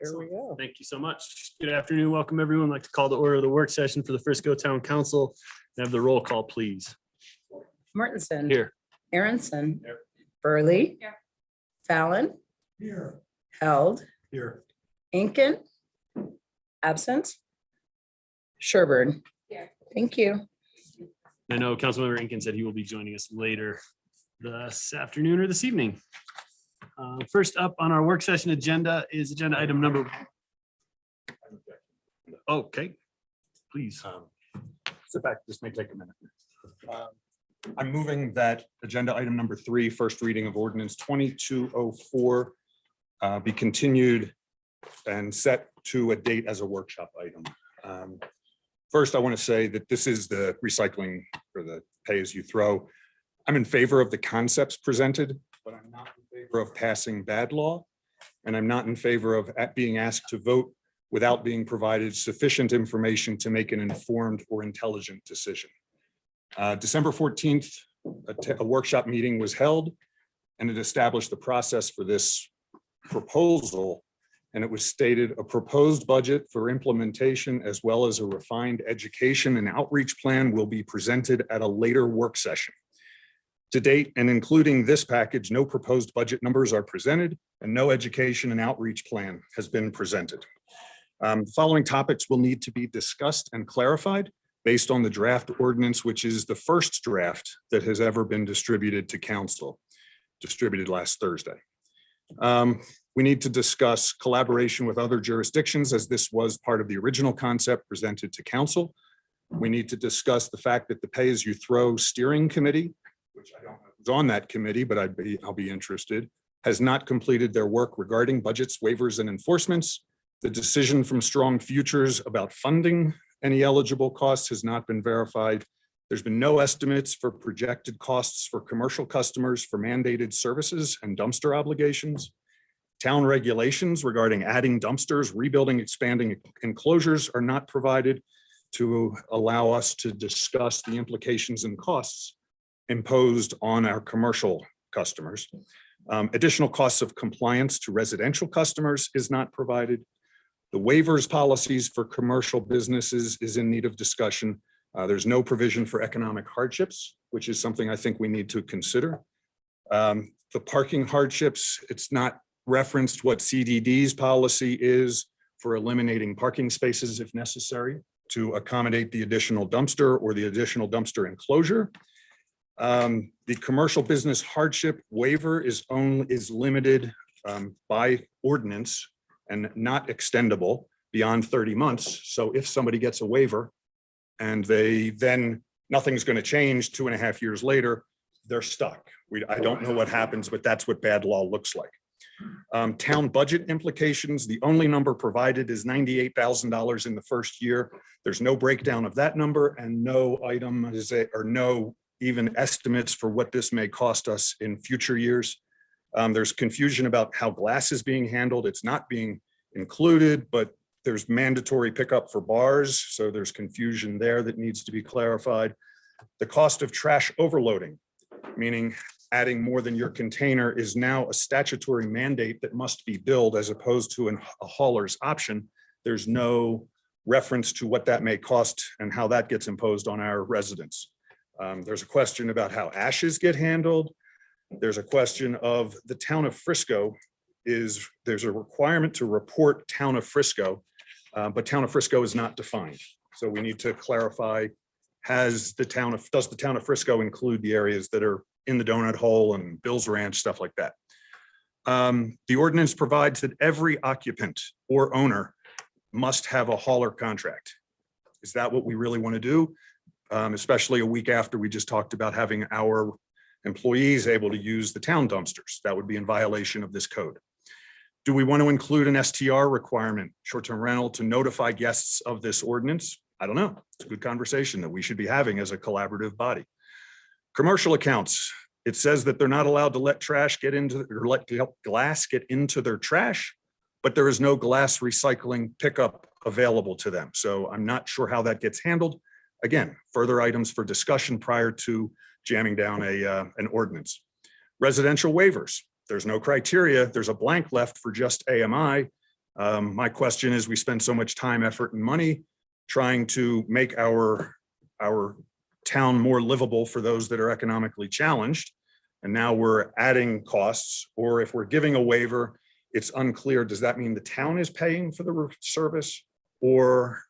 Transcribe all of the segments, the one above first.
Here we go. Thank you so much. Good afternoon. Welcome, everyone. I'd like to call to order the work session for the Frisco Town Council. Have the roll call, please. Martinson. Here. Aronson. Here. Burley. Here. Fallon. Here. Held. Here. Incan. Absent. Sherburne. Here. Thank you. I know Councilmember Incan said he will be joining us later this afternoon or this evening. First up on our work session agenda is agenda item number. Okay, please. Sit back, this may take a minute. I'm moving that agenda item number 3, first reading of ordinance 2204 be continued and set to a date as a workshop item. First, I want to say that this is the recycling or the pay as you throw. I'm in favor of the concepts presented, but I'm not in favor of passing bad law. And I'm not in favor of being asked to vote without being provided sufficient information to make an informed or intelligent decision. December 14th, a workshop meeting was held, and it established the process for this proposal. And it was stated a proposed budget for implementation as well as a refined education and outreach plan will be presented at a later work session. To date, and including this package, no proposed budget numbers are presented and no education and outreach plan has been presented. Following topics will need to be discussed and clarified based on the draft ordinance, which is the first draft that has ever been distributed to council, distributed last Thursday. We need to discuss collaboration with other jurisdictions as this was part of the original concept presented to council. We need to discuss the fact that the pay as you throw steering committee, which I don't know who's on that committee, but I'll be interested, has not completed their work regarding budgets, waivers, and enforcements. The decision from Strong Futures about funding any eligible costs has not been verified. There's been no estimates for projected costs for commercial customers for mandated services and dumpster obligations. Town regulations regarding adding dumpsters, rebuilding, expanding enclosures are not provided to allow us to discuss the implications and costs imposed on our commercial customers. Additional costs of compliance to residential customers is not provided. The waivers policies for commercial businesses is in need of discussion. There's no provision for economic hardships, which is something I think we need to consider. The parking hardships, it's not referenced what CDD's policy is for eliminating parking spaces if necessary to accommodate the additional dumpster or the additional dumpster enclosure. The commercial business hardship waiver is limited by ordinance and not extendable beyond 30 months. So if somebody gets a waiver and then nothing's going to change 2.5 years later, they're stuck. I don't know what happens, but that's what bad law looks like. Town budget implications, the only number provided is $98,000 in the first year. There's no breakdown of that number and no item or no even estimates for what this may cost us in future years. There's confusion about how glass is being handled. It's not being included, but there's mandatory pickup for bars. So there's confusion there that needs to be clarified. The cost of trash overloading, meaning adding more than your container, is now a statutory mandate that must be billed as opposed to a hauler's option. There's no reference to what that may cost and how that gets imposed on our residents. There's a question about how ashes get handled. There's a question of the town of Frisco there's a requirement to report town of Frisco, but town of Frisco is not defined. So we need to clarify, does the town of Frisco include the areas that are in the donut hole and Bill's Ranch, stuff like that. The ordinance provides that every occupant or owner must have a hauler contract. Is that what we really want to do? Especially a week after we just talked about having our employees able to use the town dumpsters. That would be in violation of this code. Do we want to include an STR requirement, short-term rental, to notify guests of this ordinance? I don't know. It's a good conversation that we should be having as a collaborative body. Commercial accounts, it says that they're not allowed to let glass get into their trash, but there is no glass recycling pickup available to them. So I'm not sure how that gets handled. Again, further items for discussion prior to jamming down an ordinance. Residential waivers, there's no criteria. There's a blank left for just AMI. My question is, we spend so much time, effort, and money trying to make our town more livable for those that are economically challenged. And now we're adding costs, or if we're giving a waiver, it's unclear, does that mean the town is paying for the service? Or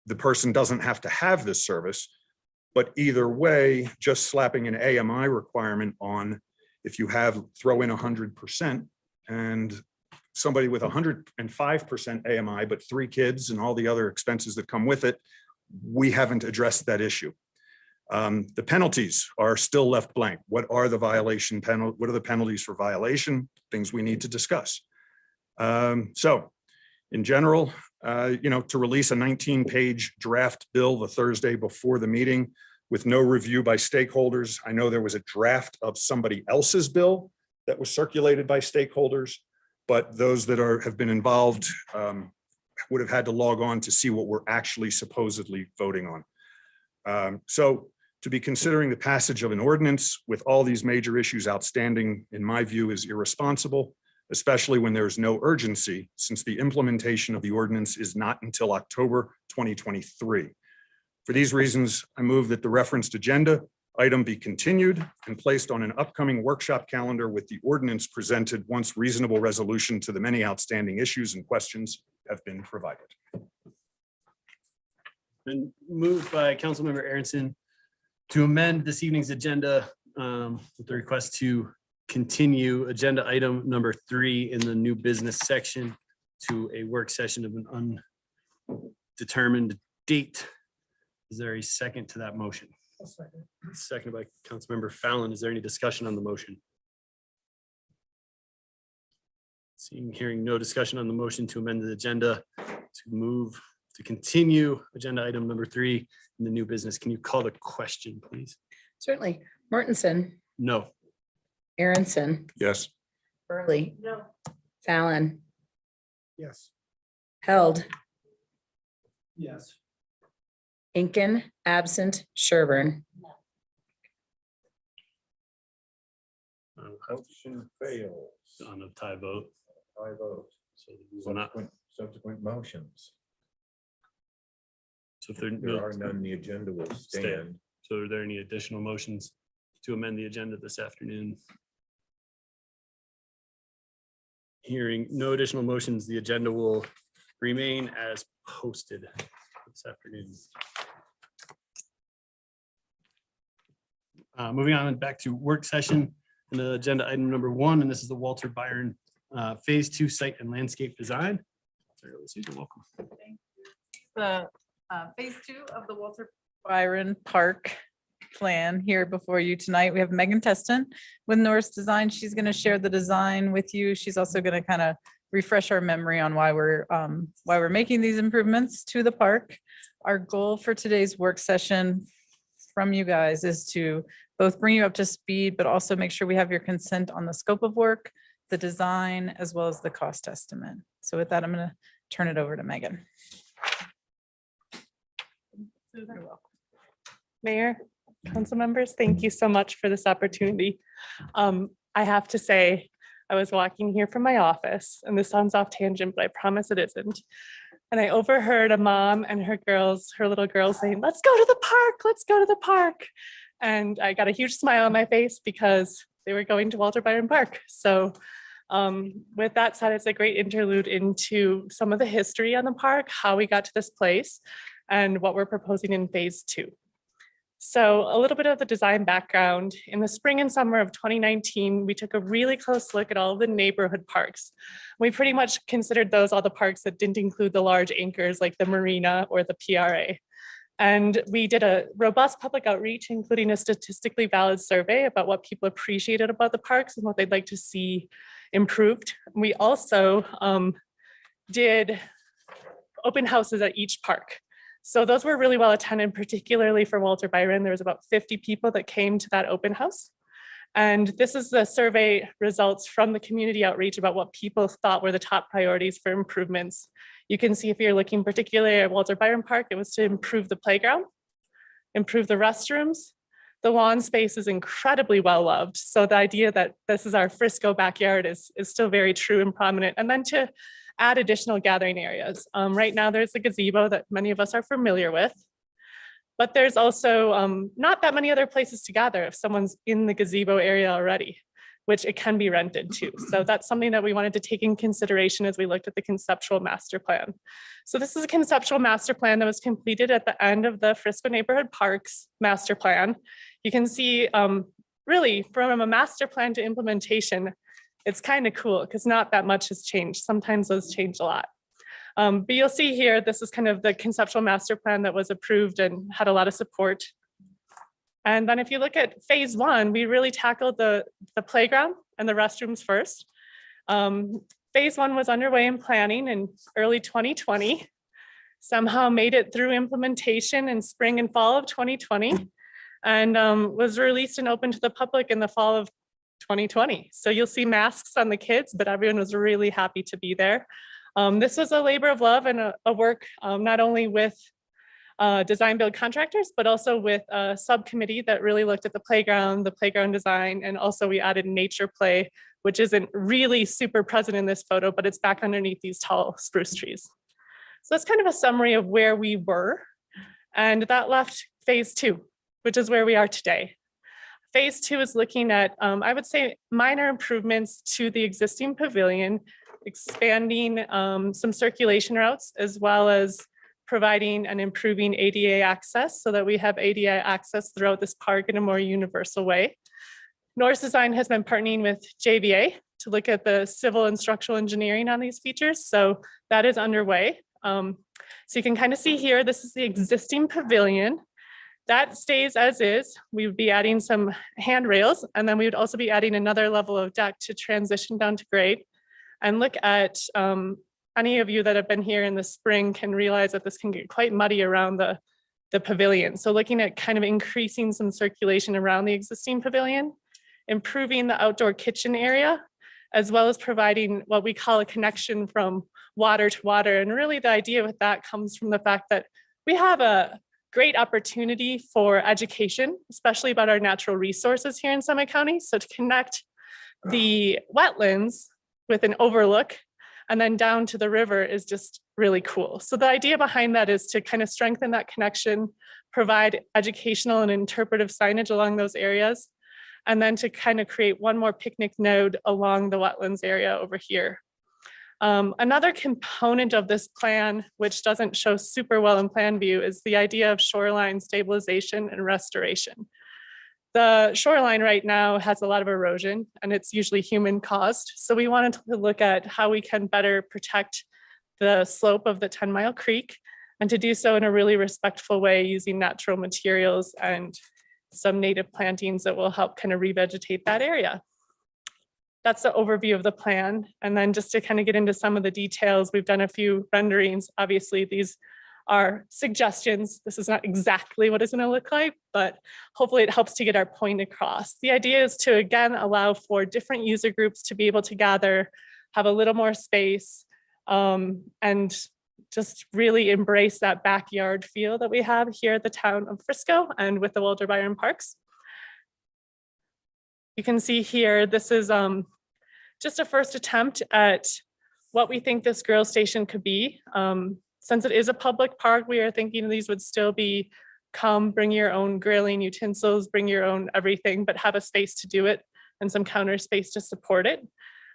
the person doesn't have to have this service? But either way, just slapping an AMI requirement on, if you throw in 100%, and somebody with 105% AMI, but 3 kids and all the other expenses that come with it, we haven't addressed that issue. The penalties are still left blank. What are the what are the penalties for violation? Things we need to discuss. So in general, to release a 19-page draft bill the Thursday before the meeting with no review by stakeholders. I know there was a draft of somebody else's bill that was circulated by stakeholders, but those that have been involved would have had to log on to see what we're actually supposedly voting on. So to be considering the passage of an ordinance with all these major issues outstanding, in my view, is irresponsible, especially when there's no urgency, since the implementation of the ordinance is not until October 2023. For these reasons, I move that the referenced agenda item be continued and placed on an upcoming workshop calendar with the ordinance presented once reasonable resolution to the many outstanding issues and questions have been provided. Been moved by Councilmember Aronson to amend this evening's agenda with the request to continue agenda item number 3 in the new business section to a work session of an undetermined date. Is there a second to that motion? Seconded by Councilmember Fallon. Is there any discussion on the motion? Seeing, hearing no discussion on the motion to amend the agenda to continue agenda item number 3 in the new business. Can you call the question, please? Certainly. Mortensen, No. Aronson, Yes. Burley. No. Fallon, Yes. Held, Yes. Incan, absent, Sherburne. Motion fails. On a tie vote. I vote. So we will not. Subsequent motions. So if there, There are none, the agenda will stand. so are there any additional motions to amend the agenda this afternoon? Hearing no additional motions, the agenda will remain as posted this afternoon. Moving on back to work session and the agenda item number 1, and this is the Walter Byron Phase 2 site and landscape design. Sarah, Susan, welcome. The phase 2 of the Walter Byron Park plan here before you tonight. We have Megan Teston with Norris Design. She's going to share the design with you. She's also going to kind of refresh our memory on why we're making these improvements to the park. Our goal for today's work session from you guys is to both bring you up to speed, but also make sure we have your consent on the scope of work, the design, as well as the cost estimate. So with that, I'm going to turn it over to Megan. Mayor, council members, thank you so much for this opportunity. I have to say, I was walking here from my office, and this sounds off tangent, but I promise it isn't. And I overheard a mom and her little girls saying, "Let's go to the park, let's go to the park." And I got a huge smile on my face because they were going to Walter Byron Park. So with that said, it's a great interlude into some of the history on the park, how we got to this place, and what we're proposing in phase 2. So a little bit of the design background. In the spring and summer of 2019, we took a really close look at all of the neighborhood parks. We pretty much considered those all the parks that didn't include the large anchors like the marina or the PRA. And we did a robust public outreach, including a statistically valid survey about what people appreciated about the parks and what they'd like to see improved. We also did open houses at each park. So those were really well attended, particularly for Walter Byron. There was about 50 people that came to that open house. And this is the survey results from the community outreach about what people thought were the top priorities for improvements. You can see if you're looking particularly at Walter Byron Park, it was to improve the playground, improve the restrooms. The lawn space is incredibly well loved. So the idea that this is our Frisco backyard is still very true and prominent. And then to add additional gathering areas. Right now, there's a gazebo that many of us are familiar with. But there's also not that many other places to gather if someone's in the gazebo area already, which it can be rented too. So that's something that we wanted to take in consideration as we looked at the conceptual master plan. So this is a conceptual master plan that was completed at the end of the Frisco Neighborhood Parks master plan. You can see really from a master plan to implementation, it's kind of cool because not that much has changed. Sometimes those change a lot. But you'll see here, this is kind of the conceptual master plan that was approved and had a lot of support. And then if you look at phase 1, we really tackled the playground and the restrooms first. Phase 1 was underway in planning in early 2020, somehow made it through implementation in spring and fall of 2020, and was released and open to the public in the fall of 2020. So you'll see masks on the kids, but everyone was really happy to be there. This was a labor of love and a work not only with design build contractors, but also with a subcommittee that really looked at the playground design, and also we added nature play, which isn't really super present in this photo, but it's back underneath these tall spruce trees. So that's kind of a summary of where we were. And that left phase 2, which is where we are today. Phase 2 is looking at, I would say, minor improvements to the existing pavilion, expanding some circulation routes, as well as providing and improving ADA access so that we have ADA access throughout this park in a more universal way. Norris Design has been partnering with JVA to look at the civil and structural engineering on these features. So that is underway. So you can kind of see here, this is the existing pavilion. That stays as is. We would be adding some handrails, and then we would also be adding another level of deck to transition down to grade. And look at, any of you that have been here in the spring can realize that this can get quite muddy around the pavilion. So looking at kind of increasing some circulation around the existing pavilion, improving the outdoor kitchen area, as well as providing what we call a connection from water to water. And really the idea with that comes from the fact that we have a great opportunity for education, especially about our natural resources here in Summit County. So to connect the wetlands with an overlook and then down to the river is just really cool. So the idea behind that is to kind of strengthen that connection, provide educational and interpretive signage along those areas, and then to kind of create one more picnic node along the wetlands area over here. Another component of this plan, which doesn't show super well in plan view, is the idea of shoreline stabilization and restoration. The shoreline right now has a lot of erosion, and it's usually human caused. So we wanted to look at how we can better protect the slope of the 10 Mile Creek, and to do so in a really respectful way using natural materials and some native plantings that will help kind of revegetate that area. That's the overview of the plan. And then just to kind of get into some of the details, we've done a few renderings. Obviously, these are suggestions. This is not exactly what it's going to look like, but hopefully it helps to get our point across. The idea is to, again, allow for different user groups to be able to gather, have a little more space, and just really embrace that backyard feel that we have here at the town of Frisco and with the Walter Byron Parks. You can see here, this is just a first attempt at what we think this grill station could be. Since it is a public park, we are thinking these would still be come, bring your own grilling utensils, bring your own everything, but have a space to do it and some counter space to support it.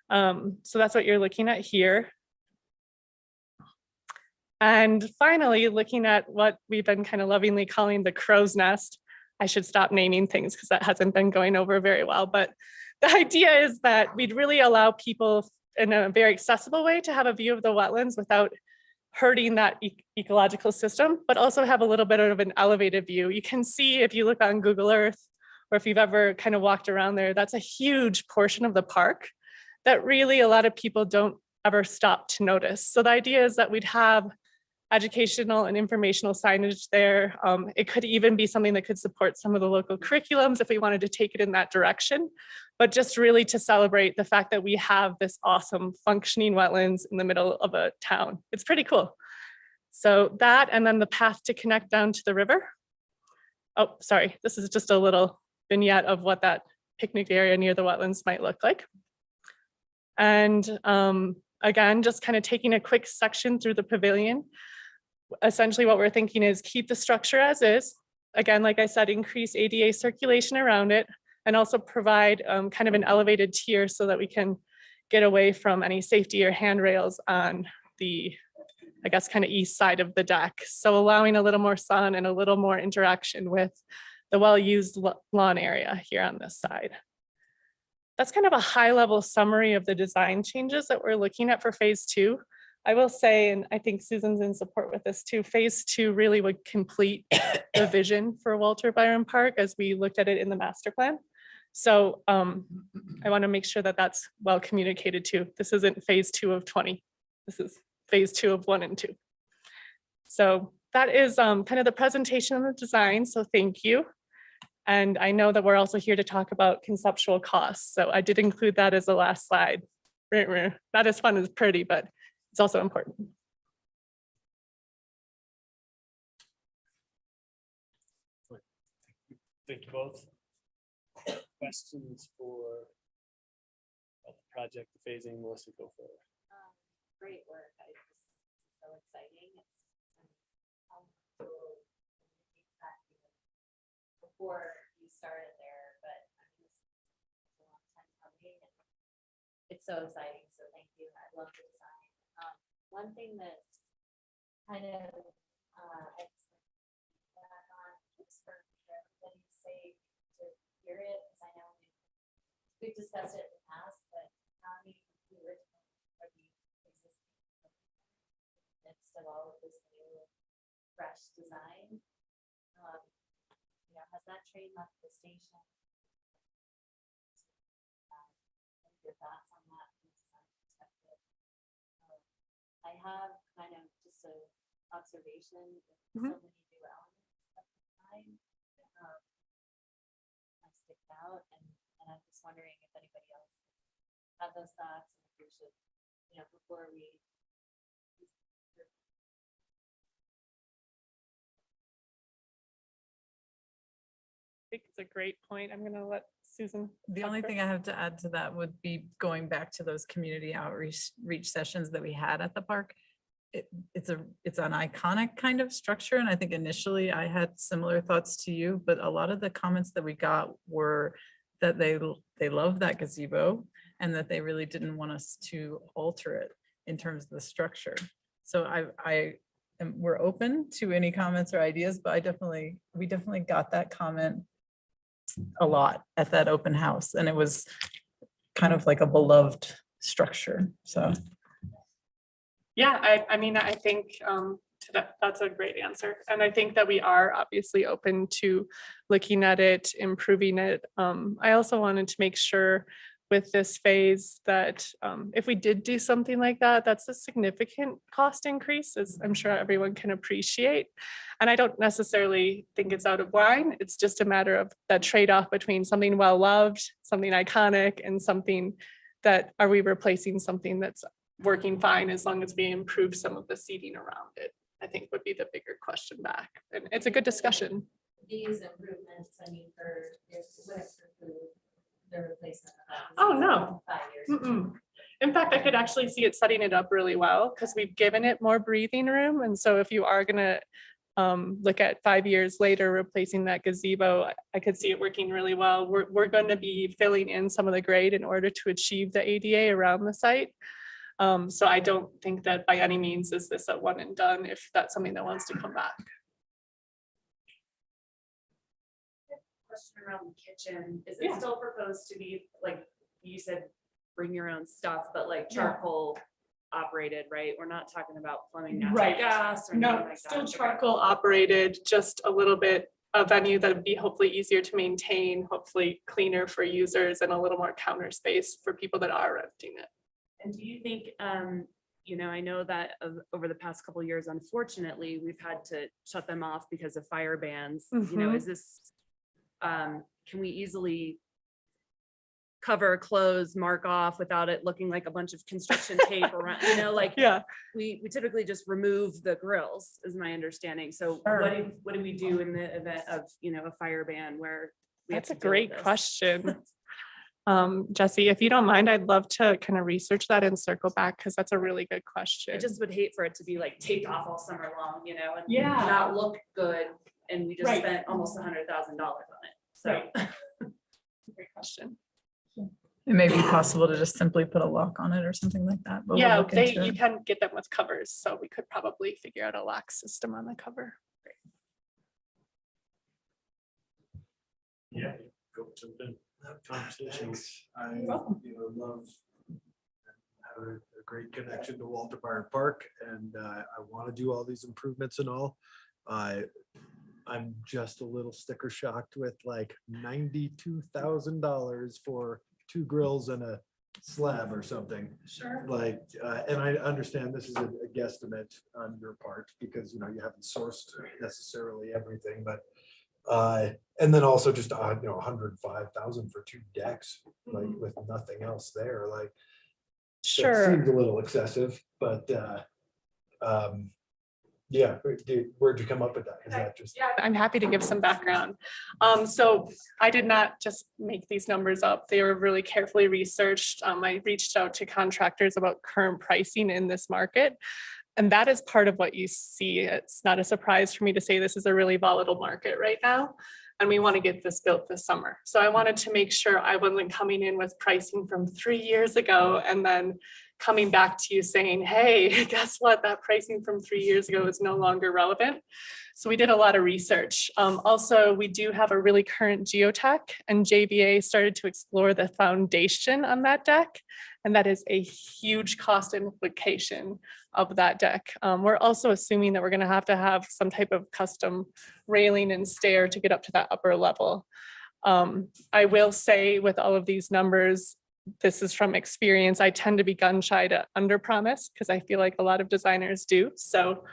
So that's what you're looking at here. And finally, looking at what we've been kind of lovingly calling the crow's nest. I should stop naming things because that hasn't been going over very well. But the idea is that we'd really allow people in a very accessible way to have a view of the wetlands without hurting that ecological system, but also have a little bit of an elevated view. You can see if you look on Google Earth, or if you've ever kind of walked around there, that's a huge portion of the park that really a lot of people don't ever stop to notice. So the idea is that we'd have educational and informational signage there. It could even be something that could support some of the local curriculums if we wanted to take it in that direction, but just really to celebrate the fact that we have this awesome functioning wetlands in the middle of a town. It's pretty cool. So that, and then the path to connect down to the river. Oh, sorry, this is just a little vignette of what that picnic area near the wetlands might look like. And Again, just kind of taking a quick section through the pavilion. Essentially, what we're thinking is keep the structure as is. Again, like I said, increase ADA circulation around it and also provide kind of an elevated tier so that we can get away from any safety or handrails on the, I guess, kind of east side of the deck. So allowing a little more sun and a little more interaction with the well-used lawn area here on this side. That's kind of a high-level summary of the design changes that we're looking at for phase 2. I will say, and I think Susan's in support with this too, phase 2 really would complete the vision for Walter Byron Park as we looked at it in the master plan. So I want to make sure that that's well communicated too. This isn't phase 2 of 20. This is phase 2 of 1 and 2. So that is kind of the presentation of the design. So thank you. And I know that we're also here to talk about conceptual costs. So I did include that as the last slide. Not as fun as pretty, but it's also important. Thank you both. Questions for about the project, the phasing, Melissa, go for it. Great work. It's so exciting. Before you started there, but it's a long time coming. It's so exciting. So thank you. I love the design. One thing that kind of I just back on just for everybody to say to hear it, because I know we've discussed it in the past, but how many original are the existing midst of all of this new fresh design? You know, has that train left the station? Your thoughts on that from a design perspective? I have kind of just an observation with so many new elements of design. I sticked out, and I'm just wondering if anybody else had those thoughts, and if we should, you know, before we. I think it's a great point. I'm gonna let Susan. The talk only first. thing I have to add to that would be going back to those community outreach sessions that we had at the park. It's an iconic kind of structure. And I think initially I had similar thoughts to you, but a lot of the comments that we got were that they love that gazebo and that they really didn't want us to alter it in terms of the structure. So we're open to any comments or ideas, but we definitely got that comment a lot at that open house, and it was kind of like a beloved structure. So Yeah, I mean, I think that's a great answer. And I think that we are obviously open to looking at it, improving it. I also wanted to make sure with this phase that if we did do something like that, that's a significant cost increase, as I'm sure everyone can appreciate. And I don't necessarily think it's out of line. It's just a matter of that trade-off between something well-loved, something iconic, and something that, are we replacing something that's working fine as long as we improve some of the seating around it, I think would be the bigger question back. And it's a good discussion. These improvements, I mean, for the replacement of that. Oh, no. 5 years. Mm-mm. In fact, I could actually see it setting it up really well because we've given it more breathing room. And so if you are gonna look at 5 years later, replacing that gazebo, I could see it working really well. We're going to be filling in some of the grade in order to achieve the ADA around the site. So I don't think that by any means is this a one and done if that's something that wants to come back. Question around the kitchen, is Yeah. it still proposed to be, like you said, bring your own stuff, but like Yeah. charcoal operated, right? We're not talking about plumbing, natural Right. gas or anything No, like that. still Okay. charcoal operated, just a little bit a venue that would be hopefully easier to maintain, hopefully cleaner for users and a little more counter space for people that are renting it. And do you think, you know, I know that over the past couple of years, unfortunately, we've had to shut them off because of fire bans. You know, Mhm. is this, can we easily cover, close, mark off without it looking like a bunch of construction tape around, you know, like Yeah, we typically just remove the grills, is my understanding. So Sure. what do we do in the event of, you know, a fire ban where we have that's a to deal with great this? question. Jesse, if you don't mind, I'd love to kind of research that and circle back because that's a really good question. I just would hate for it to be like taped off all summer long, you know, and Yeah. not look good. And we just Right. spent almost $100,000 on it. So. Right. Great question. It may be possible to just simply put a lock on it or something like that. but we'll Yeah, look into you it. can get them with covers, so we could probably figure out a lock system on the cover. Yeah. Go jump in, have conversations. I, welcome. love have a great connection to Walter Byron Park and I want to do all these improvements and all. I'm just a little sticker shocked with like $92,000 for 2 grills and a slab or something. Sure. Like, and I understand this is a guesstimate on your part because, you haven't sourced necessarily everything, but and then also just, 105,000 for 2 decks, like with nothing else there, like. that Sure. Seems a little excessive, but, yeah, where'd you come up with that? Is that just? Yeah, I'm happy to give some background. So I did not just make these numbers up. They were really carefully researched. I reached out to contractors about current pricing in this market. And that is part of what you see. It's not a surprise for me to say this is a really volatile market right now. And we want to get this built this summer. So I wanted to make sure I wasn't coming in with pricing from 3 years ago and then coming back to you saying, hey, guess what? That pricing from 3 years ago is no longer relevant. So we did a lot of research. Also, we do have a really current geotech, and JVA started to explore the foundation on that deck. And that is a huge cost implication of that deck. We're also assuming that we're going to have some type of custom railing and stair to get up to that upper level. I will say with all of these numbers, this is from experience. I tend to be gun shy to under promise because I feel like a lot of designers do. So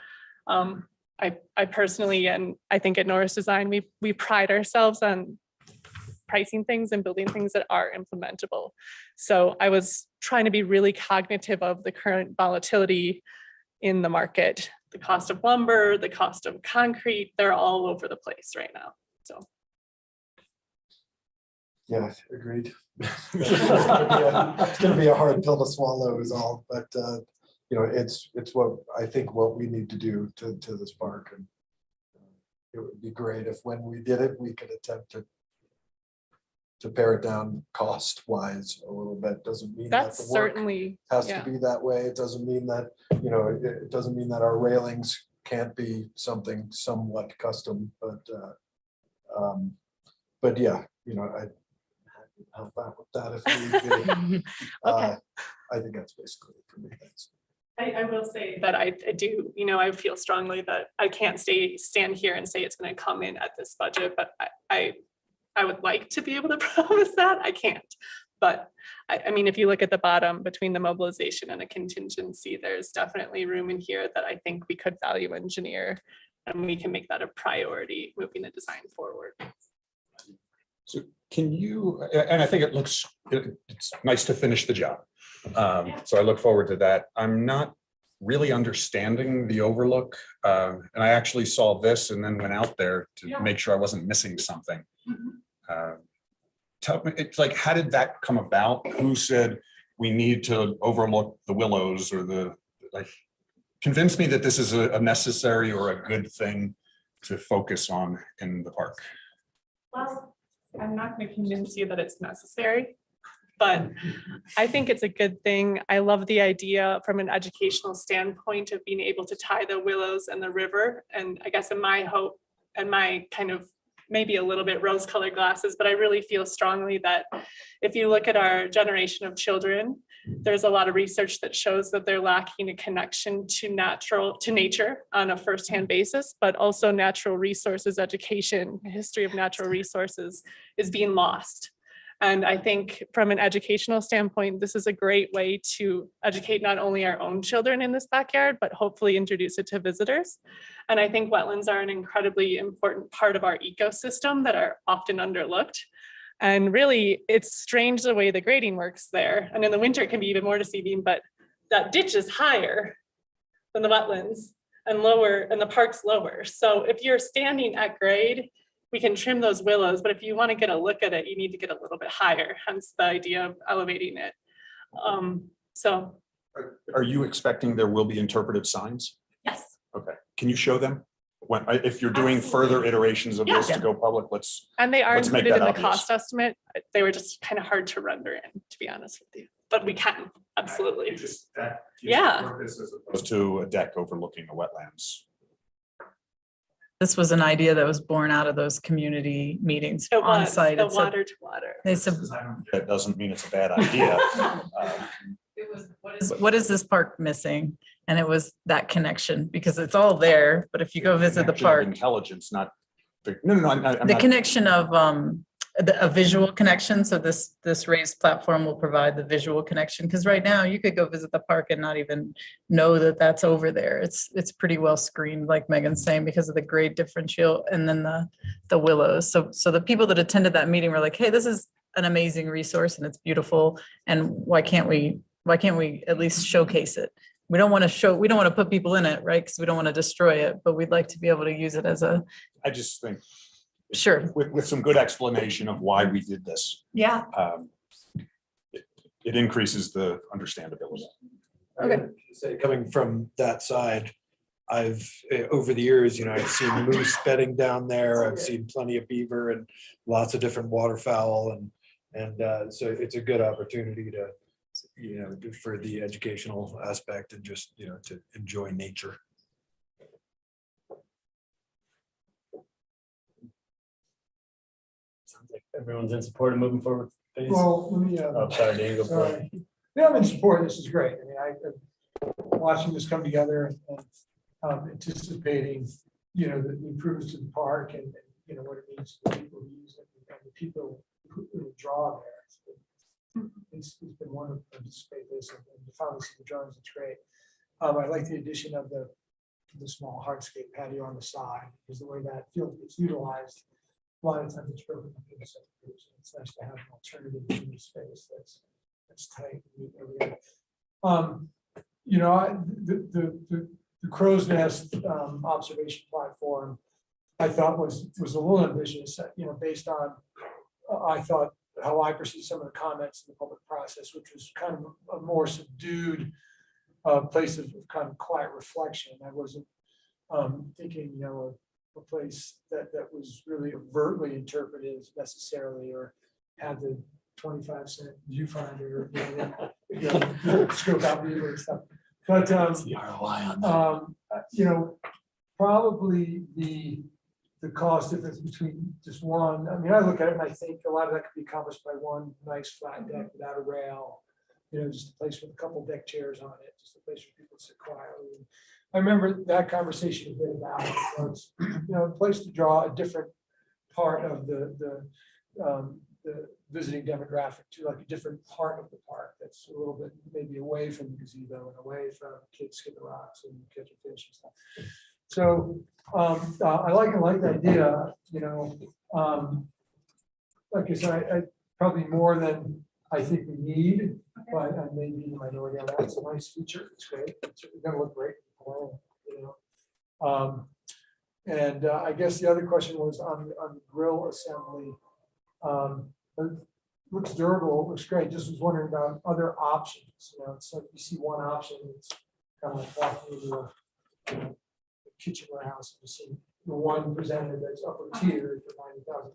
I personally, and I think at Norris Design, we pride ourselves on pricing things and building things that are implementable. So I was trying to be really cognitive of the current volatility in the market. The cost of lumber, the cost of concrete, they're all over the place right now. So. Yeah, agreed. It's gonna be a hard pill to swallow is all, but it's what I think what we need to do to this park. And it would be great if when we did it, we could attempt to pare it down cost wise a little bit. Doesn't mean that That's the work certainly, has yeah. to be that way. It doesn't mean that, it doesn't mean that our railings can't be something somewhat custom, but yeah, I'd help out with that if need be. Okay. I think that's basically it for me. Thanks. I will say that I do, I feel strongly that I can't stand here and say it's going to come in at this budget, but I would like to be able to promise that. I can't. But I mean, if you look at the bottom between the mobilization and a contingency, there's definitely room in here that I think we could value engineer and we can make that a priority moving the design forward. So can you, and I think it's nice to finish the job. So I look forward to that. I'm not really understanding the overlook. And I actually saw this and then went out there to make sure I wasn't missing something. Tell me, it's like, how did that come about? Who said we need to overlook the willows or convince me that this is a necessary or a good thing to focus on in the park? Well, I'm not going to convince you that it's necessary, but I think it's a good thing. I love the idea from an educational standpoint of being able to tie the willows and the river. And I guess in my hope and my kind of maybe a little bit rose-colored glasses, but I really feel strongly that if you look at our generation of children, there's a lot of research that shows that they're lacking a connection to nature on a firsthand basis, but also natural resources education, history of natural resources is being lost. And I think from an educational standpoint, this is a great way to educate not only our own children in this backyard, but hopefully introduce it to visitors. And I think wetlands are an incredibly important part of our ecosystem that are often underlooked. And really, it's strange the way the grading works there. And in the winter, it can be even more deceiving, but that ditch is higher than the wetlands and lower, and the park's lower. So if you're standing at grade, we can trim those willows, but if you want to get a look at it, you need to get a little bit higher, hence the idea of elevating it. So, Are you expecting there will be interpretive signs? yes. Okay, can you show them? When, if you're doing further Absolutely. iterations of this Yeah. to go public, let's, And they are Let's make included in that the obvious. cost estimate. They were just kind of hard to render in, to be honest with you, but we can, absolutely. Yeah. As opposed to a deck overlooking the wetlands. This was an idea that was born out of those community meetings It on was site. the It's a- water to water. They said, That doesn't mean it's a bad idea. what is this park missing? And it was that connection, because it's all there, but if you go visit the Connection of park, Intelligence, not, no, I'm the not. connection of, a visual connection, so this raised platform will provide the visual connection, because right now you could go visit the park and not even know that that's over there. It's pretty well screened, like Megan's saying, because of the grade differential and then the willows. So the people that attended that meeting were like, hey, this is an amazing resource and it's beautiful, and why can't we at least showcase it? We don't want to put people in it, right? Because we don't want to destroy it, but we'd like to be able to use it as a, I just think sure. with some good explanation of why we did this, Yeah. it increases the understandability. Okay. Say, coming from that side, I've, over the years, I've seen moose bedding down there. I've seen plenty of beaver and lots of different waterfowl and so it's a good opportunity to, for the educational aspect and just, to enjoy nature. Sounds like everyone's in support of moving forward. with phase- Well, let me, Oh, sorry, Dan, go for it. sorry. Yeah, I'm in support. This is great. I mean, watching this come together and anticipating, the improvements to the park and, what it means to the people who use it and the people who draw there. It's been wonderful to participate in this and to finally see the drawings. It's great. I like the addition of the small hardscape patio on the side, because the way that field gets utilized, a lot of times it's broken up into separate groups. It's nice to have an alternative in space that's tight. And neat everywhere. The crow's nest observation platform, I thought was a little ambitious, based on, I thought how I perceived some of the comments in the public process, which was kind of a more subdued place of kind of quiet reflection. I wasn't thinking, a place that was really overtly interpretive necessarily, or had the 25-cent viewfinder, scope out view and stuff. But The ROI on that. probably the cost difference between just one. I mean, I look at it and I think a lot of that could be accomplished by one nice flat deck without a rail. Just a place with a couple deck chairs on it, just a place for people to sit quietly. And I remember that conversation a bit about was, a place to draw a different part of the visiting demographic to, like a different part of the park that's a little bit maybe away from the gazebo and away from kids skipping rocks and catching fish and stuff. So I like the idea, like I said, I probably more than I think we need, but I may be the minority on that. It's a nice feature. It's great. It's gonna look great. And I guess the other question was on the grill assembly. It looks durable, looks great. Just was wondering about other options. It's like you see one option, it's kind of like walking into a kitchen warehouse and see the one presented that's upper tier for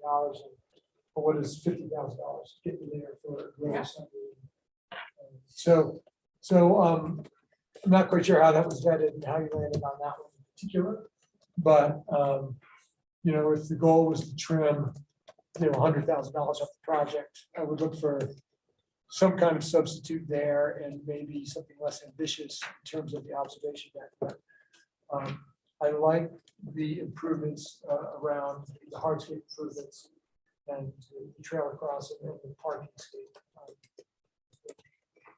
$90,000. But what is $50,000 get you there for a grill assembly? So I'm not quite sure how that was vetted and how you landed on that one in particular. But if the goal was to trim, $100,000 off the project, I would look for some kind of substitute there and maybe something less ambitious in terms of the observation deck. But I like the improvements around the hardscape improvements and the trail across and the parking scape.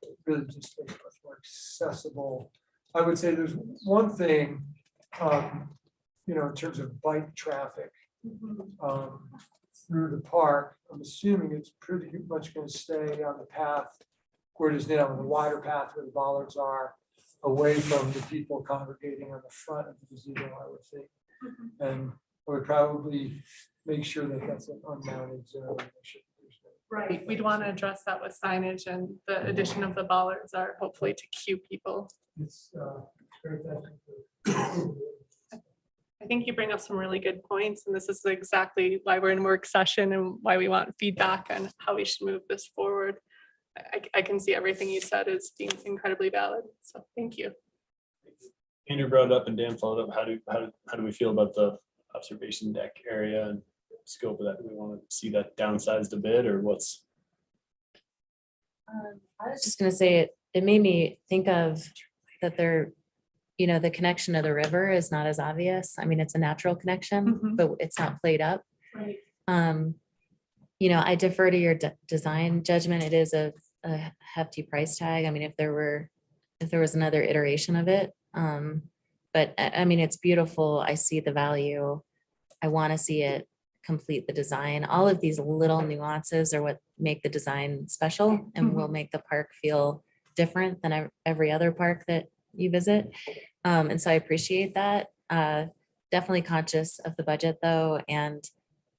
It really just makes it much more accessible. I would say there's one thing, in terms of bike traffic through the park. I'm assuming it's pretty much going to stay on the path where it is now, the wider path where the bollards are, away from the people congregating on the front of the gazebo, I would think. And I would probably make sure that that's an unmounted zone. Make sure there's no- Right, we'd want to address that with signage, and the addition of the bollards are hopefully to cue people. It's, very technical. I think you bring up some really good points, and this is exactly why we're in work session and why we want feedback on how we should move this forward. I can see everything you said as being incredibly valid, so thank you. Andrew brought it up and Dan followed up. How do we feel about the observation deck area and scope of that? Do we want to see that downsized a bit or what's? I was just gonna say, it made me think of that the connection to the river is not as obvious. I mean, it's a natural connection, Mhm. but it's not played up. Right. I defer to your design judgment. It is a hefty price tag. I mean, if there was another iteration of it. But I mean, it's beautiful. I see the value. I want to see it complete the design. All of these little nuances are what make the design special and will make the park feel different than every other park that you visit. And so I appreciate that. Definitely conscious of the budget though. And,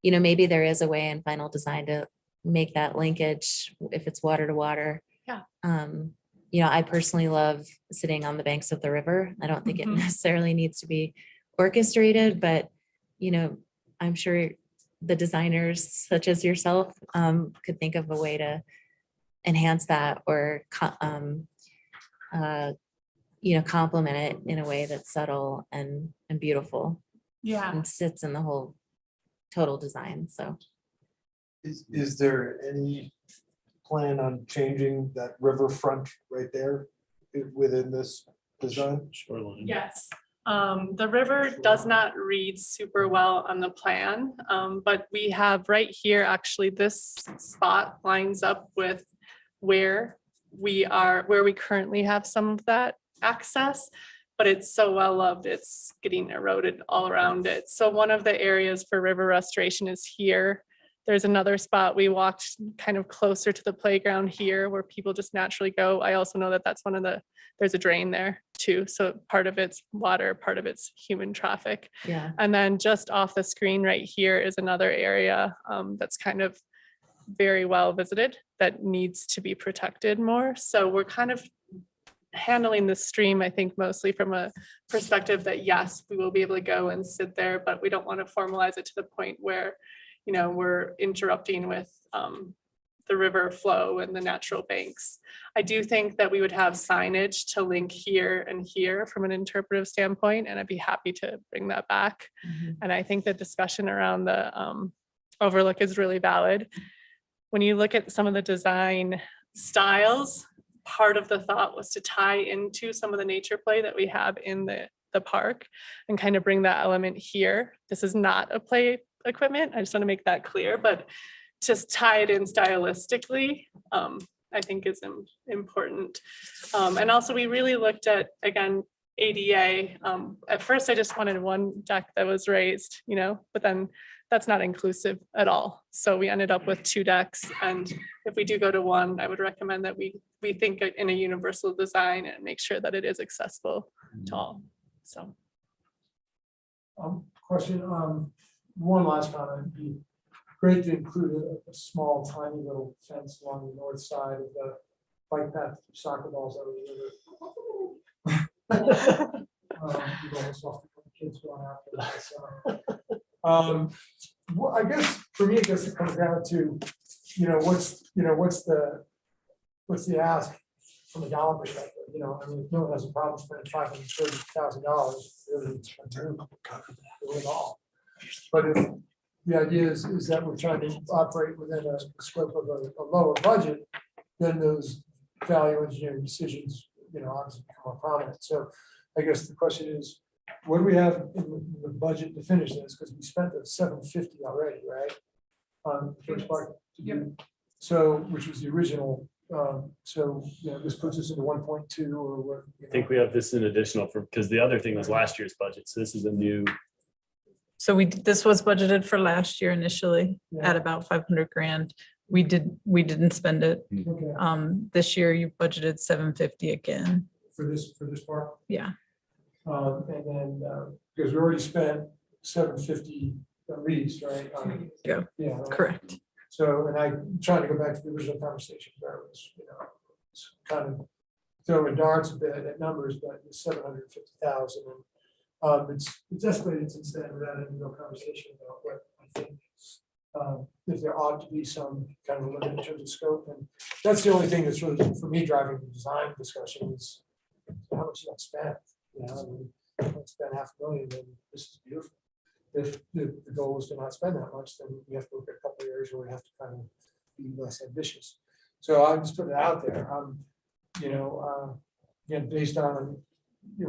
maybe there is a way in final design to make that linkage if it's water to water. Yeah. I personally love sitting on the banks of the river. I don't think it Mhm. necessarily needs to be orchestrated, but, I'm sure the designers such as yourself could think of a way to enhance that or complement it in a way that's subtle and beautiful Yeah. and sits in the whole total design. So Is there any plan on changing that riverfront right there within this design? Shoreline. Yes, the river does not read super well on the plan, but we have right here, actually, this spot lines up with where we currently have some of that access, but it's so well loved, it's getting eroded all around it. So one of the areas for river restoration is here. There's another spot we walked kind of closer to the playground here where people just naturally go. I also know that that's there's a drain there too. So part of it's water, part of it's human traffic. yeah, And then just off the screen right here is another area that's kind of very well visited that needs to be protected more. So we're kind of handling the stream, I think, mostly from a perspective that, yes, we will be able to go and sit there, but we don't want to formalize it to the point where, we're interrupting with the river flow and the natural banks. I do think that we would have signage to link here and here from an interpretive standpoint, and I'd be happy to bring that back. Mhm. And I think the discussion around the overlook is really valid. When you look at some of the design styles, part of the thought was to tie into some of the nature play that we have in the park and kind of bring that element here. This is not a play equipment. I just want to make that clear, but just tie it in stylistically, I think is important. And also we really looked at, again, ADA. At first, I just wanted one deck that was raised, but then that's not inclusive at all. So we ended up with 2 decks. And if we do go to one, I would recommend that we think in a universal design and make sure that it is accessible to all. So. Question, one last comment, it'd be great to include a small tiny little fence along the north side of the bike path, soccer balls over the river. You've almost lost a couple kids going after that, so. Well, I guess for me, it comes down to, what's the ask from a dollar perspective, I mean, if no one has a problem spending $530,000, really, it all. But if the idea is that we're trying to operate within a scope of a lower budget, then those value engineering decisions, obviously become more prominent. So I guess the question is, what do we have in the budget to finish this? Because we spent the $750 already, right? On the first part to do, so, which was the original, this puts us into 1.2 or what? I think we have this in additional because the other thing was last year's budget. So this is a new. So this was budgeted for last year initially at Yeah. about 500 grand. We didn't spend it. Okay, This year you budgeted 750 again. for this part. Yeah. And then, because we already spent 750 at least, right? Yeah. Yeah. right. Correct. So, and I'm trying to go back to the original conversation where it was, it's kind of throwing darts a bit at numbers, but it's 750,000. And it's escalated since then without any real conversation about what I think. If there ought to be some kind of limit in terms of scope, and that's the only thing that's really, for me, driving the design discussion is how much you want to spend. You know, I mean, if you spend $500,000, then this is beautiful. If the goal is to not spend that much, then we have to look at a couple of areas where we have to kind of be less ambitious. So I just put it out there. Again, based on,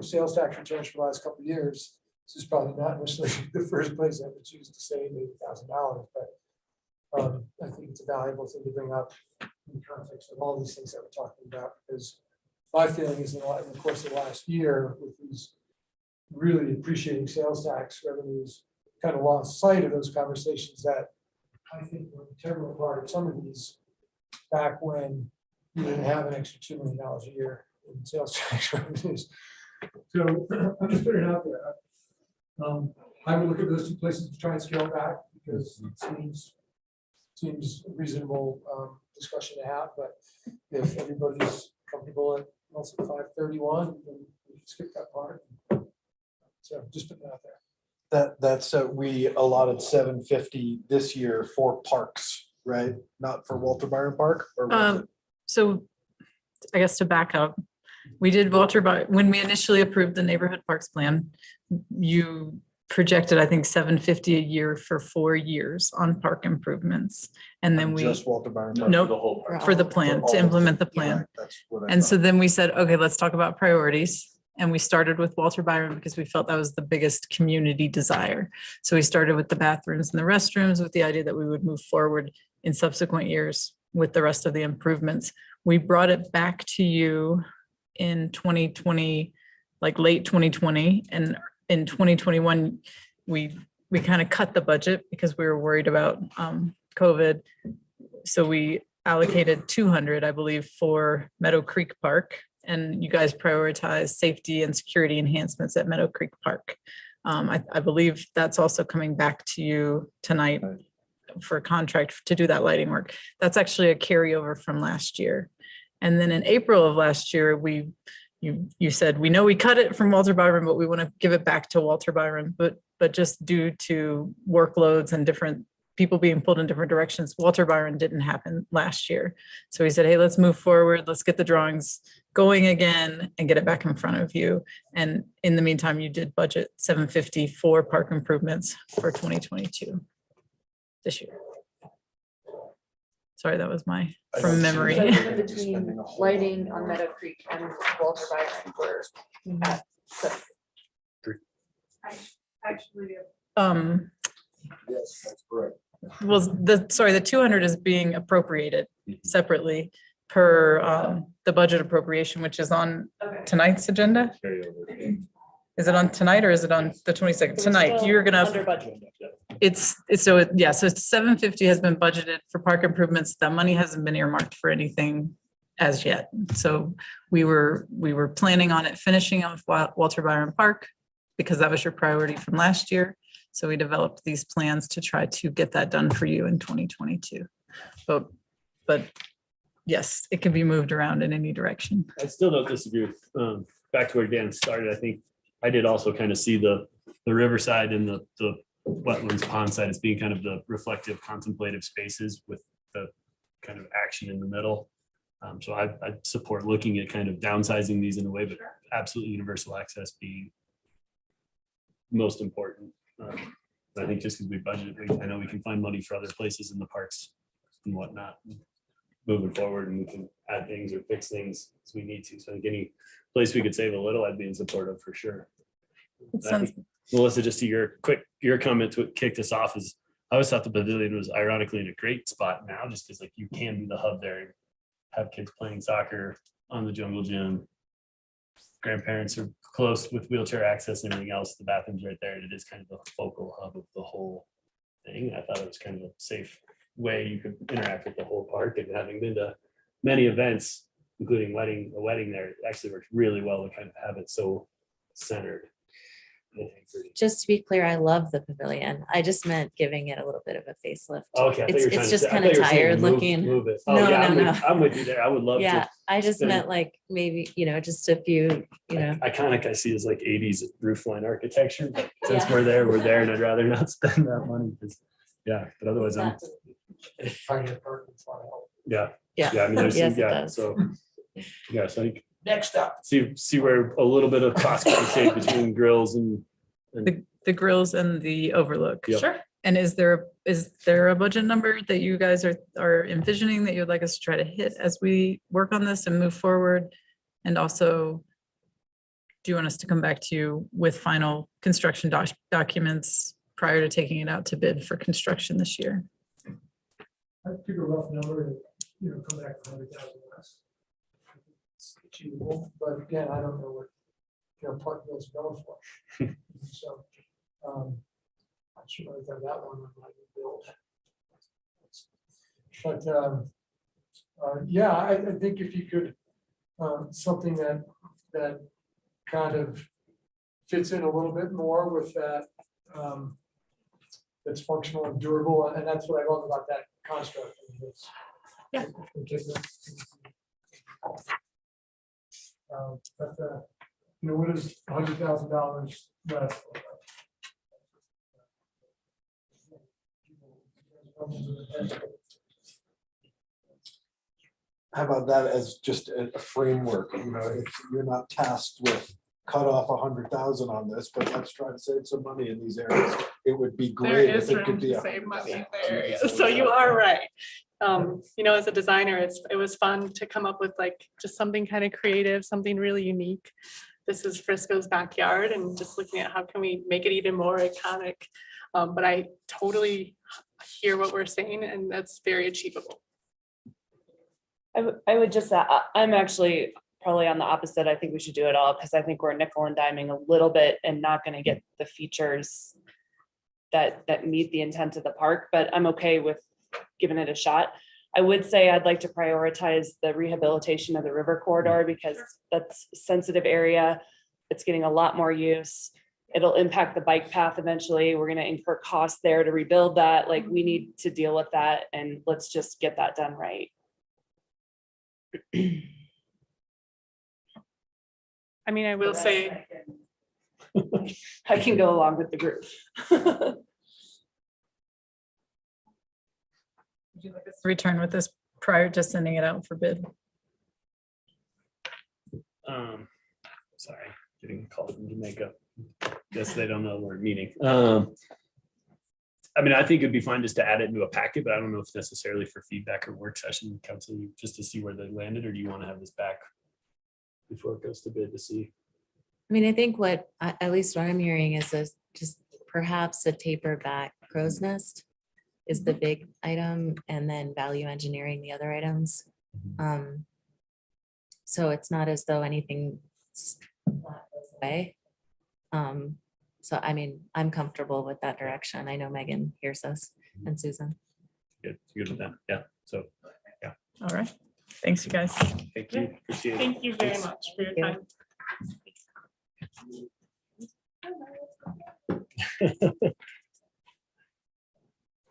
sales tax returns for the last couple of years, this is probably not necessarily the first place I would choose to save $80,000, but I think it's a valuable thing to bring up in the context of all these things that we're talking about, because my feeling is in the course of the last year, with these really appreciating sales tax revenues, kind of lost sight of those conversations that I think were an integral part of some of these back when you didn't have an extra $2 million a year in sales tax revenues. So I'm just putting it out there. I would look at those two places to try and scale back, because it seems a reasonable discussion to have, but if everybody's comfortable at also 531, then we can skip that part. So just put that out there. That's, we allotted 750 this year for parks, right? Not for Walter Byron Park, or was it? So I guess to back up, we did when we initially approved the neighborhood parks plan, you projected, I think, 750 a year for 4 years on park improvements. And then Just Walter Byron Park? Nope, for the plan, to implement the plan. Right, that's what I And so thought. then we said, okay, let's talk about priorities. And we started with Walter Byron because we felt that was the biggest community desire. So we started with the bathrooms and the restrooms with the idea that we would move forward in subsequent years with the rest of the improvements. We brought it back to you in 2020, like late 2020, and in 2021, we kind of cut the budget because we were worried about COVID. So we allocated 200, I believe, for Meadow Creek Park, and you guys prioritized safety and security enhancements at Meadow Creek Park. I believe that's also coming back to you tonight for a contract to do that lighting work. That's actually a carryover from last year. And then in April of last year, you said, we know we cut it from Walter Byron, but we want to give it back to Walter Byron. But just due to workloads and different people being pulled in different directions, Walter Byron didn't happen last year. So he said, hey, let's move forward. Let's get the drawings going again and get it back in front of you. And in the meantime, you did budget 750 for park improvements for 2022 this year. Sorry, that was my, I from don't see memory. that we're So gonna be between spending a whole lighting lot. on Meadow Creek and Walter Byron were at Actually, Yes, that's correct. Well, the 200 is being appropriated separately per the budget appropriation, which is on tonight's agenda. Is it on tonight or is it on the 22nd? Tonight, you're gonna, so it's 750 has been budgeted for park improvements. That money hasn't been earmarked for anything as yet. So we were planning on it finishing off Walter Byron Park because that was your priority from last year. So we developed these plans to try to get that done for you in 2022. But yes, it can be moved around in any direction. I still don't disagree with, back to where Dan started. I think I did also kind of see the riverside and the wetlands pond side as being kind of the reflective contemplative spaces with the kind of action in the middle. So I support looking at kind of downsizing these in a way, but absolutely universal access being most important. I think just because we budgeted, I know we can find money for other places in the parks and whatnot moving forward, and we can add things or fix things as we need to. So I think any place we could save a little, I'd be in support of for sure. It I sounds, think, Melissa, just to your comment to what kicked us off is I always thought the pavilion was ironically in a great spot now, just because like you can be the hub there and have kids playing soccer on the jungle gym. Grandparents are close with wheelchair access and everything else. The bathroom's right there. And it is kind of the focal hub of the whole thing. I thought it was kind of a safe way you could interact with the whole park, and having been to many events, including a wedding there, it actually works really well to kind of have it so centered. Just to be clear, I love the pavilion. I just meant giving it a little bit of a facelift. Okay. I thought you were trying It's to just say- I kind thought of you were saying tired move- looking. Move it. Oh, No, yeah, no, I'm with you there. I would love Yeah, to. I just spend- meant like maybe, just a few, Iconic I see is like 80s roofline architecture, but since Yeah. we're there, and I'd rather not spend that money. 'Cause- Yeah, but otherwise I'm, Pioneer Park, it's a lot of help. yeah. Yeah. Yeah, I mean, there's, Yes, it yeah, does. so. Yeah, so I think Next up. see where a little bit of cost can be saved between grills and. The grills and the overlook. Yep. Sure. And is there a budget number that you guys are envisioning that you'd like us to try to hit as we work on this and move forward? And also, do you want us to come back to you with final construction documents prior to taking it out to bid for construction this year? I'd pick a rough number and, come back to 100,000 less. It's achievable, but again, I don't know what, Park Mill's going for. So, I'm sure I've got that one on my build. But, yeah, I think if you could, something that kind of fits in a little bit more with that, that's functional and durable, and that's what I love about that construct. Yeah. But, what is $100,000 less? How about that as just a framework, if you're not tasked with cut off 100,000 on this, but let's try to save some money in these areas. It would be There great if is it room could be. to save money in the area. So So you are right. As a designer, it was fun to come up with like just something kind of creative, something really unique. This is Frisco's backyard and just looking at how can we make it even more iconic. But I totally hear what we're saying and that's very achievable. I would just, I'm actually probably on the opposite. I think we should do it all because I think we're nickel and diming a little bit and not going to get the features that meet the intent of the park, but I'm okay with giving it a shot. I would say I'd like to prioritize the rehabilitation of the river corridor because that's a sensitive area. It's getting a lot more use. It'll impact the bike path eventually. We're going to incur costs there to rebuild that. Like we need to deal with that and let's just get that done right. I mean, I will say, I can go along with the group. Would you like us to return with this prior to sending it out for bid? Sorry, getting called from Jamaica. Guess they don't know we're meeting. I mean, I think it'd be fine just to add it into a packet, but I don't know if necessarily for feedback or work session, council, just to see where they landed, or do you want to have this back before it goes to bid to see? I mean, I think at least what I'm hearing is this, just perhaps a taper back crow's nest is the big item, and then value engineering the other items. So it's not as though anything goes away. So I mean, I'm comfortable with that direction. I know Megan hears us and Susan. Good with that, yeah, so, All right. Thanks, you guys. thank you, appreciate it. thank you very much for your time.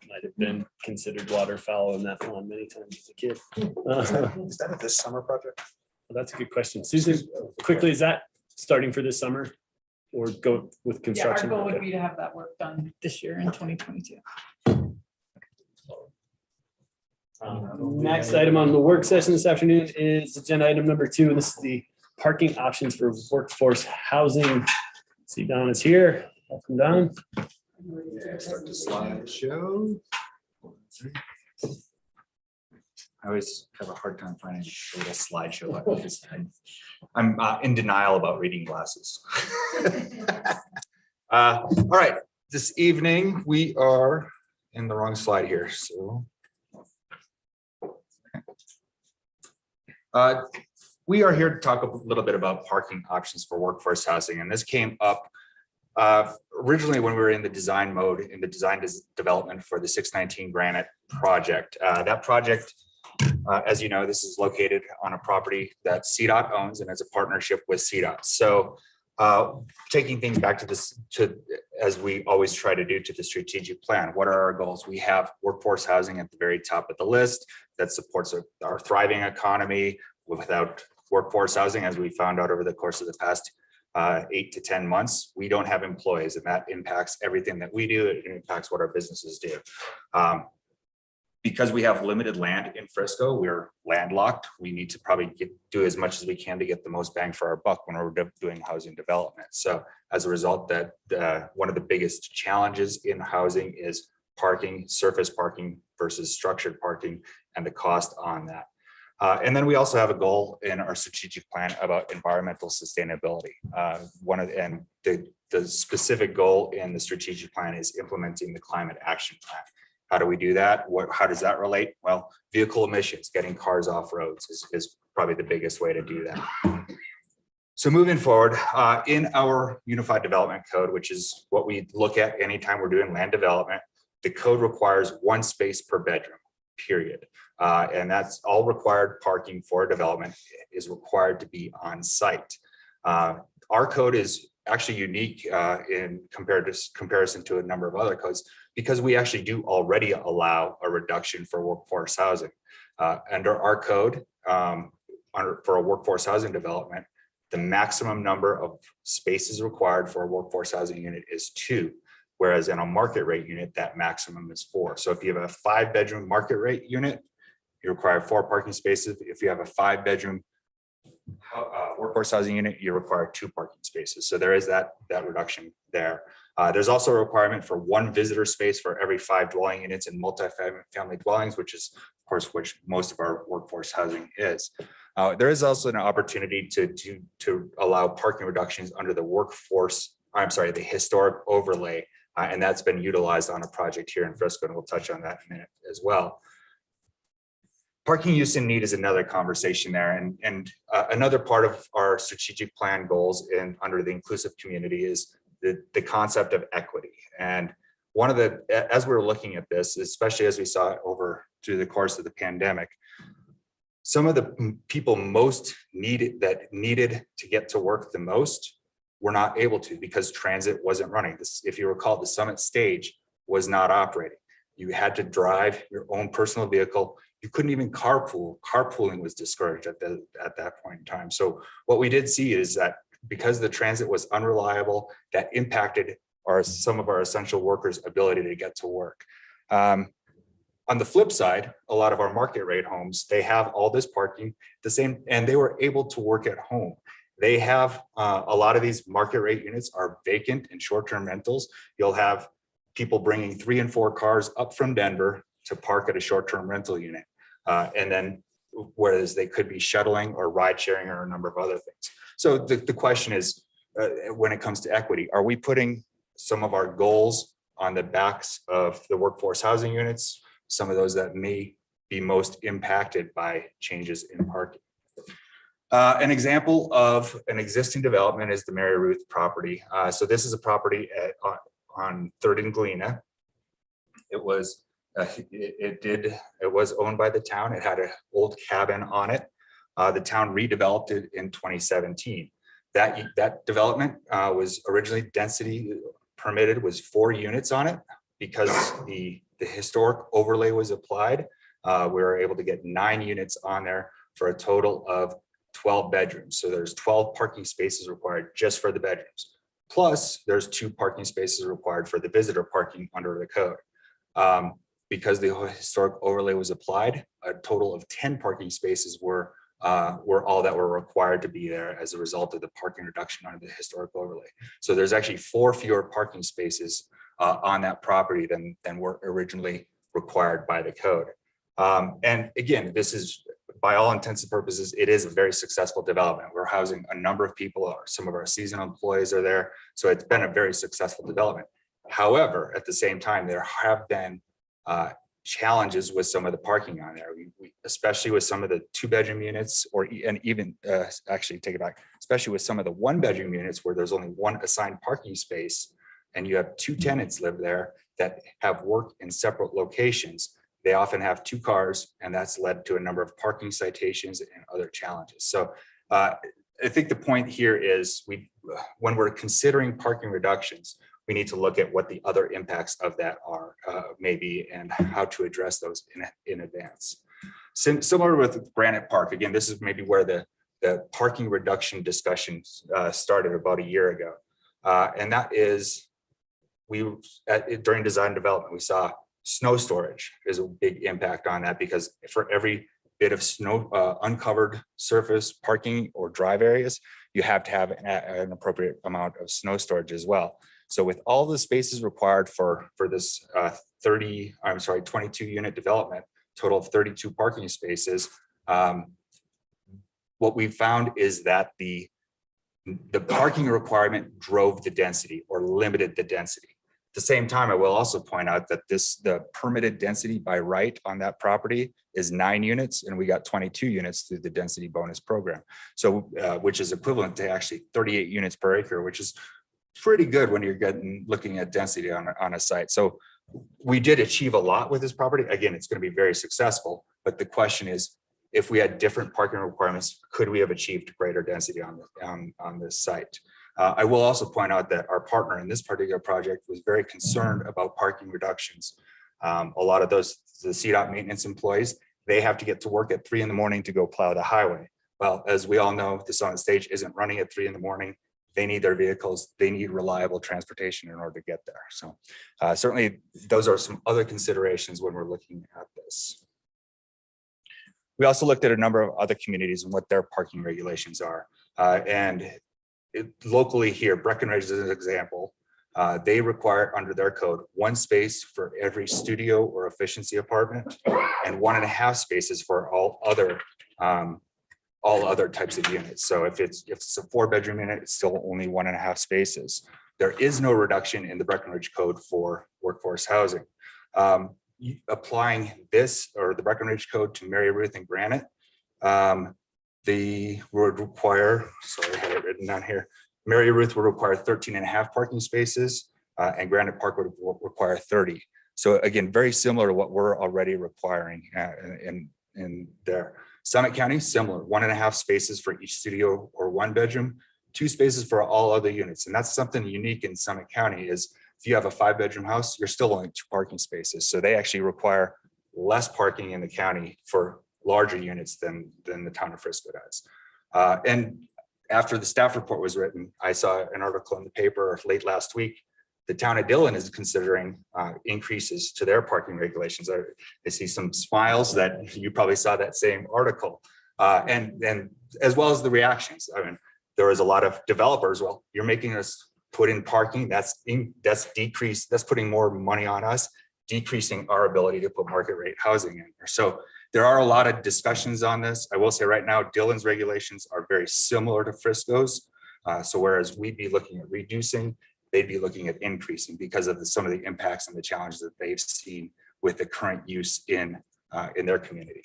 Might have been considered waterfowl in that pond many times as a kid. Is that a this summer project? Well, that's a good question. Susan, quickly, is that starting for this summer or go with Yeah, our construction? goal would Okay. be to have that work done this year in 2022. Next item on the work session this afternoon is agenda item number 2, and this is the parking options for workforce housing. See Don is here. Welcome, Don. Start the slideshow. I always have a hard time finding a little slideshow button because I'm in denial about reading glasses. All right, this evening we are in the wrong slide here, so. We are here to talk a little bit about parking options for workforce housing, and this came up originally when we were in the design mode, in the design development for the 619 Granite project. That project, as you know, this is located on a property that CDOT owns and it's a partnership with CDOT. So Taking things back to this, as we always try to do, to the strategic plan, what are our goals? We have workforce housing at the very top of the list that supports our thriving economy. Without workforce housing, as we found out over the course of the past 8 to 10 months, we don't have employees, and that impacts everything that we do. It impacts what our businesses do. Because we have limited land in Frisco, we're landlocked. We need to probably do as much as we can to get the most bang for our buck when we're doing housing development. So as a result, that one of the biggest challenges in housing is parking, surface parking versus structured parking, and the cost on that. And then we also have a goal in our strategic plan about environmental sustainability. The specific goal in the strategic plan is implementing the climate action plan. How do we do that? How does that relate? Well, vehicle emissions, getting cars off roads is probably the biggest way to do that. So moving forward, in our Unified Development Code, which is what we look at anytime we're doing land development, the code requires 1 space per bedroom, period. And that's all required parking for development is required to be on site. Our code is actually unique in comparison to a number of other codes, because we actually do already allow a reduction for workforce housing. Under our code, for a workforce housing development, the maximum number of spaces required for a workforce housing unit is 2, whereas in a market rate unit, that maximum is 4. So if you have a 5-bedroom market rate unit, you require 4 parking spaces. If you have a 5-bedroom workforce housing unit, you require 2 parking spaces. So there is that reduction there. There's also a requirement for 1 visitor space for every 5 dwelling units in multifamily dwellings, which is, of course, which most of our workforce housing is. There is also an opportunity to allow parking reductions under the historic overlay, and that's been utilized on a project here in Frisco, and we'll touch on that in a minute as well. Parking use and need is another conversation there, and another part of our strategic plan goals under the inclusive community is the concept of equity. And one of as we were looking at this, especially as we saw it over through the course of the pandemic, some of the people most needed to get to work the most were not able to, because transit wasn't running. If you recall, the Summit Stage was not operating. You had to drive your own personal vehicle. You couldn't even carpool. Carpooling was discouraged at that point in time. So what we did see is that because the transit was unreliable, that impacted some of our essential workers' ability to get to work. On the flip side, a lot of our market rate homes, they have all this parking the same, and they were able to work at home. They have a lot of these market rate units are vacant and short-term rentals. You'll have people bringing 3 and 4 cars up from Denver to park at a short-term rental unit. And then whereas they could be shuttling or ride sharing or a number of other things. So the question is, when it comes to equity, are we putting some of our goals on the backs of the workforce housing units, some of those that may be most impacted by changes in parking? An example of an existing development is the Mary Ruth property. So this is a property on 3rd and Galena. It was owned by the town. It had an old cabin on it. The town redeveloped it in 2017. That development was originally density permitted was 4 units on it. Because the historic overlay was applied, we were able to get 9 units on there for a total of 12 bedrooms. So there's 12 parking spaces required just for the bedrooms. Plus there's 2 parking spaces required for the visitor parking under the code. Because the historic overlay was applied, a total of 10 parking spaces were all that were required to be there as a result of the parking reduction under the historic overlay. So there's actually 4 fewer parking spaces on that property than were originally required by the code. And again, this is, by all intents and purposes, it is a very successful development. We're housing a number of people, some of our seasonal employees are there. So it's been a very successful development. However, at the same time, there have been challenges with some of the parking on there, especially with some of the 2-bedroom units, actually take it back, especially with some of the 1-bedroom units where there's only 1 assigned parking space, and you have 2 tenants live there that have work in separate locations. They often have 2 cars, and that's led to a number of parking citations and other challenges. So I think the point here is when we're considering parking reductions, we need to look at what the other impacts of that are, maybe, and how to address those in advance. Similar with Granite Park, again, this is maybe where the parking reduction discussions started about a year ago. And that is, during design development, we saw snow storage is a big impact on that, because for every bit of snow, uncovered surface parking or drive areas, you have to have an appropriate amount of snow storage as well. So with all the spaces required for this 22 unit development, total of 32 parking spaces, what we found is that the parking requirement drove the density or limited the density. At the same time, I will also point out that the permitted density by right on that property is 9 units, and we got 22 units through the density bonus program. So, which is equivalent to actually 38 units per acre, which is pretty good when you're looking at density on a site. So we did achieve a lot with this property. Again, it's going to be very successful, but the question is, if we had different parking requirements, could we have achieved greater density on this site? I will also point out that our partner in this particular project was very concerned about parking reductions. A lot of the CDOT maintenance employees, they have to get to work at 3 a.m. to go plow the highway. Well, as we all know, the Summit Stage isn't running at 3 a.m. They need their vehicles. They need reliable transportation in order to get there. So certainly those are some other considerations when we're looking at this. We also looked at a number of other communities and what their parking regulations are. Locally here, Breckenridge is an example. They require under their code 1 space for every studio or efficiency apartment and 1.5 spaces for all other types of units. So if it's a 4-bedroom unit, it's still only 1.5 spaces. There is no reduction in the Breckenridge code for workforce housing. Applying this or the Breckenridge code to Mary Ruth and Granite, they would require, sorry, I have it written down here. Mary Ruth would require 13.5 parking spaces, and Granite Park would require 30. So again, very similar to what we're already requiring in there. Summit County, similar, 1.5 spaces for each studio or 1 bedroom, 2 spaces for all other units. And that's something unique in Summit County is if you have a 5-bedroom house, you're still only 2 parking spaces. So they actually require less parking in the county for larger units than the town of Frisco does. And after the staff report was written, I saw an article in the paper late last week. The town of Dillon is considering increases to their parking regulations. I see some smiles that you probably saw that same article. And as well as the reactions. I mean, there was a lot of developers, well, you're making us put in parking, that's decreased, that's putting more money on us, decreasing our ability to put market rate housing in there. So there are a lot of discussions on this. I will say right now, Dillon's regulations are very similar to Frisco's. So whereas we'd be looking at reducing, they'd be looking at increasing because of some of the impacts and the challenges that they've seen with the current use in their community.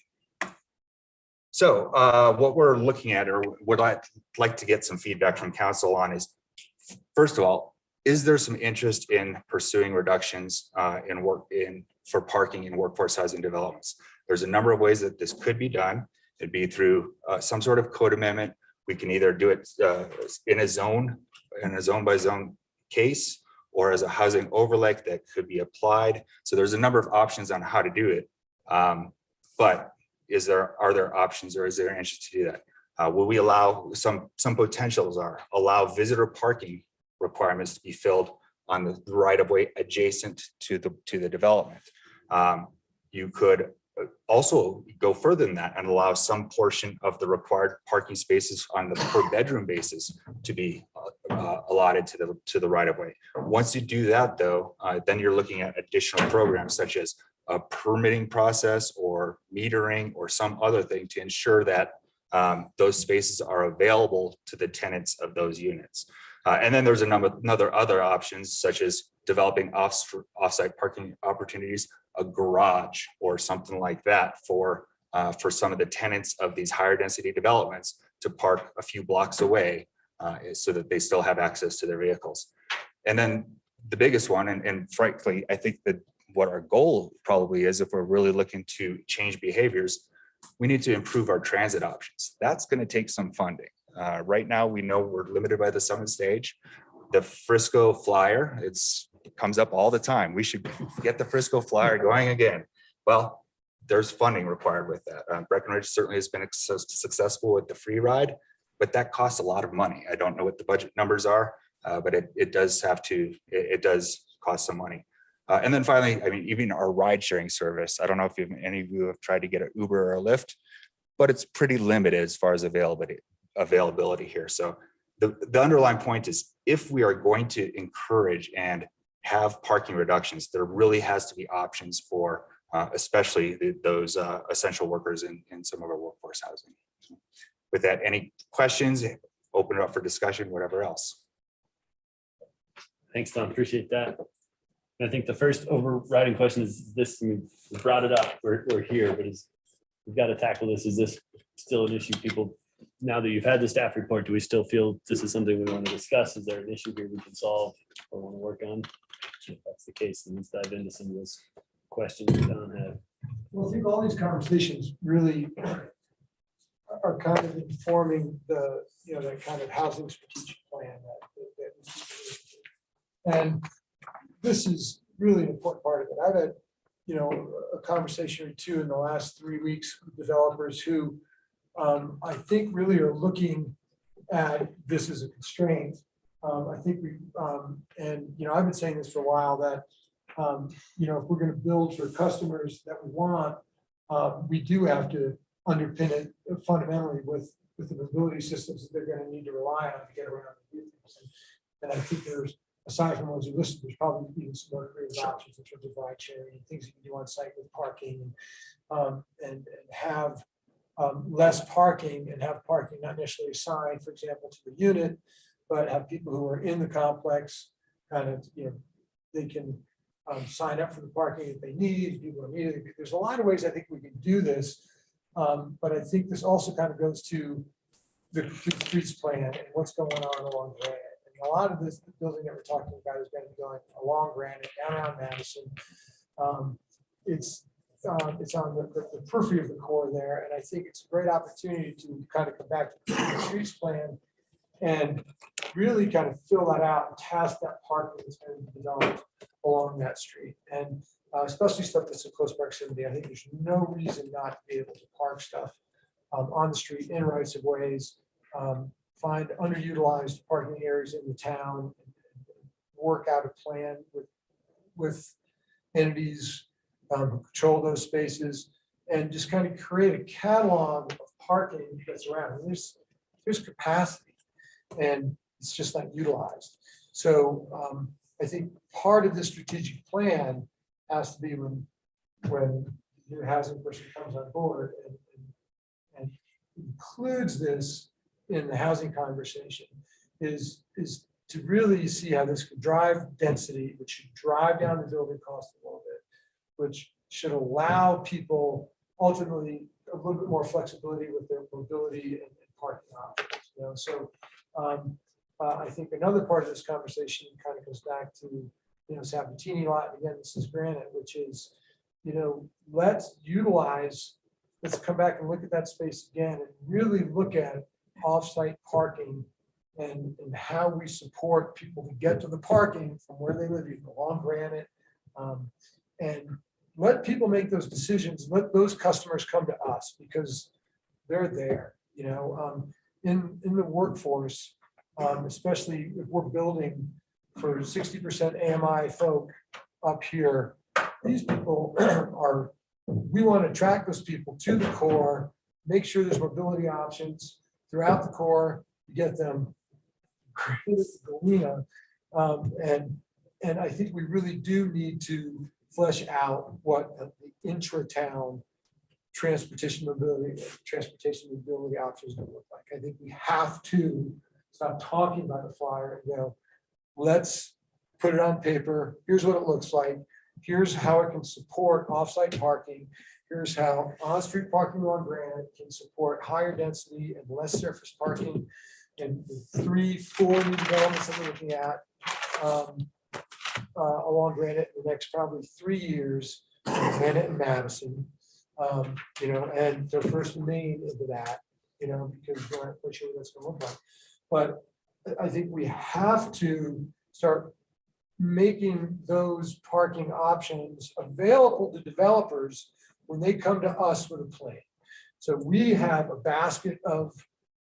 So what we're looking at, or would I like to get some feedback from council on is, first of all, is there some interest in pursuing reductions for parking in workforce housing developments? There's a number of ways that this could be done. It'd be through some sort of code amendment. We can either do it in a zone by zone case, or as a housing overlay that could be applied. So there's a number of options on how to do it. But are there options, or is there interest to do that? Will we allow some potentials are allow visitor parking requirements to be filled on the right of way adjacent to the development? You could also go further than that and allow some portion of the required parking spaces on the per bedroom basis to be allotted to the right of way. Once you do that, though, then you're looking at additional programs such as a permitting process or metering or some other thing to ensure that those spaces are available to the tenants of those units. And then there's other options such as developing off-site parking opportunities, a garage or something like that for some of the tenants of these higher density developments to park a few blocks away so that they still have access to their vehicles. And then the biggest one, and frankly, I think that what our goal probably is, if we're really looking to change behaviors, we need to improve our transit options. That's going to take some funding. Right now, we know we're limited by the summit stage. The Frisco Flyer, it comes up all the time. We should get the Frisco Flyer going again. Well, there's funding required with that. Breckenridge certainly has been successful with the free ride, but that costs a lot of money. I don't know what the budget numbers are, but it does cost some money. And then finally, I mean, even our ride sharing service, I don't know if any of you have tried to get an Uber or a Lyft, but it's pretty limited as far as availability here. So the underlying point is, if we are going to encourage and have parking reductions, there really has to be options for especially those essential workers in some of our workforce housing. With that, any questions? Open it up for discussion, whatever else. Thanks, Tom. Appreciate that. I think the first overriding question is this: I mean, we brought it up. We're here, but we've got to tackle this. Is this still an issue? People, now that you've had the staff report, do we still feel this is something we want to discuss? Is there an issue here we can solve or want to work on? If that's the case, then let's dive into some of those questions that Don had. Well, I think all these conversations really are kind of informing the, that kind of housing strategic plan and this is really an important part of it. I've had, a conversation or two in the last 3 weeks with developers who I think really are looking at this as a constraint. I think I've been saying this for a while that, if we're going to build for customers that we want, we do have to underpin it fundamentally with the mobility systems that they're going to need to rely on to get around the vehicles. And I think there's, aside from ones you listed, there's probably even some more creative options in terms of ride sharing and things you can do on site with parking and have less parking and have parking not necessarily assigned, for example, to the unit, but have people who are in the complex kind of, they can sign up for the parking that they need. People are needed. There's a lot of ways I think we can do this, but I think this also kind of goes to the streets plan and what's going on along Granite. And a lot of this building that we're talking about is going to be going along Granite, down around Madison. It's on the periphery of the core there, and I think it's a great opportunity to kind of come back to the streets plan and really kind of fill that out and task that parking that's going to be developed along that street. And especially stuff that's in close proximity, I think there's no reason not to be able to park stuff on the street in rights of ways, find underutilized parking areas in the town, work out a plan with entities who control those spaces, and just kind of create a catalog of parking that's around. And there's capacity, and it's just not utilized. So I think part of the strategic plan has to be when the new housing person comes on board and includes this in the housing conversation is to really see how this could drive density, which should drive down the building cost a little bit, which should allow people ultimately a little bit more flexibility with their mobility and parking options. So I think another part of this conversation kind of goes back to, Sabatini lot. Again, this is Granite, which is, let's come back and look at that space again and really look at off-site parking and how we support people to get to the parking from where they live, even along Granite, and let people make those decisions. Let those customers come to us because they're there, in the workforce, especially if we're building for 60% AMI folk up here. These people we want to attract those people to the core, make sure there's mobility options throughout the core to get them and I think we really do need to flesh out what the intra-town transportation mobility options will look like. I think we have to stop talking about the flyer and go, let's put it on paper. Here's what it looks like. Here's how it can support off-site parking. Here's how on-street parking on Granite can support higher density and less surface parking. And the 3-4 new developments that we're looking at along Granite in the next probably 3 years, Granite and Madison, and their first and main into that. because we're not quite sure what that's gonna look like. But I think we have to start making those parking options available to developers when they come to us with a plan. So we have a basket of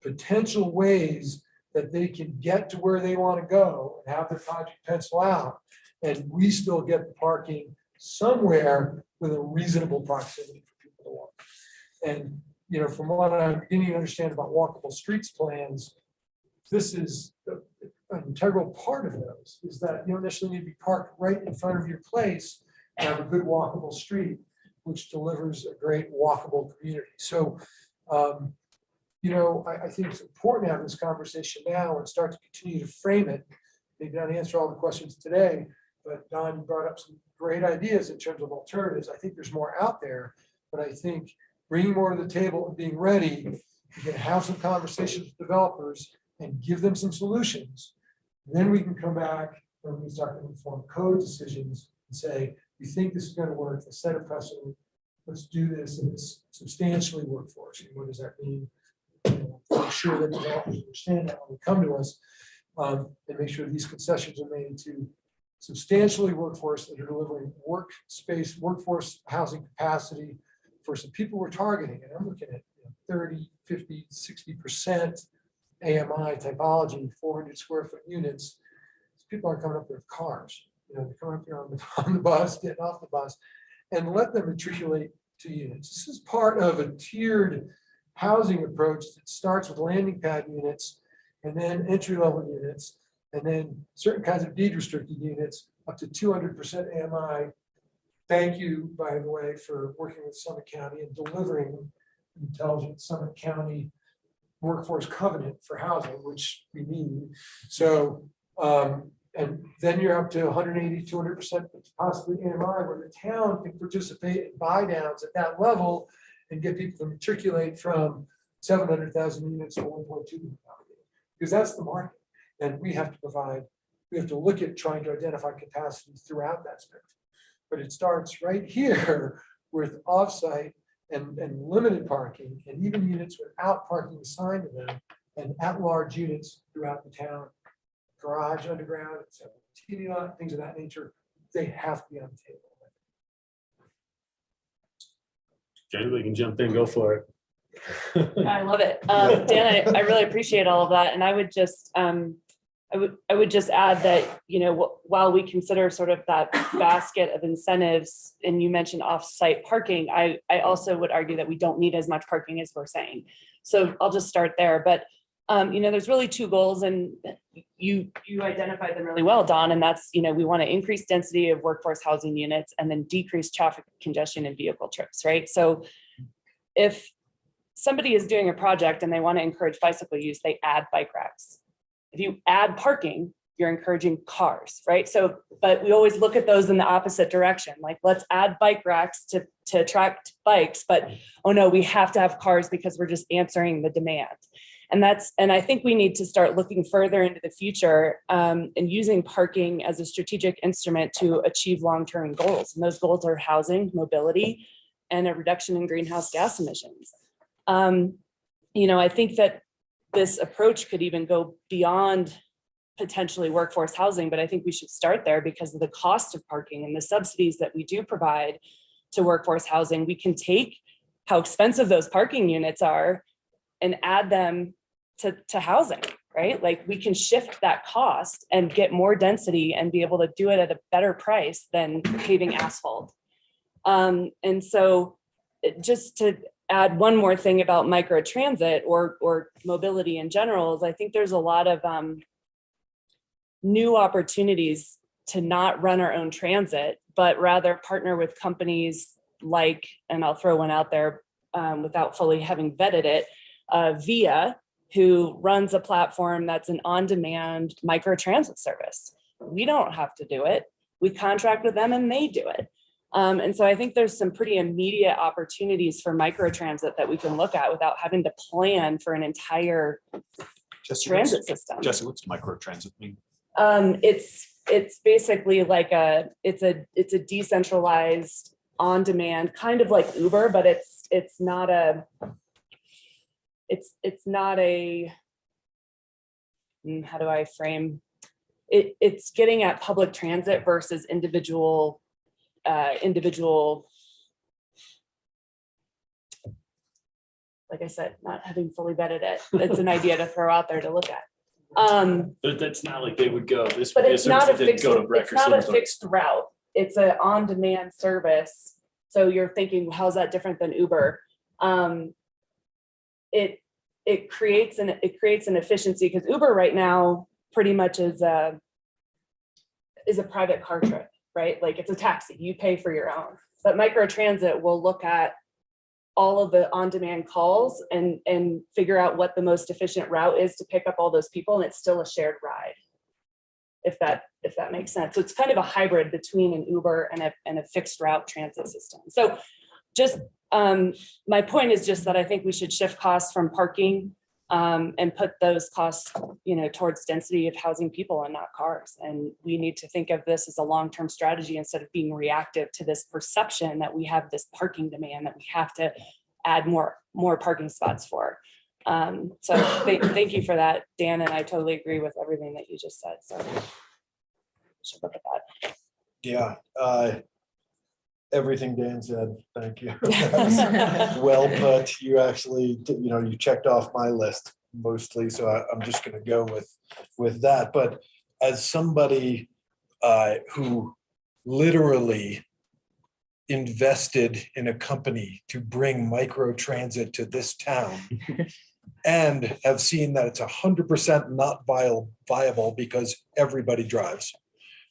potential ways that they can get to where they want to go and have their project pencil out. And we still get the parking somewhere with a reasonable proximity for people to walk. And, from what I'm beginning to understand about walkable streets plans, this is an integral part of those, is that you don't necessarily need to be parked right in front of your place and have a good walkable street, which delivers a great walkable community. So, I think it's important to have this conversation now and start to continue to frame it. Maybe not answer all the questions today, but Don brought up some great ideas in terms of alternatives. I think there's more out there, but I think bringing more to the table and being ready, we can have some conversations with developers and give them some solutions. Then we can come back and we can start to inform code decisions and say, we think this is going to work, let's set a precedent, let's do this, and it's substantially work for us. And what does that mean? Make sure that developers understand that when they come to us, and make sure these concessions are made to substantially workforce that are delivering workspace, workforce housing capacity for some people we're targeting. And I'm looking at 30, 50, 60% AMI typology, 400 square foot units. People are coming up there with cars. They're coming up here on the bus, getting off the bus, and let them matriculate to units. This is part of a tiered housing approach that starts with landing pad units and then entry-level units, and then certain kinds of deed restricted units up to 200% AMI. Thank you, by the way, for working with Summit County and delivering an intelligent Summit County workforce covenant for housing, which we need. So, and then you're up to 180, 200%, possibly AMI, where the town can participate in buy downs at that level and get people to matriculate from 700,000 units to 1.2 million. Because that's the market. And we have to look at trying to identify capacity throughout that spectrum. But it starts right here with offsite and limited parking, and even units without parking assigned to them, and at-large units throughout the town, garage, underground, TV lot, things of that nature. They have to be on the table. Okay, we can jump in, go for it. I love it. Dan, I really appreciate all of that. And I would just, I would just add that, while we consider sort of that basket of incentives, and you mentioned off-site parking, I also would argue that we don't need as much parking as we're saying. So I'll just start there. But, there's really two goals, and you identified them really well, Don, and that's, we want to increase density of workforce housing units and then decrease traffic congestion and vehicle trips, right? So if somebody is doing a project and they want to encourage bicycle use, they add bike racks. If you add parking, you're encouraging cars, right? So, but we always look at those in the opposite direction. Like, let's add bike racks to attract bikes, but oh no, we have to have cars because we're just answering the demand. And I think we need to start looking further into the future and using parking as a strategic instrument to achieve long-term goals. And those goals are housing, mobility, and a reduction in greenhouse gas emissions. I think that this approach could even go beyond potentially workforce housing, but I think we should start there because of the cost of parking and the subsidies that we do provide to workforce housing. We can take how expensive those parking units are and add them to housing, right? Like, we can shift that cost and get more density and be able to do it at a better price than paving asphalt. And so just to add one more thing about microtransit or mobility in general is I think there's a lot of new opportunities to not run our own transit, but rather partner with companies like, and I'll throw one out there without fully having vetted it, Via, who runs a platform that's an on-demand microtransit service. We don't have to do it. We contract with them and they do it. And so I think there's some pretty immediate opportunities for microtransit that we can look at without having to plan for an entire transit system. Jesse, what's microtransit mean? It's basically like it's a decentralized on-demand, kind of like Uber, but it's not a, it's not a, how do I frame? It's getting at public transit versus individual, like I said, not having fully vetted it. It's an idea to throw out there to look at. But that's not like they would go, this But would be a it's service not a that they'd fixed, go to it's Breck or not a Silverthorne. fixed route. It's an on-demand service. So you're thinking, how's that different than Uber? It creates an efficiency, because Uber right now pretty much is a private car trip, right? Like it's a taxi, you pay for your own. But microtransit will look at all of the on-demand calls and figure out what the most efficient route is to pick up all those people, and it's still a shared ride. If that makes sense. So it's kind of a hybrid between an Uber and a fixed route transit system. So just my point is just that I think we should shift costs from parking and put those costs, towards density of housing people and not cars. And we need to think of this as a long-term strategy instead of being reactive to this perception that we have this parking demand that we have to add more parking spots for. So thank you for that, Dan, and I totally agree with everything that you just said. So should look at that. Yeah, everything Dan said, thank you. Well put. You actually, you checked off my list mostly, so I'm just gonna go with that. But as somebody who literally invested in a company to bring microtransit to this town and have seen that it's 100% not viable because everybody drives.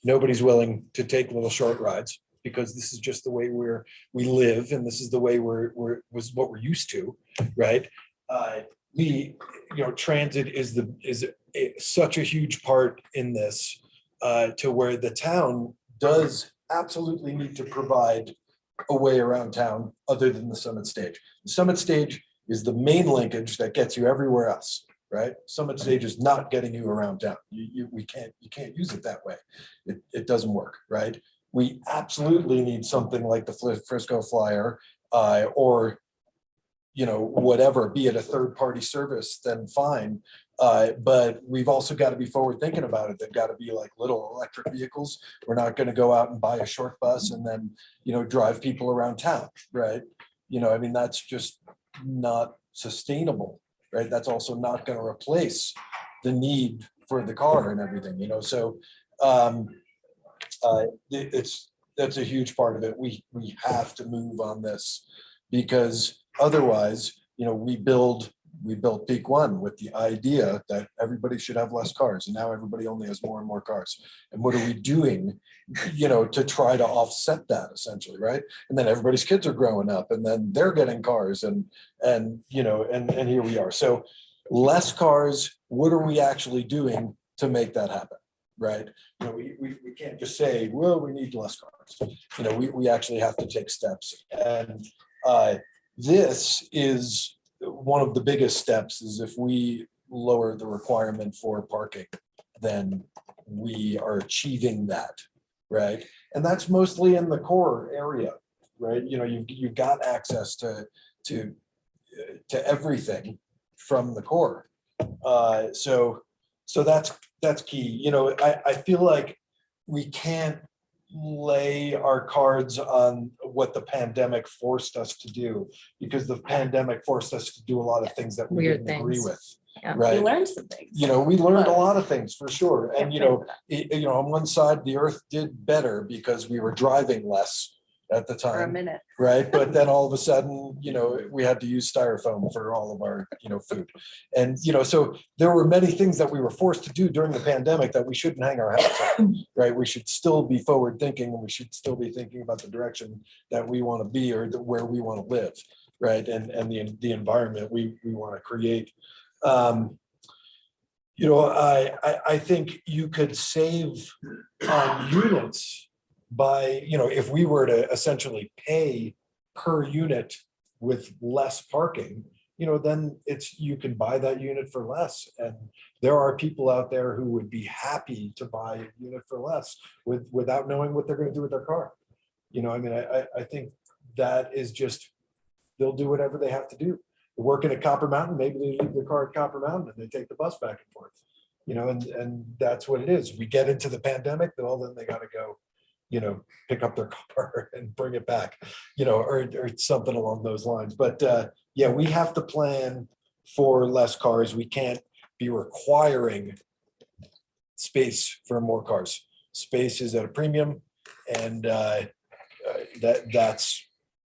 Nobody's willing to take little short rides because this is just the way we live, and this is the way was what we're used to, right? Transit is such a huge part in this, to where the town does absolutely need to provide a way around town other than the Summit Stage. The Summit Stage is the main linkage that gets you everywhere else, right? Summit Stage is not getting you around town. You can't use it that way. It doesn't work, right? We absolutely need something like the Frisco Flyer, or whatever, be it a third-party service, then fine. But we've also got to be forward thinking about it. They've got to be like little electric vehicles. We're not going to go out and buy a short bus and then, drive people around town, right? That's just not sustainable, right? That's also not going to replace the need for the car and everything, so that's a huge part of it. We have to move on this, because otherwise, we built Peak One with the idea that everybody should have less cars, and now everybody only has more and more cars. And what are we doing, to try to offset that, essentially, right? And then everybody's kids are growing up, and then they're getting cars, and here we are. So less cars. What are we actually doing to make that happen, right? We can't just say, well, we need less cars. We actually have to take steps, and this is one of the biggest steps. Is if we lower the requirement for parking, then we are achieving that, right? And that's mostly in the core area, right? You've got access to everything from the core. So that's key. I feel like we can't lay our cards on what the pandemic forced us to do, because the pandemic forced us to do a lot of things that we Weird didn't agree things. with. Yeah. We Right. learned some things. We learned a lot of things for sure. And, Yeah. on one side, the earth did better because we were driving less at the For a time. minute. Right. But then all of a sudden, we had to use styrofoam for all of our, food. And, so there were many things that we were forced to do during the pandemic that we shouldn't hang our hats on, right? We should still be forward thinking, and we should still be thinking about the direction that we want to be, or where we want to live, right? And the environment we want to create. I think you could save on units by, if we were to essentially pay per unit with less parking, then you can buy that unit for less. And there are people out there who would be happy to buy a unit for less without knowing what they're going to do with their car. I think that is just, they'll do whatever they have to do. working at Copper Mountain, maybe they leave their car at Copper Mountain and they take the bus back and forth. You know, and that's what it is. We get into the pandemic, well, then they gotta go, you know, pick up their car and bring it back, you know, or something along those lines. But yeah, we have to plan for less cars. We can't be requiring space for more cars. Space is at a premium, and that's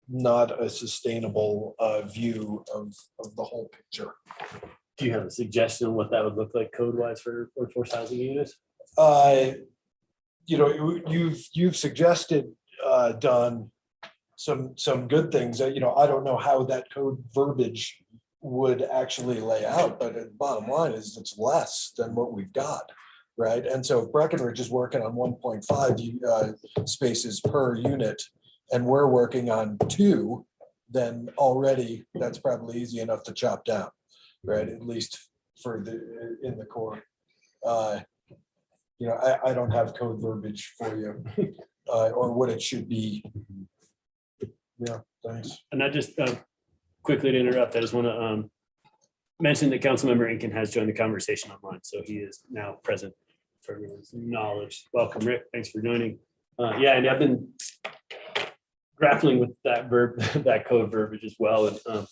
not a sustainable view of the whole picture. Do you have a suggestion on what that would look like code wise for workforce housing units? You know, you've suggested, Don, some good things. You know, I don't know how that code verbiage would actually lay out, but the bottom line is it's less than what we've got, right? And so if Breckenridge is working on 1.5 spaces per unit, and we're working on 2, then already that's probably easy enough to chop down, right? At least for in the core. You know, I don't have code verbiage for you, or what it should be. Yeah, thanks. And I just quickly to interrupt, I just want to mention that Councilmember Incan has joined the conversation online, so he is now present for everyone's knowledge. Welcome, Rick. Thanks for joining. Yeah, and I've been grappling with that that code verbiage as well. And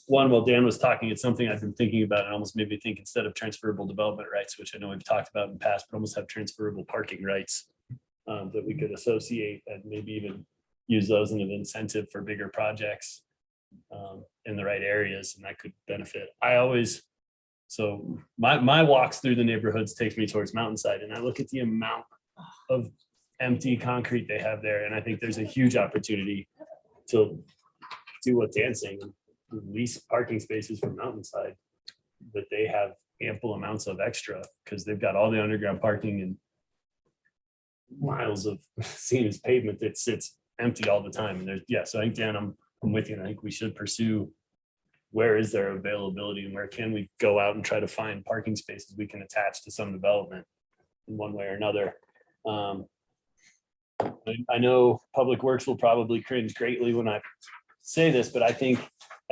while Dan was talking, it's something I've been thinking about and almost made me think instead of transferable development rights, which I know we've talked about in the past, but almost have transferable parking rights that we could associate and maybe even use those in an incentive for bigger projects in the right areas, and that could benefit. So my walks through the neighborhoods takes me towards Mountainside, and I look at the amount of empty concrete they have there, and I think there's a huge opportunity to do what Dan's saying, lease parking spaces for Mountainside, that they have ample amounts of extra because they've got all the underground parking and miles of seamless pavement that sits empty all the time. And there's, yeah, so I think, Dan, I'm with you, and I think we should pursue where is there availability and where can we go out and try to find parking spaces we can attach to some development in one way or another. I know Public Works will probably cringe greatly when I say this, but I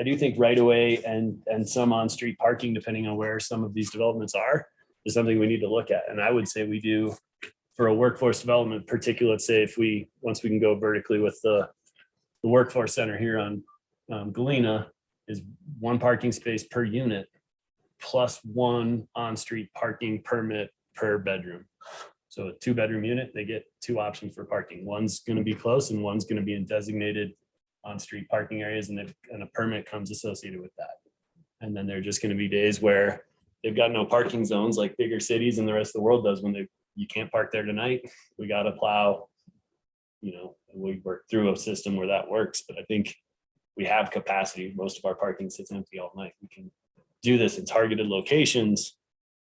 do think right away and some on-street parking, depending on where some of these developments are, is something we need to look at. And I would say we do for a workforce development, particularly, let's say once we can go vertically with the workforce center here on Galena, is 1 parking space per unit plus 1 on-street parking permit per bedroom. So a 2-bedroom unit, they get 2 options for parking. One's going to be close and one's going to be in designated on-street parking areas, and a permit comes associated with that. And then there are just going to be days where they've got no parking zones like bigger cities and the rest of the world does, when you can't park there tonight. We got to plow, you know, and we work through a system where that works. But I think we have capacity. Most of our parking sits empty all night. We can do this in targeted locations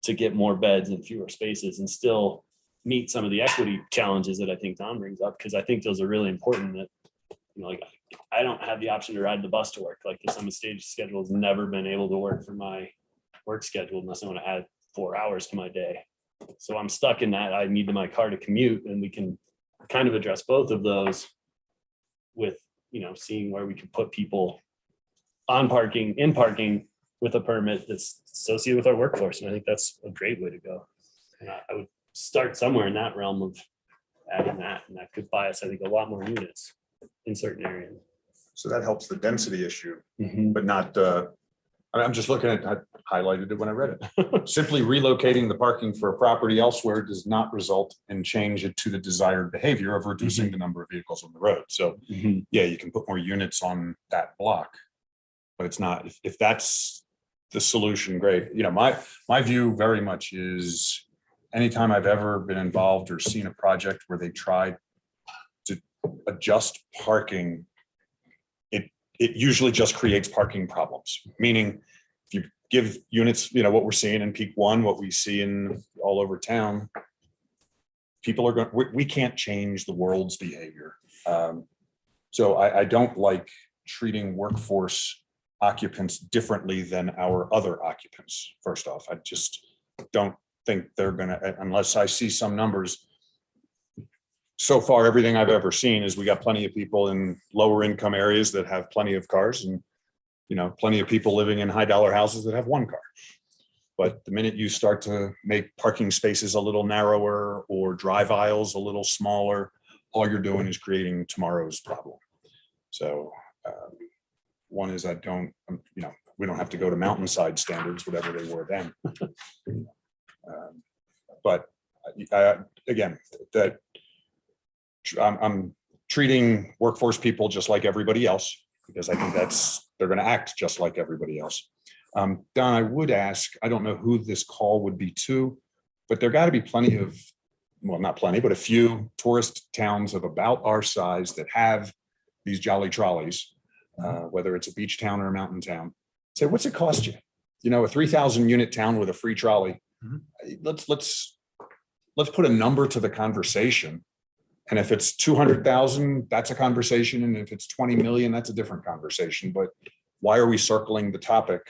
to get more beds and fewer spaces and still meet some of the equity challenges that I think Don brings up, because I think those are really important. That, you know, like I don't have the option to ride the bus to work. Like the Summit Stage schedule has never been able to work for my work schedule unless I want to add 4 hours to my day. So I'm stuck in that. I need my car to commute, and we can kind of address both of those with, you know, seeing where we can put people in parking with a permit that's associated with our workforce. And I think that's a great way to go. And I would start somewhere in that realm of adding that, and that could buy us, I think, a lot more units in certain areas. So that helps the density issue, Mhm. but not, I'm just looking at, I highlighted it when I read it. Simply relocating the parking for a property elsewhere does not result in change it to the desired behavior of reducing the number of vehicles on the road. So Mhm. yeah, you can put more units on that block, but it's not, if that's the solution, great. You know, my view very much is anytime I've ever been involved or seen a project where they tried to adjust parking, it usually just creates parking problems. Meaning if you give units, you know, what we're seeing in Peak 1, what we see in all over town, people are going, we can't change the world's behavior. So I don't like treating workforce occupants differently than our other occupants. First off, I just don't think they're gonna, unless I see some numbers. So far, everything I've ever seen is we got plenty of people in lower income areas that have plenty of cars, and plenty of people living in high dollar houses that have one car. But the minute you start to make parking spaces a little narrower or drive aisles a little smaller, all you're doing is creating tomorrow's problem. So one is we don't have to go to mountainside standards, whatever they were then. But again, that I'm treating workforce people just like everybody else, because I think they're going to act just like everybody else. Don, I would ask, I don't know who this call would be to, but there got to be plenty of, well, not plenty, but a few tourist towns of about our size that have these jolly trolleys, whether it's a beach town or a mountain town. Say, what's it cost you? A 3,000 unit town with a free trolley. Let's put a number to the conversation. And if it's 200,000, that's a conversation. And if it's 20 million, that's a different conversation. But why are we circling the topic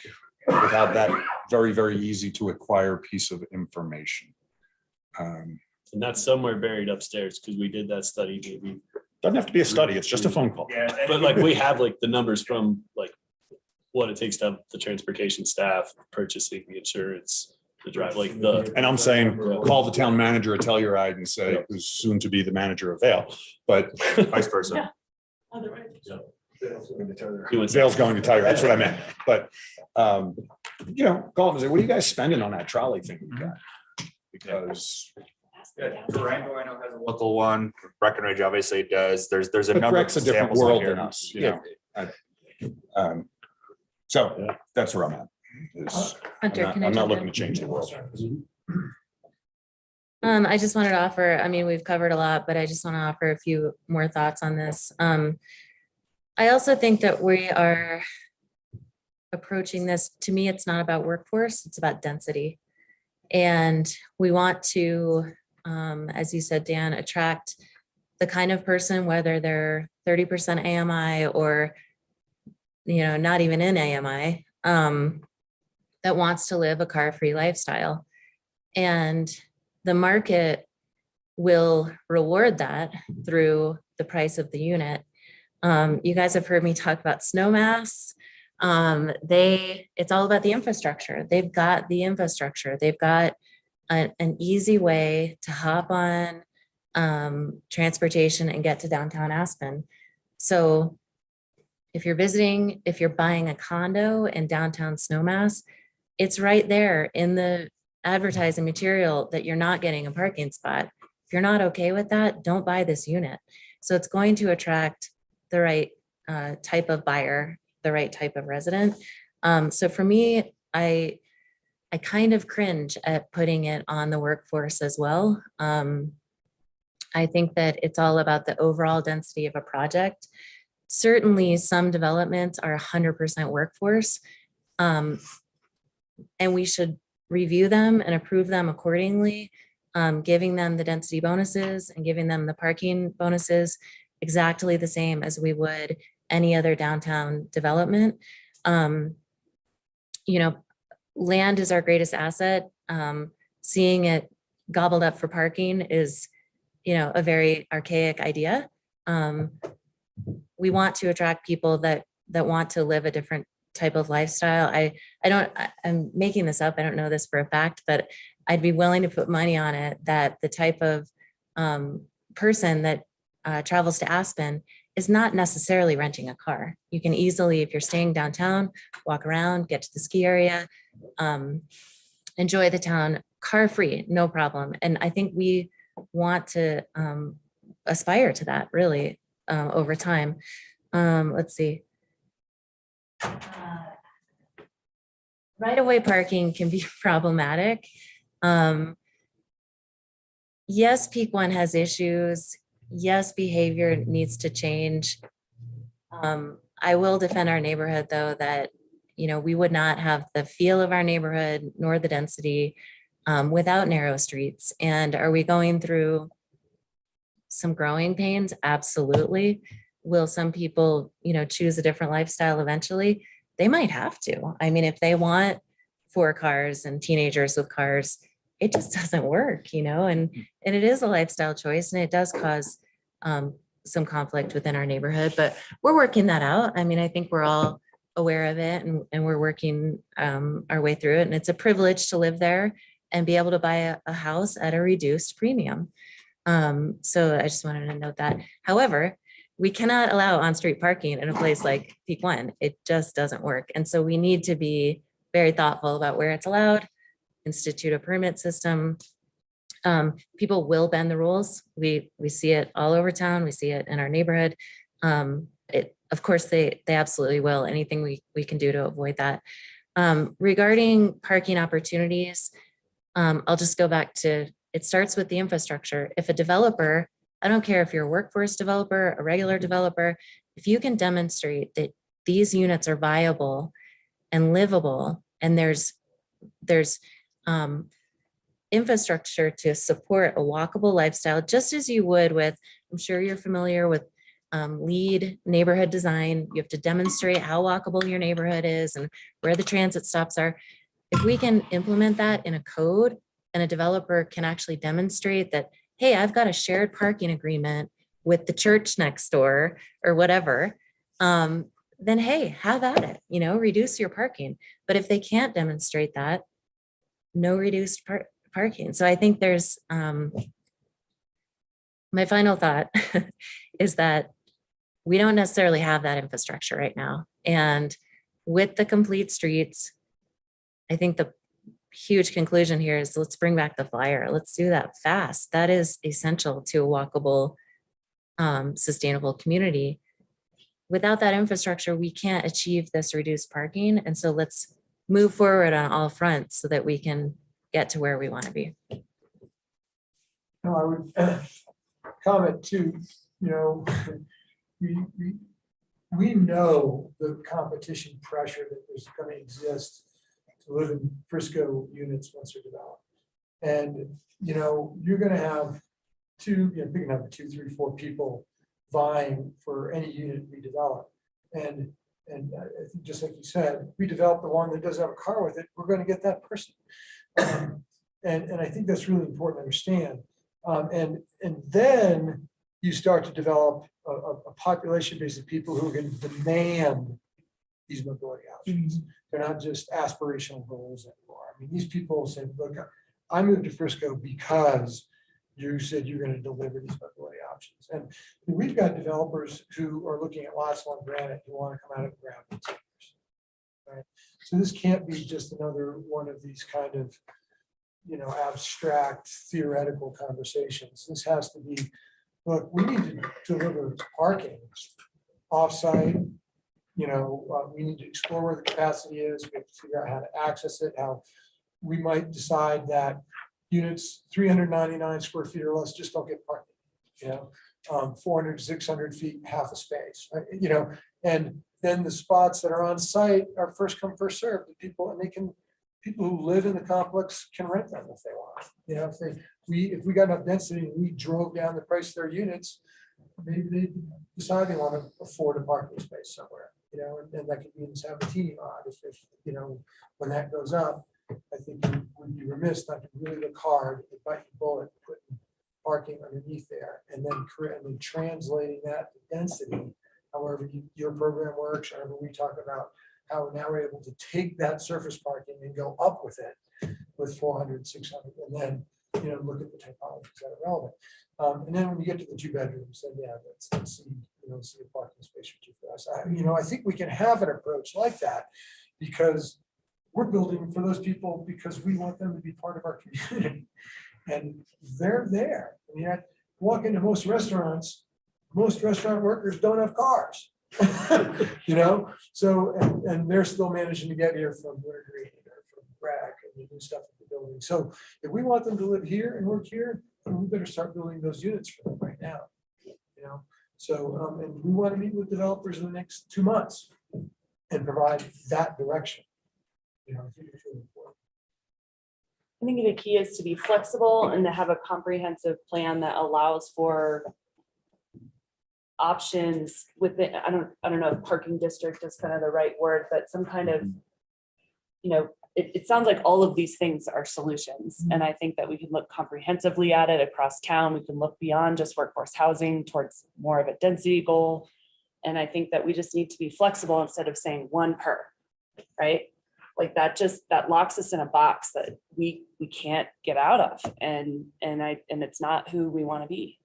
without that very, very easy to acquire piece of information? And that's somewhere buried upstairs, because we did that study maybe. Doesn't have to be a study. It's just a phone call. Yeah, but like we have like the numbers from like what it takes to have the transportation staff, purchasing the insurance, the drive, like the. And I'm saying, call the town manager at Telluride and say, who's soon to be the manager of Vail, but vice versa. Vail's going to Telluride. That's what I meant. But, call them and say, what are you guys spending on that trolley thing you got? Because Durango, I know, has a local one. Breckenridge obviously does. There's a but number of Breck's a different examples out world here. than us, So that's where I'm at. is Hunter, can I I'm not jump looking in? to change the world. I just wanted to offer, we've covered a lot, but I just want to offer a few more thoughts on this. I also think that we are approaching this, to me, it's not about workforce, it's about density. And we want to, as you said, Dan, attract the kind of person, whether they're 30% AMI or, not even in AMI, that wants to live a car-free lifestyle. And the market will reward that through the price of the unit. You guys have heard me talk about Snowmass. It's all about the infrastructure. They've got the infrastructure. They've got an easy way to hop on transportation and get to downtown Aspen. So if you're visiting, if you're buying a condo in downtown Snowmass, it's right there in the advertising material that you're not getting a parking spot. If you're not okay with that, don't buy this unit. So it's going to attract the right type of buyer, the right type of resident. So for me, I kind of cringe at putting it on the workforce as well. I think that it's all about the overall density of a project. Certainly some developments are 100% workforce. And we should review them and approve them accordingly, giving them the density bonuses and giving them the parking bonuses exactly the same as we would any other downtown development. Land is our greatest asset. Seeing it gobbled up for parking is, a very archaic idea. We want to attract people that want to live a different type of lifestyle. I'm making this up. I don't know this for a fact, but I'd be willing to put money on it that the type of person that travels to Aspen is not necessarily renting a car. You can easily, if you're staying downtown, walk around, get to the ski area, enjoy the town car free, no problem. And I think we want to aspire to that really over time. Let's see. Right-of-way parking can be problematic. Yes, Peak One has issues. Yes, behavior needs to change. I will defend our neighborhood though, that, we would not have the feel of our neighborhood nor the density without narrow streets. And are we going through some growing pains? Absolutely. Will some people, choose a different lifestyle eventually? They might have to. If they want 4 cars and teenagers with cars, it just doesn't work, and it is a lifestyle choice and it does cause some conflict within our neighborhood, but we're working that out. I think we're all aware of it and we're working our way through it. And it's a privilege to live there and be able to buy a house at a reduced premium. So I just wanted to note that. However, we cannot allow on-street parking in a place like Peak One. It just doesn't work. And so we need to be very thoughtful about where it's allowed, institute a permit system. People will bend the rules. We see it all over town. We see it in our neighborhood. Of course, they absolutely will. Anything we can do to avoid that. Regarding parking opportunities, I'll just go back to, it starts with the infrastructure. If a developer, I don't care if you're a workforce developer, a regular developer, if you can demonstrate that these units are viable and livable, and there's infrastructure to support a walkable lifestyle, just as you would with, I'm sure you're familiar with LEED neighborhood design. You have to demonstrate how walkable your neighborhood is and where the transit stops are. If we can implement that in a code and a developer can actually demonstrate that, hey, I've got a shared parking agreement with the church next door or whatever, then hey, have at it, reduce your parking. But if they can't demonstrate that, no reduced parking. So I think there's, my final thought is that we don't necessarily have that infrastructure right now. And with the complete streets, I think the huge conclusion here is let's bring back the flyer. Let's do that fast. That is essential to a walkable, sustainable community. Without that infrastructure, we can't achieve this reduced parking. And so let's move forward on all fronts so that we can get to where we want to be. No, I would comment too, we know the competition pressure that is going to exist to live in Frisco units once they're developed. And, you're going to have big number, 2, 3, 4 people vying for any unit we develop. And I think just like you said, we develop the one that doesn't have a car with it, we're going to get that person. And I think that's really important to understand. And then you start to develop a population base of people who can demand these mobility options. They're not just aspirational goals anymore. I mean, these people say, look, I moved to Frisco because you said you're going to deliver these mobility options. And we've got developers who are looking at lots on Granite who want to come out of the ground in 10 years. Right? So this can't be just another one of these kind of, abstract theoretical conversations. This has to be, look, we need to deliver parking offsite. We need to explore where the capacity is. We have to figure out how to access it, how we might decide that units 399 square feet or less just don't get parking, 400, 600 feet, half a space, right? And then the spots that are on site are first come, first served. People who live in the complex can rent them if they want. If we got enough density and we drove down the price of their units, maybe they decide they want to afford a parking space somewhere, and that could be in Sabatini lot. If when that goes up, I think we would be remiss not to really look hard at biting bullet, putting parking underneath there, and then translating that to density. However your program works, however we talk about how now we're able to take that surface parking and go up with it with 400, 600, and then look at the typologies that are relevant. And then when you get to the 2 bedrooms, then let's see see a parking space or 2 for us. I think we can have an approach like that because we're building for those people because we want them to be part of our community, and they're there. I mean, I walk into most restaurants, most restaurant workers don't have cars. So and they're still managing to get here from Wintergreen or from Bragg and do stuff at the building. So if we want them to live here and work here, then we better start building those units for them right now. So and we want to meet with developers in the next 2 months and provide that direction. I think it's really important. I think the key is to be flexible and to have a comprehensive plan that allows for options within, I don't know if parking district is kind of the right word, but some kind of, it sounds like all of these things are solutions. And I think that we can look comprehensively at it across town. We can look beyond just workforce housing towards more of a density goal. And I think that we just need to be flexible instead of saying one per, right? Like that locks us in a box that we can't get out of. And it's not who we want to be.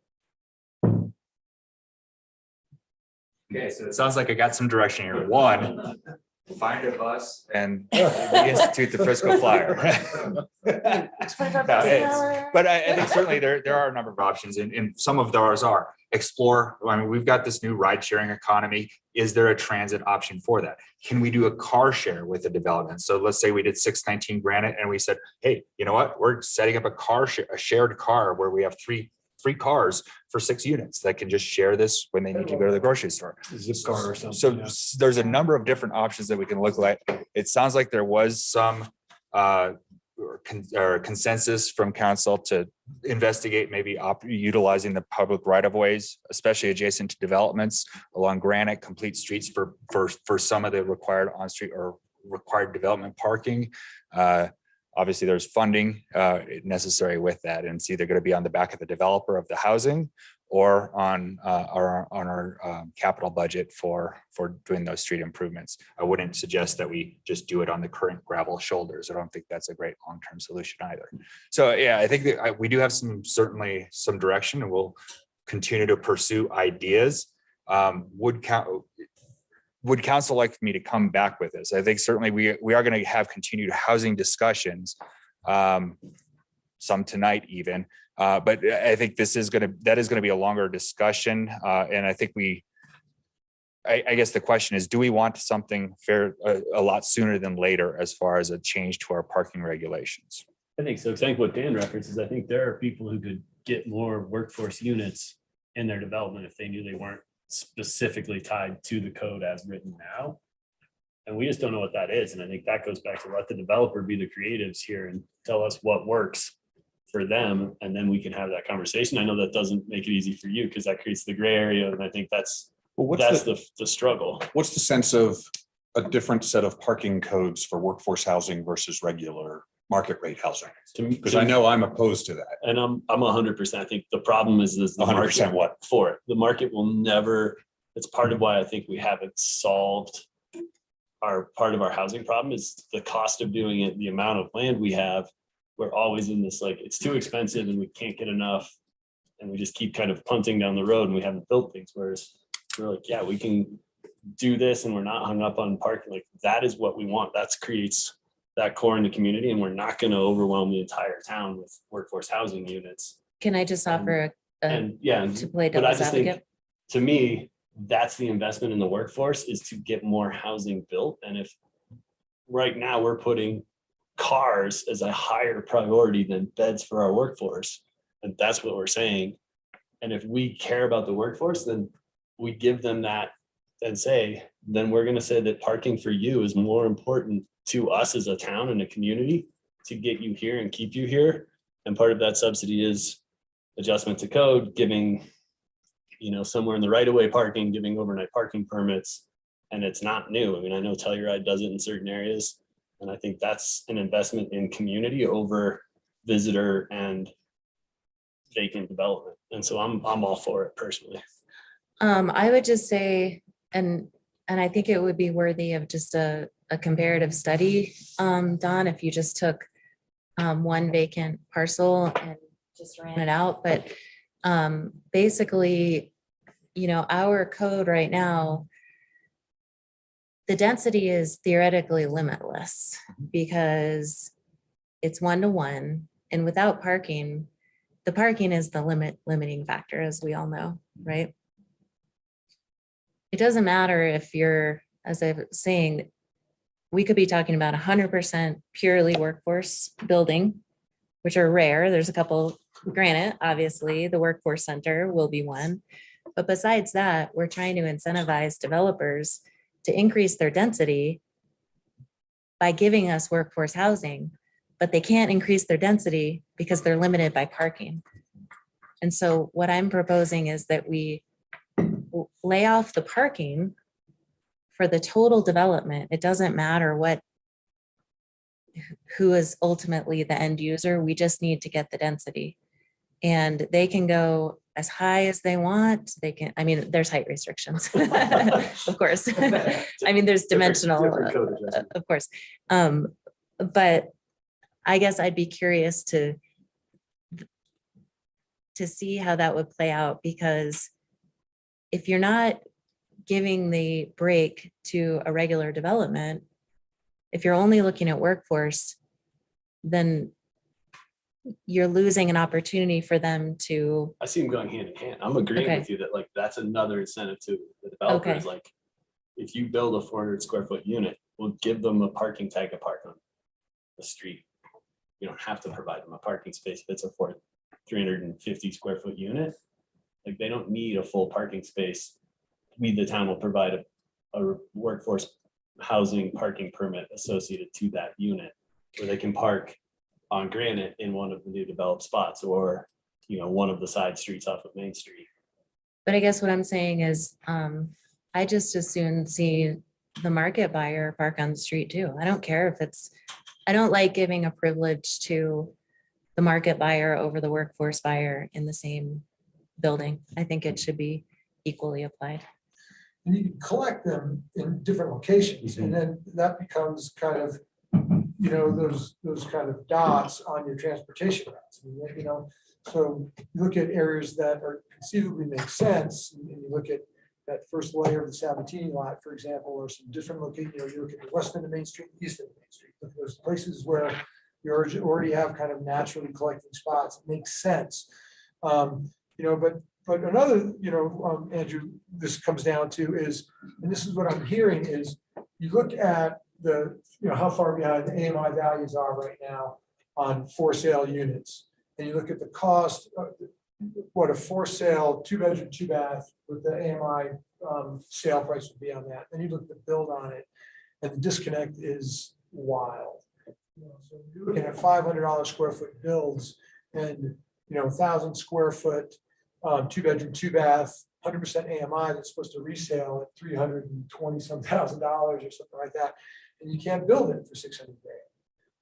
Okay, so it sounds like I got some direction here. One, find a bus and institute the Frisco Flyer. No, but I think certainly there are a number of options and some of those are explore. I mean, we've got this new ride sharing economy. Is there a transit option for that? Can we do a car share with the development? So let's say we did 619 Granite and we said, hey, you know what? We're setting up a shared car where we have three cars for 6 units that can just share this when they need to go to the grocery store. Zip car or something. So yeah. there's a number of different options that we can look at. It sounds like there was some or consensus from council to investigate maybe utilizing the public right of ways, especially adjacent to developments along Granite, complete streets for some of the required on-street or required development parking. Obviously, there's funding necessary with that, and it's either going to be on the back of the developer of the housing or on our capital budget for doing those street improvements. I wouldn't suggest that we just do it on the current gravel shoulders. I don't think that's a great long-term solution either. So yeah, I think that we do have certainly some direction, and we'll continue to pursue ideas. Would council like me to come back with this? I think certainly we are going to have continued housing discussions, some tonight even. But I think that is going to be a longer discussion. And I think I guess the question is, do we want something fair a lot sooner than later as far as a change to our parking regulations? I think so. 'Cause I think what Dan references, I think there are people who could get more workforce units in their development if they knew they weren't specifically tied to the code as written now. And we just don't know what that is. And I think that goes back to let the developer be the creatives here and tell us what works for them. And then we can have that conversation. I know that doesn't make it easy for you because that creates the gray area. And I think that's the struggle. What's the sense of a different set of parking codes for workforce housing versus regular market rate housing? Because I know I'm opposed to that. And I'm 100%. I think the problem is the 100% market what? for it. The market will never, it's part of why I think we haven't solved part of our housing problem is the cost of doing it, the amount of land we have. We're always in this, like, it's too expensive and we can't get enough. And we just keep kind of punting down the road and we haven't built things. Whereas we're like, yeah, we can do this and we're not hung up on parking. Like that is what we want. That creates that core in the community, and we're not going to overwhelm the entire town with workforce housing units. Can I just offer And yeah, to play but I devil's just think, advocate? to me, that's the investment in the workforce, is to get more housing built. And if right now we're putting cars as a higher priority than beds for our workforce, and that's what we're saying. And if we care about the workforce, then we give them that and say, then we're going to say that parking for you is more important to us as a town and a community to get you here and keep you here. And part of that subsidy is adjustment to code, giving, somewhere in the right of way parking, giving overnight parking permits. And it's not new. I mean, I know Telluride does it in certain areas. And I think that's an investment in community over visitor and vacant development. And so I'm all for it personally. I would just say, and I think it would be worthy of just a comparative study, Don, if you just took one vacant parcel and just ran it out. But basically, our code right now, the density is theoretically limitless because it's 1-to-1, and without parking, the parking is the limiting factor, as we all know, right? It doesn't matter if you're, as I was saying, we could be talking about 100% purely workforce building, which are rare. There's a couple, Granite, obviously, the workforce center will be one. But besides that, we're trying to incentivize developers to increase their density by giving us workforce housing, but they can't increase their density because they're limited by parking. And so what I'm proposing is that we lay off the parking for the total development. It doesn't matter who is ultimately the end user. We just need to get the density. And they can go as high as they want. They can, I mean, there's height restrictions, of course. I mean, there's dimensional, different code adjustment. of course. But I guess I'd be curious to see how that would play out, because if you're not giving the break to a regular development, if you're only looking at workforce, then you're losing an opportunity for them to, I see them going hand in hand. I'm agreeing Okay. with you that like, that's another incentive to the developers, Okay. like, if you build a 400 square foot unit, we'll give them a parking tag to park on the street. You don't have to provide them a parking space if it's a 350 square foot unit. Like, they don't need a full parking space. We, the town, will provide a workforce housing parking permit associated to that unit, where they can park on Granite in one of the new developed spots, or, you know, one of the side streets off of Main Street. but I guess what I'm saying is, I just as soon see the market buyer park on the street too. I don't care if it's, I don't like giving a privilege to the market buyer over the workforce buyer in the same building. I think it should be equally applied. And you can collect them in different locations, and then that becomes kind of, you know, those kind of dots on your transportation routes. I mean, you know, so you look at areas that are conceivably make sense, and you look at that first layer of the Sabatini lot, for example, or some different location, you know, you look at the west end of Main Street, east end of Main Street. Look at those places where you already have kind of naturally collecting spots. It makes sense. You know, but another, you know, Andrew, this comes down to is, and this is what I'm hearing is, you look at the, you know, how far behind the AMI values are right now on for sale units. And you look at the cost of what a for sale 2-bedroom, 2-bath with the AMI sale price would be on that. Then you look at the build on it, and the disconnect is wild. You know, so you're looking at $500 square foot builds, and, you know, 1,000 square foot 2-bedroom, 2-bath, 100% AMI that's supposed to resale at $320 some thousand or something like that. And you can't build it for 600 grand,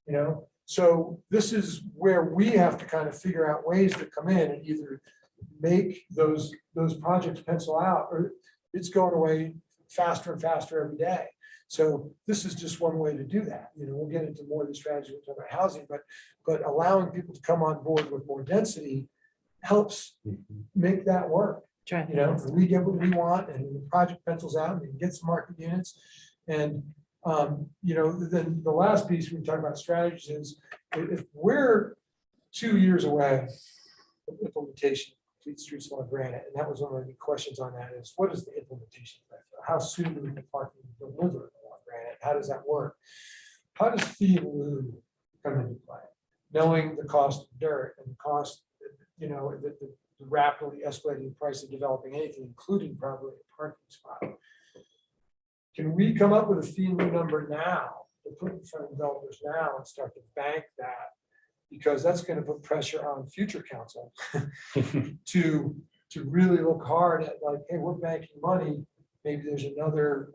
you know? So this is where we have to kind of figure out ways to come in and either make those projects pencil out, or it's going away faster and faster every day. So this is just one way to do that. You know, we'll get into more of the strategy when we talk about housing, but allowing people to come on board with more density helps make that work. Try. You know, we get what we want, and the project pencils out, and we can get some market units. And, you know, then the last piece we talk about strategies is, if we're 2 years away from implementation of Complete Streets on Granite, and that was one of the questions on that is, what is the implementation? How soon do we can parking deliver on Granite? How does that work? How does fee in lieu come into play? Knowing the cost of dirt and the cost, you know, the rapidly escalating price of developing anything, including probably a parking spot. Can we come up with a fee in lieu number now to put in front of developers now and start to bank that? Because that's going to put pressure on future council to really look hard at, like, hey, we're banking money. Maybe there's another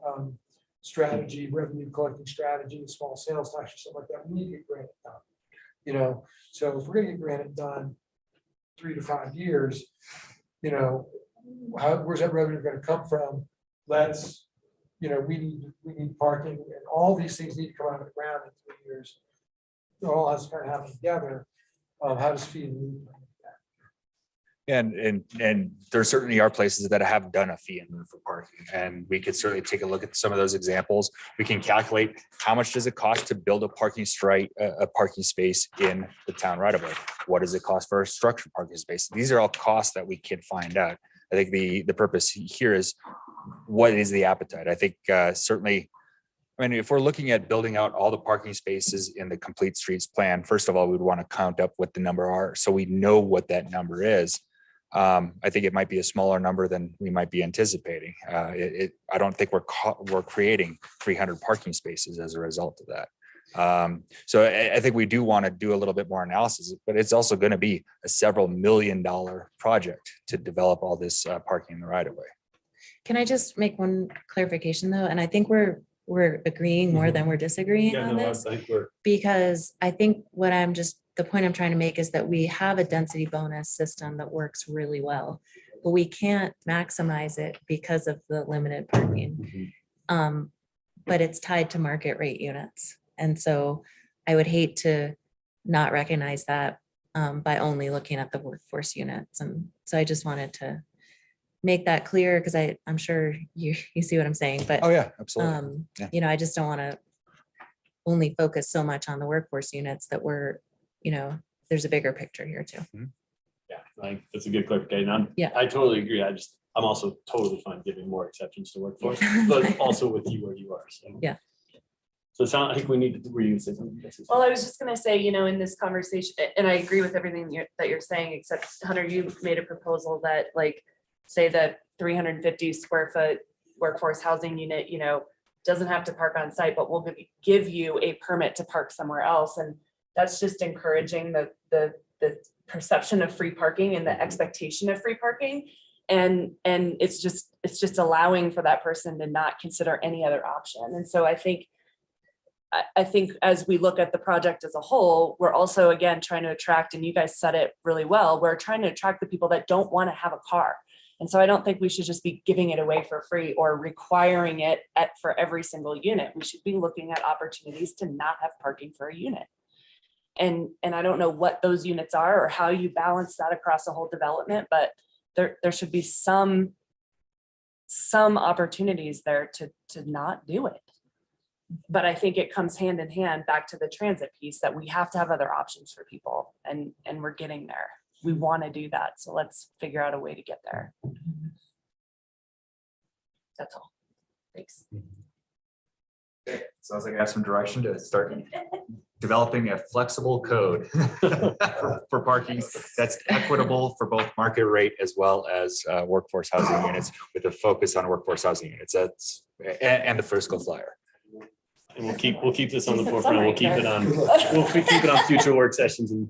strategy, revenue collecting strategy, small sales tax or something like that. We need to get Granite done. You know, so if we're going to get Granite done 3 to 5 years, you know, where's that revenue going to come from? Let's, you know, we need parking, and all these things need to come out of the ground in 3 years. It all has to kind of happen together. How does fee in lieu play into that? And there certainly are places that have done a fee in lieu for parking, and we could certainly take a look at some of those examples. We can calculate how much does it cost to build a parking space in the town right away? What does it cost for a structured parking space? These are all costs that we can find out. I think the purpose here is, what is the appetite? I think certainly, I mean, if we're looking at building out all the parking spaces in the Complete Streets plan, first of all, we'd want to count up what the number are, so we know what that number is. I think it might be a smaller number than we might be anticipating. I don't think we're creating 300 parking spaces as a result of that. So I think we do want to do a little bit more analysis, but it's also going to be a several $1 million project to develop all this parking in the right of way. Can I just make one clarification though? And I think we're agreeing more than we're disagreeing Yeah, on no, I this, think we're, because I think what I'm just the point I'm trying to make is that we have a density bonus system that works really well, but we can't maximize it because of the limited parking. But it's tied to market rate units. And so I would hate to not recognize that by only looking at the workforce units. And so I just wanted to make that clear because I'm sure you see what I'm saying, but Oh, yeah, absolutely. Yeah. you know, I just don't want to only focus so much on the workforce units that we're, you know, there's a bigger picture here too. Yeah, like, that's a good clarification. Yeah. I totally agree. I'm also totally fine giving more exceptions to workforce, but also with you where you are, so. Yeah. So it sounds, I think we need to, were you gonna say something? Well, I was just gonna say, you know, in this conversation, and I agree with everything that you're saying, except Hunter, you made a proposal that like, say the 350 square foot workforce housing unit, you know, doesn't have to park on site, but will give you a permit to park somewhere else. And that's just encouraging the perception of free parking and the expectation of free parking. And it's just allowing for that person to not consider any other option. And so I think as we look at the project as a whole, we're also, again, trying to attract, and you guys said it really well, we're trying to attract the people that don't want to have a car. And so I don't think we should just be giving it away for free or requiring it for every single unit. We should be looking at opportunities to not have parking for a unit. And I don't know what those units are or how you balance that across the whole development, but there should be some opportunities there to not do it. But I think it comes hand in hand back to the transit piece that we have to have other options for people, and we're getting there. We want to do that. So let's figure out a way to get there. That's all. Thanks. Okay, sounds like I have some direction to start developing a flexible code for parking that's equitable for both market rate as well as workforce housing units, with a focus on workforce housing units. That's and the fiscal flyer. And we'll keep this on the Decent forefront. We'll keep it on future work sessions, and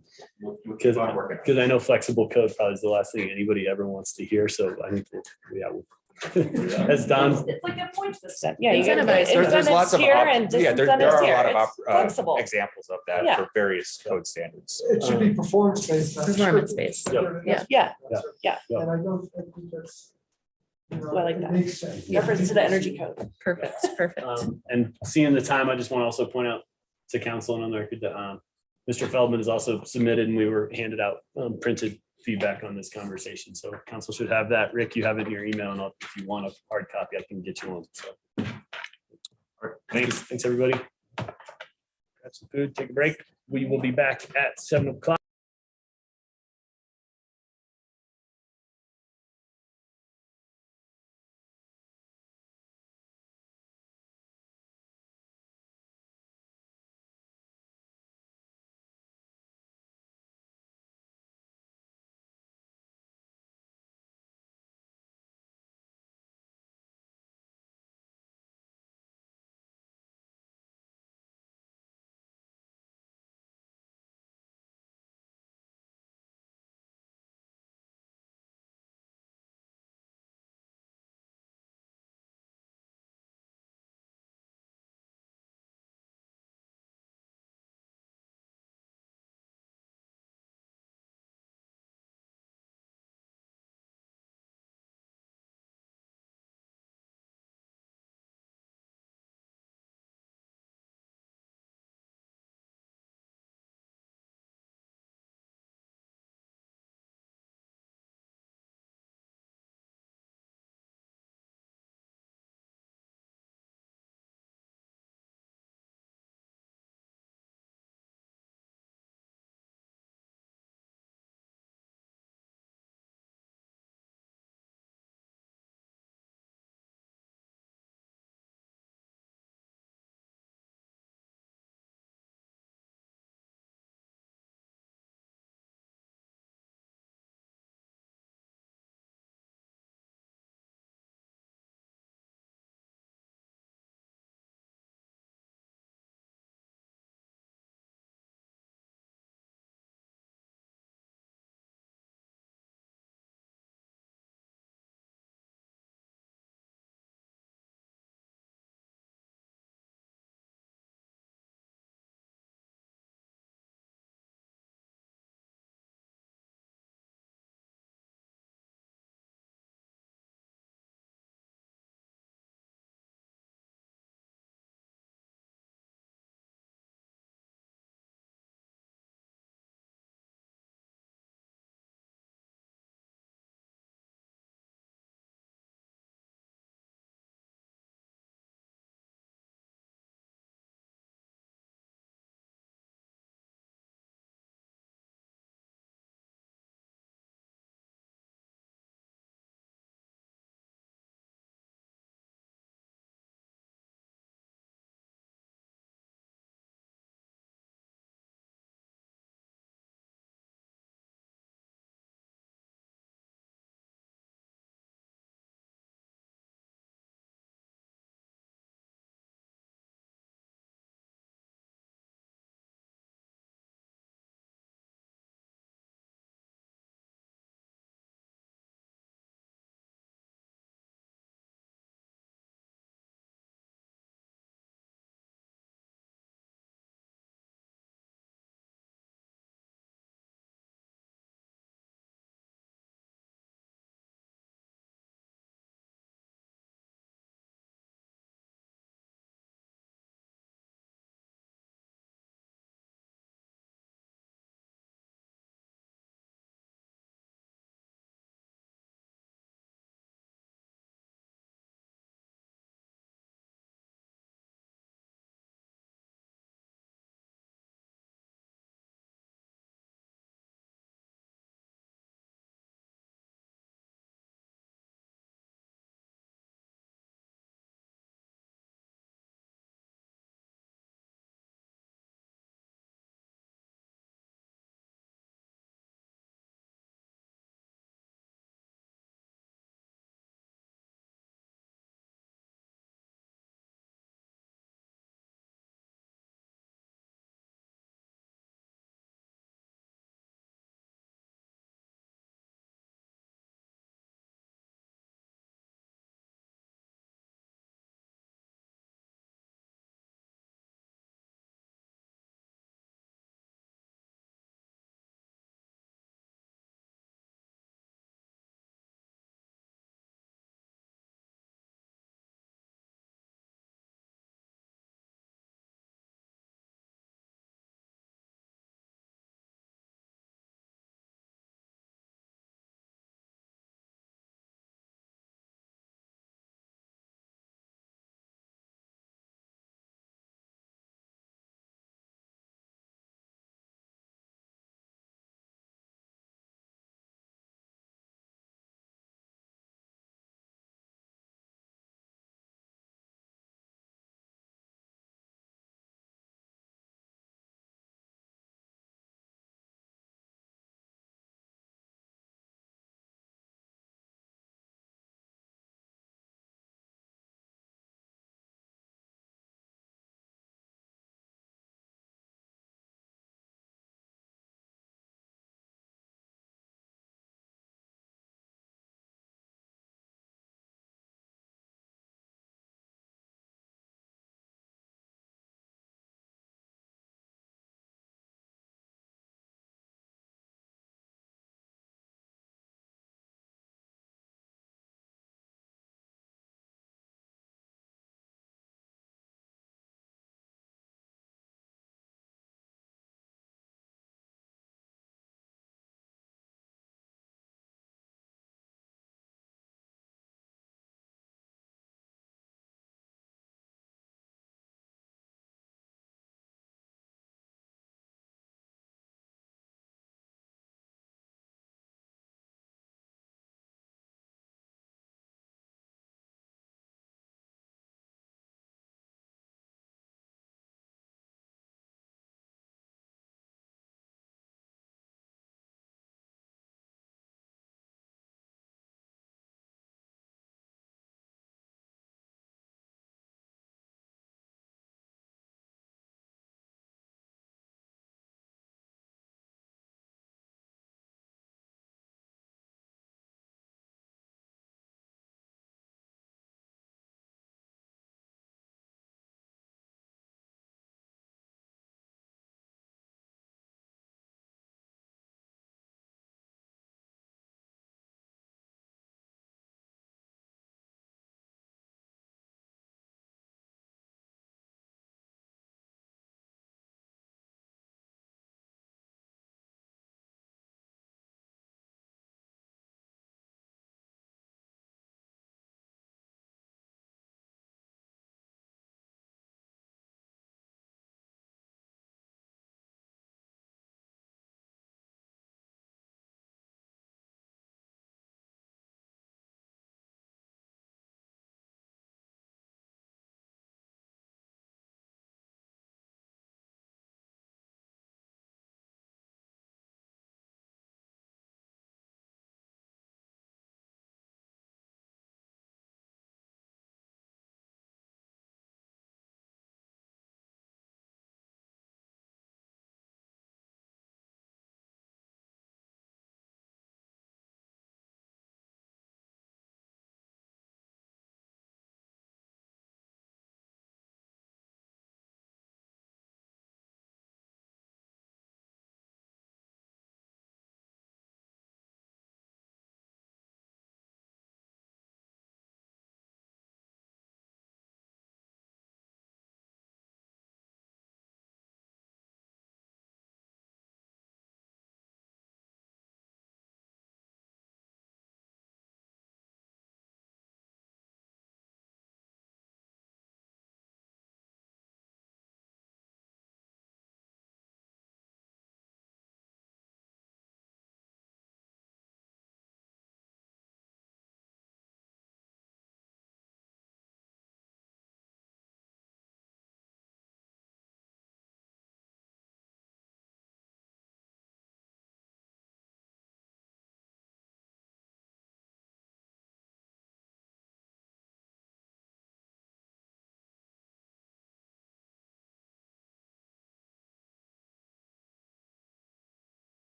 because I know flexible code probably is the last thing anybody ever wants to hear. So I think as Don, It's like a point system. Yeah, you get Incentivize. There's lots of here and there disincentives are a here. lot of It's flexible. examples of that Yeah. for various code standards. It should be performance based. not Performance descriptive. based. Yeah. Yeah, And I don't think that's. You know, I like it that. makes sense. reference to the energy code. Perfect. and seeing the time, I just want to also point out to council and on the record that Mr. Feldman has also submitted, and we were handed out printed feedback on this conversation. So council should have that. Rick, you have it in your email, and if you want a hard copy, I can get you one. So thanks, everybody. Grab some food, take a break. We will be back at 7 o'clock.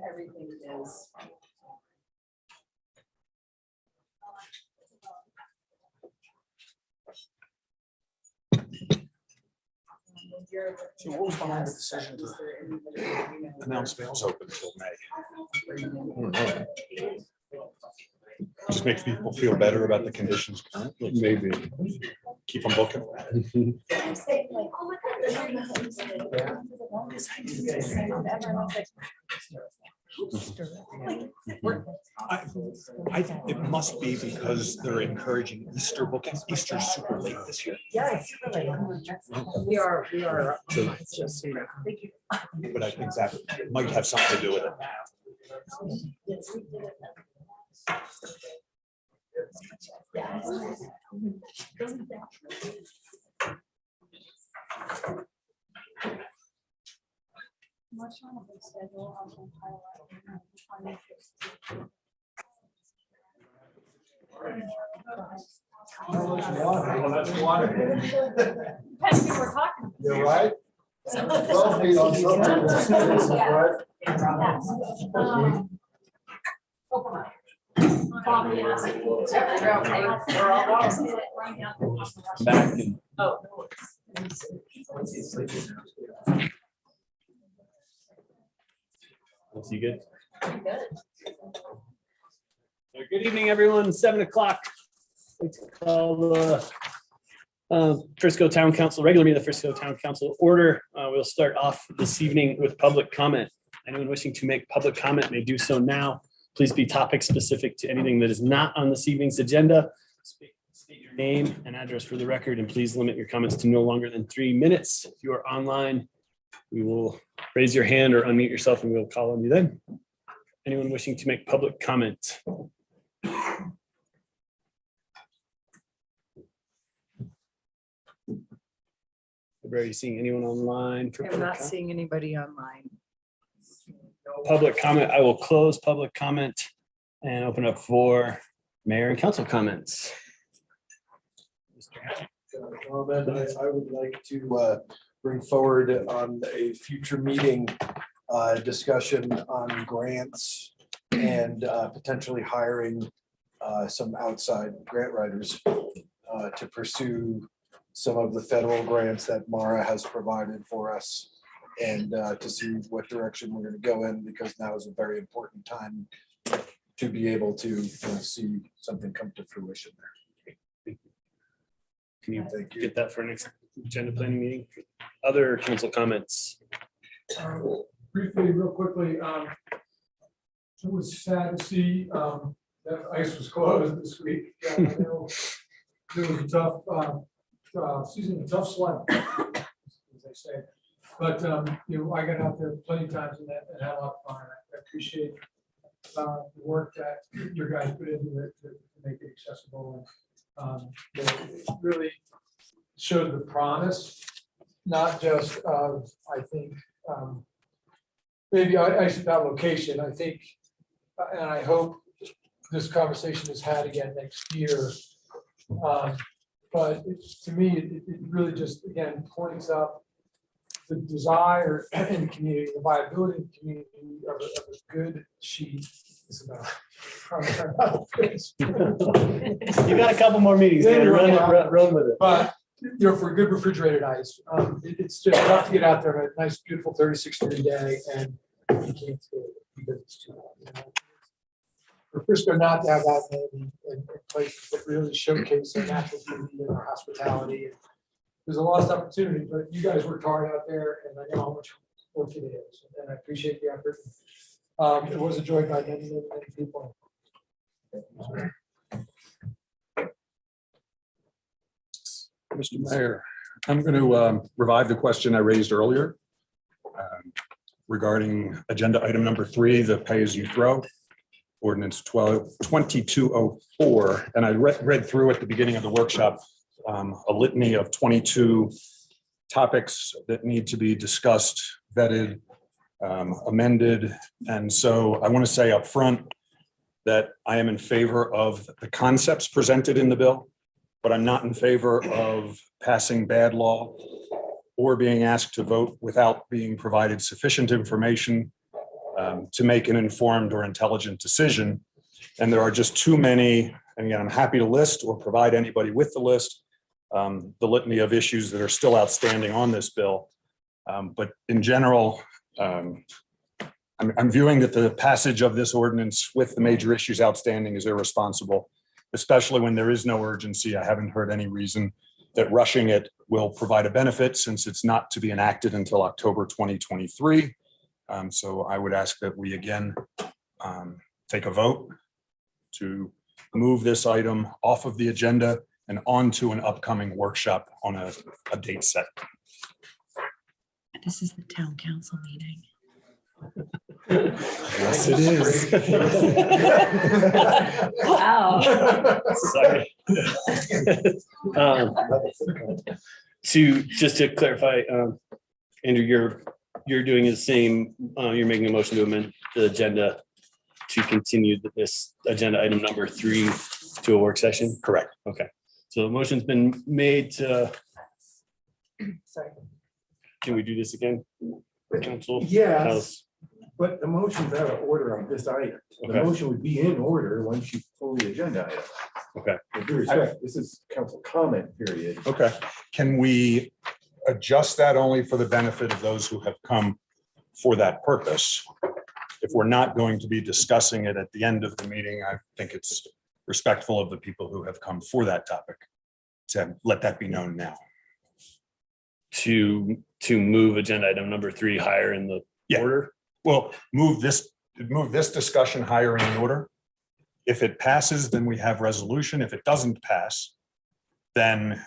Everything is. So what was behind the decision to announce bails open until May? Just makes people feel better about the conditions. Maybe. Keep them booking. I think it must be because they're encouraging Easter bookings. Easter's super late this year. We are. So- But I think that might have something to do with it. You're right. 12 feet on something. Back and you good? Good evening, everyone. 7 o'clock. Let's call the Frisco Town Council, regular meeting of the Frisco Town Council order. We'll start off this evening with public comment. Anyone wishing to make public comment may do so now. Please be topic specific to anything that is not on this evening's agenda. State your name and address for the record, and please limit your comments to no longer than 3 minutes. If you are online, we will raise your hand or unmute yourself and we'll call on you then. Anyone wishing to make public comment? Are you seeing anyone online? for I'm public not comment? seeing anybody online. Public comment, I will close public comment and open up for mayor and council comments. Comment I would like to bring forward on a future meeting, discussion on grants and potentially hiring some outside grant writers to pursue some of the federal grants that Mara has provided for us, and to see what direction we're going to go in, because now is a very important time to be able to see something come to fruition there. Can you Thank you. get that for next agenda planning meeting? Other council comments? Briefly, real quickly, it was sad to see that ice was closed this week. Yeah, I know it was a tough season, a tough sled, as they say. But I got out there plenty of times and had a lot of fun. I appreciate the work that your guys put into it to make it accessible. And it really showed the promise, not just of, I think, maybe ice without location. I think, and I hope this conversation is had again next year. But to me, it really just, again, points up the desire in the community, the viability of the community of a good sheet. It's about. You got a couple more meetings, Tanner. Run with it. But, for good refrigerated ice, it's just tough to get out there on a nice, beautiful 36-degree day, and you can't do it because it's too hot. For Frisco not to have that many in places that really showcase their natural beauty and their hospitality. There's a lost opportunity, but you guys worked hard out there, and I know how much work it is, and I appreciate the effort. It was enjoyed by many people. Mr. Mayor, I'm going to revive the question I raised earlier regarding agenda item number 3, the pay as you throw, ordinance 2204. And I read through at the beginning of the workshop a litany of 22 topics that need to be discussed, vetted, amended. And so I want to say up front that I am in favor of the concepts presented in the bill. but I'm not in favor of passing bad law or being asked to vote without being provided sufficient information to make an informed or intelligent decision. And there are just too many, and again, I'm happy to list or provide anybody with the list, the litany of issues that are still outstanding on this bill. But in general, I'm viewing that the passage of this ordinance with the major issues outstanding is irresponsible, especially when there is no urgency. I haven't heard any reason that rushing it will provide a benefit since it's not to be enacted until October 2023. So I would ask that we again take a vote to move this item off of the agenda and onto an upcoming workshop on a date set. This is the town council meeting. Yes, it is. Wow. Sorry. Just to clarify, Andrew, you're doing the same, you're making a motion to amend the agenda to continue this agenda item number 3 to a work session? Correct. Okay, so the motion's been made to. Sorry. Can we do this again? Council? Yes, but the motion's out of order on this item. The Okay. motion would be in order once you pull the agenda item. Okay. With due respect, this is council comment period. Okay. Can we adjust that only for the benefit of those who have come for that purpose? If we're not going to be discussing it at the end of the meeting, I think it's respectful of the people who have come for that topic to let that be known now. To move agenda item number 3 higher in the Yeah. order? Well, move this discussion higher in the order. If it passes, then we have resolution. If it doesn't pass, then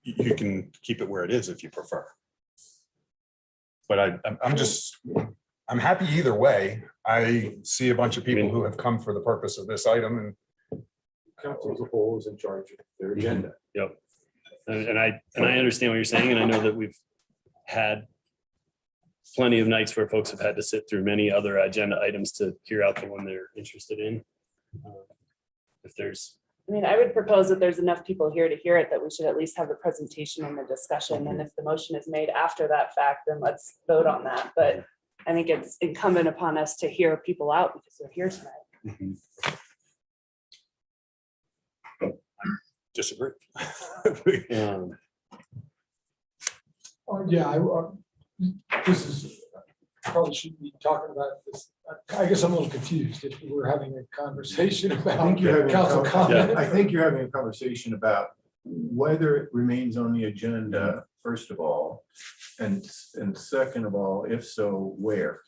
you can keep it where it is if you prefer. But I'm happy either way. I see a bunch of people who have come for the purpose of this item and Council as a whole is in charge of their agenda. Yep. And I understand what you're saying, and I know that we've had plenty of nights where folks have had to sit through many other agenda items to hear out the one they're interested in. If there's, I mean, I would propose that there's enough people here to hear it, that we should at least have the presentation and the discussion. And if the motion is made after that fact, then let's vote on that. But I think it's incumbent upon us to hear people out because they're here tonight. disagree. Yeah, this is, probably shouldn't be talking about this. I guess I'm a little confused if we're having a conversation I about think you're having, council comment. I think you're having a conversation about whether it remains on the agenda, first of all, and second of all, if so, where?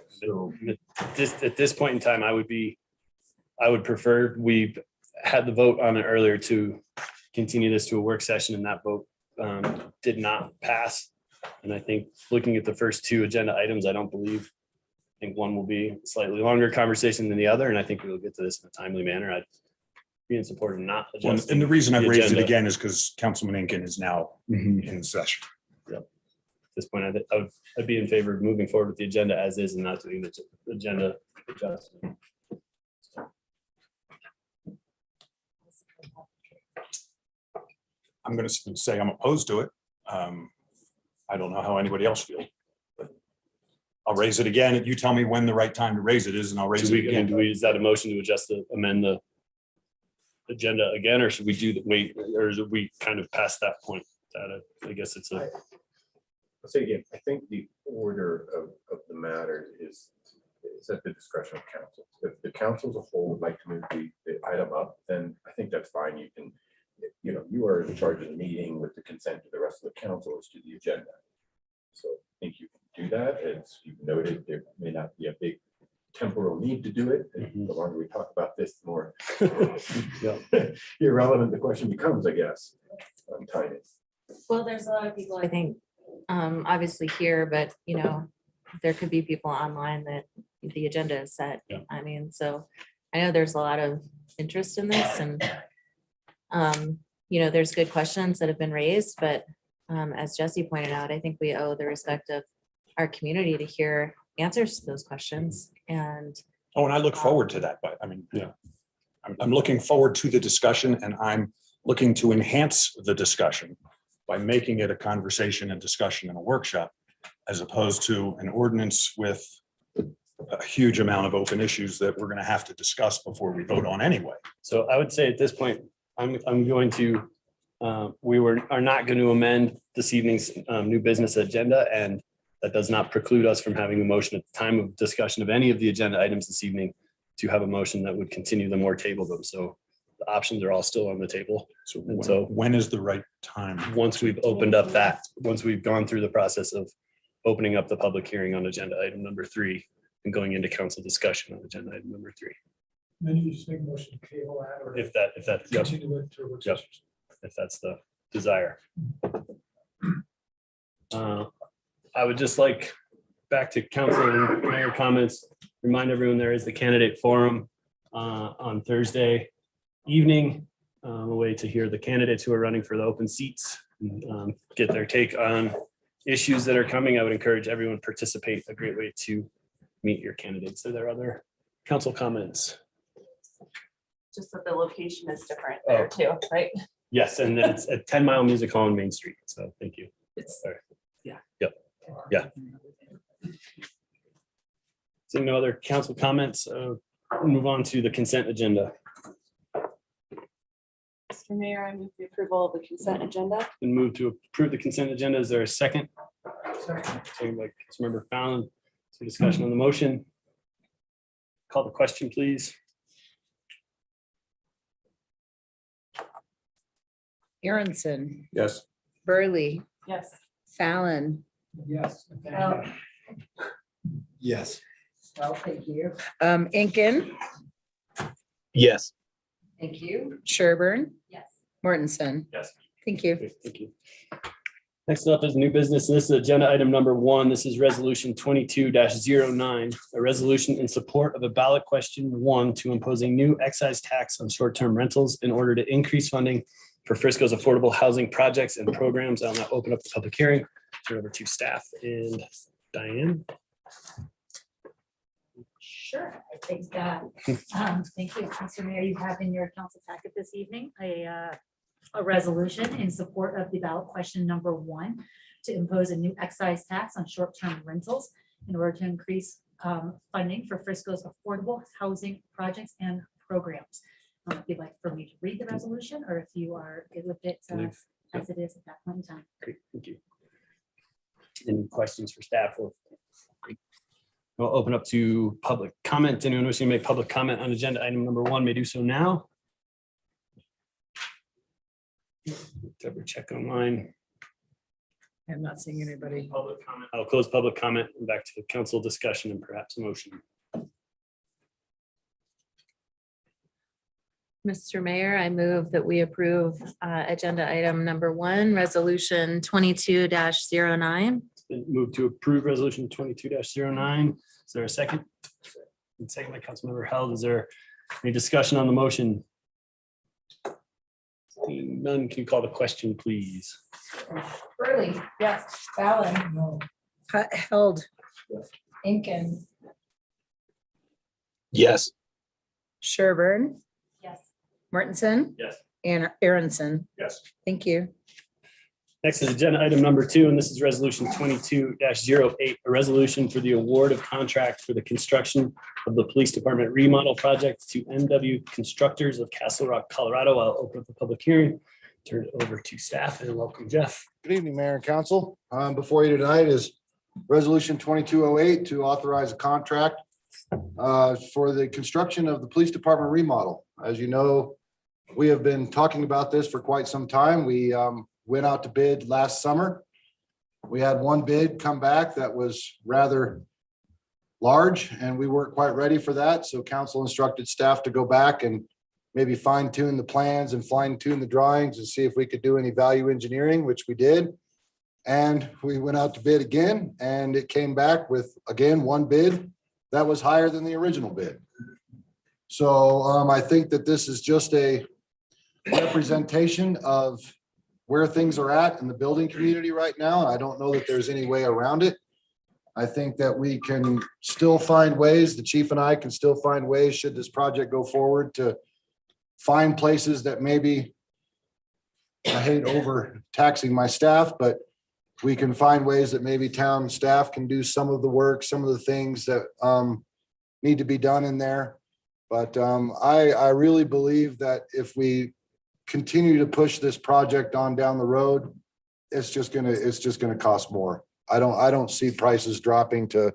So at this point in time, I would prefer, we had the vote on it earlier to continue this to a work session, and that vote did not pass. And I think looking at the first 2 agenda items, I think one will be a slightly longer conversation than the other, and I think we will get to this in a timely manner. I'd be in support of not adjusting. And the reason I've the raised it agenda. again is because Councilman Incan is now in session. At this point, I'd be in favor of moving forward with the agenda as is and not doing the agenda adjustment. I'm going to say I'm opposed to it. I don't know how anybody else feels. But I'll raise it again. You tell me when the right time to raise it is, and I'll raise it again. Is that a motion to amend the agenda again, or should we wait, or is we kind of past that point? I guess it's I'll say again, I think the order of the matter is at the discretion of council. If the council as a whole would like to move the item up, then I think that's fine. You can, you are in charge of the meeting with the consent of the rest of the council as to the agenda. So I think you can do that. As you've noted, there may not be a big temporal need to do it. And the longer we talk about this, the more irrelevant the question becomes, I guess, on timing. Well, there's a lot of people, I think, obviously here, but there could be people online that the agenda is set. Yeah. I mean, so I know there's a lot of interest in this and there's good questions that have been raised, but as Jesse pointed out, I think we owe the respect of our community to hear answers to those questions. And Oh, and I look forward to that, but I mean, I'm looking forward to the discussion and I'm looking to enhance the discussion by making it a conversation and discussion in a workshop, as opposed to an ordinance with a huge amount of open issues that we're going to have to discuss before we vote on anyway. So I would say at this point, I'm going to, are not going to amend this evening's new business agenda, and that does not preclude us from having a motion at the time of discussion of any of the agenda items this evening to have a motion that would continue them or table them. So the options are all still on the table. So And so when is the right time? once we've opened up that, once we've gone through the process of opening up the public hearing on agenda item number 3 and going into council discussion on agenda item number 3. Then you just make a motion to table that or If that, yep, continue it to a work Yep. session. if that's the desire. I would just like, back to council and mayor comments, remind everyone there is the candidate forum on Thursday evening, a way to hear the candidates who are running for the open seats, and get their take on issues that are coming. I would encourage everyone to participate. A great way to meet your candidates. Are there other council comments? Just that the location is different there too, right? Yes, and then it's at 10 Mile Music Hall on Main Street. So thank you. Sorry. Yeah. Seeing no other council comments, we'll move on to the consent agenda. Mr. Mayor, I move the approval of the consent agenda. Been moved to approve the consent agenda. Is there a second? Second by Councilmember Fallon. So discussion on the motion. Call the question, please. Aronson, Yes. Burley, Yes. Fallon. Yes. Yes. Well, thank you. Incan, Yes. thank you. Sherburne, Yes. Mortensen. Yes. Thank you. Okay, thank you. Next up is new business, and this is agenda item number 1. This is resolution 22-09, a resolution in support of a ballot question 1 to impose a new excise tax on short-term rentals in order to increase funding for Frisco's affordable housing projects and programs. I'll now open up the public hearing. Turn over to staff and Diane. Sure, I think, thank you, Mr. Mayor, you have in your council packet this evening a resolution in support of the ballot question number 1 to impose a new excise tax on short-term rentals in order to increase funding for Frisco's affordable housing projects and programs. If you'd like for me to read the resolution, or if you are good with it as it is at that point in time. Great, thank you. Any questions for staff? We'll open up to public comment. Anyone wishing to make public comment on agenda item number 1 may do so now. Double check online. I'm not seeing anybody. Public comment. I'll close public comment and back to the council discussion and perhaps a motion. Mr. Mayor, I move that we approve agenda item number 1, resolution 22-09. Been moved to approve resolution 22-09. Is there a second? And second by Councilmember Held. Is there any discussion on the motion? Seeing none, can you call the question, please? Burley. Yes. Fallon. No. Held, Incan. Yes. Sherburne, Yes. Mortensen, Yes. and Aronson. Yes. Thank you. Next is agenda item number 2, and this is resolution 22-08, a resolution for the award of contract for the construction of the police department remodel project to MW Constructors of Castle Rock, Colorado. I'll open up the public hearing, turn it over to staff, and welcome Jeff. Good evening, Mayor and Council. Before you tonight is Resolution 2208 to authorize a contract for the construction of the police department remodel. As you know, we have been talking about this for quite some time. We went out to bid last summer. We had one bid come back that was rather large, and we weren't quite ready for that. So council instructed staff to go back and maybe fine tune the plans and fine tune the drawings and see if we could do any value engineering, which we did. And we went out to bid again, and it came back with, again, one bid that was higher than the original bid. So I think that this is just a representation of where things are at in the building community right now. And I don't know that there's any way around it. I think that we can still find ways, the chief and I can still find ways, should this project go forward, to find places that maybe, I hate overtaxing my staff, but we can find ways that maybe town staff can do some of the work, some of the things that need to be done in there. But I really believe that if we continue to push this project on down the road, it's just gonna cost more. I don't see prices dropping to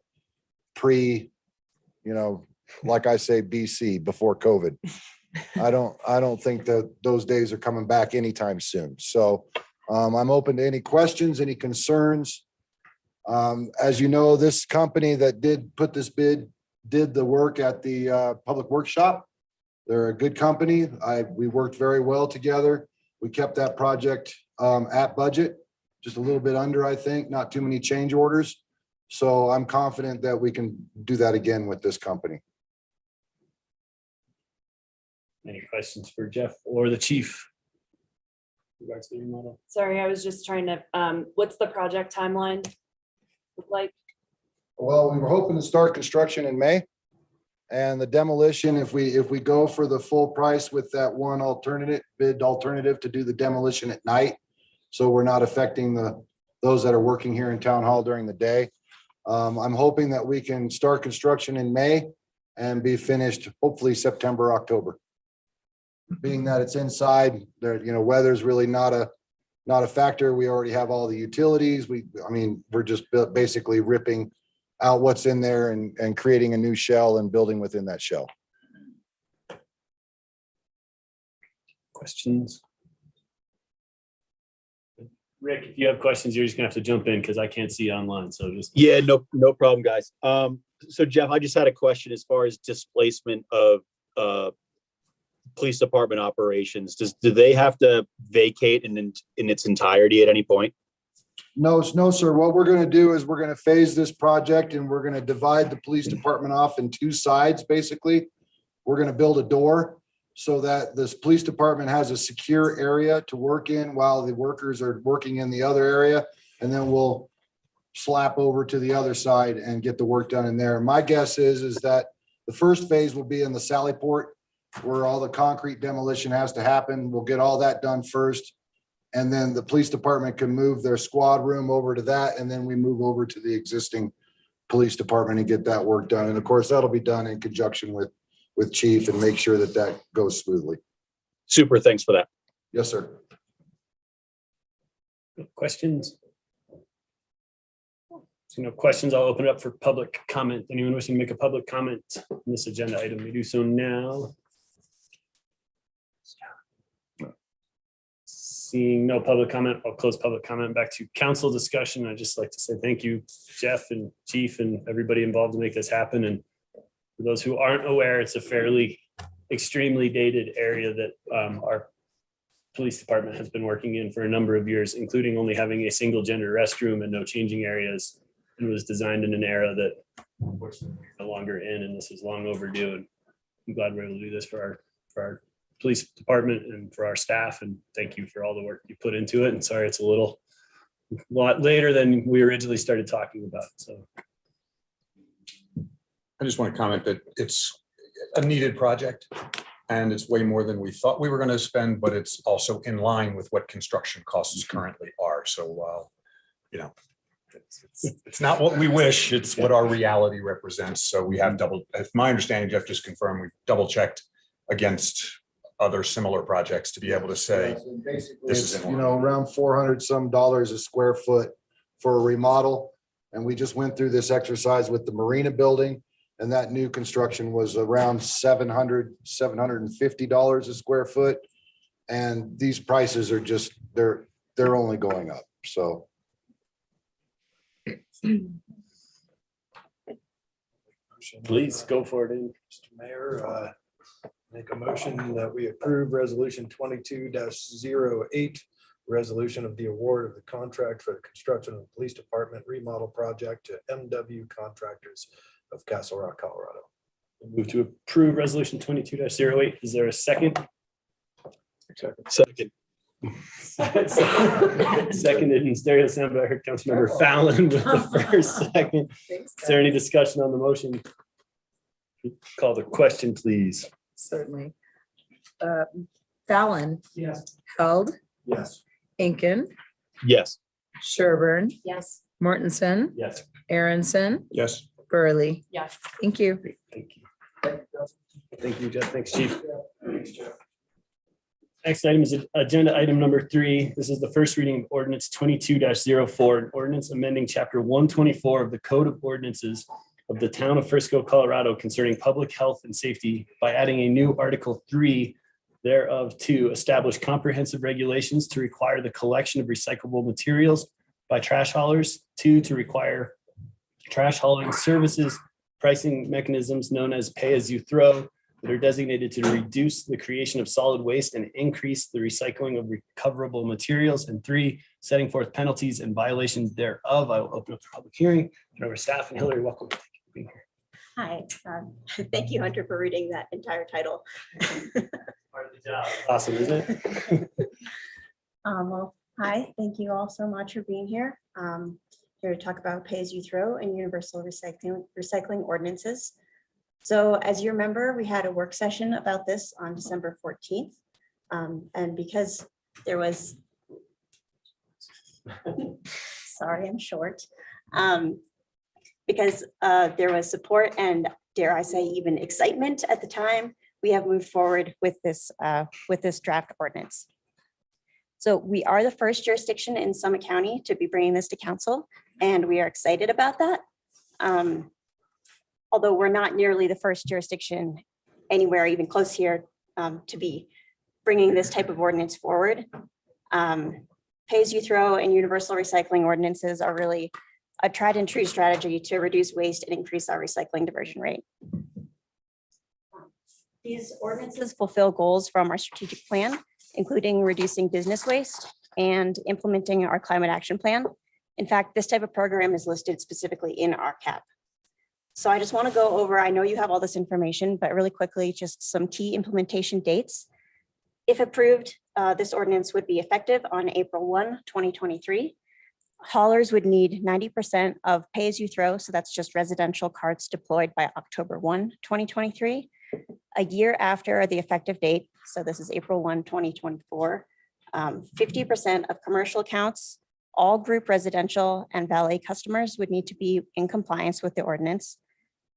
like I say, BC, before COVID. I don't think that those days are coming back anytime soon. So I'm open to any questions, any concerns. As you know, this company that did put this bid did the work at the Public Workshop. They're a good company. We worked very well together. We kept that project at budget, just a little bit under, I think, not too many change orders. So I'm confident that we can do that again with this company. Any questions for Jeff or the chief? Regards to the remodel? Sorry, I was just trying to, what's the project timeline look like? Well, we were hoping to start construction in May. And the demolition, if we go for the full price with that one bid alternative to do the demolition at night. So we're not affecting those that are working here in town hall during the day. I'm hoping that we can start construction in May and be finished hopefully September, October. Being that it's inside there, weather's really not a factor. We already have all the utilities. We're just basically ripping out what's in there and creating a new shell and building within that shell. Questions? Rick, if you have questions, you're just gonna have to jump in because I can't see online. So just. Yeah, no problem, guys. So Jeff, I just had a question as far as displacement of police department operations. Do they have to vacate in its entirety at any point? No, sir. What we're gonna do is we're gonna phase this project and we're gonna divide the police department off in two sides, basically. We're gonna build a door so that this police department has a secure area to work in while the workers are working in the other area. And then we'll slap over to the other side and get the work done in there. My guess is that the first phase will be in the Sallyport where all the concrete demolition has to happen. We'll get all that done first. And then the police department can move their squad room over to that. And then we move over to the existing police department and get that work done. And of course, that'll be done in conjunction with chief and make sure that goes smoothly. Super, thanks for that. Yes, sir. Questions? So no questions. I'll open it up for public comment. Anyone wishing to make a public comment on this agenda item, we do so now. Seeing no public comment, I'll close public comment. Back to council discussion. I'd just like to say thank you, Jeff and Chief and everybody involved to make this happen. And for those who aren't aware, it's a fairly extremely dated area that our police department has been working in for a number of years, including only having a single gender restroom and no changing areas, and was designed in an era that unfortunately we're no longer in, and this is long overdue. And I'm glad we're able to do this for our police department and for our staff. And thank you for all the work you put into it. And sorry, it's a lot later than we originally started talking about. So I just want to comment that it's a needed project and it's way more than we thought we were going to spend, but it's also in line with what construction costs currently are. So, it's not what we wish, it's what our reality represents. So we have as my understanding, Jeff just confirmed, we've double checked against other similar projects to be able to say, Basically, this it's, is in line. around $400 some a square foot for a remodel. And we just went through this exercise with the Marina building, and that new construction was around $750 a square foot. And these prices are just, they're only going up. So. please go for it. Mr. Mayor, make a motion that we approve resolution 22-08, resolution of the award of the contract for the construction of the police department remodel project to MW Contractors of Castle Rock, Colorado. Move to approve resolution 22-08. Is there a second? Second. Seconded in stereo sound by Councilmember Fallon with the first second. Is there any discussion on the motion? Call the question, please. Certainly. Fallon, Yes. Held, Yes. Incan, Yes. Sherburne, Yes. Mortensen, Yes. Aronson, Yes. Burley. Yes. Thank you. Thank you. Thank you, Jeff. Thanks, Chief. Thanks, Jeff. Next item is agenda item number 3. This is the first reading of ordinance 22-04, an ordinance amending chapter 124 of the Code of Ordinances of the Town of Frisco, Colorado concerning public health and safety by adding a new Article 3 thereof to establish comprehensive regulations to require the collection of recyclable materials by trash haulers, 2, to require trash hauling services pricing mechanisms known as pay-as-you-throw that are designated to reduce the creation of solid waste and increase the recycling of recoverable materials. And 3, setting forth penalties and violations thereof. I will open up the public hearing. Turn over to staff, and Hillary, welcome. Thank you for being here. Hi, thank you, Hunter, for reading that entire title. Part of the job. Awesome, isn't it? Well, hi, thank you all so much for being here. Here to talk about pay-as-you-throw and universal recycling ordinances. So as you remember, we had a work session about this on December 14th. And because there was, sorry, I'm short. Because there was support and, dare I say, even excitement at the time, we have moved forward with this draft ordinance. So we are the first jurisdiction in Summit County to be bringing this to council, and we are excited about that. Although we're not nearly the first jurisdiction anywhere even close here to be bringing this type of ordinance forward. Pay-as-you-throw and universal recycling ordinances are really a tried and true strategy to reduce waste and increase our recycling diversion rate. These ordinances fulfill goals from our strategic plan, including reducing business waste and implementing our climate action plan. In fact, this type of program is listed specifically in our CAP. So I just want to go over, I know you have all this information, but really quickly, just some key implementation dates. If approved, this ordinance would be effective on April 1, 2023. Haulers would need 90% of pay-as-you-throw, so that's just residential carts deployed by October 1, 2023. A year after the effective date, so this is April 1, 2024, 50% of commercial accounts, all group residential and valet customers would need to be in compliance with the ordinance.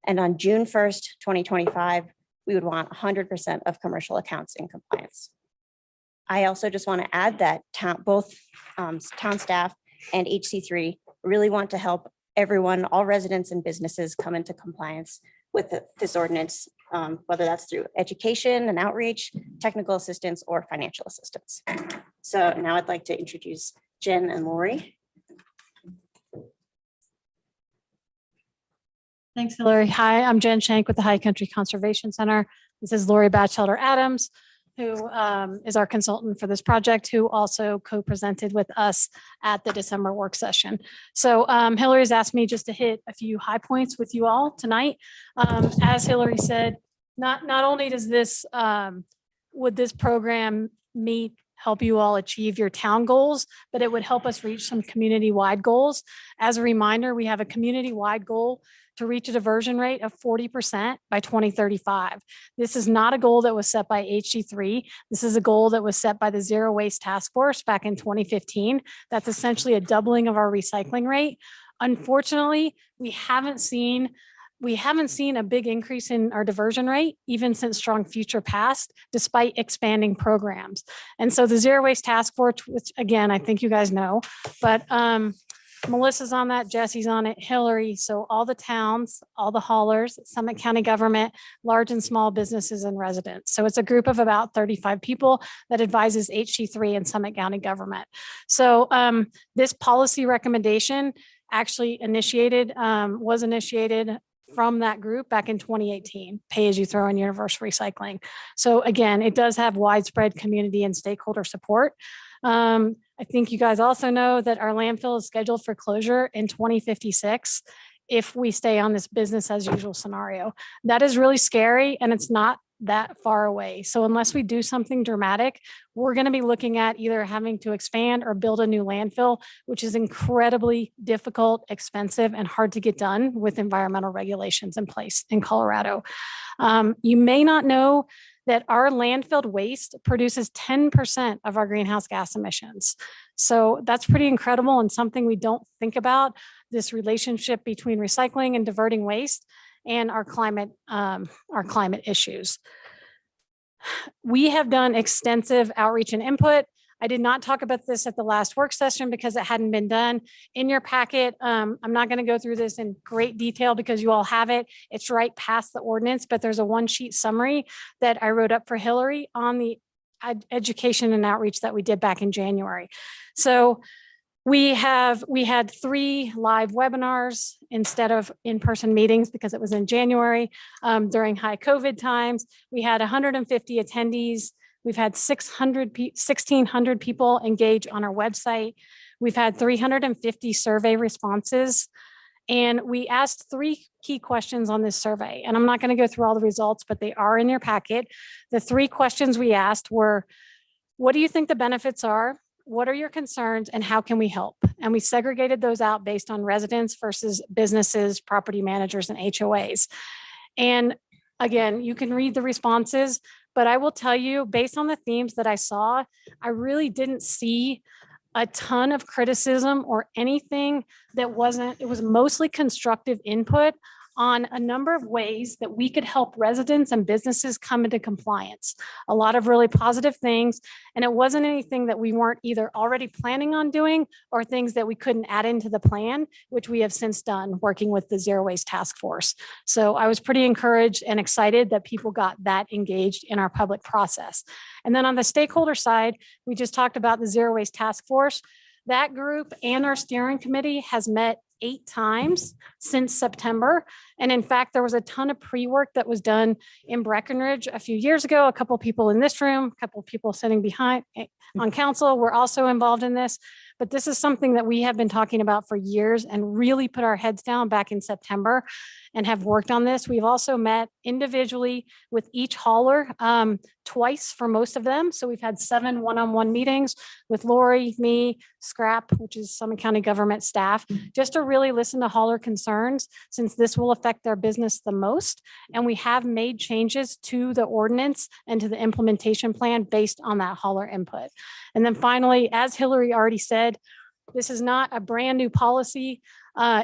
And on June 1st, 2025, we would want 100% of commercial accounts in compliance. I also just want to add that both town staff and HC3 really want to help everyone, all residents and businesses come into compliance with this ordinance, whether that's through education and outreach, technical assistance, or financial assistance. So now I'd like to introduce Jen and Lori. Thanks, Hillary. Hi, I'm Jen Shank with the High Country Conservation Center. This is Lori Batchelder Adams, who is our consultant for this project, who also co-presented with us at the December work session. So Hillary's asked me just to hit a few high points with you all tonight. As Hillary said, not only does this, would this program help you all achieve your town goals, but it would help us reach some community-wide goals. As a reminder, we have a community-wide goal to reach a diversion rate of 40% by 2035. This is not a goal that was set by HG3. This is a goal that was set by the Zero Waste Task Force back in 2015. That's essentially a doubling of our recycling rate. Unfortunately, we haven't seen a big increase in our diversion rate, even since Strong Future passed, despite expanding programs. And so the Zero Waste Task Force, which again, I think you guys know, but Melissa's on that, Jesse's on it, Hillary. So all the towns, all the haulers, Summit County government, large and small businesses and residents. So it's a group of about 35 people that advises HG3 and Summit County government. So this policy recommendation actually was initiated from that group back in 2018, pay-as-you-throw and universal recycling. So again, it does have widespread community and stakeholder support. I think you guys also know that our landfill is scheduled for closure in 2056 if we stay on this business as usual scenario. That is really scary, and it's not that far away. So unless we do something dramatic, we're going to be looking at either having to expand or build a new landfill, which is incredibly difficult, expensive, and hard to get done with environmental regulations in place in Colorado. You may not know that our landfill waste produces 10% of our greenhouse gas emissions. So that's pretty incredible and something we don't think about, this relationship between recycling and diverting waste and our climate issues. We have done extensive outreach and input. I did not talk about this at the last work session because it hadn't been done. In your packet, I'm not going to go through this in great detail because you all have it. It's right past the ordinance, but there's a one-sheet summary that I wrote up for Hillary on the education and outreach that we did back in January. So we had 3 live webinars instead of in-person meetings because it was in January during high COVID times. We had 150 attendees. We've had 1,600 people engage on our website. We've had 350 survey responses. And we asked 3 key questions on this survey. And I'm not going to go through all the results, but they are in your packet. The 3 questions we asked were, what do you think the benefits are? What are your concerns and how can we help? And we segregated those out based on residents versus businesses, property managers, and HOAs. And again, you can read the responses, but I will tell you, based on the themes that I saw, I really didn't see a ton of criticism or anything that wasn't, it was mostly constructive input on a number of ways that we could help residents and businesses come into compliance. A lot of really positive things. And it wasn't anything that we weren't either already planning on doing or things that we couldn't add into the plan, which we have since done working with the Zero Waste Task Force. So I was pretty encouraged and excited that people got that engaged in our public process. And then on the stakeholder side, we just talked about the Zero Waste Task Force. That group and our steering committee has met 8 times since September. And in fact, there was a ton of pre-work that was done in Breckenridge a few years ago. A couple of people in this room, a couple of people sitting behind on council were also involved in this. But this is something that we have been talking about for years and really put our heads down back in September and have worked on this. We've also met individually with each hauler twice for most of them. So we've had 7 one-on-one meetings with Lori, me, Scrap, which is Summit County government staff, just to really listen to hauler concerns since this will affect their business the most. And we have made changes to the ordinance and to the implementation plan based on that hauler input. And then finally, as Hillary already said, this is not a brand new policy.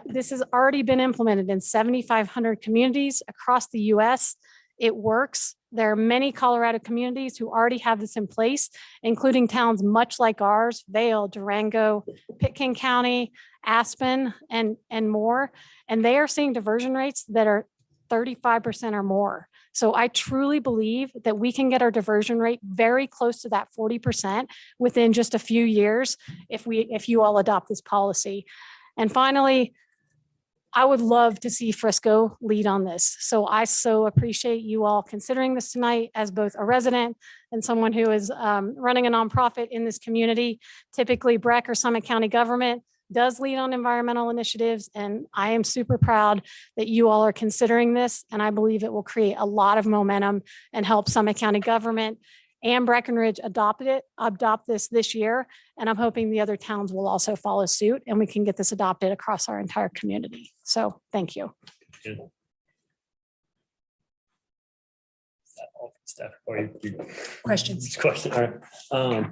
This has already been implemented in 7,500 communities across the US. It works. There are many Colorado communities who already have this in place, including towns much like ours, Vail, Durango, Pitkin County, Aspen, and more. And they are seeing diversion rates that are 35% or more. So I truly believe that we can get our diversion rate very close to that 40% within just a few years if you all adopt this policy. And finally, I would love to see Frisco lead on this. So I so appreciate you all considering this tonight as both a resident and someone who is running a nonprofit in this community. Typically, Breck or Summit County government does lead on environmental initiatives, and I am super proud that you all are considering this, and I believe it will create a lot of momentum and help Summit County government and Breckenridge adopt this year, and I'm hoping the other towns will also follow suit, and we can get this adopted across our entire community. So thank you. Staff, or you- Questions? Question, all right.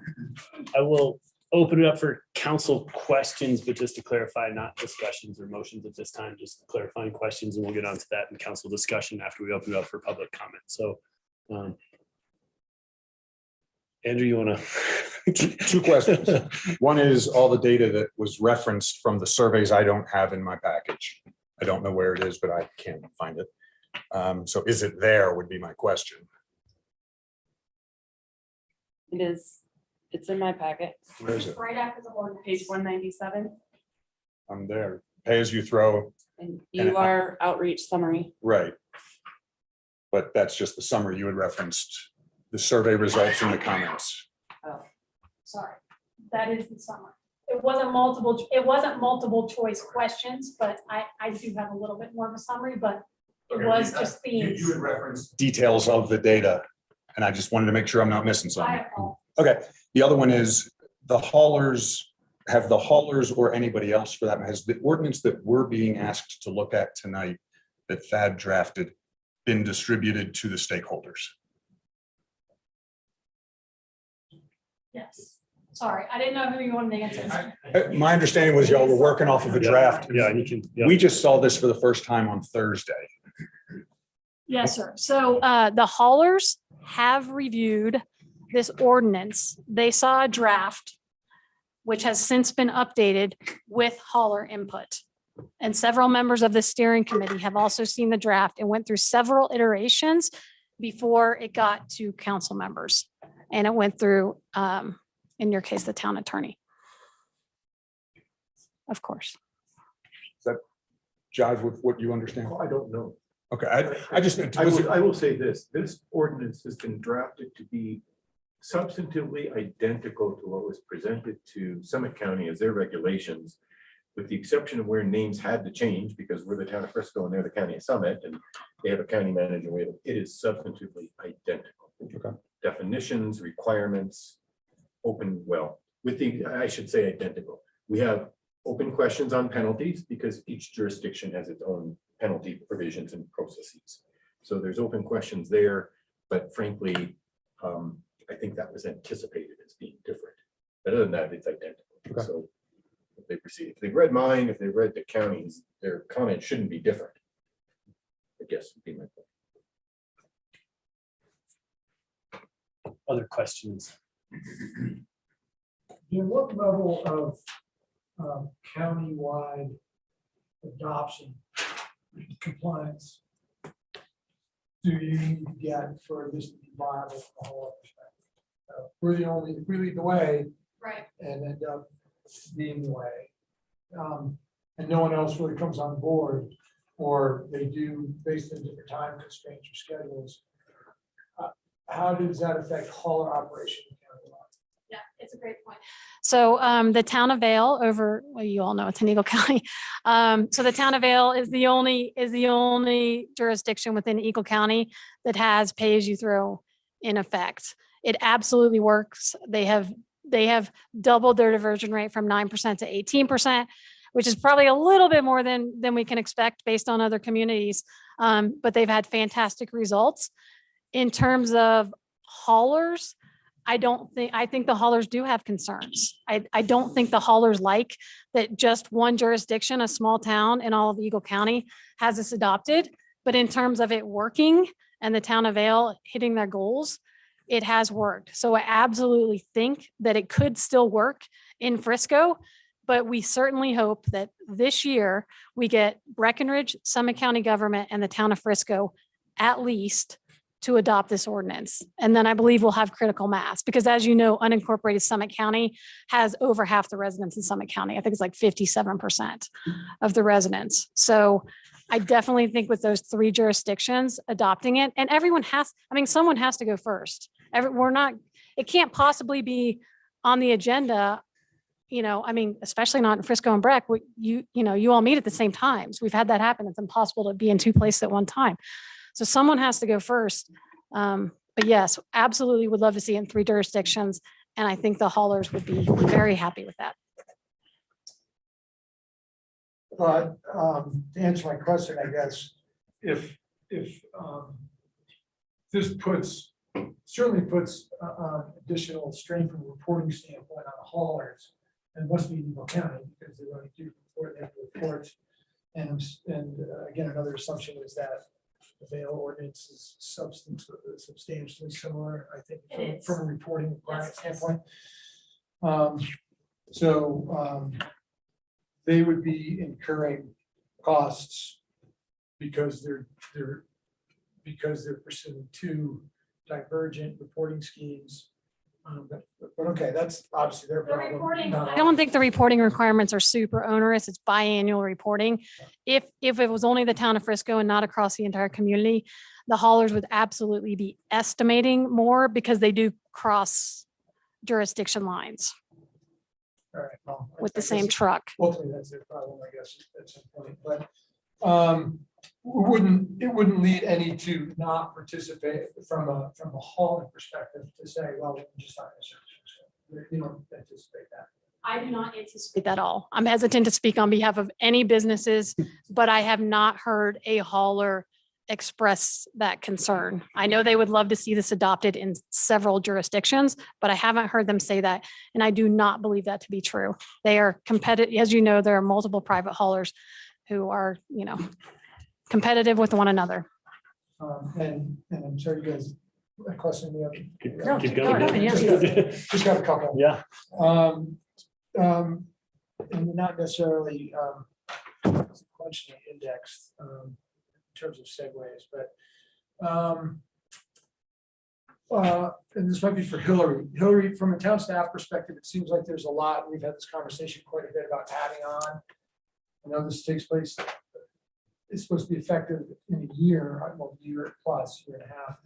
I will open it up for council questions, but just to clarify, not discussions or motions at this time, just clarifying questions, and we'll get onto that in council discussion after we open it up for public comment. So, Andrew, you want to? 2 questions. One is all the data that was referenced from the surveys I don't have in my package. I don't know where it is, but I can't find it. So is it there would be my question. It is, it's in my packet. Where is it? Right after the board, page 197. I'm there. Pay as you throw. And you are outreach summary. Right. But that's just the summary. You had referenced the survey results in the comments. Oh, Sorry, that is the summary. It wasn't multiple choice questions, but I do have a little bit more of a summary, but it was just themes. You had referenced details of the data, and I just wanted to make sure I'm not missing something. Okay, the other one is the haulers, have the haulers or anybody else for that, has the ordinance that we're being asked to look at tonight that FAD drafted been distributed to the stakeholders? Yes. Sorry, I didn't know who you wanted to answer. My understanding was y'all were working off of a draft. Yeah, you can. yeah. We just saw this for the first time on Thursday. Yes, sir. So the haulers have reviewed this ordinance. They saw a draft, which has since been updated with hauler input. And several members of the steering committee have also seen the draft and went through several iterations before it got to council members. And it went through, in your case, the town attorney. Of course. Jive with what you understand? I don't know. Okay, I just. I will say this ordinance has been drafted to be substantively identical to what was presented to Summit County as their regulations, with the exception of where names had to change because we're the town of Frisco and they're the county of Summit and they have a county manager. It is substantively identical. Okay. Definitions, requirements, I should say identical. We have open questions on penalties because each jurisdiction has its own penalty provisions and processes. So there's open questions there, but frankly, I think that was anticipated as being different. But other than that, it's identical. Okay. So if they've read mine, if they've read the counties, their comment shouldn't be different. I guess would be my point. Other questions? What level of countywide adoption compliance do you need to get for this to be viable from a whole perspective? We're the only, if we lead the way. Right. And end up being the way. And no one else really comes on board, or they do based on different time constraints or schedules. How does that affect hauler operation? Yeah, it's a great point. So the town of Vale over, well, you all know it's in Eagle County. So the town of Vale is the only jurisdiction within Eagle County that has pay as you throw in effect. It absolutely works. They have doubled their diversion rate from 9% to 18%, which is probably a little bit more than we can expect based on other communities. But they've had fantastic results. In terms of haulers, I think the haulers do have concerns. I don't think the haulers like that just one jurisdiction, a small town in all of Eagle County has this adopted. But in terms of it working and the town of Vale hitting their goals, it has worked. So I absolutely think that it could still work in Frisco, but we certainly hope that this year we get Breckenridge, Summit County government, and the town of Frisco at least to adopt this ordinance. And then I believe we'll have critical mass because as you know, unincorporated Summit County has over half the residents in Summit County. I think it's like 57% of the residents. So I definitely think with those three jurisdictions adopting it, and someone has to go first. It can't possibly be on the agenda, especially not in Frisco and Breck, you all meet at the same times. We've had that happen. It's impossible to be in two places at one time. So someone has to go first. But yes, absolutely would love to see it in three jurisdictions. And I think the haulers would be very happy with that. But to answer my question, I guess, if this certainly puts additional strain from a reporting standpoint on the haulers, and must be in Eagle County because they're going to report. And again, another assumption is that the Vale ordinance is substantially similar, I think, from a reporting requirement standpoint. They would be incurring costs because they're pursuing two divergent reporting schemes. But okay, that's obviously their problem. I don't think the reporting requirements are super onerous. It's biannual reporting. If it was only the town of Frisco and not across the entire community, the haulers would absolutely be estimating more because they do cross jurisdiction lines All right, well, with the I same guess truck. Ultimately, that's their problem, I guess, at some point, but it wouldn't lead any to not participate from a hauling perspective to say, well, we're just not going to. You don't anticipate that. I do not anticipate that at all. I'm hesitant to speak on behalf of any businesses, but I have not heard a hauler express that concern. I know they would love to see this adopted in several jurisdictions, but I haven't heard them say that. And I do not believe that to be true. They are competitive. As you know, there are multiple private haulers who are, competitive with one another. And I'm sorry, you guys, a question the other. Keep go ahead, going. yeah. Just got a couple. Yeah. And not necessarily sequentially indexed in terms of segues, but and this might be for Hillary. Hillary, from a town staff perspective, it seems like there's a lot. We've had this conversation quite a bit about adding on. I know this takes place, it's supposed to be effective in a year, well, year plus, year and a half.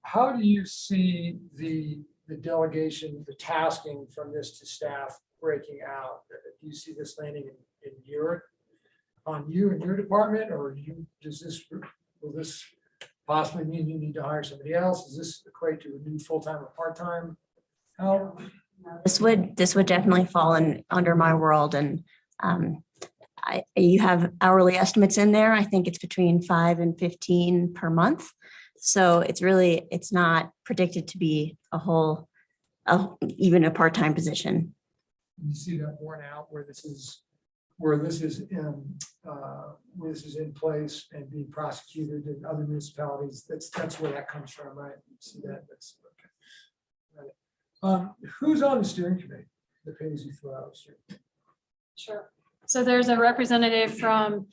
How do you see the delegation, the tasking from this to staff breaking out? Do you see this landing in on you and your department, or will this possibly mean you need to hire somebody else? Does this equate to a new full-time or part-time? How? This would definitely fall under my world, and you have hourly estimates in there. I think it's between 5 and 15 per month. So it's not predicted to be even a part-time position. You see that borne out where this is in place and being prosecuted in other municipalities. That's where that comes from, right? You see that? That's okay. Right. Who's on the steering committee, the pays you throw? Sure. So there's a representative from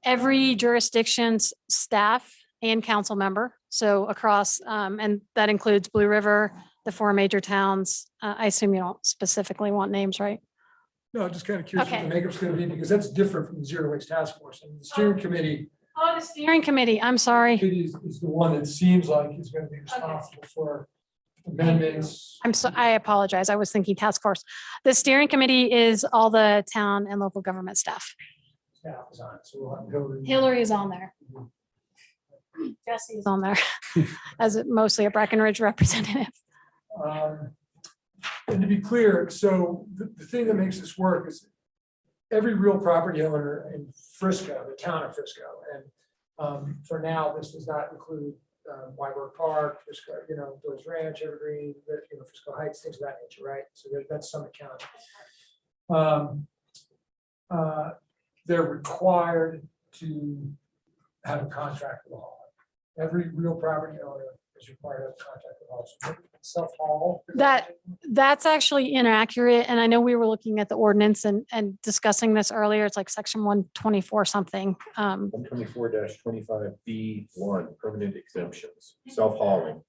every jurisdiction's staff and council member. So across, and that includes Blue River, the 4 major towns. I assume you don't specifically want names, right? No, just kind of curious what Okay. the makeup's going to be, because that's different from the Zero Waste Task Force. And the steering committee Oh, the steering committee. I'm sorry. is the one that seems like is going to be responsible for amendments. I apologize. I was thinking task force. The steering committee is all the town and local government staff. Staff is on it, so we'll have Hillary. Hillary is on there. Jesse is on there as mostly a Breckenridge representative. And to be clear, so the thing that makes this work is every real property owner in Frisco, the town of Frisco, and for now, this does not include Wyberg Park, Frisco, Village Ranch, Evergreen, Frisco Heights, things of that nature, right? So that's Summit County. They're required to have a contract with the hauler. Every real property owner is required to have a contract with the hauler. Self-haul. That's actually inaccurate. And I know we were looking at the ordinance and discussing this earlier. It's like section 124 something. 124-25B1, permanent exemptions, self-hauling.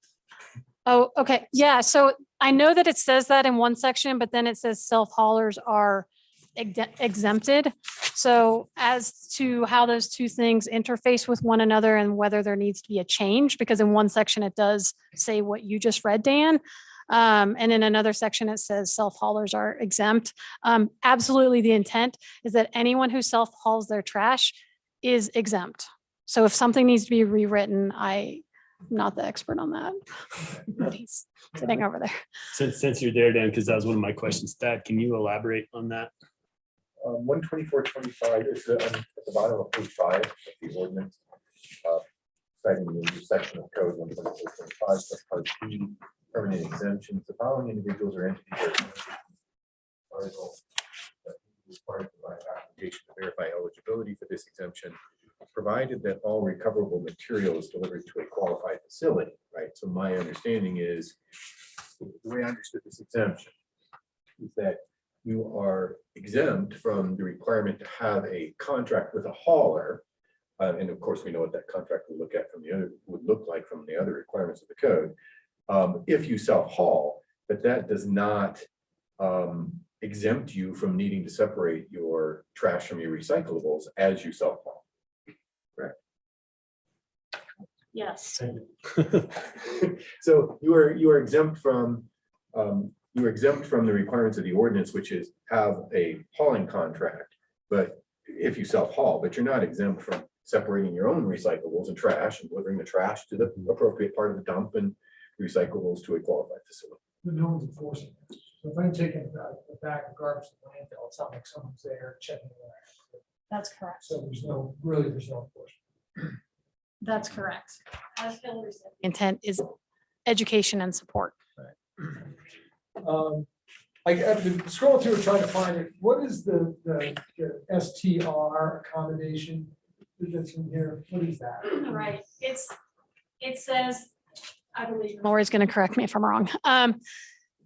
Oh, okay. Yeah. So I know that it says that in one section, but then it says self-haulers are exempted. So as to how those two things interface with one another and whether there needs to be a change, because in one section it does say what you just read, Dan. And in another section, it says self-haulers are exempt. Absolutely, the intent is that anyone who self-hauls their trash is exempt. So if something needs to be rewritten, I'm not the expert on that. But he's sitting over there. Since you're there, Dan, because that was one of my questions, Thad, can you elaborate on that? 124-25 is at the bottom of page 5 of the ordinance. Citing the new section of code 124-25, part B, permanent exemptions. The following individuals or entities are required to provide application to verify eligibility for this exemption, provided that all recoverable material is delivered to a qualified facility, right? So my understanding is, the way I understood this exemption is that you are exempt from the requirement to have a contract with a hauler. And of course, we know what that contract would look like from the other requirements of the code. If you self-haul, but that does not exempt you from needing to separate your trash from your recyclables as you self-haul. Correct. Yes. So you are exempt from the requirements of the ordinance, which is have a hauling contract. But if you self-haul, but you're not exempt from separating your own recyclables and trash and delivering the trash to the appropriate part of the dump and recyclables to a qualified facility. But no one's enforcing it. So if I'm taking the bag of garbage to the landfill, it's not like someone's there checking it out. That's correct. So there's no enforcement. That's correct. Intent is education and support. I've been scrolling through and trying to find it. What is the STR accommodation that's in here? What is that? Right, it says, I believe. Lori's going to correct me if I'm wrong.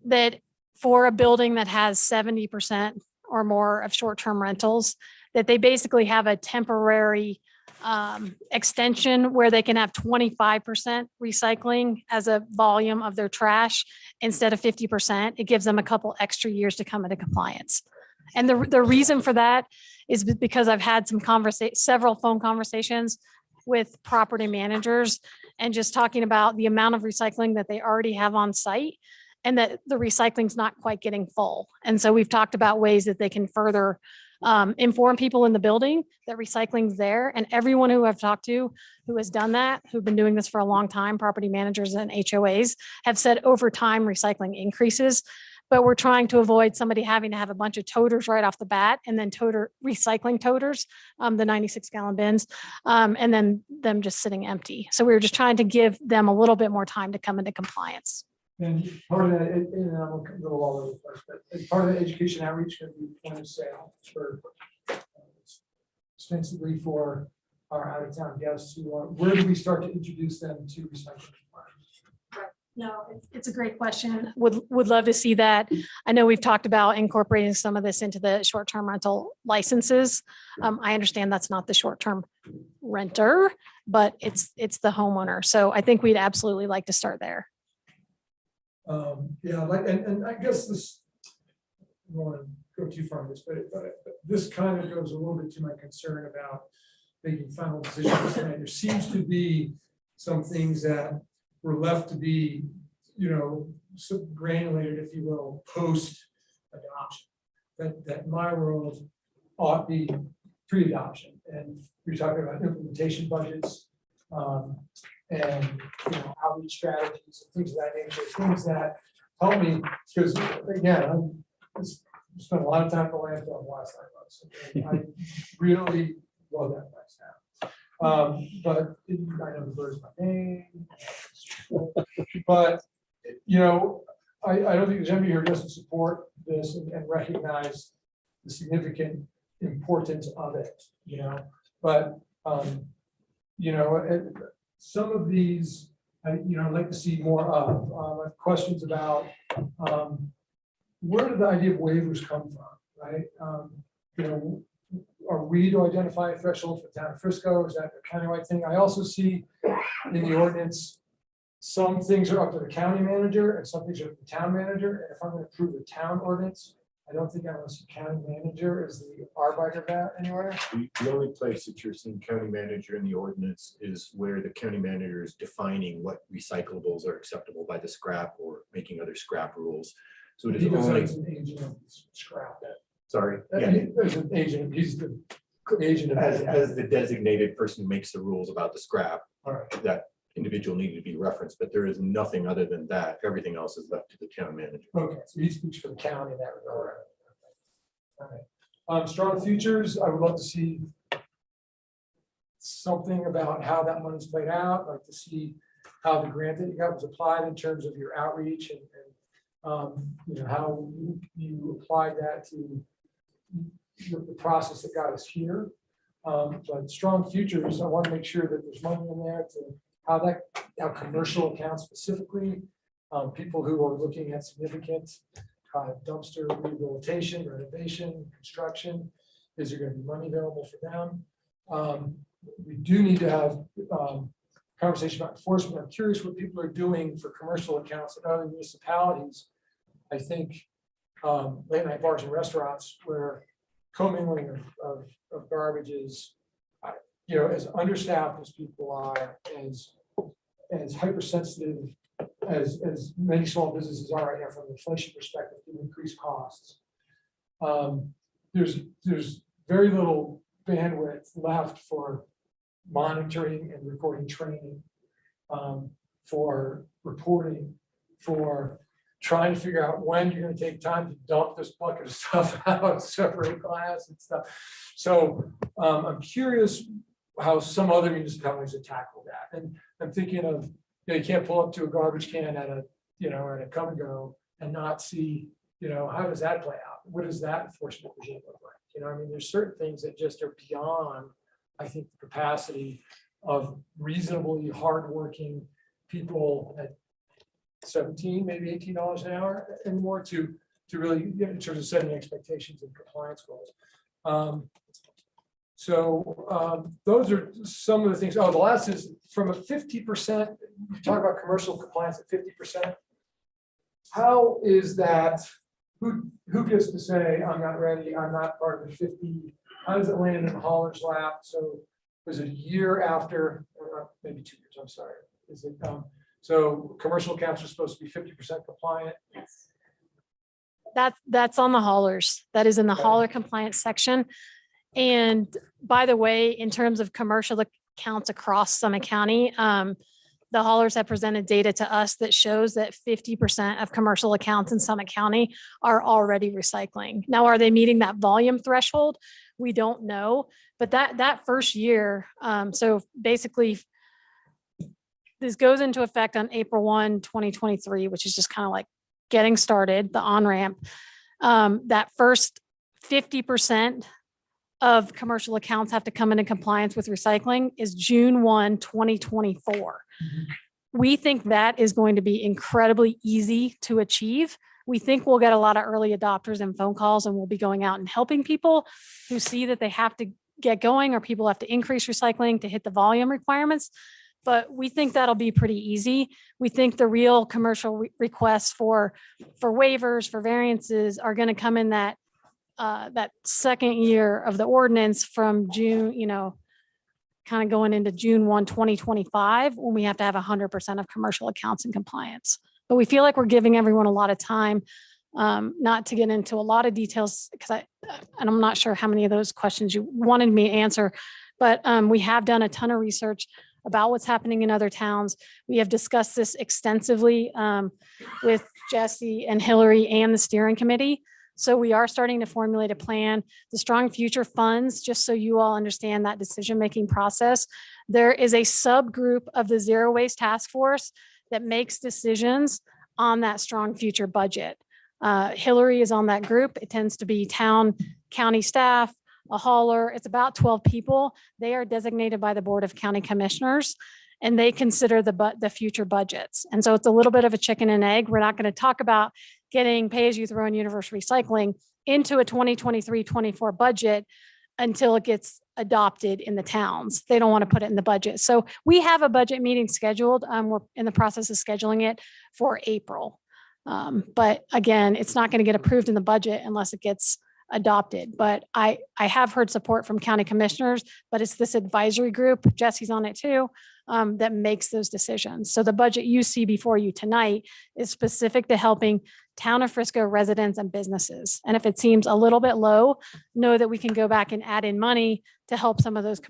That for a building that has 70% or more of short-term rentals, that they basically have a temporary extension where they can have 25% recycling as a volume of their trash instead of 50%. It gives them a couple extra years to come into compliance. And the reason for that is because I've had several phone conversations with property managers and just talking about the amount of recycling that they already have on site and that the recycling's not quite getting full. And so we've talked about ways that they can further inform people in the building that recycling's there. And everyone who I've talked to who has done that, who've been doing this for a long time, property managers and HOAs, have said over time recycling increases. But we're trying to avoid somebody having to have a bunch of toters right off the bat and then recycling toters, the 96-gallon bins, and then them just sitting empty. So we were just trying to give them a little bit more time to come into compliance. And part of that, and I'm a little all over the place, but as part of the education outreach, going to be point of sale for ostensibly for our out-of-town guests who are, where do we start to introduce them to recycling? No, it's a great question. Would love to see that. I know we've talked about incorporating some of this into the short-term rental licenses. I understand that's not the short-term renter, but it's the homeowner. So I think we'd absolutely like to start there. Yeah, like, and I guess this, I don't want to go too far on this, but this kind of goes a little bit to my concern about making final decisions. tonight. There seems to be some things that were left to be, granulated, if you will, post-adoption. That in my world ought to be pre-adoption. And you're talking about implementation budgets, and outreach strategies and things of that nature, things that help me, because again, I spent a lot of time at the landfill the last 9 months. I really love that place now. But I know the bird's my name. But I don't think there's anybody here who doesn't support this and recognize the significant importance of it, but some of these, I'd like to see more of. I have questions about where did the idea of waivers come from, right? Are we to identify a threshold for the town of Frisco? Is that a countywide thing? I also see in the ordinance, some things are up to the county manager and some things are up to the town manager. And if I'm going to approve the town ordinance, I don't think I want to see county manager as the arbiter of that anywhere. The only place that you're seeing county manager in the ordinance is where the county manager is defining what recyclables are acceptable by the scrap or making other scrap rules. So it is He goes only, as an agent of scrap. sorry, There's an agent, he's the agent of. as the designated person who makes the rules about the scrap, All right. that individual needed to be referenced, but there is nothing other than that. Everything else is left to the town manager. Okay, so he speaks for the county in that regard. Okay. Strong futures, I would love to see something about how that money's played out. I'd like to see how the grant that you got was applied in terms of your outreach and how you applied that to the process that got us here. But strong futures, I want to make sure that there's money in there to how commercial accounts specifically, people who are looking at significant dumpster rehabilitation, renovation, construction, is there going to be money available for them? We do need to have conversation about enforcement. I'm curious what people are doing for commercial accounts in other municipalities. I think late night bars and restaurants where commingling of garbage is, as understaffed as people are, as hypersensitive as many small businesses are right now from an inflation perspective to increase costs. There's very little bandwidth left for monitoring and recording training, for reporting, for trying to figure out when you're going to take time to dump this bucket of stuff out, separate glass and stuff. So I'm curious how some other municipalities have tackled that. And I'm thinking of, you can't pull up to a garbage can at a, at a come and go and not see, how does that play out? What does that enforcement regime look like? There's certain things that just are beyond, I think, the capacity of reasonably hardworking people at 17, maybe $18 an hour and more to really, in terms of setting expectations and compliance goals. Those are some of the things. Oh, the last is from a 50%, you talk about commercial compliance at 50%. How is that? Who gets to say, I'm not ready, I'm not part of the 50? How does it land in the hauler's lap? So was it a year after, or maybe 2 years, I'm sorry. Is it, so commercial accounts are supposed to be 50% compliant? Yes. That's on the haulers. That is in the hauler compliance section. And by the way, in terms of commercial accounts across Summit County, the haulers have presented data to us that shows that 50% of commercial accounts in Summit County are already recycling. Now, are they meeting that volume threshold? We don't know, but that first year, so basically this goes into effect on April 1, 2023, which is just kind of like getting started, the on-ramp. That first 50% of commercial accounts have to come into compliance with recycling is June 1, 2024. We think that is going to be incredibly easy to achieve. We think we'll get a lot of early adopters and phone calls, and we'll be going out and helping people who see that they have to get going or people have to increase recycling to hit the volume requirements. But we think that'll be pretty easy. We think the real commercial requests for waivers, for variances are going to come in that second year of the ordinance from June, kind of going into June 1, 2025, when we have to have 100% of commercial accounts in compliance. But we feel like we're giving everyone a lot of time, not to get into a lot of details, because I'm not sure how many of those questions you wanted me to answer, but we have done a ton of research about what's happening in other towns. We have discussed this extensively with Jesse and Hillary and the steering committee. So we are starting to formulate a plan. The Strong Future funds, just so you all understand that decision-making process, there is a subgroup of the Zero Waste Task Force that makes decisions on that Strong Future budget. Hillary is on that group. It tends to be town, county staff, a hauler. It's about 12 people. They are designated by the Board of County Commissioners, and they consider the future budgets. And so it's a little bit of a chicken and egg. We're not going to talk about getting pay-as-you-throw and universal recycling into a 2023-24 budget until it gets adopted in the towns. They don't want to put it in the budget. So we have a budget meeting scheduled. We're in the process of scheduling it for April. But again, it's not going to get approved in the budget unless it gets adopted. But I have heard support from county commissioners, but it's this advisory group, Jesse's on it too, that makes those decisions. So the budget you see before you tonight is specific to helping Town of Frisco residents and businesses. And if it seems a little bit low, know that we can go back and add in money to help some of those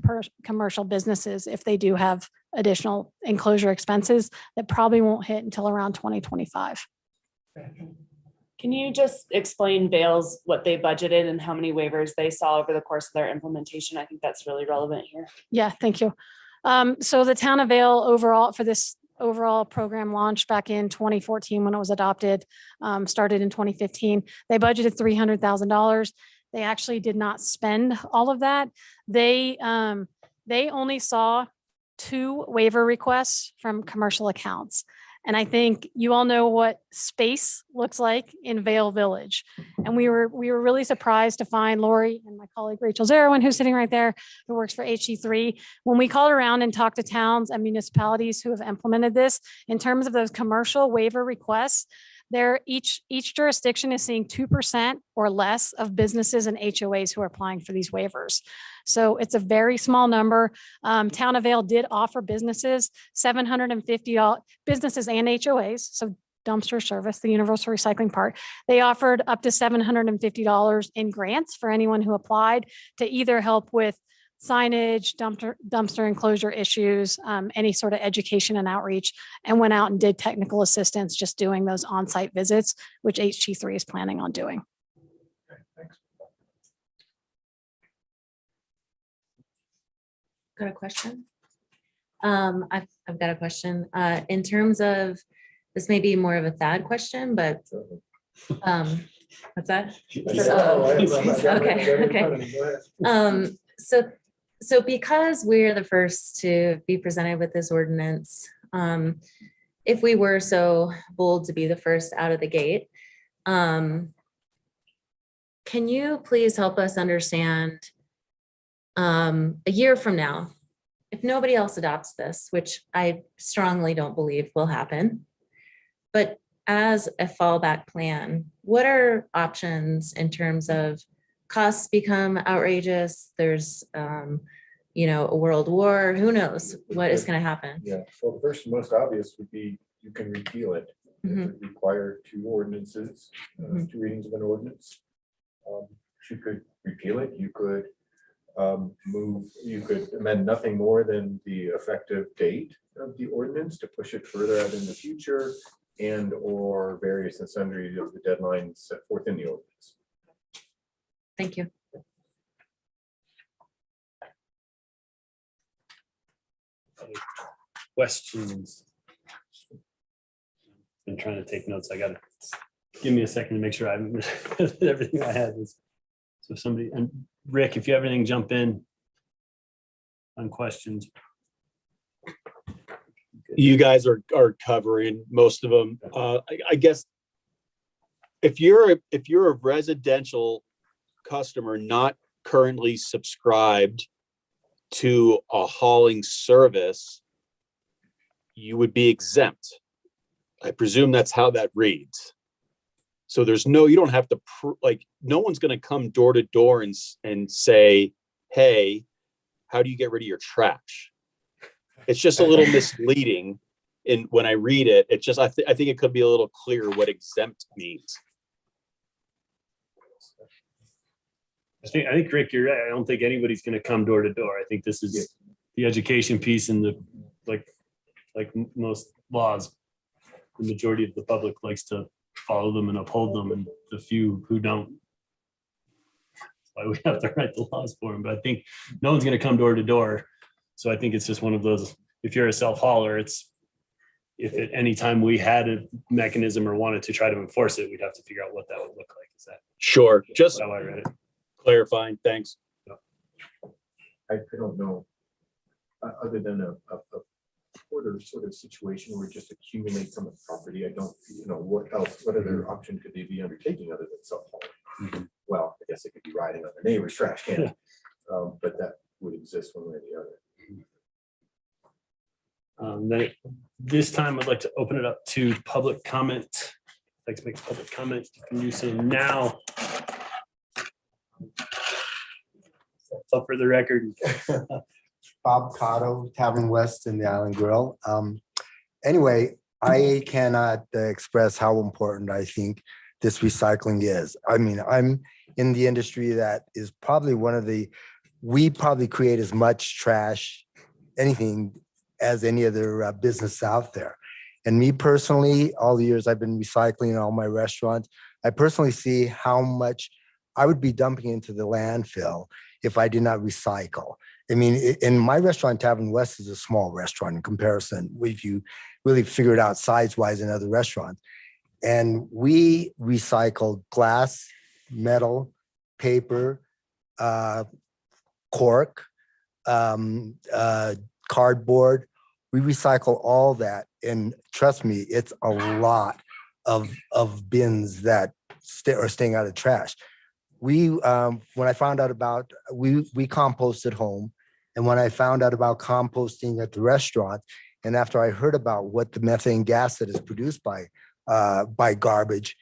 commercial businesses if they do have additional enclosure expenses that probably won't hit until around 2025. Can you just explain Vales, what they budgeted and how many waivers they saw over the course of their implementation? I think that's really relevant here. Yeah, thank you. So the town of Vale overall for this overall program launched back in 2014 when it was adopted, started in 2015. They budgeted $300,000. They actually did not spend all of that. They only saw 2 waiver requests from commercial accounts. And I think you all know what space looks like in Vale Village. And we were really surprised to find Lori and my colleague Rachel Zarowin, who's sitting right there, who works for HE3. When we called around and talked to towns and municipalities who have implemented this, in terms of those commercial waiver requests, each jurisdiction is seeing 2% or less of businesses and HOAs who are applying for these waivers. So it's a very small number. Town of Vale did offer businesses $750, businesses and HOAs, so dumpster service, the universal recycling part. They offered up to $750 in grants for anyone who applied to either help with signage, dumpster enclosure issues, any sort of education and outreach, and went out and did technical assistance, just doing those on-site visits, which HG3 is planning on doing. Okay, thanks. got a question. I've got a question. In terms of, this may be more of a Thad question, but, what's that? Okay. So because we're the first to be presented with this ordinance, if we were so bold to be the first out of the gate, can you please help us understand, a year from now, if nobody else adopts this, which I strongly don't believe will happen, but as a fallback plan, what are options in terms of costs become outrageous? There's, a world war, who knows what is going to happen? Yeah, well, the first and most obvious would be you can repeal it. It would require two ordinances, two readings of an ordinance. You could repeal it, you could you could amend nothing more than the effective date of the ordinance to push it further out in the future, and or various and sundry of the deadlines set forth in the ordinance. Thank you. Questions? Been trying to take notes. I gotta, give me a second to make sure I'm everything I had was. So somebody, and Rick, if you have anything, jump in on questions. You guys are covering most of them. I guess if you're a residential customer not currently subscribed to a hauling service, you would be exempt. I presume that's how that reads. So you don't have to, no one's going to come door to door and say, hey, how do you get rid of your trash? It's just a little misleading. And when I read it, it's just, I think it could be a little clearer what exempt means. I think, Rick, you're right. I don't think anybody's going to come door to door. I think this is the education piece, and the like most laws, the majority of the public likes to follow them and uphold them, and the few who don't. That's why we have to write the laws for them. But I think no one's going to come door to door. So I think it's just one of those, if you're a self-hauler, if at any time we had a mechanism or wanted to try to enforce it, we'd have to figure out what that would look like. Is that sure? Just how I read it. Clarifying. Thanks. I don't know, other than a quarter sort of situation where we just accumulate some of the property. I don't, what else, what other option could they be undertaking other than self-hauling? Well, I guess it could be riding on their neighbor's trash can, but that would exist one way or the other. Then this time I'd like to open it up to public comment. I'd like to make public comment. You can do so now. So for the record. Bob Cotto, Tavern West in the Island Grill. Anyway, I cannot express how important I think this recycling is. I mean, I'm in the industry that is probably we probably create as much trash, anything, as any other business out there. And me personally, all the years I've been recycling in all my restaurants, I personally see how much I would be dumping into the landfill if I did not recycle. I mean, in my restaurant, Tavern West is a small restaurant in comparison, if you really figure it out size-wise in other restaurants. And we recycled glass, metal, paper, cork, cardboard. We recycle all that. And trust me, it's a lot of bins that are staying out of trash. When I found out about, we compost at home. And when I found out about composting at the restaurant, and after I heard about what the methane gas that is produced by garbage,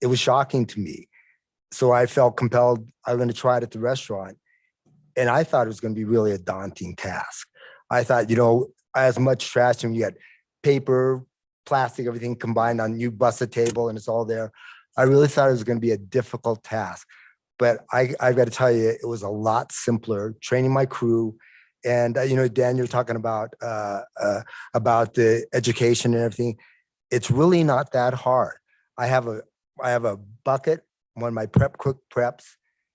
it was shocking to me. So I felt compelled, I'm going to try it at the restaurant. And I thought it was going to be really a daunting task. I thought, as much trash, and you got paper, plastic, everything combined on, you bust a table and it's all there. I really thought it was going to be a difficult task. But I've got to tell you, it was a lot simpler training my crew. And, Dan, you're talking about the education and everything. It's really not that hard. I have a bucket when my prep cook preps.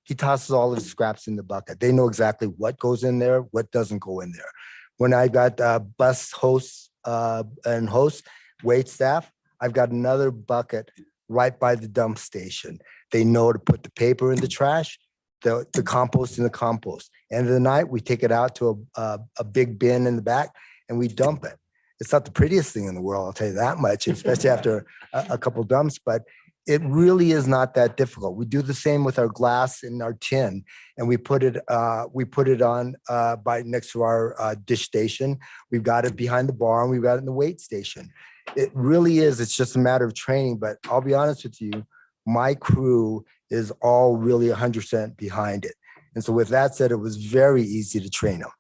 he tosses all his scraps in the bucket. They know exactly what goes in there, what doesn't go in there. When I got bus hosts and hosts, wait staff, I've got another bucket right by the dump station. They know to put the paper in the trash, the compost in the compost. End of the night, we take it out to a big bin in the back and we dump it. It's not the prettiest thing in the world, I'll tell you that much, especially after a couple dumps, but it really is not that difficult. We do the same with our glass and our tin, and we put it on by next to our dish station. We've got it behind the bar and we've got it in the weight station. It really is. It's just a matter of training, but I'll be honest with you, my crew is all really 100% behind it. And so with that said, it was very easy to train them.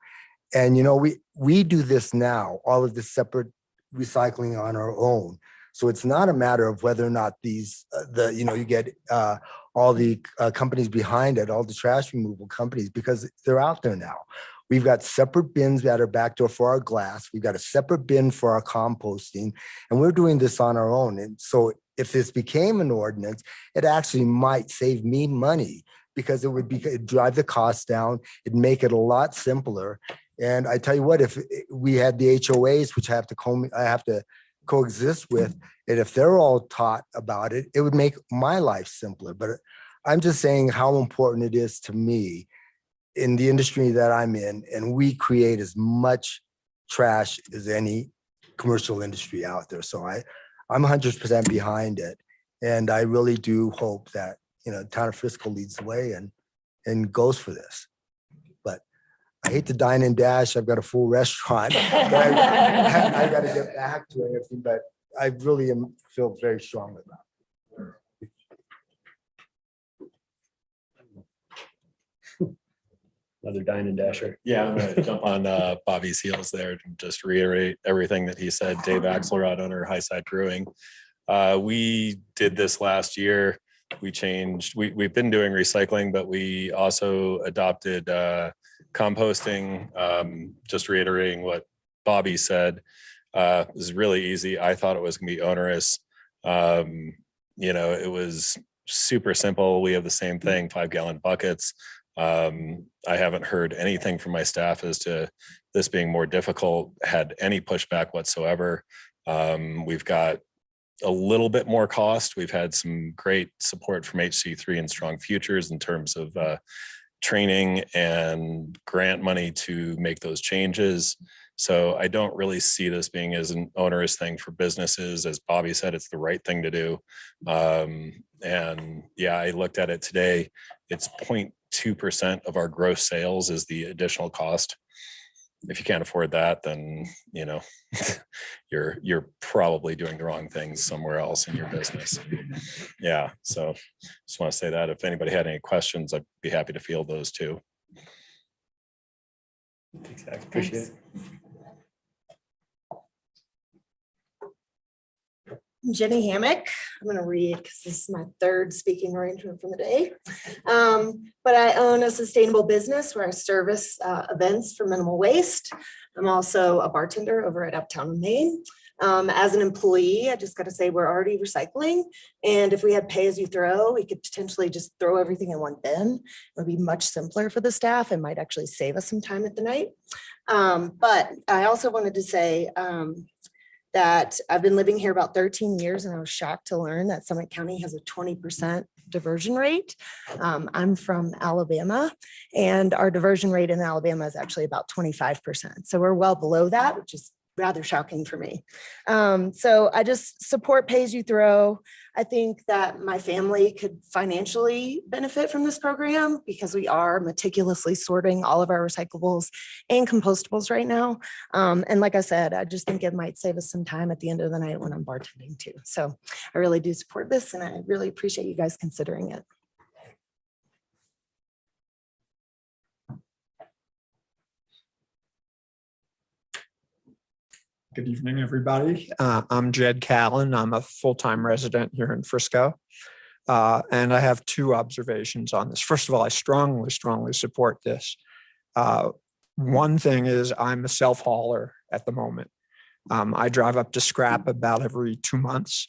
And, you know, we do this now, all of this separate recycling on our own. So it's not a matter of whether or not these, you get all the companies behind it, all the trash removal companies, because they're out there now. We've got separate bins at our back door for our glass. We've got a separate bin for our composting, and we're doing this on our own. And so if this became an ordinance, it actually might save me money because it'd drive the cost down. It'd make it a lot simpler. And I tell you what, if we had the HOAs, which I have to coexist with, and if they're all taught about it, it would make my life simpler. But I'm just saying how important it is to me in the industry that I'm in, and we create as much trash as any commercial industry out there. So I'm 100% behind it. And I really do hope that, Town of Frisco leads the way and goes for this. But I hate to dine and dash. I've got a full restaurant. I got to get back to everything, but I really feel very strongly about it. Another dine and dasher. Yeah, I'm gonna jump on Bobby's heels there to just reiterate everything that he said. Dave Axelrod, owner of Highside Brewing. We did this last year. We changed, we've been doing recycling, but we also adopted composting. Just reiterating what Bobby said, this is really easy. I thought it was gonna be onerous. It was super simple. We have the same thing, 5-gallon buckets. I haven't heard anything from my staff as to this being more difficult, had any pushback whatsoever. We've got a little bit more cost. We've had some great support from HC3 and Strong Futures in terms of training and grant money to make those changes. So I don't really see this being as an onerous thing for businesses. As Bobby said, it's the right thing to do. And yeah, I looked at it today. It's 0.2% of our gross sales is the additional cost. If you can't afford that, then you're probably doing the wrong things somewhere else in your business. Yeah, so just want to say that if anybody had any questions, I'd be happy to field those too. Exactly. Appreciate it. Jenny Hammock. I'm going to read because this is my third speaking arrangement for the day. But I own a sustainable business where I service events for minimal waste. I'm also a bartender over at Uptown, Maine. As an employee, I just got to say we're already recycling. And if we had pay as you throw, we could potentially just throw everything in one bin. It would be much simpler for the staff and might actually save us some time at the night. But I also wanted to say, that I've been living here about 13 years and I was shocked to learn that Summit County has a 20% diversion rate. I'm from Alabama and our diversion rate in Alabama is actually about 25%. So we're well below that, which is rather shocking for me. So I just support pay as you throw. I think that my family could financially benefit from this program because we are meticulously sorting all of our recyclables and compostables right now. And like I said, I just think it might save us some time at the end of the night when I'm bartending too. So I really do support this and I really appreciate you guys considering it. Good evening, everybody. I'm Jed Callan. I'm a full-time resident here in Frisco. And I have two observations on this. First of all, I strongly support this. One thing is I'm a self-hauler at the moment. I drive up to Scrap about every 2 months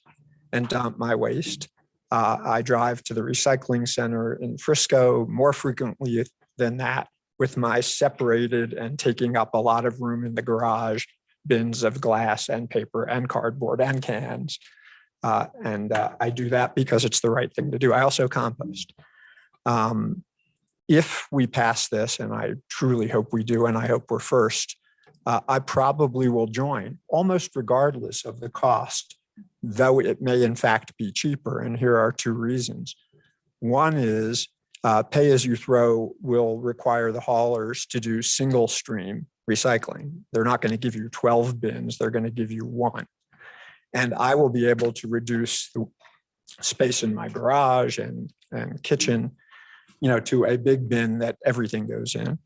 and dump my waste. I drive to the recycling center in Frisco more frequently than that, with my separated and taking up a lot of room in the garage bins of glass and paper and cardboard and cans. I do that because it's the right thing to do. I also compost. If we pass this, and I truly hope we do, and I hope we're first, I probably will join almost regardless of the cost, though it may in fact be cheaper. And here are two reasons. One is pay as you throw will require the haulers to do single stream recycling. They're not going to give you 12 bins, they're going to give you one. And I will be able to reduce the space in my garage and kitchen, to a big bin that everything goes in.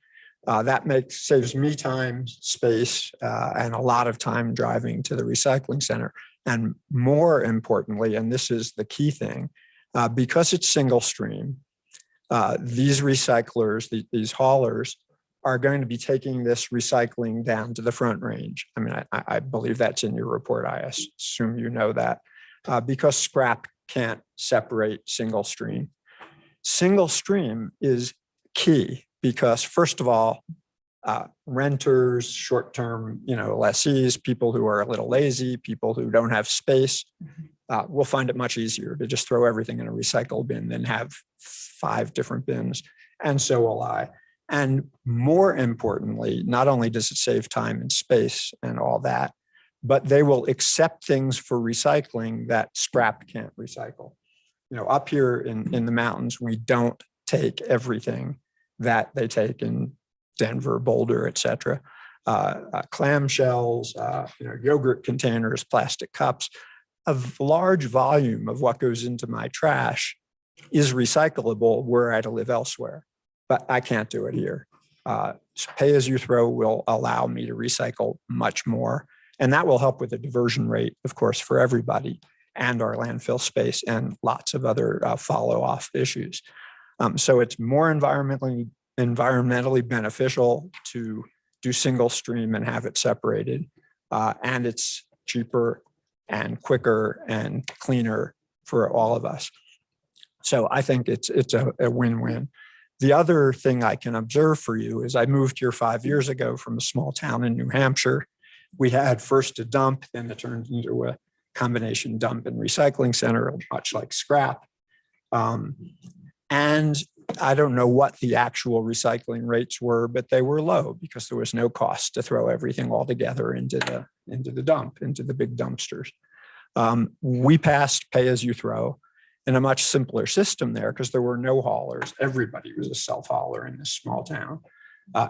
That saves me time, space, and a lot of time driving to the recycling center. And more importantly, and this is the key thing, because it's single stream, these recyclers, these haulers, are going to be taking this recycling down to the Front Range. I mean, I believe that's in your report. I assume you know that, because scrap can't separate single stream. Single stream is key because, first of all, renters, short-term, lessees, people who are a little lazy, people who don't have space, will find it much easier to just throw everything in a recycle bin than have 5 different bins. And so will I. And more importantly, not only does it save time and space and all that, but they will accept things for recycling that scrap can't recycle. Up here in the mountains, we don't take everything that they take in Denver, Boulder, et cetera. Clamshells, yogurt containers, plastic cups. A large volume of what goes into my trash is recyclable were I to live elsewhere, but I can't do it here. Pay as you throw will allow me to recycle much more, and that will help with the diversion rate, of course, for everybody, and our landfill space and lots of other follow-off issues. So it's more environmentally beneficial to do single stream and have it separated. And it's cheaper and quicker and cleaner for all of us. So I think it's a win-win. The other thing I can observe for you is I moved here 5 years ago from a small town in New Hampshire. We had first a dump, then it turned into a combination dump and recycling center, much like scrap. And I don't know what the actual recycling rates were, but they were low because there was no cost to throw everything all together into the dump, into the big dumpsters. We passed pay as you throw in a much simpler system there because there were no haulers. Everybody was a self-hauler in this small town.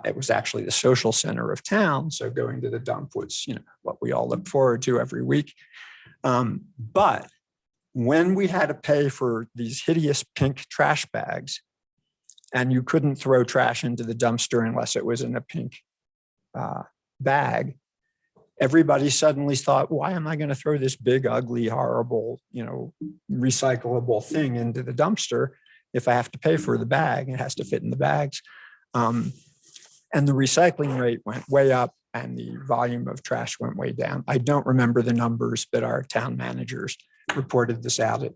It was actually the social center of town. So going to the dump was, what we all look forward to every week. But when we had to pay for these hideous pink trash bags, and you couldn't throw trash into the dumpster unless it was in a pink bag, everybody suddenly thought, why am I going to throw this big, ugly, horrible, recyclable thing into the dumpster if I have to pay for the bag? It has to fit in the bags. And the recycling rate went way up and the volume of trash went way down. I don't remember the numbers, but our town managers reported this out at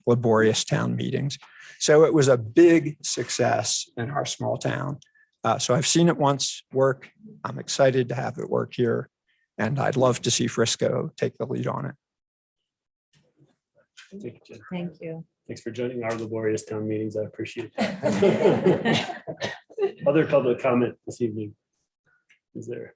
laborious town meetings. So it was a big success in our small town. So I've seen it once work. I'm excited to have it work here. And I'd love to see Frisco take the lead on it. Thank you, Jen. Thank you. Thanks for joining our laborious town meetings. I appreciate it. Other public comment this evening? Is there?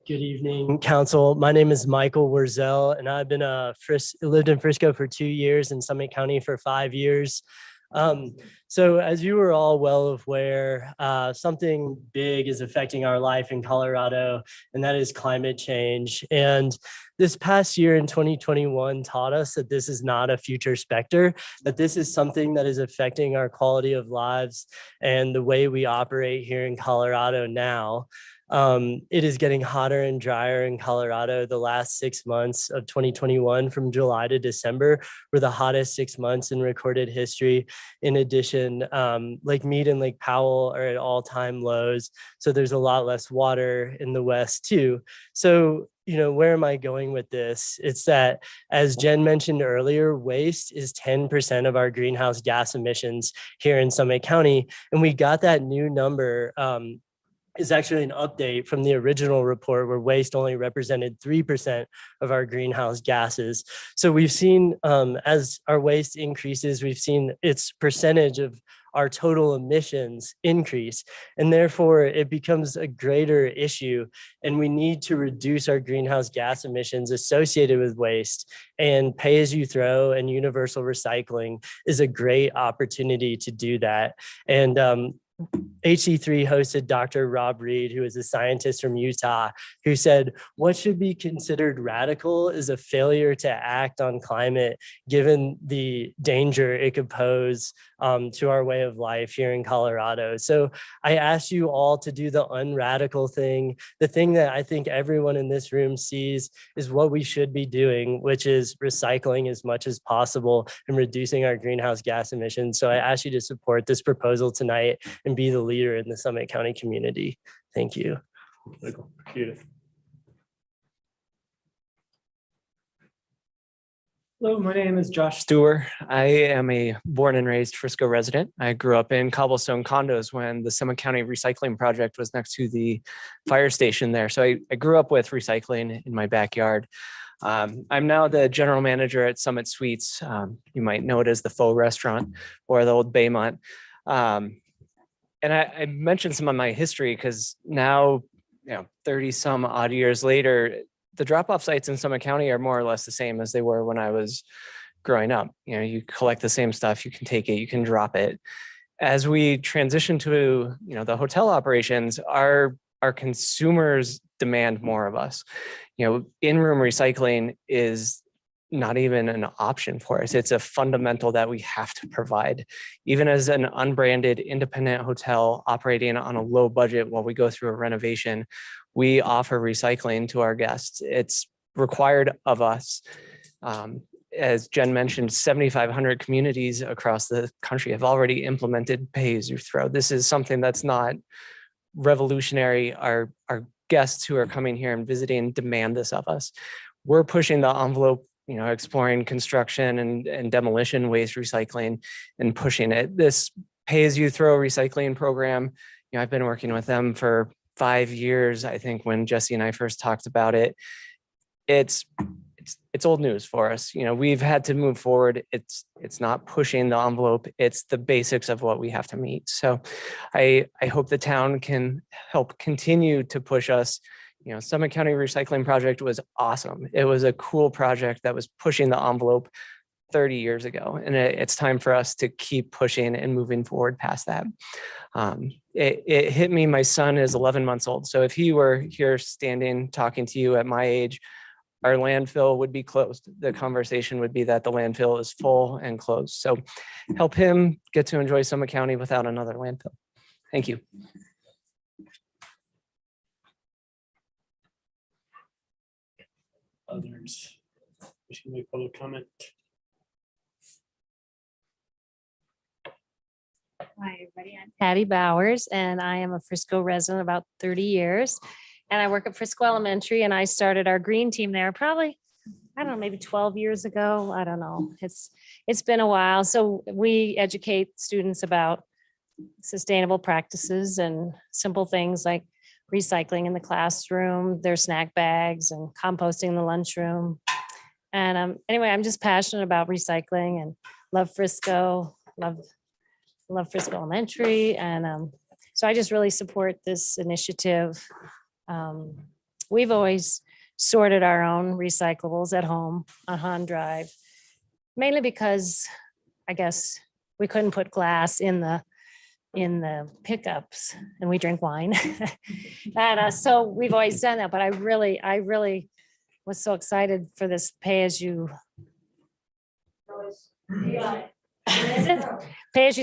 Good evening, council. My name is Michael Wurzel, and I've been lived in Frisco for 2 years and Summit County for 5 years. So as you were all well aware, something big is affecting our life in Colorado, and that is climate change. And this past year in 2021 taught us that this is not a future specter, that this is something that is affecting our quality of lives and the way we operate here in Colorado now. It is getting hotter and drier in Colorado. The last 6 months of 2021 from July to December were the hottest 6 months in recorded history. In addition, Lake Mead and Lake Powell are at all-time lows. So there's a lot less water in the West too. So, where am I going with this? It's that, as Jen mentioned earlier, waste is 10% of our greenhouse gas emissions here in Summit County. And we got that new number is actually an update from the original report where waste only represented 3% of our greenhouse gases. So we've seen as our waste increases, we've seen its percentage of our total emissions increase, and therefore it becomes a greater issue, and we need to reduce our greenhouse gas emissions associated with waste, and pay-as-you-throw and universal recycling is a great opportunity to do that. And HC3 hosted Dr. Rob Reed, who is a scientist from Utah, who said, what should be considered radical is a failure to act on climate, given the danger it could pose to our way of life here in Colorado. So I ask you all to do the unradical thing. The thing that I think everyone in this room sees is what we should be doing, which is recycling as much as possible and reducing our greenhouse gas emissions. So I ask you to support this proposal tonight and be the leader in the Summit County community. Thank you. Judith. Hello, my name is Josh Stewart. I am a born and raised Frisco resident. I grew up in cobblestone condos when the Summit County Recycling Project was next to the fire station there. So I grew up with recycling in my backyard. I'm now the general manager at Summit Suites. You might know it as the Faux Restaurant or the old Baymont. And I mentioned some of my history because now, 30 some odd years later, the drop-off sites in Summit County are more or less the same as they were when I was growing up. You collect the same stuff, you can take it, you can drop it. As we transition to, the hotel operations, our consumers demand more of us. In-room recycling is not even an option for us. It's a fundamental that we have to provide. Even as an unbranded independent hotel operating on a low budget while we go through a renovation, we offer recycling to our guests. It's required of us. As Jen mentioned, 7,500 communities across the country have already implemented pay-as-you-throw. This is something that's not revolutionary. Our guests who are coming here and visiting demand this of us. We're pushing the envelope, exploring construction and demolition waste recycling and pushing it. This pay-as-you-throw recycling program, I've been working with them for 5 years. I think when Jesse and I first talked about it, it's old news for us. We've had to move forward. It's not pushing the envelope. It's the basics of what we have to meet. So I hope the town can help continue to push us. Summit County Recycling Project was awesome. It was a cool project that was pushing the envelope 30 years ago. And it's time for us to keep pushing and moving forward past that. It hit me, my son is 11 months old. So if he were here standing, talking to you at my age, our landfill would be closed. The conversation would be that the landfill is full and closed. So help him get to enjoy Summit County without another landfill. Thank you. Others wishing to make public comment? Hi, everybody. I'm Patty Bowers, and I am a Frisco resident about 30 years. And I work at Frisco Elementary, and I started our green team there probably, I don't know, maybe 12 years ago. I don't know. It's been a while. So we educate students about sustainable practices and simple things like recycling in the classroom, their snack bags, and composting in the lunchroom. And anyway, I'm just passionate about recycling and love Frisco, love Frisco Elementary. And so I just really support this initiative. We've always sorted our own recyclables at home on Han Drive, mainly because I guess we couldn't put glass in the pickups, and we drink wine. And so we've always done that, but I really was so excited for this pay as you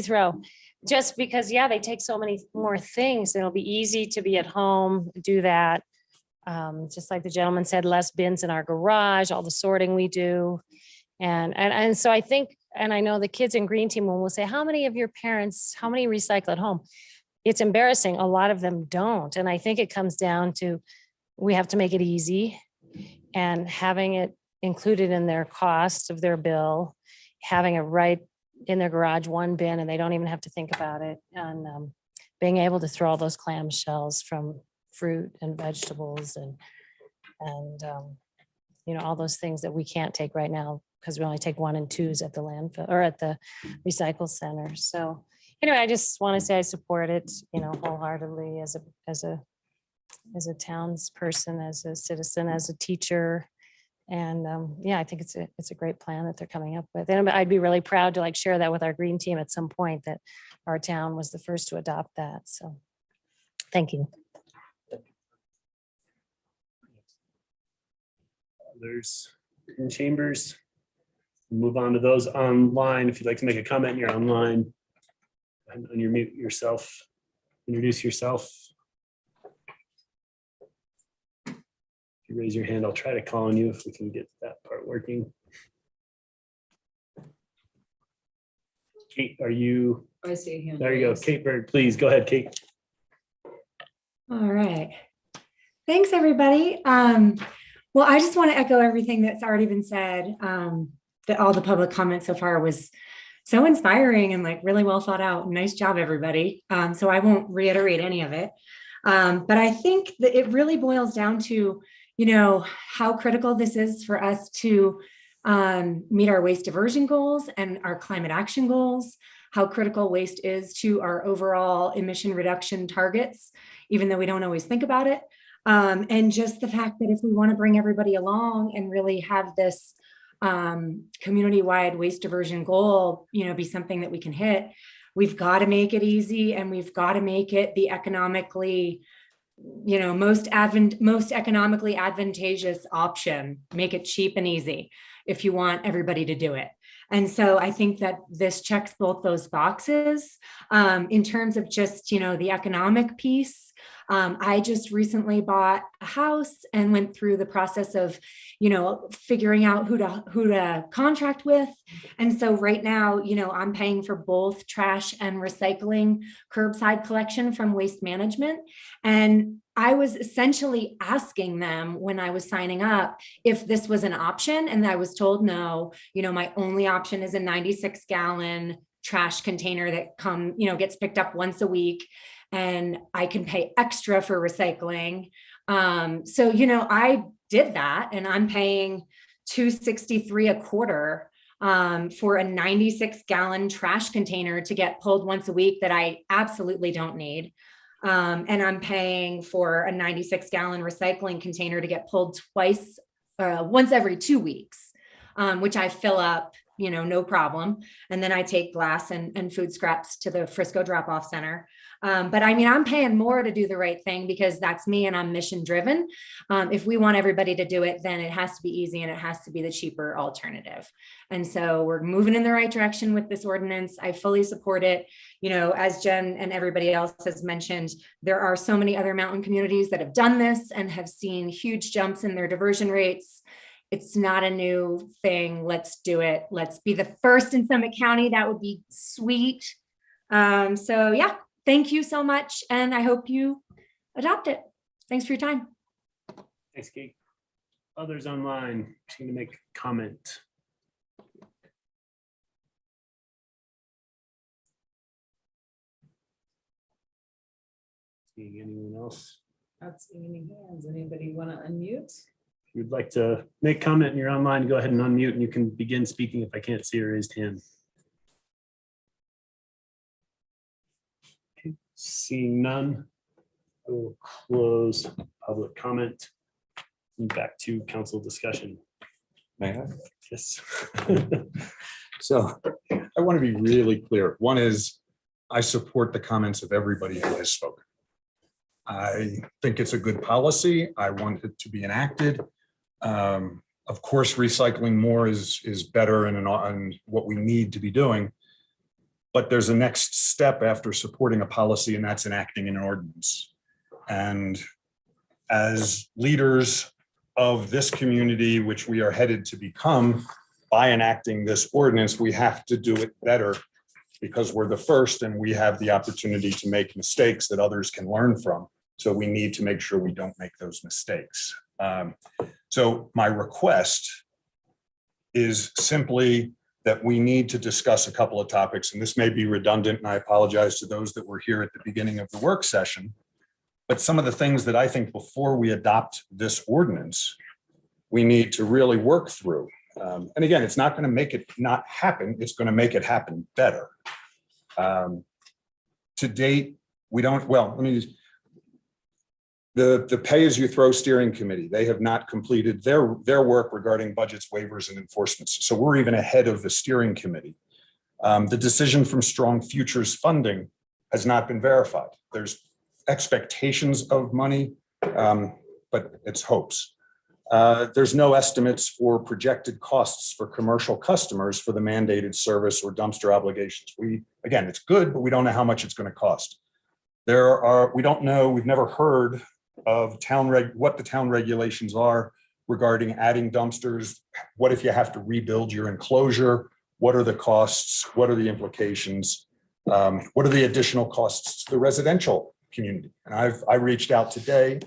throw. just because, yeah, they take so many more things. It'll be easy to be at home, do that. Just like the gentleman said, less bins in our garage, all the sorting we do. And so I think, and I know the kids in Green Team will say, how many of your parents, how many recycle at home? It's embarrassing. A lot of them don't. And I think it comes down to, we have to make it easy, and having it included in their cost of their bill, having it right in their garage, one bin, and they don't even have to think about it. And being able to throw all those clam shells from fruit and vegetables and you know, all those things that we can't take right now because we only take 1 and 2s at the landfill or at the recycle center. So anyway, I just want to say I support it, you know, wholeheartedly as a townsperson, as a citizen, as a teacher. And yeah, I think it's a great plan that they're coming up with. And I'd be really proud to like share that with our Green Team at some point, that our town was the first to adopt that. So thank you. Others in chambers? Move on to those online. If you'd like to make a comment, you're online. Unmute yourself. Introduce yourself. If you raise your hand, I'll try to call on you if we can get that part working. Kate, are you? I see a hand There you go. raised. Kate Bird, please go ahead, Kate. All right. Thanks, everybody. Well, I just want to echo everything that's already been said. That all the public comment so far was so inspiring and like really well thought out. Nice job, everybody. So I won't reiterate any of it. But I think that it really boils down to, you know, how critical this is for us to meet our waste diversion goals and our climate action goals, how critical waste is to our overall emission reduction targets, even though we don't always think about it. And just the fact that if we want to bring everybody along and really have this community-wide waste diversion goal, you know, be something that we can hit, we've got to make it easy, and we've got to make it the economically, you know, most economically advantageous option. Make it cheap and easy if you want everybody to do it. And so I think that this checks both those boxes. In terms of just, you know, the economic piece, I just recently bought a house and went through the process of, you know, figuring out who to contract with. And so right now, you know, I'm paying for both trash and recycling curbside collection from Waste Management. And I was essentially asking them when I was signing up if this was an option, and I was told no. You know, my only option is a 96-gallon trash container that gets picked up once a week, and I can pay extra for recycling. So, you know, I did that, and I'm paying $2.63 a quarter for a 96-gallon trash container to get pulled once a week that I absolutely don't need. And I'm paying for a 96-gallon recycling container to get pulled once every 2 weeks, which I fill up, you know, no problem. And then I take glass and food scraps to the Frisco drop-off center. But I mean, I'm paying more to do the right thing because that's me and I'm mission driven. If we want everybody to do it, then it has to be easy and it has to be the cheaper alternative. And so we're moving in the right direction with this ordinance. I fully support it. You know, as Jen and everybody else has mentioned, there are so many other mountain communities that have done this and have seen huge jumps in their diversion rates. It's not a new thing. Let's do it. Let's be the first in Summit County. That would be sweet. So yeah, thank you so much. And I hope you adopt it. Thanks for your time. Thanks, Kate. Others online, just going to make a comment. Seeing anyone else? Not seeing any hands. Anybody want to unmute? If you'd like to make comment and you're online, go ahead and unmute and you can begin speaking if I can't see a raised hand. Okay, seeing none, I will close public comment and back to council discussion. May I? Yes. So I want to be really clear. One is I support the comments of everybody who has spoken. I think it's a good policy. I want it to be enacted. Of course, recycling more is better and what we need to be doing. But there's a next step after supporting a policy, and that's enacting an ordinance. And as leaders of this community, which we are headed to become by enacting this ordinance, we have to do it better because we're the first and we have the opportunity to make mistakes that others can learn from. So we need to make sure we don't make those mistakes. So my request is simply that we need to discuss a couple of topics, and this may be redundant, and I apologize to those that were here at the beginning of the work session. But some of the things that I think before we adopt this ordinance, we need to really work through. And again, it's not going to make it not happen. It's going to make it happen better. To date, we don't, well, let me use the pay-as-you-throw steering committee. They have not completed their work regarding budgets, waivers, and enforcements. So we're even ahead of the steering committee. The decision from Strong Futures Funding has not been verified. There's expectations of money, but it's hopes. There's no estimates for projected costs for commercial customers for the mandated service or dumpster obligations. Again, it's good, but we don't know how much it's going to cost. We don't know, we've never heard of what the town regulations are regarding adding dumpsters. What if you have to rebuild your enclosure? What are the costs? What are the implications? What are the additional costs to the residential community? And I reached out today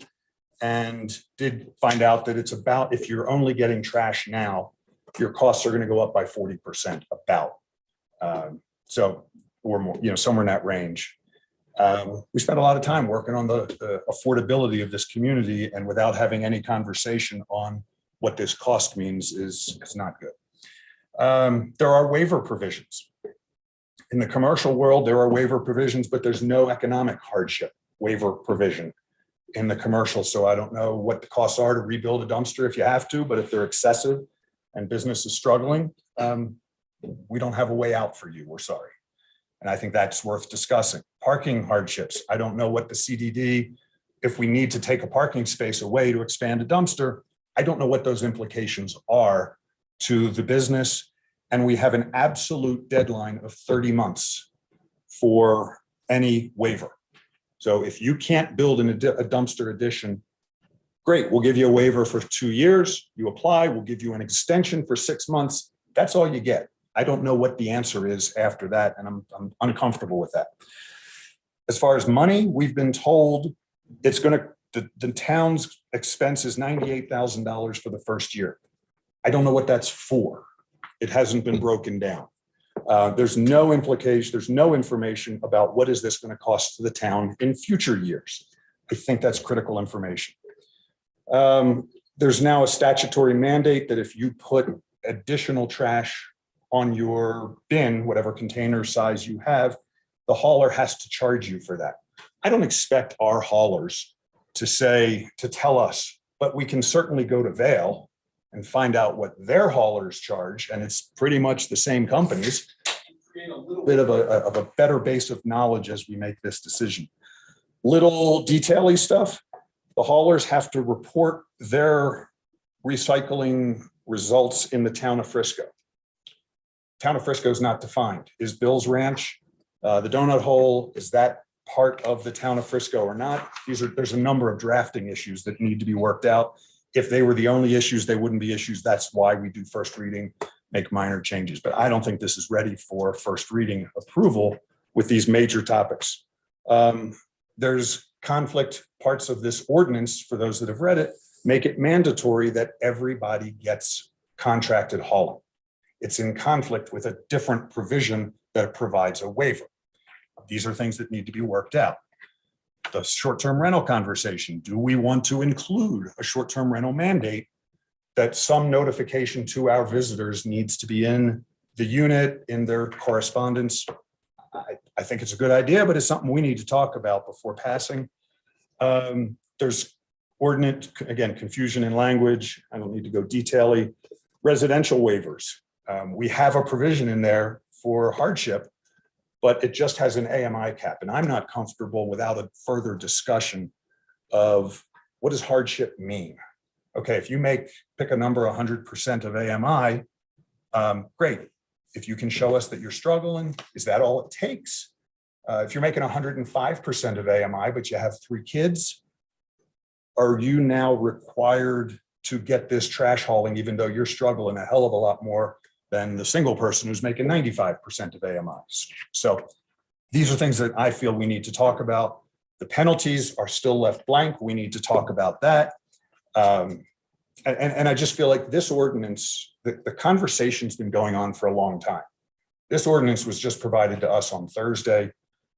and did find out that it's about, if you're only getting trash now, your costs are going to go up by 40% about. So, or more, somewhere in that range. We spent a lot of time working on the affordability of this community, and without having any conversation on what this cost means is not good. There are waiver provisions. In the commercial world, there are waiver provisions, but there's no economic hardship waiver provision in the commercial. So I don't know what the costs are to rebuild a dumpster if you have to, but if they're excessive and business is struggling, we don't have a way out for you. We're sorry. And I think that's worth discussing. Parking hardships. I don't know what the CDD, if we need to take a parking space away to expand a dumpster, I don't know what those implications are to the business. And we have an absolute deadline of 30 months for any waiver. So if you can't build a dumpster addition, great, we'll give you a waiver for 2 years. You apply, we'll give you an extension for 6 months. That's all you get. I don't know what the answer is after that, and I'm uncomfortable with that. As far as money, we've been told it's going to, the town's expense is $98,000 for the first year. I don't know what that's for. It hasn't been broken down. There's no implication, there's no information about what is this going to cost to the town in future years. I think that's critical information. There's now a statutory mandate that if you put additional trash on your bin, whatever container size you have, the hauler has to charge you for that. I don't expect our haulers to tell us, but we can certainly go to Vail and find out what their haulers charge, and it's pretty much the same companies. Create a little bit of a better base of knowledge as we make this decision. Little detail-y stuff, the haulers have to report their recycling results in the town of Frisco. Town of Frisco is not defined. Is Bill's Ranch, the donut hole, is that part of the town of Frisco or not? There's a number of drafting issues that need to be worked out. If they were the only issues, they wouldn't be issues. That's why we do first reading, make minor changes. But I don't think this is ready for first reading approval with these major topics. There's conflict parts of this ordinance, for those that have read it, make it mandatory that everybody gets contracted hauling. It's in conflict with a different provision that provides a waiver. These are things that need to be worked out. The short-term rental conversation. Do we want to include a short-term rental mandate that some notification to our visitors needs to be in the unit, in their correspondence? I think it's a good idea, but it's something we need to talk about before passing. There's ordinance, again, confusion in language. I don't need to go detail-y. Residential waivers. We have a provision in there for hardship, but it just has an AMI cap. And I'm not comfortable without a further discussion of what does hardship mean? Okay, if you pick a number 100% of AMI, great. If you can show us that you're struggling, is that all it takes? If you're making 105% of AMI, but you have 3 kids, are you now required to get this trash hauling, even though you're struggling a hell of a lot more than the single person who's making 95% of AMIs? So these are things that I feel we need to talk about. The penalties are still left blank. We need to talk about that. And I just feel like this ordinance, the conversation's been going on for a long time. This ordinance was just provided to us on Thursday.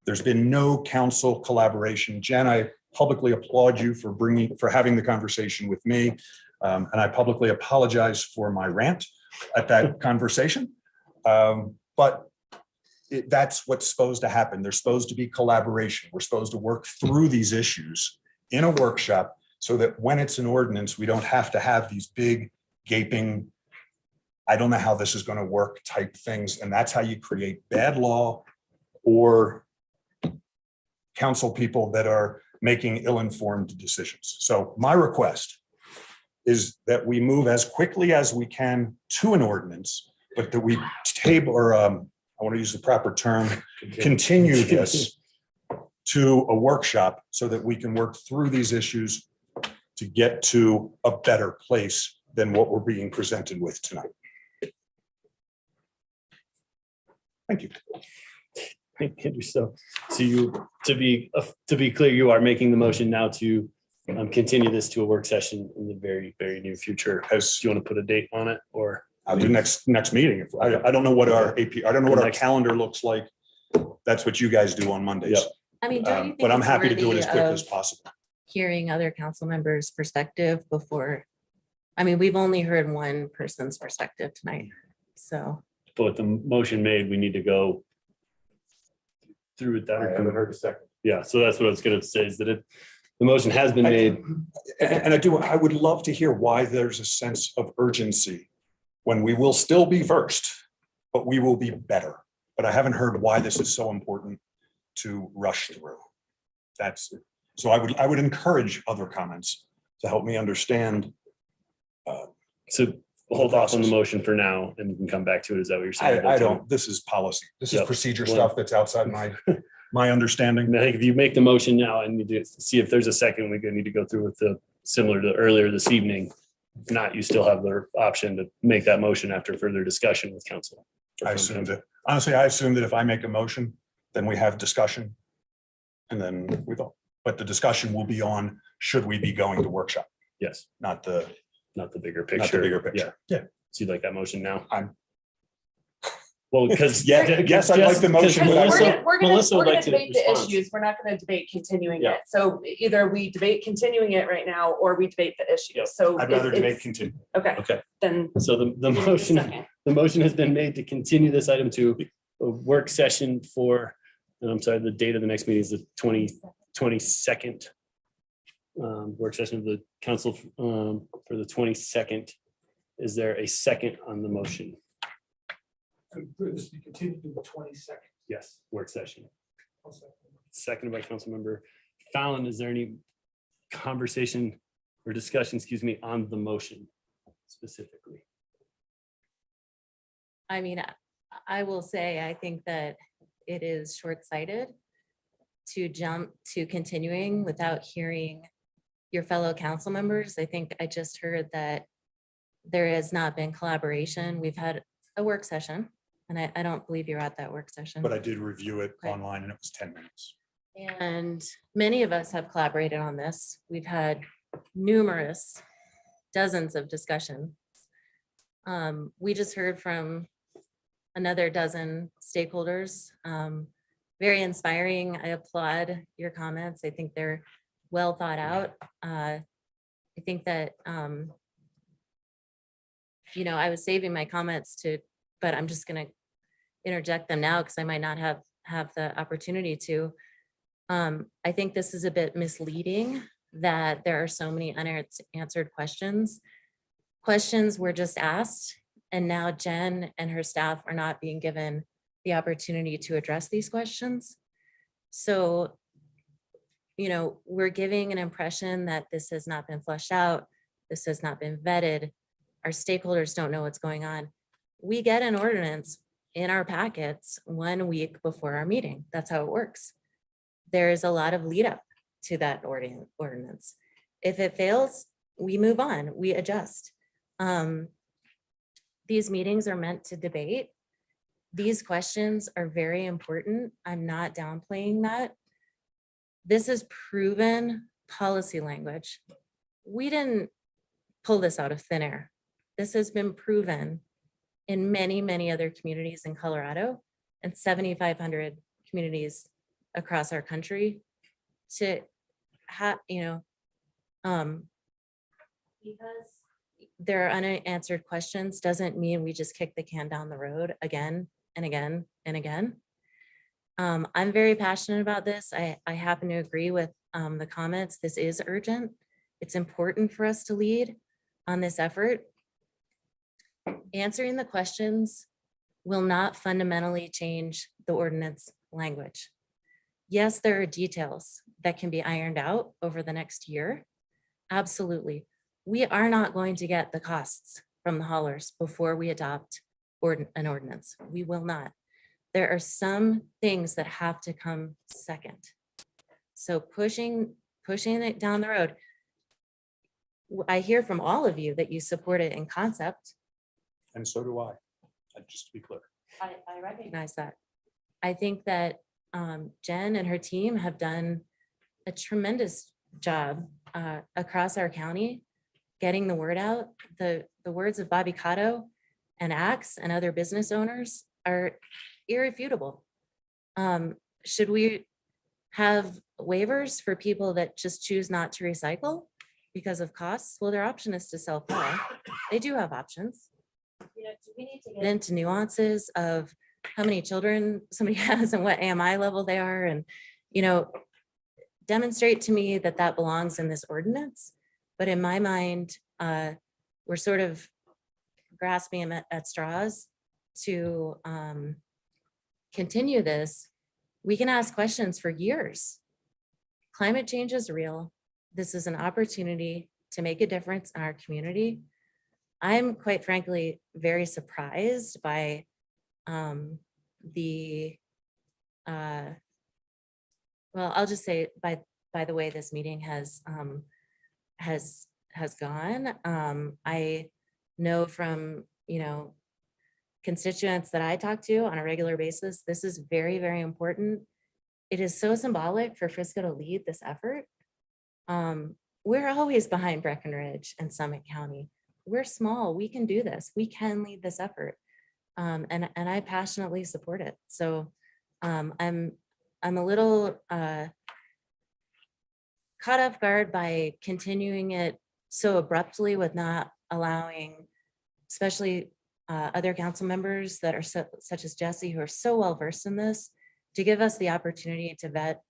There's been no council collaboration. Jen, I publicly applaud you for having the conversation with me. And I publicly apologize for my rant at that conversation. But that's what's supposed to happen. There's supposed to be collaboration. We're supposed to work through these issues in a workshop so that when it's an ordinance, we don't have to have these big gaping, I don't know how this is going to work type things. And that's how you create bad law or council people that are making ill-informed decisions. So my request is that we move as quickly as we can to an ordinance, but that we table, or I want to use the proper term, continue this to a workshop so that we can work through these issues to get to a better place than what we're being presented with tonight. Thank you. Thank you. So you, to be clear, you are making the motion now to continue this to a work session in the very, very near future. Do you want to put a date on it, or? I'll do next meeting. I don't know what our AP, I don't know what our calendar looks like. That's what you guys do on Mondays. I mean, don't you think But I'm it's happy to do it as worthy quick of as possible. hearing other council members' perspective before? I mean, we've only heard one person's perspective tonight, so. But with the motion made, we need to go through with that. I haven't heard a second. Yeah, so that's what I was gonna say, is that the motion has been made. And I would love to hear why there's a sense of urgency when we will still be first, but we will be better. But I haven't heard why this is so important to rush through. So I would encourage other comments to help me understand. So hold off on the motion for now and we can come back to it. Is that what you're saying? I don't, this is policy. This is Yep. procedure stuff that's outside my understanding. I think if you make the motion now, I need to see if there's a second, we're gonna need to go through with the similar to earlier this evening. If not, you still have the option to make that motion after further discussion with council. I assumed it. Honestly, I assume that if I make a motion, then we have discussion. And then we go, but the discussion will be on, should we be going to workshop? Yes. Not the bigger Not the picture. bigger picture. Yeah. So you'd like that motion now? Well, because. yes, I'd like the motion. but I would- We're Melissa would gonna like to debate the respond. issues. We're not gonna debate continuing Yeah. it. So either we debate continuing it right now, or we debate the issue. So. I'd rather debate it's- continue. Okay, Okay. then. So the give me a motion, second. the motion has been made to continue this item to a work session for, and I'm sorry, the date of the next meeting is the 22nd. Work session of the council for the 22nd. Is there a second on the motion? This be continued to the 22nd. Yes, work session. Seconded by Councilmember Fallon. Is there any conversation or discussion, excuse me, on the motion specifically? I mean, I will say, I think that it is short-sighted to jump to continuing without hearing your fellow council members. I think I just heard that there has not been collaboration. We've had a work session, and I don't believe you're at that work session. But I did review it online and it was 10 minutes. And many of us have collaborated on this. We've had numerous dozens of discussions. We just heard from another dozen stakeholders. Very inspiring. I applaud your comments. I think they're well thought out. I think that, I was saving my comments but I'm just gonna interject them now because I might not have the opportunity to. I think this is a bit misleading that there are so many unanswered questions. Questions were just asked, and now Jen and her staff are not being given the opportunity to address these questions. So, we're giving an impression that this has not been fleshed out. This has not been vetted. Our stakeholders don't know what's going on. We get an ordinance in our packets 1 week before our meeting. That's how it works. There is a lot of lead up to that ordinance. If it fails, we move on, we adjust. These meetings are meant to debate. These questions are very important. I'm not downplaying that. This is proven policy language. We didn't pull this out of thin air. This has been proven in many, many other communities in Colorado and 7,500 communities across our country to have, because there are unanswered questions doesn't mean we just kick the can down the road again and again and again. I'm very passionate about this. I happen to agree with the comments. This is urgent. It's important for us to lead on this effort. Answering the questions will not fundamentally change the ordinance language. Yes, there are details that can be ironed out over the next year. Absolutely. We are not going to get the costs from the haulers before we adopt an ordinance. We will not. There are some things that have to come second. So pushing it down the road. I hear from all of you that you support it in concept. And so do I, just to be clear. I recognize that. I think that Jen and her team have done a tremendous job across our county, getting the word out. The words of Bobby Cotto and Axe and other business owners are irrefutable. Should we have waivers for people that just choose not to recycle because of costs? Well, their option is to self-buy. They do have options. Do we need to get into nuances of how many children somebody has and what AMI level they are, and demonstrate to me that that belongs in this ordinance? But in my mind, we're sort of grasping at straws to continue this. We can ask questions for years. Climate change is real. This is an opportunity to make a difference in our community. I'm quite frankly very surprised by well, I'll just say by the way this meeting has gone. I know from constituents that I talk to on a regular basis, this is very, very important. It is so symbolic for Frisco to lead this effort. We're always behind Breckenridge and Summit County. We're small, we can do this. We can lead this effort. And I passionately support it. So I'm a little caught off guard by continuing it so abruptly with not allowing, especially other council members that are such as Jesse, who are so well versed in this, to give us the opportunity to vet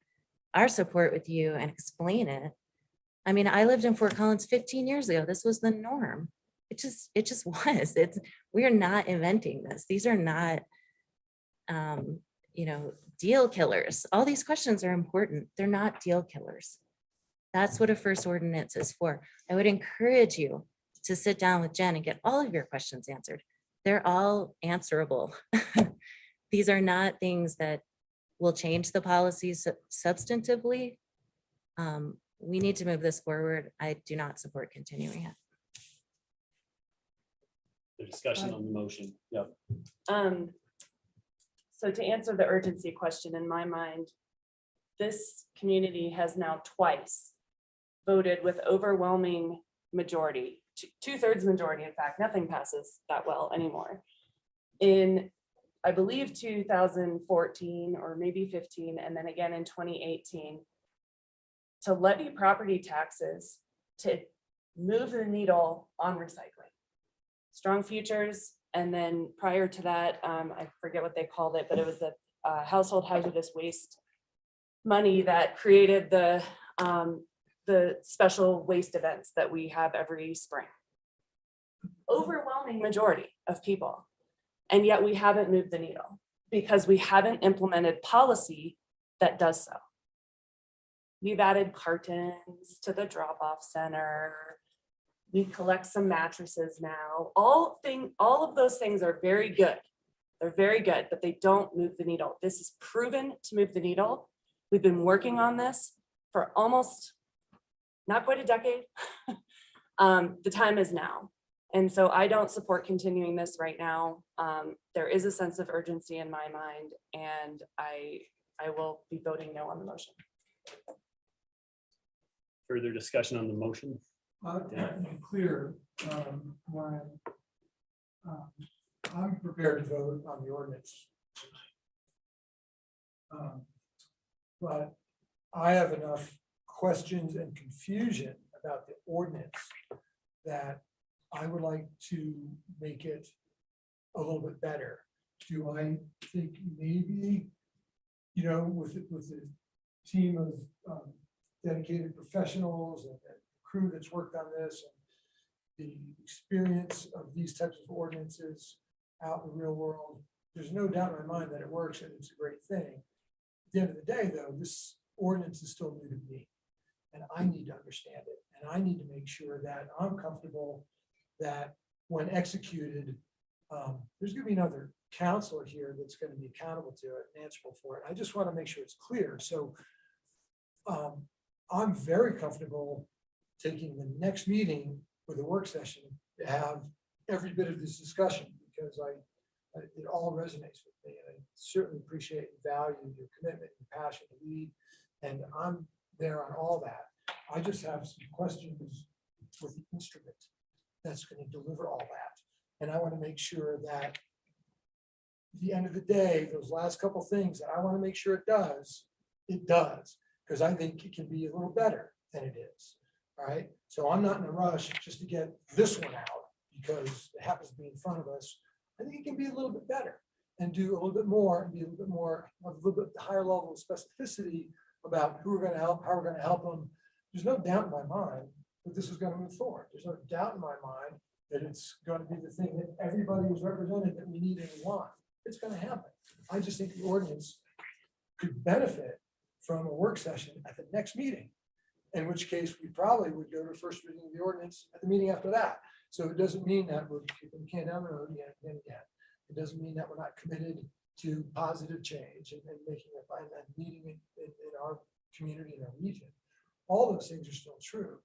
our support with you and explain it. I mean, I lived in Fort Collins 15 years ago. This was the norm. It just was. We are not inventing this. These are not, deal killers. All these questions are important. They're not deal killers. That's what a first ordinance is for. I would encourage you to sit down with Jen and get all of your questions answered. They're all answerable. These are not things that will change the policies substantively. We need to move this forward. I do not support continuing it. The discussion on the motion. Yep. So to answer the urgency question, in my mind, this community has now twice voted with overwhelming majority, 2/3 majority. In fact, nothing passes that well anymore. In, I believe, 2014 or maybe 15, and then again in 2018, to levy property taxes to move the needle on recycling. Strong Futures, and then prior to that, I forget what they called it, but it was the household hazardous waste money that created the special waste events that we have every spring. Overwhelming majority of people, and yet we haven't moved the needle because we haven't implemented policy that does so. We've added cartons to the drop-off center. We collect some mattresses now. All of those things are very good. They're very good, but they don't move the needle. This is proven to move the needle. We've been working on this for almost not quite a decade. The time is now. And so I don't support continuing this right now. There is a sense of urgency in my mind, and I will be voting no on the motion. Further discussion on the motion? To be clear, Ryan, I'm prepared to vote on the ordinance. But I have enough questions and confusion about the ordinance that I would like to make it a little bit better. Do I think maybe, with the team of dedicated professionals and crew that's worked on this, and the experience of these types of ordinances out in the real world, there's no doubt in my mind that it works and it's a great thing. At the end of the day, though, this ordinance is still new to me, and I need to understand it, and I need to make sure that I'm comfortable that when executed, there's going to be another counselor here that's going to be accountable to it and answerable for it. I just want to make sure it's clear. So I'm very comfortable taking the next meeting with a work session to have every bit of this discussion, because it all resonates with me. And I certainly appreciate and value your commitment and passion to lead. And I'm there on all that. I just have some questions with the instrument that's going to deliver all that. And I want to make sure that at the end of the day, those last couple things that I want to make sure it does, because I think it can be a little better than it is. All right. So I'm not in a rush just to get this one out because it happens to be in front of us. I think it can be a little bit better and do a little bit more and be a little bit more, a little bit higher level of specificity about who we're going to help, how we're going to help them. There's no doubt in my mind that this is going to move forward. There's no doubt in my mind that it's going to be the thing that everybody was represented that we need and want. It's going to happen. I just think the ordinance could benefit from a work session at the next meeting, in which case we probably would go to first reading of the ordinance at the meeting after that. So it doesn't mean that we're kicking the can down the road again and again. It doesn't mean that we're not committed to positive change and making it and meeting in our community, in our region. All those things are still true.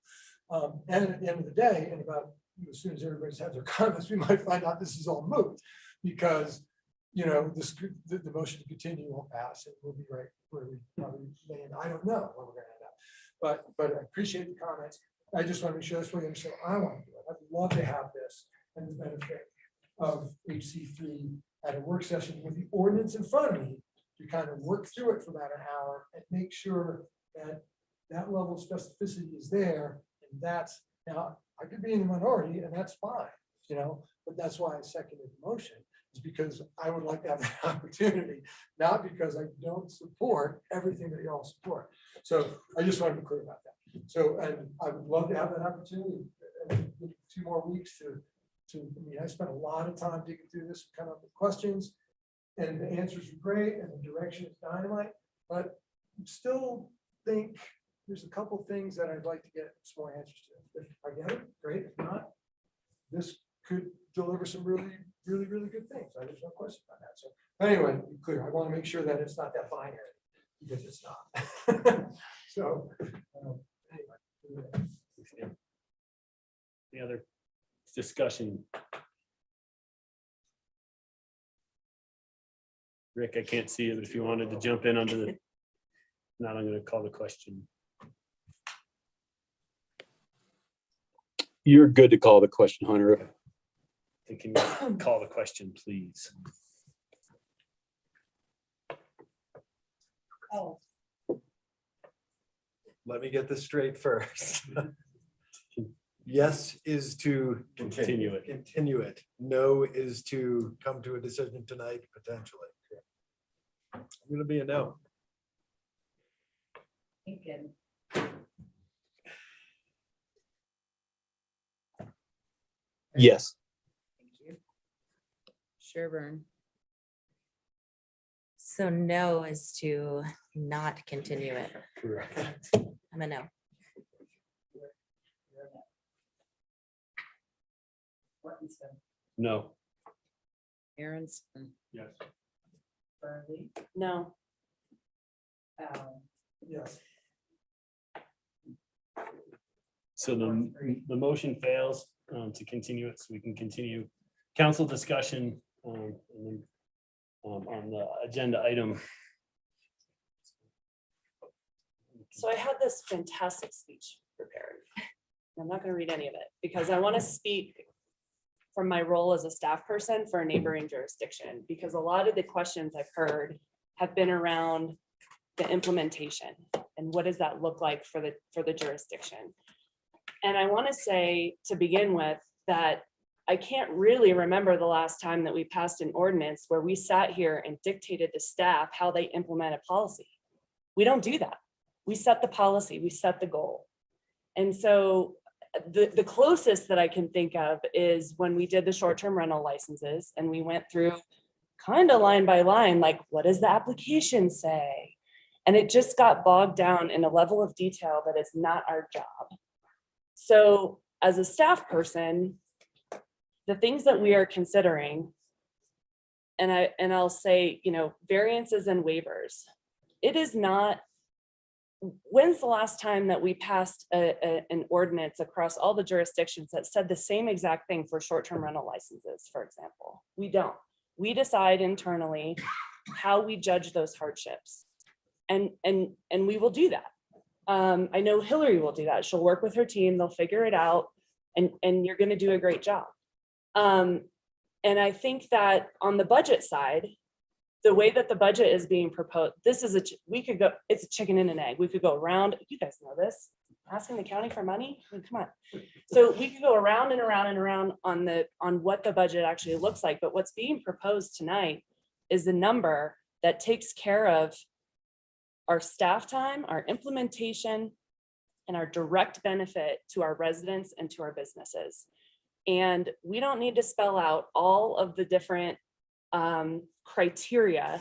And at the end of the day, and about as soon as everybody's had their comments, we might find out this is all moot because the motion to continue won't pass and we'll be right where we probably land. I don't know where we're going to end up, but I appreciate the comments. I just want to make sure that's what you understand. I want to do it. I'd love to have this and the benefit of HC3 at a work session with the ordinance in front of me to kind of work through it for about an hour and make sure that that level of specificity is there. And that's, now I could be in the minority and that's fine, but that's why I seconded the motion, is because I would like to have that opportunity, not because I don't support everything that you all support. So I just want to be clear about that. So, and I would love to have that opportunity, 2 more weeks I spent a lot of time digging through this, come up with questions, and the answers are great, and the direction is dynamite, but I still think there's a couple things that I'd like to get some more answers to. If I get it, great. If not, this could deliver some really good things. There's no question about that. So anyway, to be clear, I want to make sure that it's not that binary, because it's not. So anyway. Any other discussion? Rick, I can't see it, but if you wanted to jump in under the, now I'm going to call the question. You're good to call the question, Hunter. Can you call the question, please? Let me get this straight first. Yes is to Continue it. continue it. No is to come to a decision tonight, potentially. I'm gonna be a no. Thinking. Yes. Sherburne. So no is to not continue it. Correct. I'm a no. No. Aaronson. Yes. Burley. No. Yes. So the motion fails to continue it, so we can continue council discussion and then, on the agenda item. So I had this fantastic speech prepared. I'm not going to read any of it because I want to speak from my role as a staff person for a neighboring jurisdiction, because a lot of the questions I've heard have been around the implementation and what does that look like for the jurisdiction. And I want to say to begin with that I can't really remember the last time that we passed an ordinance where we sat here and dictated to staff how they implement a policy. We don't do that. We set the policy, we set the goal. And so the closest that I can think of is when we did the short-term rental licenses and we went through kind of line by line, like, what does the application say? And it just got bogged down in a level of detail that is not our job. So as a staff person, the things that we are considering, and I'll say, you know, variances and waivers, it is not. When's the last time that we passed an ordinance across all the jurisdictions that said the same exact thing for short-term rental licenses, for example? We don't. We decide internally how we judge those hardships. And we will do that. I know Hillary will do that. She'll work with her team, they'll figure it out, and you're gonna do a great job. And I think that on the budget side, the way that the budget is being proposed, this is it's a chicken and an egg. We could go around, you guys know this, asking the county for money, I mean, come on. So we could go around and around and around on what the budget actually looks like, but what's being proposed tonight is the number that takes care of our staff time, our implementation, and our direct benefit to our residents and to our businesses. And we don't need to spell out all of the different criteria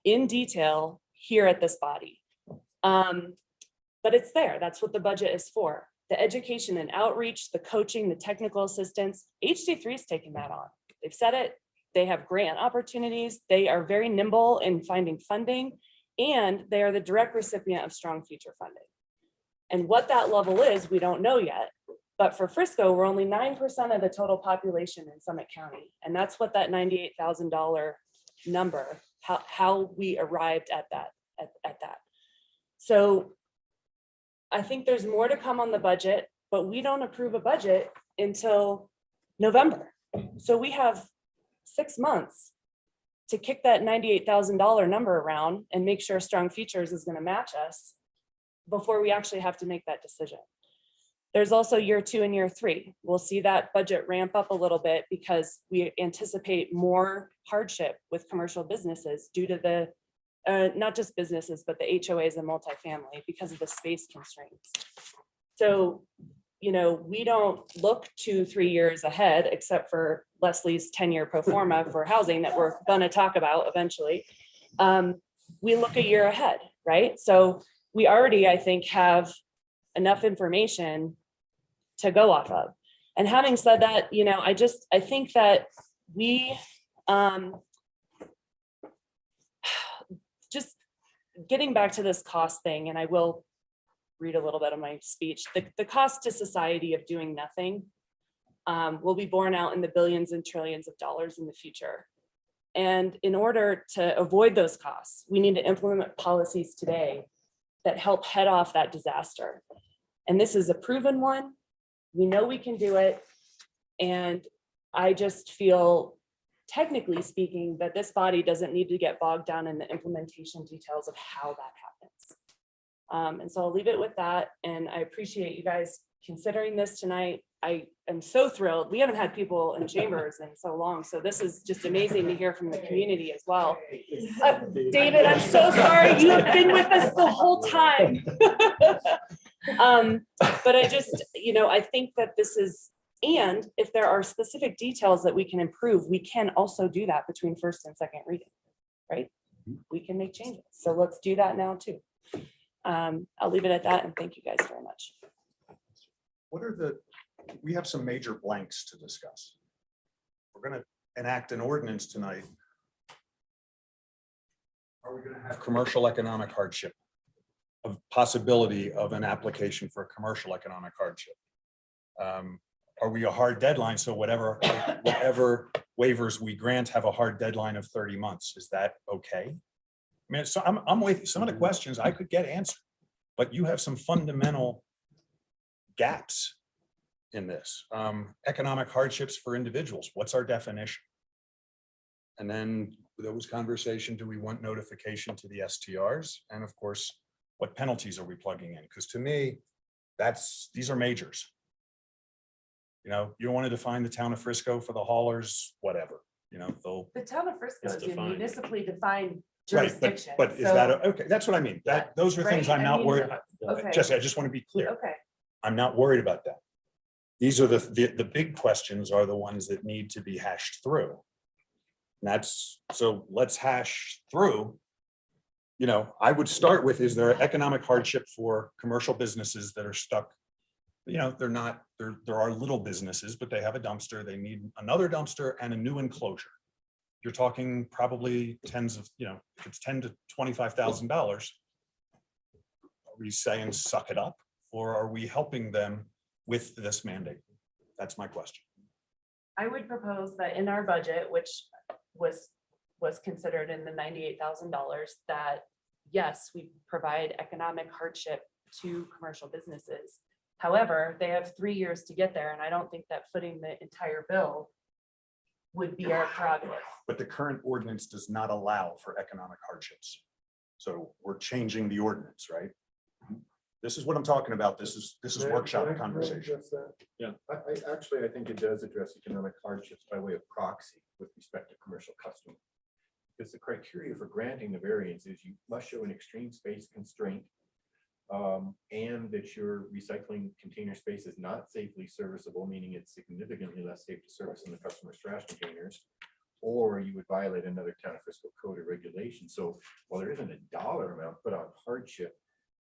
in detail here at this body. But it's there. That's what the budget is for. The education and outreach, the coaching, the technical assistance, HD3 is taking that on. They've said it. They have grant opportunities. They are very nimble in finding funding, and they are the direct recipient of strong future funding. And what that level is, we don't know yet. But for Frisco, we're only 9% of the total population in Summit County. And that's what that $98,000 number, how we arrived at that. So I think there's more to come on the budget, but we don't approve a budget until November. So we have 6 months to kick that $98,000 number around and make sure Strong Features is going to match us before we actually have to make that decision. There's also year 2 and year 3. We'll see that budget ramp up a little bit because we anticipate more hardship with commercial businesses due to the, not just businesses, but the HOAs and multifamily because of the space constraints. So, you know, we don't look 2-3 years ahead, except for Leslie's 10-year pro forma for housing that we're gonna talk about eventually. We look a year ahead, right? So we already, I think, have enough information to go off of. And having said that, you know, I think that we just getting back to this cost thing, and I will read a little bit of my speech. The cost to society of doing nothing will be borne out in the billions and trillions of dollars in the future. And in order to avoid those costs, we need to implement policies today that help head off that disaster. And this is a proven one. We know we can do it. And I just feel, technically speaking, that this body doesn't need to get bogged down in the implementation details of how that happens. And so I'll leave it with that. And I appreciate you guys considering this tonight. I am so thrilled. We haven't had people in chambers in so long. So this is just amazing to hear from the community as well. David, I'm so sorry. You have been with us the whole time. But I just, you know, I think that this is, and if there are specific details that we can improve, we can also do that between first and second reading, right? We can make changes. So let's do that now too. I'll leave it at that and thank you guys very much. What are we have some major blanks to discuss. We're going to enact an ordinance tonight, are we gonna have commercial economic hardship? Of possibility of an application for a commercial economic hardship? Are we a hard deadline? So whatever waivers we grant have a hard deadline of 30 months. Is that okay? I mean, so I'm with some of the questions I could get answered, but you have some fundamental gaps in this. Economic hardships for individuals. What's our definition? And then there was conversation, do we want notification to the STRs? And of course, what penalties are we plugging in? Because to me, these are majors. You know, you want to define the town of Frisco for the haulers, whatever, you know, they'll. The town of Frisco It's is a defined. municipally defined Right, jurisdiction. but is so- that, okay, that's what I mean. Those are things Right, I'm I not mean, worried. okay. Jesse, I just want to be clear. Okay, I'm not worried about that. These are the big questions are the ones that need to be hashed through. And that's, so let's hash through. You know, I would start with, is there economic hardship for commercial businesses that are stuck? You know, they're not, there are little businesses, but they have a dumpster, they need another dumpster and a new enclosure. You're talking probably tens of, you know, if it's $10,000 to $25,000. Are we saying suck it up, or are we helping them with this mandate? That's my question. I would propose that in our budget, which was considered in the $98,000, that yes, we provide economic hardship to commercial businesses. However, they have 3 years to get there, and I don't think that footing the entire bill would be our prerogative. But the current ordinance does not allow for economic hardships. So we're changing the ordinance, right? This is what I'm talking about. This is workshop conversation. Yeah, I think it does address economic hardships by way of proxy with respect to commercial customers. Because the criteria for granting the variance is you must show an extreme space constraint, and that your recycling container space is not safely serviceable, meaning it's significantly less safe to service than the customer's trash containers, or you would violate another town of Frisco code or regulation. So while there isn't a dollar amount put on hardship,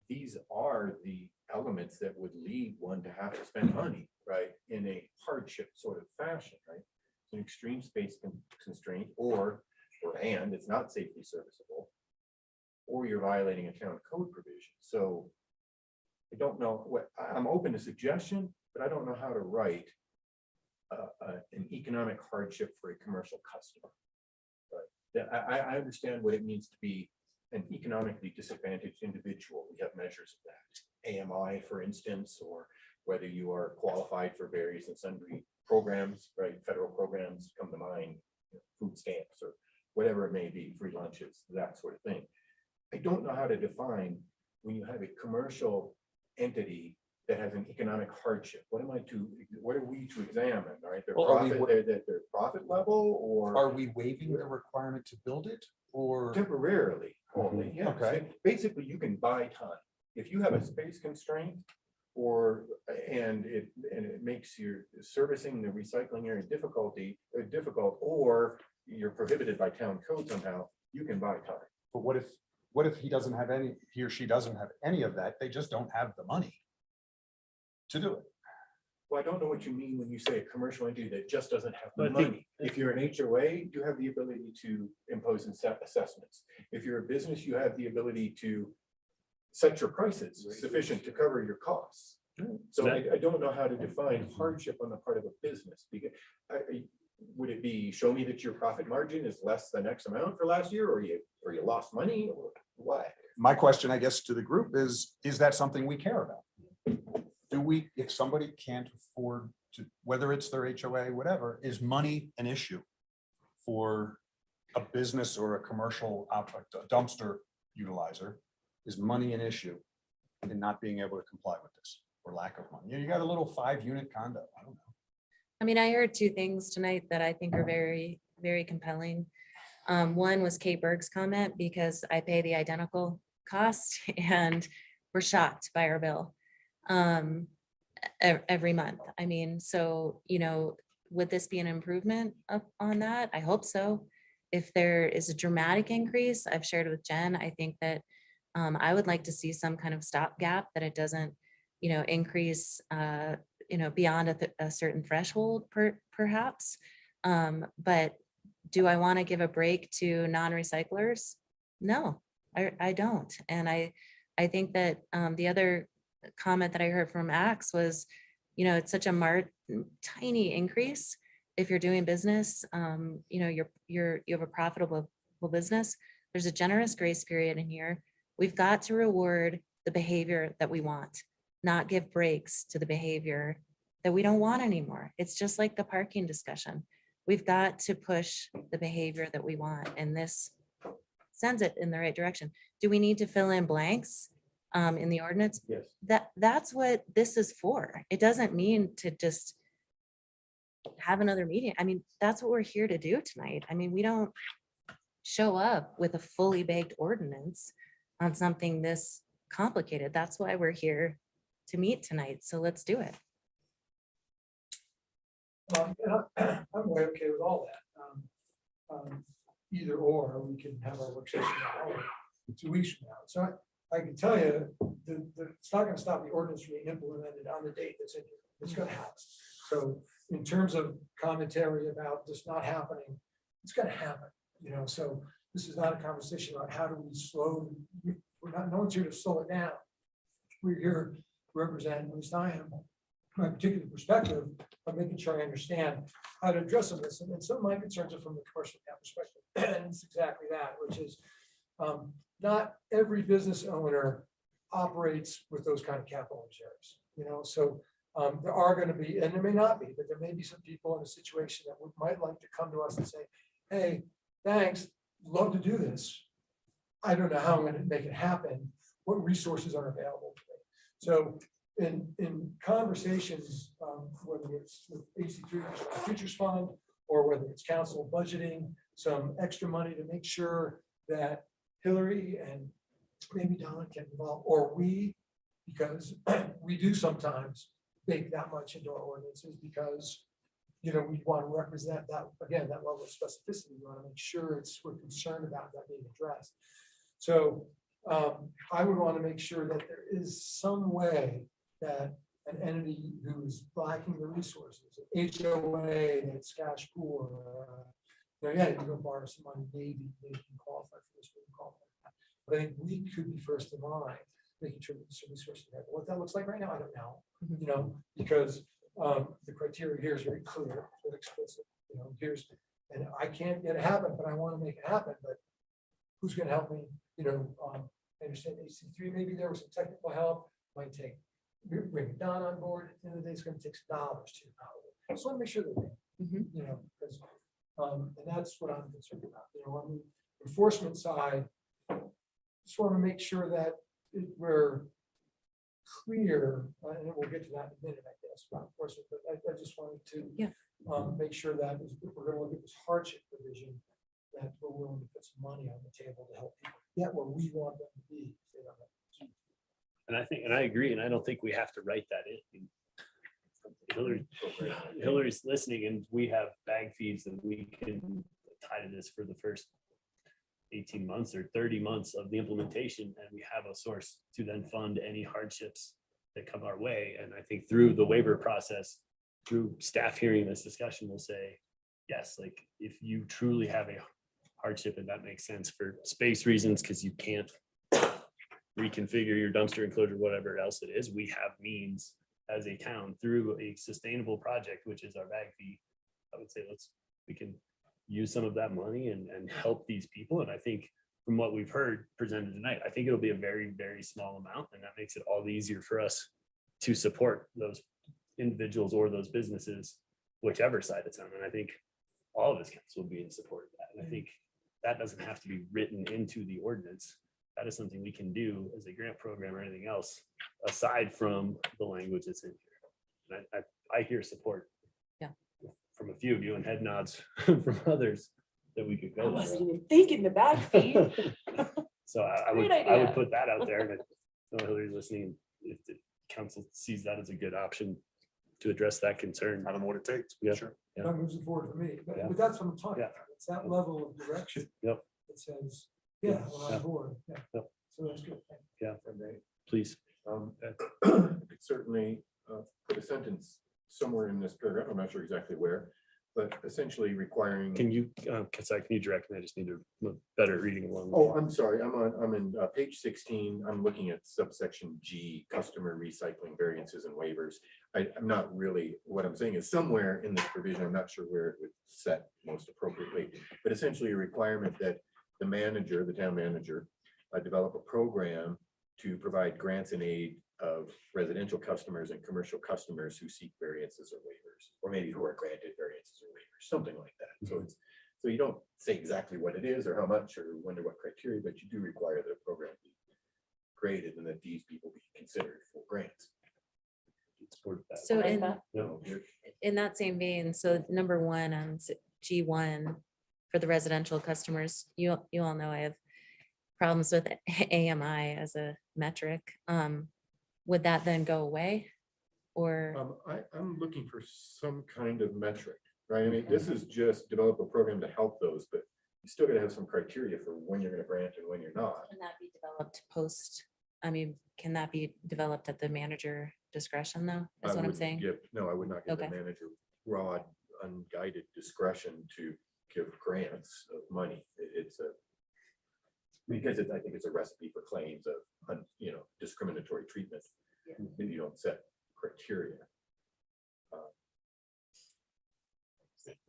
these are the elements that would lead one to have to spend money, right, in a hardship sort of fashion, right? An extreme space constraint, and it's not safely serviceable, or you're violating a town code provision. So I don't know what, I'm open to suggestion, but I don't know how to write an economic hardship for a commercial customer. But I understand what it means to be an economically disadvantaged individual. We have measures of that. AMI, for instance, or whether you are qualified for various and sundry programs, right? Federal programs come to mind, food stamps or whatever it may be, free lunches, that sort of thing. I don't know how to define when you have a commercial entity that has an economic hardship. What are we to examine, right? Their Well, profit, their profit level, or Are we waiving the requirement to build it, or? temporarily only? Yeah. Okay. So basically, you can buy time. If you have a space constraint, and it makes your servicing the recycling area difficult, or you're prohibited by town code somehow, you can buy time. But what if he doesn't have any, he or she doesn't have any of that? They just don't have the money to do it. Well, I don't know what you mean when you say a commercial entity that just doesn't have the I think- money. If you're an HOA, you have the ability to impose and set assessments. If you're a business, you have the ability to set your prices sufficient to cover your costs. So I don't know how to define hardship on the part of a business, because would it be, show me that your profit margin is less than X amount for last year, or you lost money, or what? My question, I guess, to the group is that something we care about? Do we, if somebody can't afford to, whether it's their HOA, whatever, is money an issue for a business or a commercial dumpster utilizer? Is money an issue in not being able to comply with this, or lack of money? You got a little 5-unit condo, I don't know. I mean, I heard two things tonight that I think are very, very compelling. One was Kate Berg's comment, because I pay the identical cost and we're shocked by our bill every month. I mean, so, you know, would this be an improvement up on that? I hope so. If there is a dramatic increase, I've shared with Jen, I think that I would like to see some kind of stopgap, that it doesn't, you know, increase, you know, beyond a certain threshold perhaps. But do I want to give a break to non-recyclers? No, I don't. And I think that the other comment that I heard from Axe was, you know, it's such a tiny increase. If you're doing business, you know, you have a profitable business, there's a generous grace period in here. We've got to reward the behavior that we want, not give breaks to the behavior that we don't want anymore. It's just like the parking discussion. We've got to push the behavior that we want, and this sends it in the right direction. Do we need to fill in blanks in the ordinance? Yes. That's what this is for. It doesn't mean to just have another meeting. I mean, that's what we're here to do tonight. I mean, we don't show up with a fully baked ordinance on something this complicated. That's why we're here to meet tonight. So let's do it. And I'm way okay with all that. Either or, we can have our work session now or 2 weeks from now. So I can tell you, it's not gonna stop the ordinance from being implemented on the date that's in here. It's gonna happen. So in terms of commentary about this not happening, it's gonna happen, you know, so this is not a conversation about how do we slow, no one's here to slow it down. We're here to represent, at least I am, my particular perspective of making sure I understand how to address this. And some of my concerns are from the commercial account perspective. And it's exactly that, which is not every business owner operates with those kind of capital reserves, you know, so there are going to be, and there may not be, but there may be some people in a situation that might like to come to us and say, hey, thanks, love to do this. I don't know how I'm going to make it happen. What resources are available to me? So in conversations, whether it's with AC3 Futures Fund or whether it's council budgeting some extra money to make sure that Hillary and maybe Donna can involve, or we, because we do sometimes bake that much into our ordinances because, you know, we want to represent that, again, that level of specificity. We want to make sure we're concerned about that being addressed. So I would want to make sure that there is some way that an entity who's lacking the resources, an HOA, that's cash poor, yeah, you can go borrow some money, maybe they can qualify for this, maybe qualify for that. But I think we could be first in line, making sure that some resources are there. What that looks like right now, I don't know, you know, because the criteria here is very clear, very explicit, you know, and I can't get it happen, but I want to make it happen, but who's going to help me, you know, I understand AC3, maybe there was some technical help, might take, bring Don on board, at the end of the day, it's going to take some dollars too, probably. I just want to make sure that they, you know, because, and that's what I'm concerned about, you know, on the enforcement side, just want to make sure that we're clear, and we'll get to that in a minute, I guess, about enforcement, but I just wanted to make sure that if we're going to look at this hardship provision, that we're willing to put some money on the table to help people get where we want them to be. If they don't have it. And I think, and I agree, and I don't think we have to write that in. Hillary's listening, and we have bag fees that we can tie to this for the first 18 months or 30 months of the implementation, and we have a source to then fund any hardships that come our way. And I think through the waiver process, through staff hearing this discussion, will say, yes, like if you truly have a hardship and that makes sense for space reasons, because you can't reconfigure your dumpster enclosure, whatever else it is, we have means as a town through a sustainable project, which is our bag fee. I would say we can use some of that money and help these people. And I think from what we've heard presented tonight, I think it'll be a very, very small amount, and that makes it all the easier for us to support those individuals or those businesses, whichever side it's on. And I think all of us council will be in support of that. And I think that doesn't have to be written into the ordinance. That is something we can do as a grant program or anything else, aside from the language that's in here. And I hear support from a few of you and head nods from others that we could go. I wasn't even thinking the bag fee. So I would put that out there, and I know Hillary's listening. If the council sees that as a good option to address that concern. I don't know what it takes. Yeah. Sure. That moves it forward for me, but Yeah. that's what I'm talking Yeah. about. It's that level of direction. Yep. That says, yeah, we're Yeah. on board. Yeah. Yep. So that's good. Thank you. Yeah, If I may, please. I could certainly put a sentence somewhere in this paragraph, I'm not sure exactly where, but essentially requiring. Can you, sorry, can you direct me? I just need to look better reading along. Oh, I'm sorry, I'm in page 16, I'm looking at subsection G, customer recycling variances and waivers. I'm not really, what I'm saying is somewhere in this provision, I'm not sure where it would set most appropriately, but essentially a requirement that the manager, the town manager, develop a program to provide grants and aid of residential customers and commercial customers who seek variances or waivers, or maybe who are granted variances or waivers, something like that. So it's, so you don't say exactly what it is or how much or under what criteria, but you do require that a program be created and that these people be considered for grants. So in, No, you're- in that same vein, so number one on G1 for the residential customers, you all know I have problems with AMI as a metric. Would that then go away? Or, I'm looking for some kind of metric, right? I mean, this is just develop a program to help those, but you still gotta have some criteria for when you're gonna grant and when you're not. can that be developed post? I mean, can that be developed at the manager discretion though? That's what I'm saying. No, I would not give the Okay. manager broad, unguided discretion to give grants of money. It's a, because it's, I think it's a recipe for claims of, discriminatory treatment. If you don't set criteria.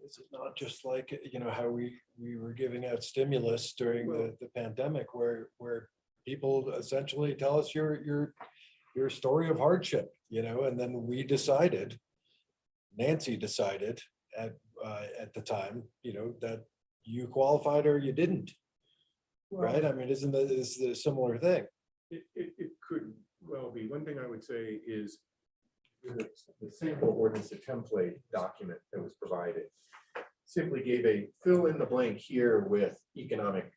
This is not just like, how we were giving out stimulus during the pandemic where people essentially tell us your story of hardship, and then we decided, Nancy decided at the time, that you qualified or you didn't. Right? I mean, isn't that is a similar thing? It could well be. One thing I would say is the sample ordinance, the template document that was provided simply gave a fill in the blank here with economic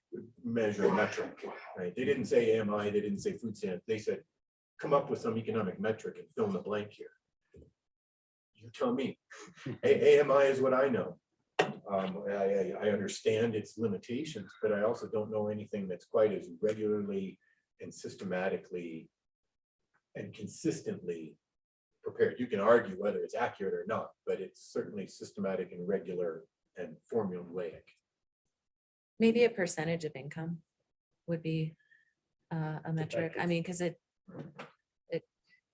measure metric, right? They didn't say AMI, they didn't say food stamp. They said, come up with some economic metric and fill in the blank here. You tell me. AMI is what I know. I understand its limitations, but I also don't know anything that's quite as regularly and systematically and consistently prepared. You can argue whether it's accurate or not, but it's certainly systematic and regular and formulaic. Maybe a percentage of income would be a metric. I mean, because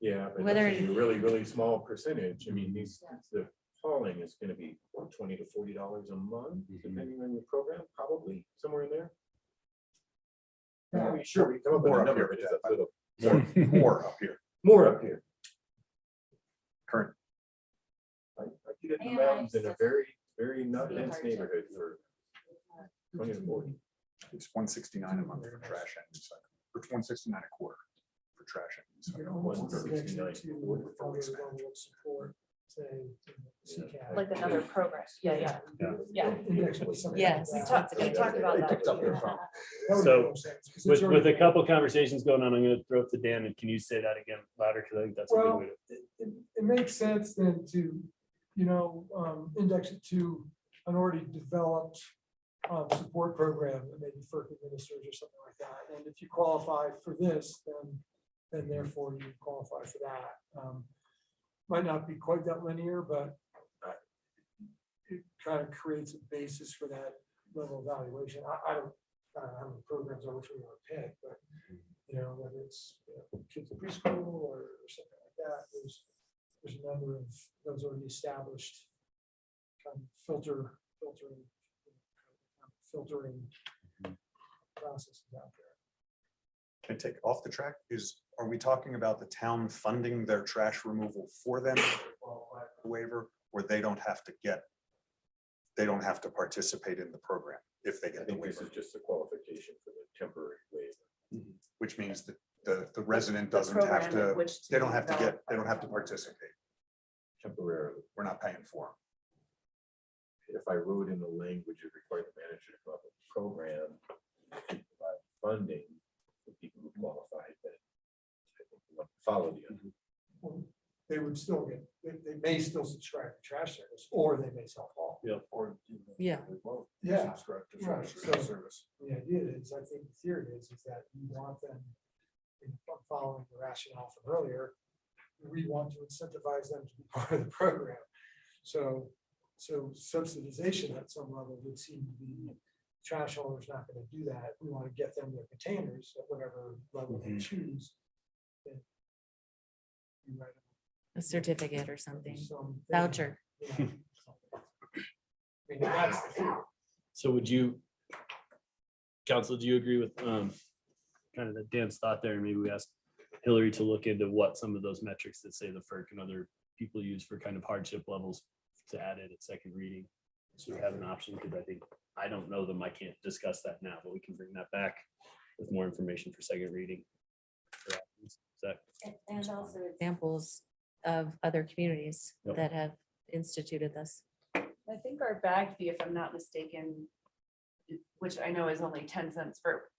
Yeah, but whether- that's a really, really small percentage. I mean, the hauling is going to be $20 to $40 a month, depending on your program, probably somewhere in there. I mean, sure, we come up with More a up number, here, but it's a yeah, little more up here. more up here. Current. I get it in the mountains in a very, very not dense neighborhood for 20 to 40. It's $169 a month for trash and recycling, or $169 a quarter for trash and recycling. Like another program. Yeah. Yes. We talked about They that. picked up their phone. So with a couple conversations going on, I'm gonna throw it to Dan, and can you say that again louder? Because I think that's a good Well, way to. it makes sense then to, index it to an already developed support program that maybe FERC administers or something like that. And if you qualify for this, then therefore you qualify for that. Might not be quite that linear, but it kind of creates a basis for that level of evaluation. I don't know how many programs I wish we want to pick, but whether it's kids in preschool or something like that, there's a number of those already established kind of filtering processes out there. Can I take off the track? Are we talking about the town funding their trash removal for them? Waiver, or they don't have to participate in the program if they I get the think this waiver, is just a qualification for the temporary waiver. which means that the resident The doesn't have program in to, which they don't have to develop they don't have to participate. Temporarily. We're not paying for them. If I wrote in the language, it required the manager to come up with a program to provide funding for people who qualified, that I think we want to follow the other. Well, they would still get, they may still subscribe to trash service, or they may self-haul. Yeah. Or Yeah. Yeah. subscribe to Right, trash so- service. The idea is, I think the theory is that you want them, following the rationale from earlier, we want to incentivize them to be part of the program. So So subsidization at some level would seem to be, trash owners not gonna do that. We want to get them their containers at whatever level they choose. then you write A certificate or something, some voucher. yeah. I mean, that's the thing. So would you, council, do you agree with kind of the Dan's thought there? Maybe we ask Hillary to look into what some of those metrics that say the FERC and other people use for kind of hardship levels to add it at second reading. So we have an option, because I think, I don't know them, I can't discuss that now, but we can bring that back with more information for second reading. Is that And also examples of other communities Yep. that have instituted this. I think our bag fee, if I'm not mistaken, which I know is only 10 cents for,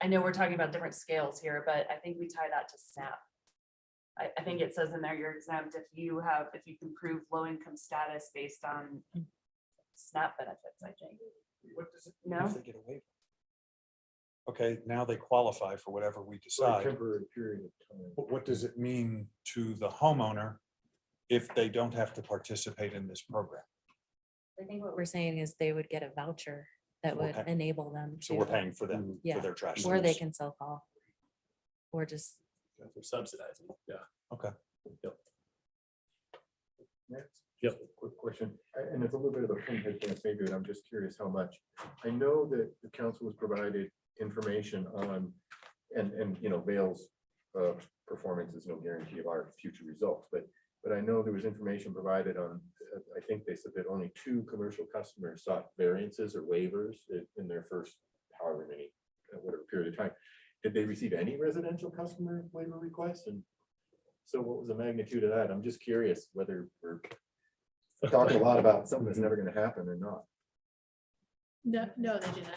I know we're talking about different scales here, but I think we tie that to SNAP. I think it says in there, you're exempt if you can prove low income status based on SNAP benefits, I think. What does it? No? If they get a waiver? Okay, now they qualify for whatever we For a decide. temporary period of time. But what does it mean to the homeowner if they don't have to participate in this program? I think what we're saying is they would get a voucher that We're would paying- enable them to. So we're paying for them, Yeah, for their trash. or they service. can self-haul. Or just, we're subsidizing? Yeah. Okay. Next. Yep. Just a quick question, and it's a little bit of a pinhead dance maybe, and I'm just curious how much. I know that the council was provided information on, and you know, Vale's performance is no guarantee of our future results, but I know there was information provided on, I think they said that only 2 commercial customers sought variances or waivers in their first however many, whatever period of time. Did they receive any residential customer waiver requests? And so what was the magnitude of that? I'm just curious whether we're talking a lot about something that's never gonna happen or not. No, they didn't.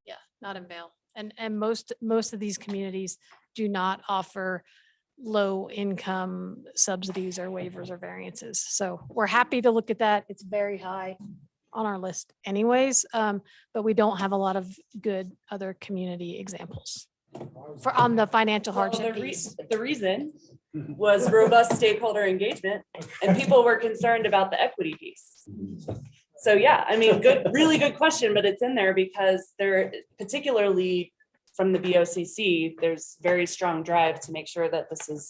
Yeah, not in Vale. And most of these communities do not offer low income subsidies or waivers or variances. So we're happy to look at that. It's very high on our list anyways. But we don't have a lot of good other community examples for on the financial Well, hardship the piece. the reason was robust stakeholder engagement, and people were concerned about the equity piece. So yeah, I mean, really good question, but it's in there because there, particularly from the BOCC, there's very strong drive to make sure that this is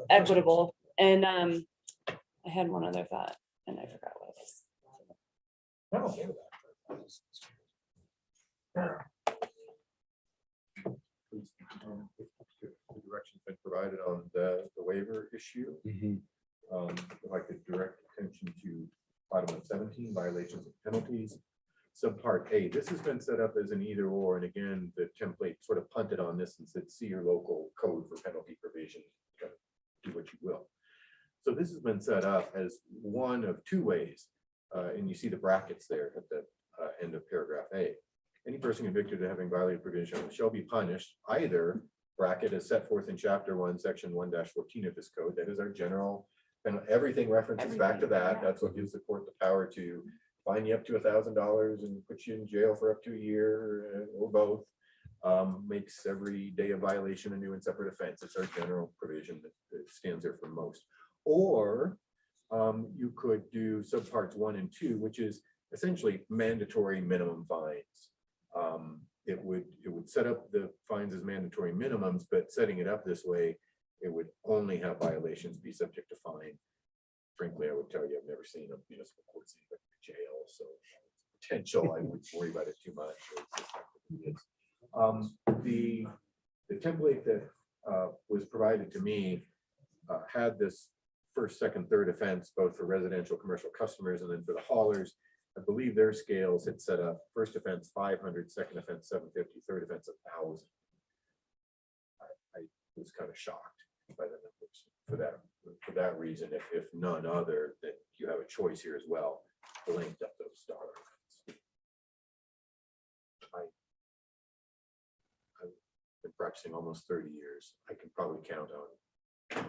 equitable. And I had one other thought and I forgot what it was. I'm okay with that. The direction's been provided on the waiver issue. If I could direct attention to item 17, violations and penalties. Subpart A, this has been set up as an either or, and again, the template sort of punted on this and said, see your local code for penalty provision, kind of do what you will. So this has been set up as one of 2 ways, and you see the brackets there at the end of paragraph A. Any person convicted of having violated provision shall be punished either, bracket as set forth in chapter 1, section 1-14 of this code. That is our general, and everything references back to that. That's what gives the court the power to fine you up to $1,000 and put you in jail for up to a year or both. Makes every day of violation a new and separate offense. It's our general provision that stands there for most. Or you could do subparts 1 and 2, which is essentially mandatory minimum fines. It would set up the fines as mandatory minimums, but setting it up this way, it would only have violations be subject to fine. Frankly, I would tell you, I've never seen a municipal court see like jail, so potential, I wouldn't worry about it too much. The template that was provided to me had this first, second, third offense, both for residential, commercial customers, and then for the haulers. I believe their scales had set up first offense 500, second offense 750, third offense 1,000. I was kind of shocked by the numbers for that reason. If none other, then you have a choice here as well to link up those dollar amounts. I've been practicing almost 30 years. I can probably count on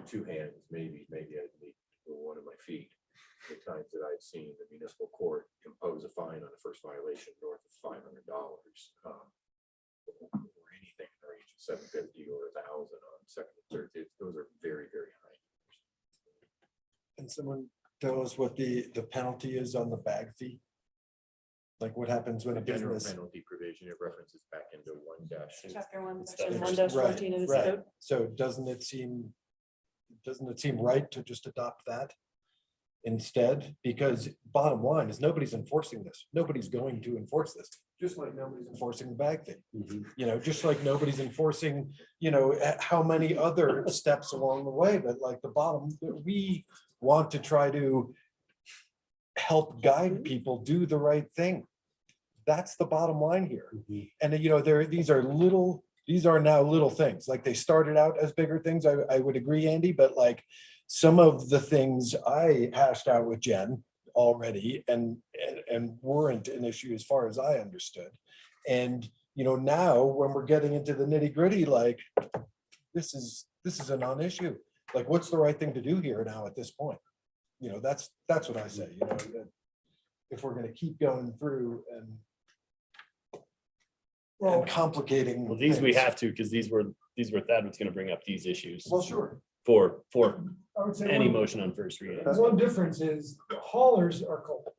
2 hands, maybe I'd need one of my feet, the times that I've seen the municipal court impose a fine on the first violation north of $500, or anything in the range of 750 or 1,000 on second and third. Those are very, very high. And someone tell us what the penalty is on the bag fee? Like what happens when a General business? penalty provision, it references back into 1-. Chapter 1, It's section that- 1-14 of this Right. code. So doesn't it seem right to just adopt that instead? Because bottom line is nobody's enforcing this. Nobody's going to enforce this, just like nobody's enforcing the bag fee. You know, just like nobody's enforcing, how many other steps along the way, but like the bottom, we want to try to help guide people do the right thing. That's the bottom line here. And these are now little things, like they started out as bigger things. I would agree, Andy, but like some of the things I hashed out with Jen already and weren't an issue as far as I understood. And, now when we're getting into the nitty gritty, like this is a non-issue. Like, what's the right thing to do here now at this point? That's what I say, that if we're gonna keep going through and complicating. Well, these we things. have to, because these were Thad was gonna bring up these issues Well, sure. for I would say any one- motion on first reading. One difference is haulers are culpable.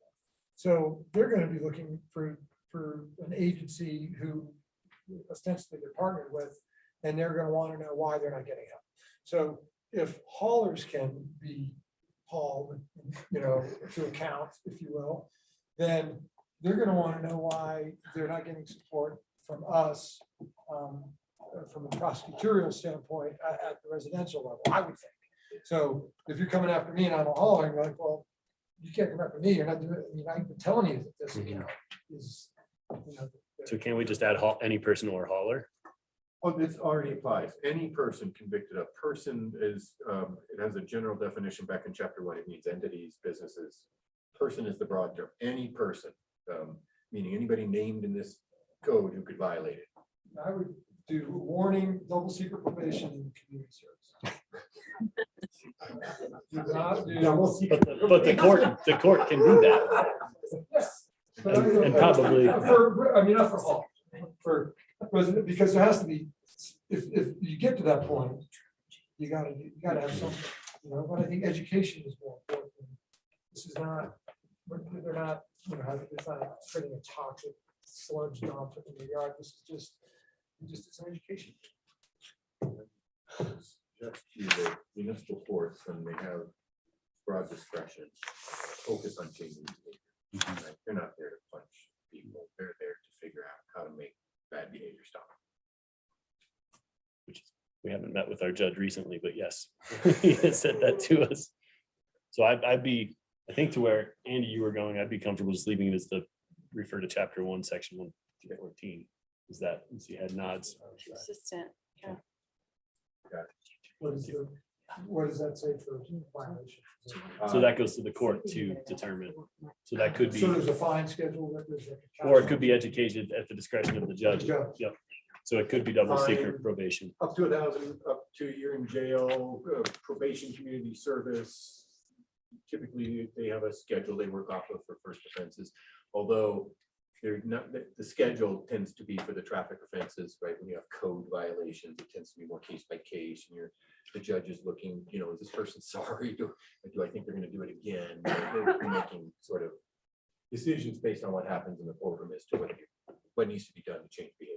So they're gonna be looking for an agency who ostensibly they're partnered with, and they're gonna wanna know why they're not getting help. So if haulers can be hauled, to account, if you will, then they're gonna wanna know why they're not getting support from us, from a prosecutorial standpoint at the residential level, I would think. So if you're coming after me and I'm a hauler, you're like, well, you can't come after me, you're not doing, I've been telling you that this, is. So can we just add any person or hauler? Oh, this already applies. Any person convicted of person is, it has a general definition back in chapter 1. It means entities, businesses. Person is the broad term. Any person, meaning anybody named in this code who could violate it. I would do warning, double secret probation, and community service. Do not do- But the court can do that. But And probably- not for all, for resident, because there has to be, if you get to that point, you gotta have some, but I think education is more important. This is not, they're not, it's not creating a toxic sludge dump in the yard. This is just it's an education. Just the municipal courts, when they have broad discretion, focus on changing behavior. Right? They're not there to punch people. They're there to figure out how to make bad behavior stop. We haven't met with our judge recently, but yes, he has said that to us. So I'd be, I think to where Andy, you were going, I'd be comfortable just leaving it as the refer to chapter 1, section 1-14. Is that, you see head nods? Consistent, yeah. What does that say for violation? So that goes to the court to determine. So that could be, So there's a fine schedule that there's. or it could be educated at the discretion of the judge. Judge. Yep. So it could be double secret Fine. probation. Up to 1,000, up to a year in jail, probation, community service. Typically, they have a schedule they work off of for first offenses, although they're not, the schedule tends to be for the traffic offenses, right? When you have code violations, it tends to be more case by case, and the judge is looking, is this person sorry? Do I think they're gonna do it again? They're making sort of decisions based on what happens in the courtroom as to what needs to be done to change behavior.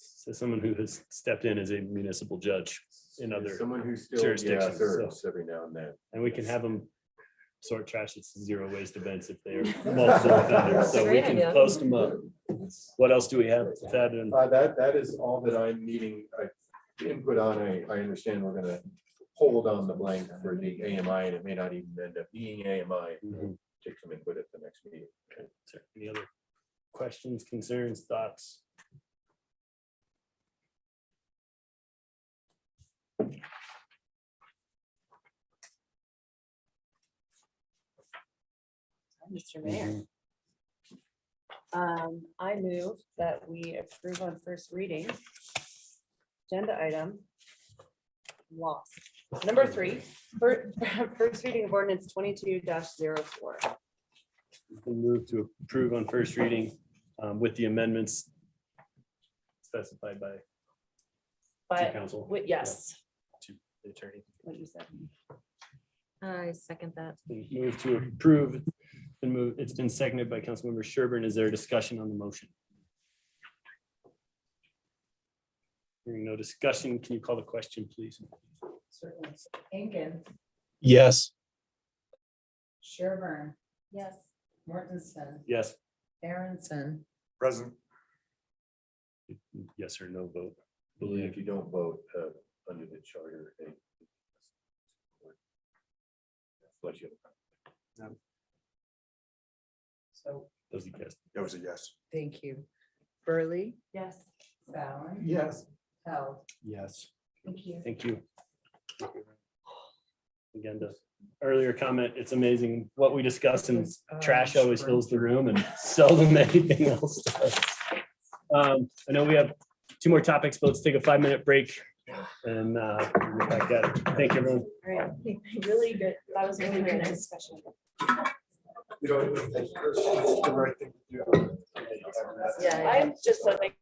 So someone who has stepped in as a municipal judge in other Someone who still jurisdictions. serves every now and then. And we can have them sort trash at zero waste events if they are multiple offenders, so we Great can idea. post them up. What else do we have? That and That is all that I'm needing input on. I understand we're gonna hold on the blank for the AMI, and it may not even end up being AMI. Take some input at the next meeting. Okay. Is there any other questions, concerns, thoughts? Mr. Mayor. I move that we approve on first reading. Agenda item. Lost. Number 3, first reading of ordinance 22-04. We can move to approve on first reading with the amendments specified by But, council. yes, To the attorney. what you said. I second that. Move to approve. It's been seconded by Councilmember Sherburne. Is there a discussion on the motion? Hearing no discussion, can you call the question, please? Certainly. Incan, Yes. Sherburne, Yes. Mortensen, Yes. Aronson, Present. Yes or no vote? If you don't vote under the charter. Let you. so That was a yes. That was a yes. thank you. Burley, Yes. Fallon, Yes. Held. Yes. Thank you. Thank you. Again, the earlier comment, it's amazing what we discuss and trash always fills the room and seldom anything else does. I know we have two more topics, but let's take a 5-minute break and we'll get back at it. Thank you, everyone. All right, really good. That was really good discussion. You know, it's the right thing to do. Yeah, I'm just like.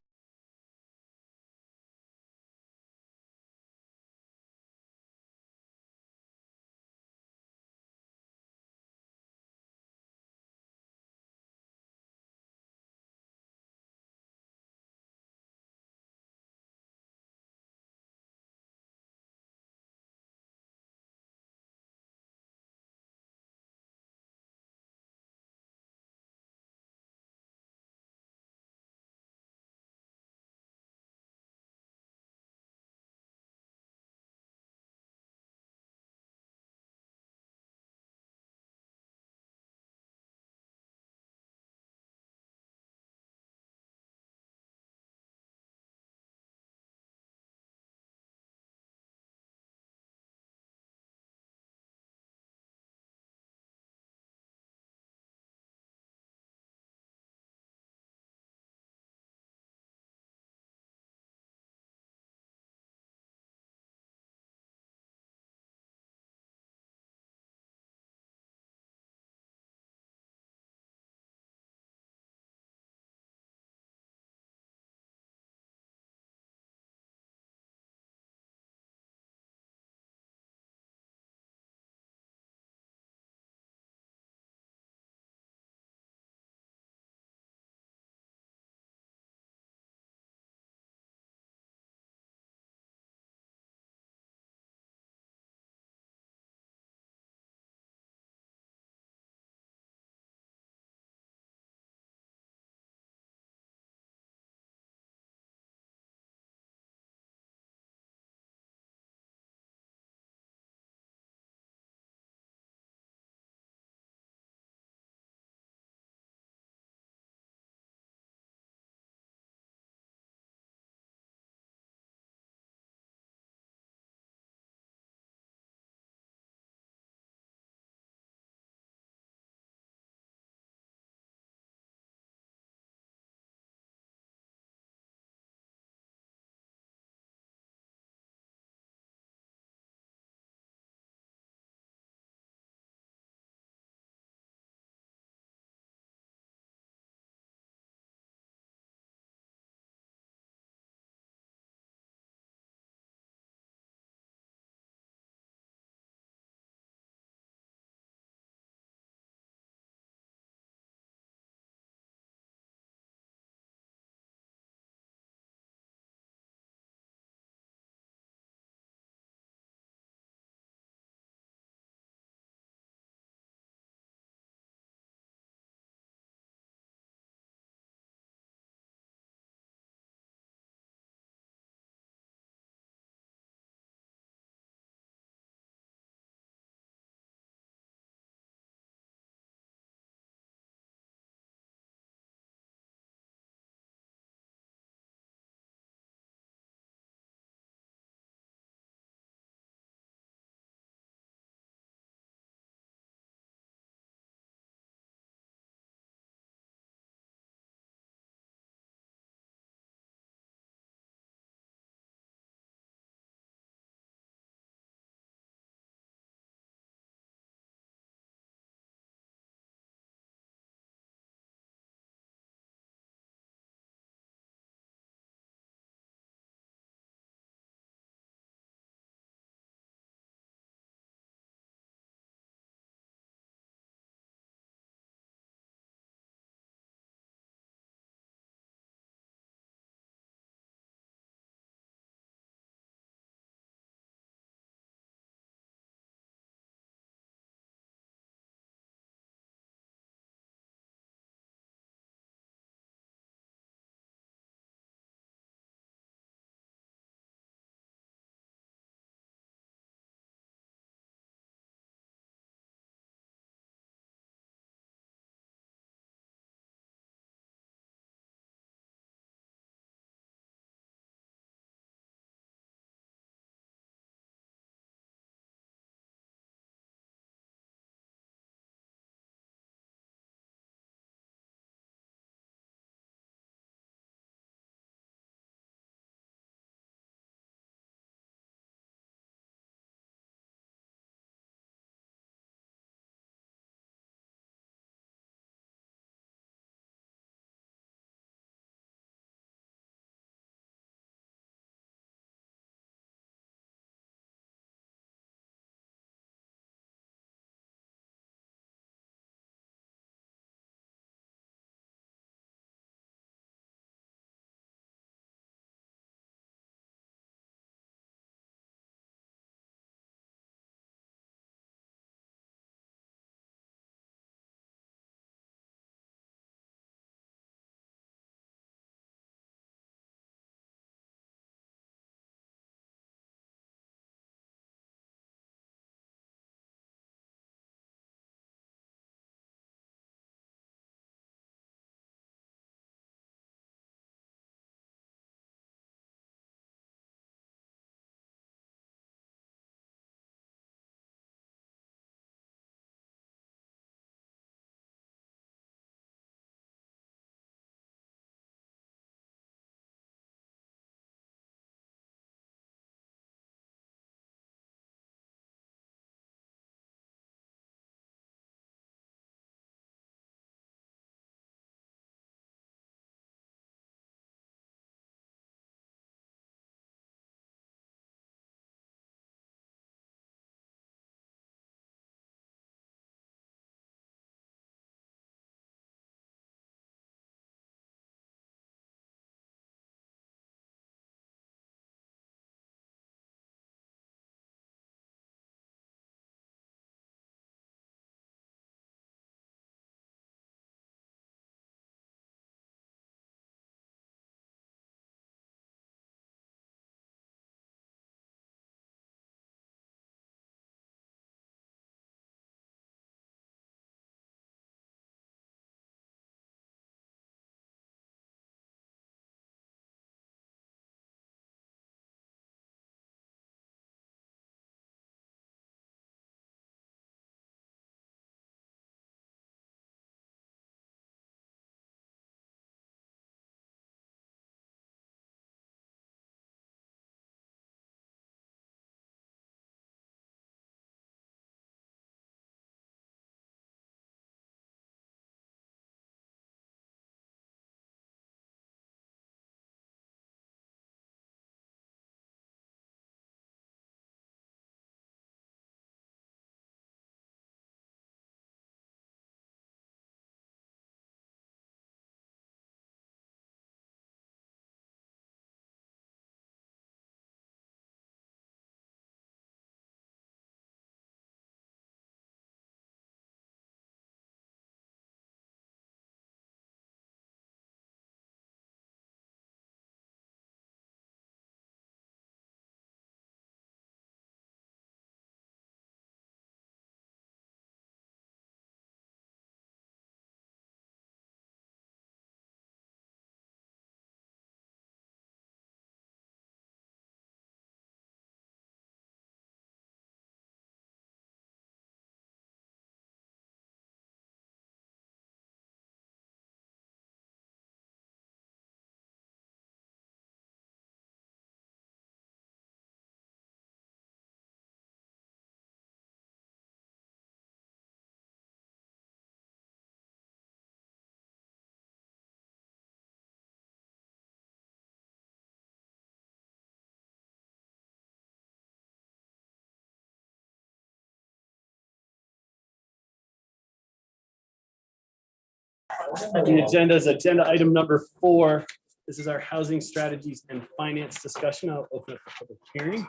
The agenda is agenda item number 4. This is our housing strategies and finance discussion. I'll open up the public hearing.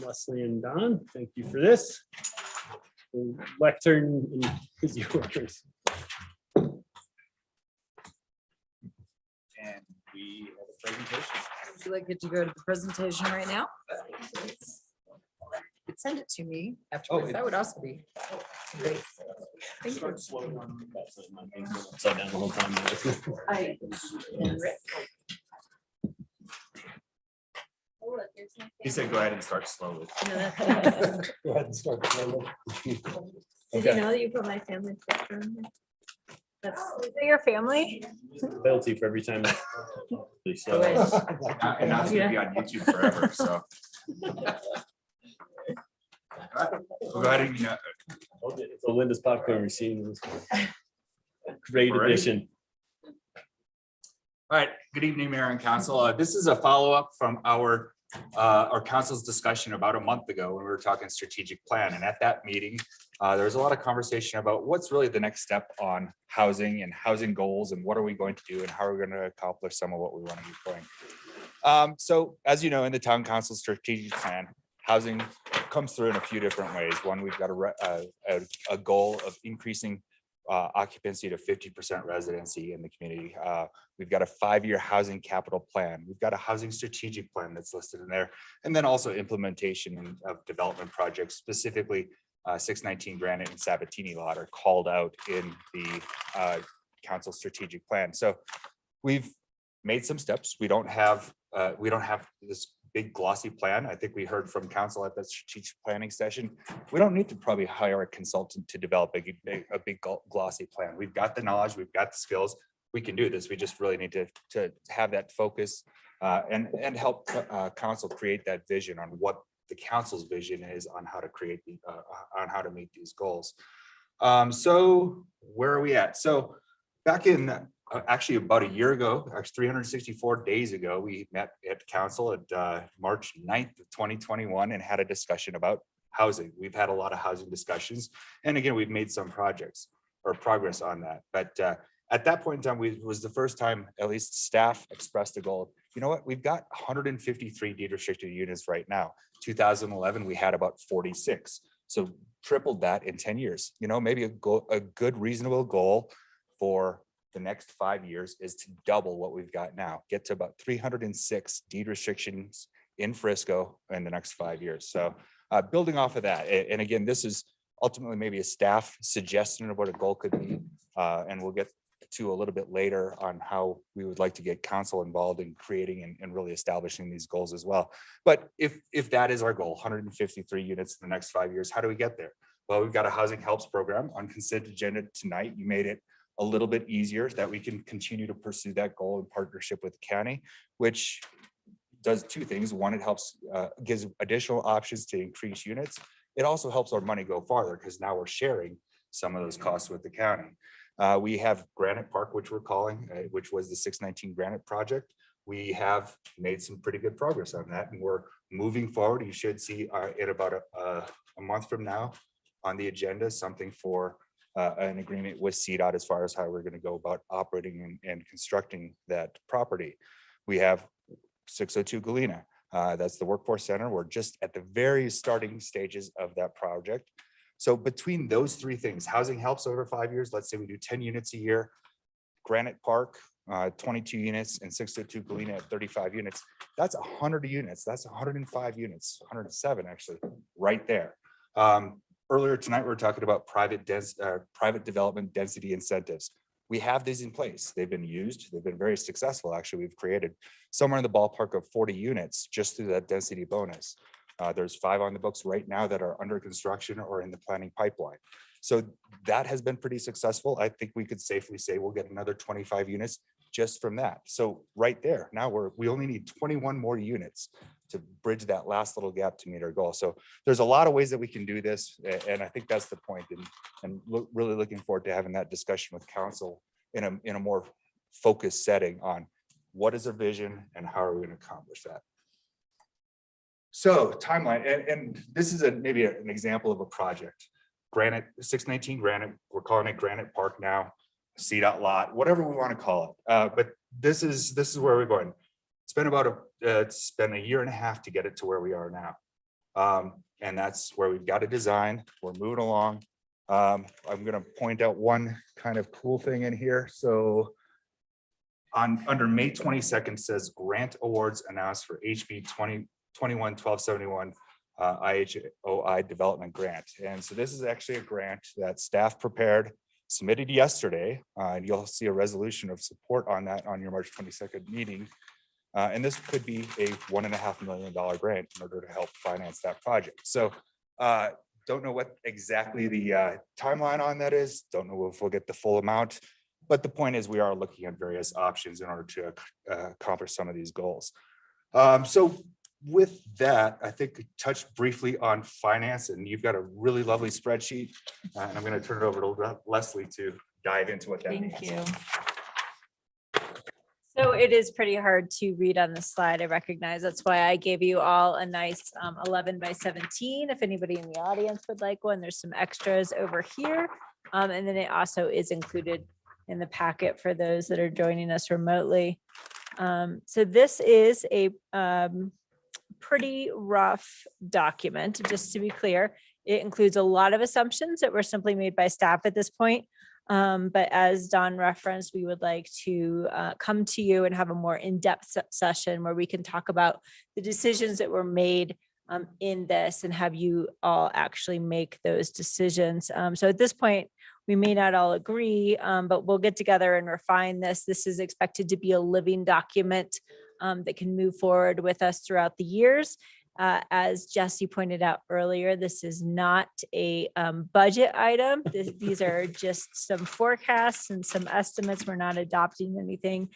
Leslie and Don, thank you for this. The lectern is yours. And we have a presentation. Would you like it to go to the presentation right now? You could send it to me afterwards. That would also be great. Thank you. Upside down the whole time. He said, go ahead and start slowly. Go ahead and start. Did you know that you put my family picture in there? That's your family? Penalty for every time. Please, And now it's gonna be on YouTube forever, so. Go ahead and, So Linda's popcorn machine. Great We're ready? addition. all right, good evening, Mayor and Council. This is a follow-up from our council's discussion about a month ago when we were talking strategic plan. And at that meeting, there was a lot of conversation about what's really the next step on housing and housing goals and what are we going to do and how are we going to accomplish some of what we want to get going. So as you know, in the town council strategic plan, housing comes through in a few different ways. One, we've got a goal of increasing occupancy to 50% residency in the community. We've got a 5-year housing capital plan. We've got a housing strategic plan that's listed in there. And then also implementation of development projects, specifically 619 Granite and Sabatini lot are called out in the council strategic plan. So we've made some steps. We don't have this big glossy plan. I think we heard from council at the strategic planning session. We don't need to probably hire a consultant to develop a big glossy plan. We've got the knowledge, we've got the skills. We can do this. We just really need to have that focus and help council create that vision on what the council's vision is on how to create on how to meet these goals. So where are we at? So back in actually about a year ago, actually 364 days ago, we met at council at March 9th of 2021 and had a discussion about housing. We've had a lot of housing discussions. And again, we've made some projects or progress on that. But at that point in time, was the first time at least staff expressed a goal. You know what? We've got 153 deed restricted units right now. 2011, we had about 46. So tripled that in 10 years. You know, maybe a good reasonable goal for the next 5 years is to double what we've got now, get to about 306 deed restrictions in Frisco in the next 5 years. So building off of that, and again, this is ultimately maybe a staff suggestion of what a goal could be. And we'll get to a little bit later on how we would like to get council involved in creating and really establishing these goals as well. But if that is our goal, 153 units in the next 5 years, how do we get there? Well, we've got a housing helps program on consent agenda tonight. You made it a little bit easier that we can continue to pursue that goal in partnership with the county, which does two things. One, it helps gives additional options to increase units. It also helps our money go farther because now we're sharing some of those costs with the county. We have Granite Park, which we're calling, which was the 619 Granite project. We have made some pretty good progress on that and we're moving forward. You should see in about a month from now on the agenda, something for an agreement with CDOT as far as how we're going to go about operating and constructing that property. We have 602 Galena. That's the workforce center. We're just at the very starting stages of that project. So between those three things, housing helps over 5 years. Let's say we do 10 units a year, Granite Park, 22 units, and 602 Galena at 35 units. That's 100 units. That's 105 units, 107 actually, right there. Earlier tonight, we were talking about private development density incentives. We have these in place. They've been used. They've been very successful. Actually, we've created somewhere in the ballpark of 40 units just through that density bonus. There's 5 on the books right now that are under construction or in the planning pipeline. So that has been pretty successful. I think we could safely say we'll get another 25 units just from that. So right there, now we only need 21 more units to bridge that last little gap to meet our goal. So there's a lot of ways that we can do this. And I think that's the point. And really looking forward to having that discussion with council in a more focused setting on what is our vision and how are we going to accomplish that. So timeline, and this is maybe an example of a project. Granite, 619 Granite, we're calling it Granite Park now. CDOT lot, whatever we want to call it. But this is where we're going. It's been it's been a year and a half to get it to where we are now. And that's where we've got a design. We're moving along. I'm going to point out one kind of cool thing in here. So under May 22nd says grant awards announced for HB 2021-1271 IHOI development grant. And so this is actually a grant that staff prepared, submitted yesterday. And you'll see a resolution of support on that on your March 22nd meeting. And this could be a $1.5 million grant in order to help finance that project. So don't know what exactly the timeline on that is. Don't know if we'll get the full amount. But the point is we are looking at various options in order to accomplish some of these goals. So with that, I think touch briefly on finance, and you've got a really lovely spreadsheet. And I'm going to turn it over to Leslie to dive into what that means. Thank you. So it is pretty hard to read on the slide. I recognize that's why I gave you all a nice 11 by 17. If anybody in the audience would like one, there's some extras over here. And then it also is included in the packet for those that are joining us remotely. So this is a pretty rough document, just to be clear. It includes a lot of assumptions that were simply made by staff at this point. But as Don referenced, we would like to come to you and have a more in-depth session where we can talk about the decisions that were made in this and have you all actually make those decisions. So at this point, we may not all agree, but we'll get together and refine this. This is expected to be a living document that can move forward with us throughout the years. As Jesse pointed out earlier, this is not a budget item. These are just some forecasts and some estimates. We're not adopting anything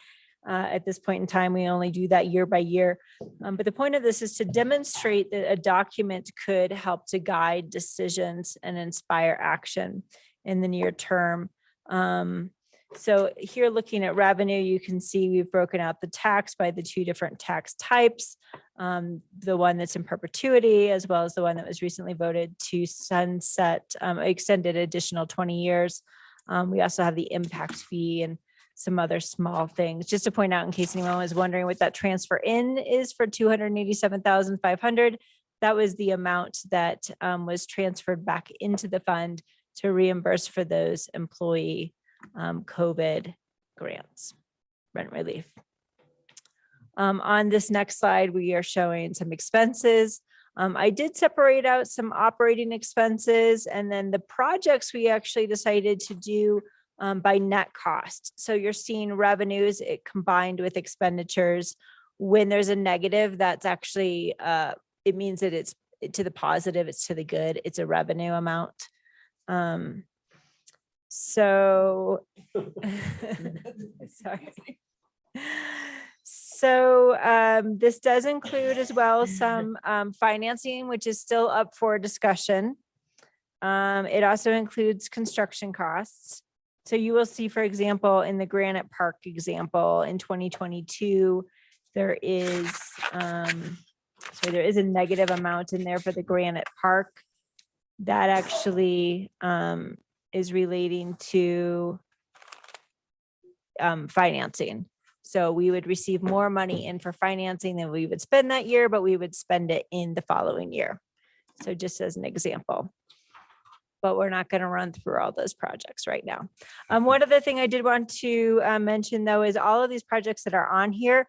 at this point in time. We only do that year by year. But the point of this is to demonstrate that a document could help to guide decisions and inspire action in the near term. So here, looking at revenue, you can see we've broken out the tax by the two different tax types. The one that's in perpetuity, as well as the one that was recently voted to sunset, extended additional 20 years. We also have the impact fee and some other small things. Just to point out, in case anyone was wondering what that transfer in is for $287,500, that was the amount that was transferred back into the fund to reimburse for those employee COVID grants, rent relief. On this next slide, we are showing some expenses. I did separate out some operating expenses, and then the projects we actually decided to do by net cost. So you're seeing revenues, it combined with expenditures. When there's a negative, that's actually, it means that it's to the positive, it's to the good, it's a revenue amount. So, sorry. So this does include as well some financing, which is still up for discussion. It also includes construction costs. So you will see, for example, in the Granite Park example in 2022, there is there is a negative amount in there for the Granite Park. That actually is relating to financing. So we would receive more money in for financing than we would spend that year, but we would spend it in the following year. So just as an example. But we're not going to run through all those projects right now. One other thing I did want to mention, though, is all of these projects that are on here.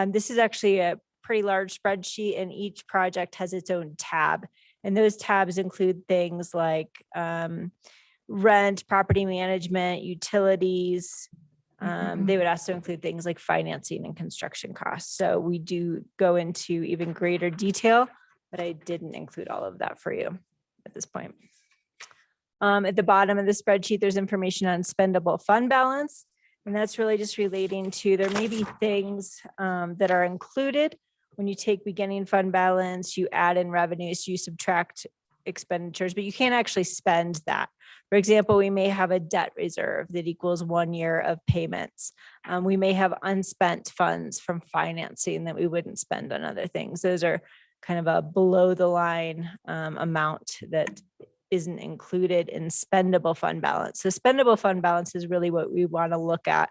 This is actually a pretty large spreadsheet, and each project has its own tab. And those tabs include things like rent, property management, utilities. They would also include things like financing and construction costs. So we do go into even greater detail, but I didn't include all of that for you at this point. At the bottom of the spreadsheet, there's information on spendable fund balance. And that's really just relating to, there may be things that are included when you take beginning fund balance, you add in revenues, you subtract expenditures, but you can't actually spend that. For example, we may have a debt reserve that equals 1 year of payments. We may have unspent funds from financing that we wouldn't spend on other things. Those are kind of a below the line amount that isn't included in spendable fund balance. So spendable fund balance is really what we want to look at.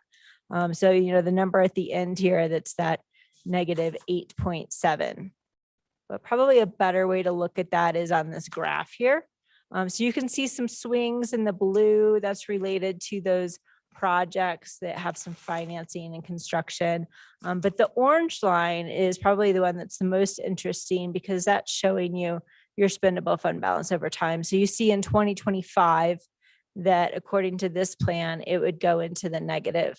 So, you know, the number at the end here, that's that negative 8.7. But probably a better way to look at that is on this graph here. So you can see some swings in the blue that's related to those projects that have some financing and construction. But the orange line is probably the one that's the most interesting because that's showing you your spendable fund balance over time. So you see in 2025 that according to this plan, it would go into the negative.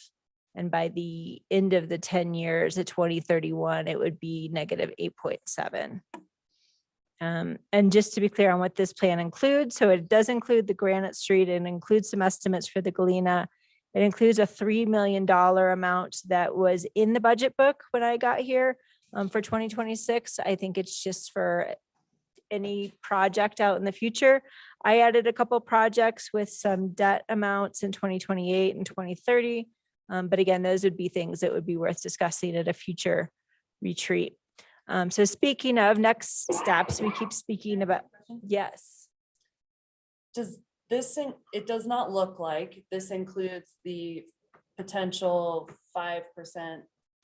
And by the end of the 10 years at 2031, it would be negative 8.7. And just to be clear on what this plan includes, so it does include the Granite Street and includes some estimates for the Galena. It includes a $3 million amount that was in the budget book when I got here for 2026. I think it's just for any project out in the future. I added a couple projects with some debt amounts in 2028 and 2030. But again, those would be things that would be worth discussing at a future retreat. So speaking of next steps, we keep speaking about, yes. Does this, it does not look like this includes the potential 5%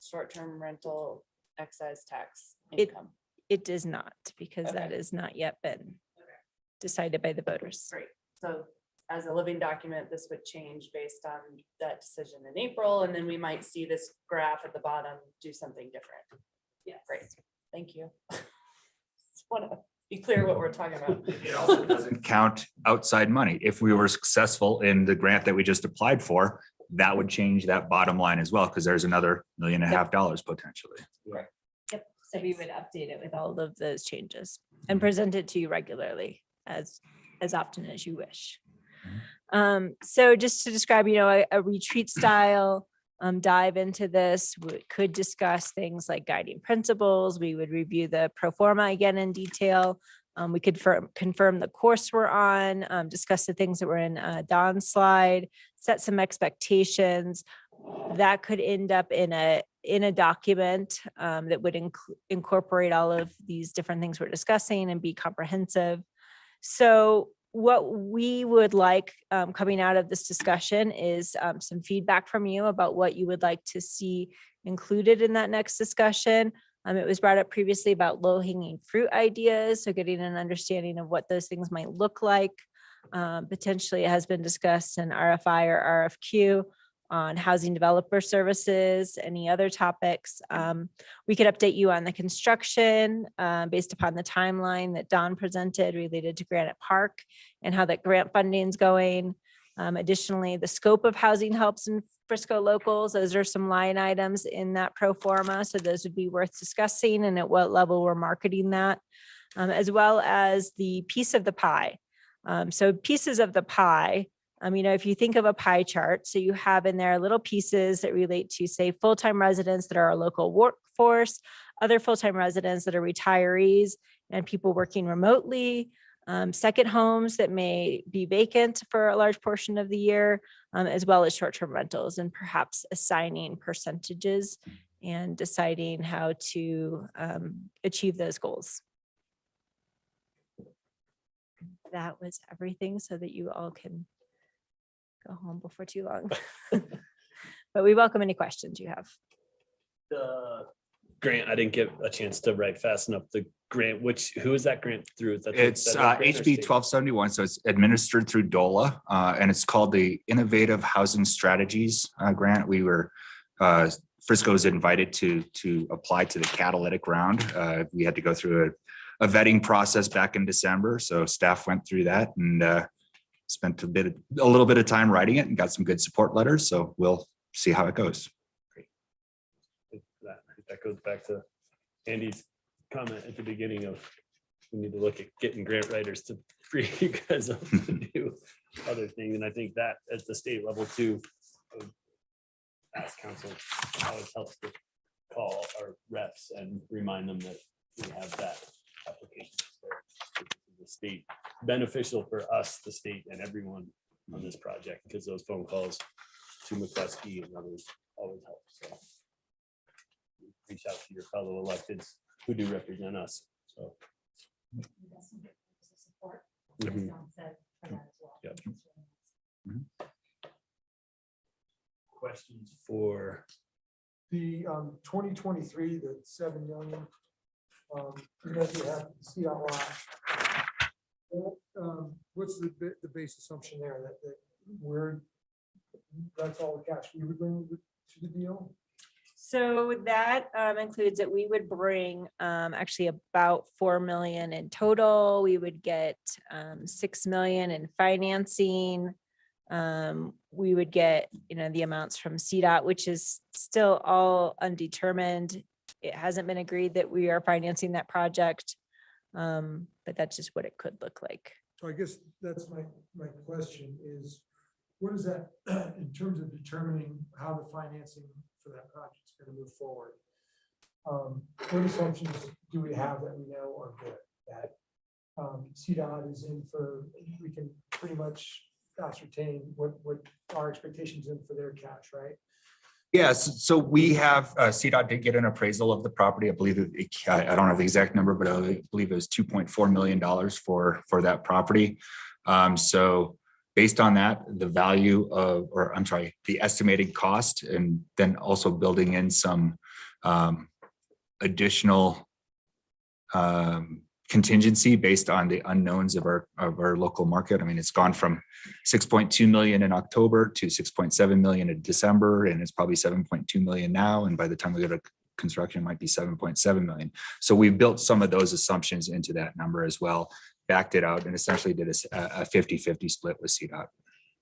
short-term rental excise tax income. It does not, because that has not yet been decided by the voters. Great. So as a living document, this would change based on that decision in April, and then we might see this graph at the bottom do something different. Yeah, great. Thank you. Just want to be clear what we're talking about. It also doesn't count outside money. If we were successful in the grant that we just applied for, that would change that bottom line as well, because there's another $1.5 million potentially. Right. Yep. So we would update it with all of those changes and present it to you regularly as often as you wish. So just to describe, you know, a retreat style dive into this, we could discuss things like guiding principles. We would review the pro forma again in detail. We could confirm the course we're on, discuss the things that were in Don's slide, set some expectations. That could end up in a document that would incorporate all of these different things we're discussing and be comprehensive. So what we would like coming out of this discussion is some feedback from you about what you would like to see included in that next discussion. It was brought up previously about low-hanging fruit ideas, so getting an understanding of what those things might look like. Potentially, it has been discussed in RFI or RFQ on housing developer services, any other topics. We could update you on the construction based upon the timeline that Don presented related to Granite Park and how that grant funding is going. Additionally, the scope of housing helps in Frisco locals. Those are some line items in that pro forma. So those would be worth discussing and at what level we're marketing that, as well as the piece of the pie. So pieces of the pie, you know, if you think of a pie chart, so you have in there little pieces that relate to, say, full-time residents that are our local workforce, other full-time residents that are retirees and people working remotely, second homes that may be vacant for a large portion of the year, as well as short-term rentals, and perhaps assigning percentages and deciding how to achieve those goals. That was everything so that you all can go home before too long. But we welcome any questions you have. The grant, I didn't get a chance to write fast enough. The grant, who is that grant through? Is that the It's federal grant or HB state? 1271, so it's administered through DOLA, and it's called the Innovative Housing Strategies Grant. We were, Frisco was invited to apply to the catalytic round. We had to go through a vetting process back in December, so staff went through that and spent a little bit of time writing it and got some good support letters. So we'll see how it goes. That goes back to Andy's comment at the beginning of we need to look at getting grant writers to free you guys up to do other things. And I think that at the state level too, I would ask council how it helps to call our reps and remind them that we have that application for the state, beneficial for us, the state, and everyone on this project, because those phone calls to McCluskey and others always help. So reach out to your fellow electeds who do represent us. So Mhm. John said for that as well. Yep. Thanks very much. Questions for, The 2023, the 7 million. You know, you have CLI. What's the base assumption there that we're, that's all the cash we would bring to the deal? So that includes that we would bring actually about 4 million in total. We would get 6 million in financing. We would get, the amounts from CDOT, which is still all undetermined. It hasn't been agreed that we are financing that project. But that's just what it could look like. So I guess that's my question is, what is that in terms of determining how the financing for that project is going to move forward? What assumptions do we have that we know are good? That CDOT is in for, we can pretty much ascertain what our expectations in for their cash, right? Yes, so we have, CDOT did get an appraisal of the property. I believe, I don't have the exact number, but I believe it was $2.4 million for that property. So based on that, the value of, or I'm sorry, the estimated cost, and then also building in some additional contingency based on the unknowns of our local market. I mean, it's gone from 6.2 million in October to 6.7 million in December, and it's probably 7.2 million now. And by the time we go to construction, it might be 7.7 million. So we've built some of those assumptions into that number as well, backed it out, and essentially did a 50-50 split with CDOT.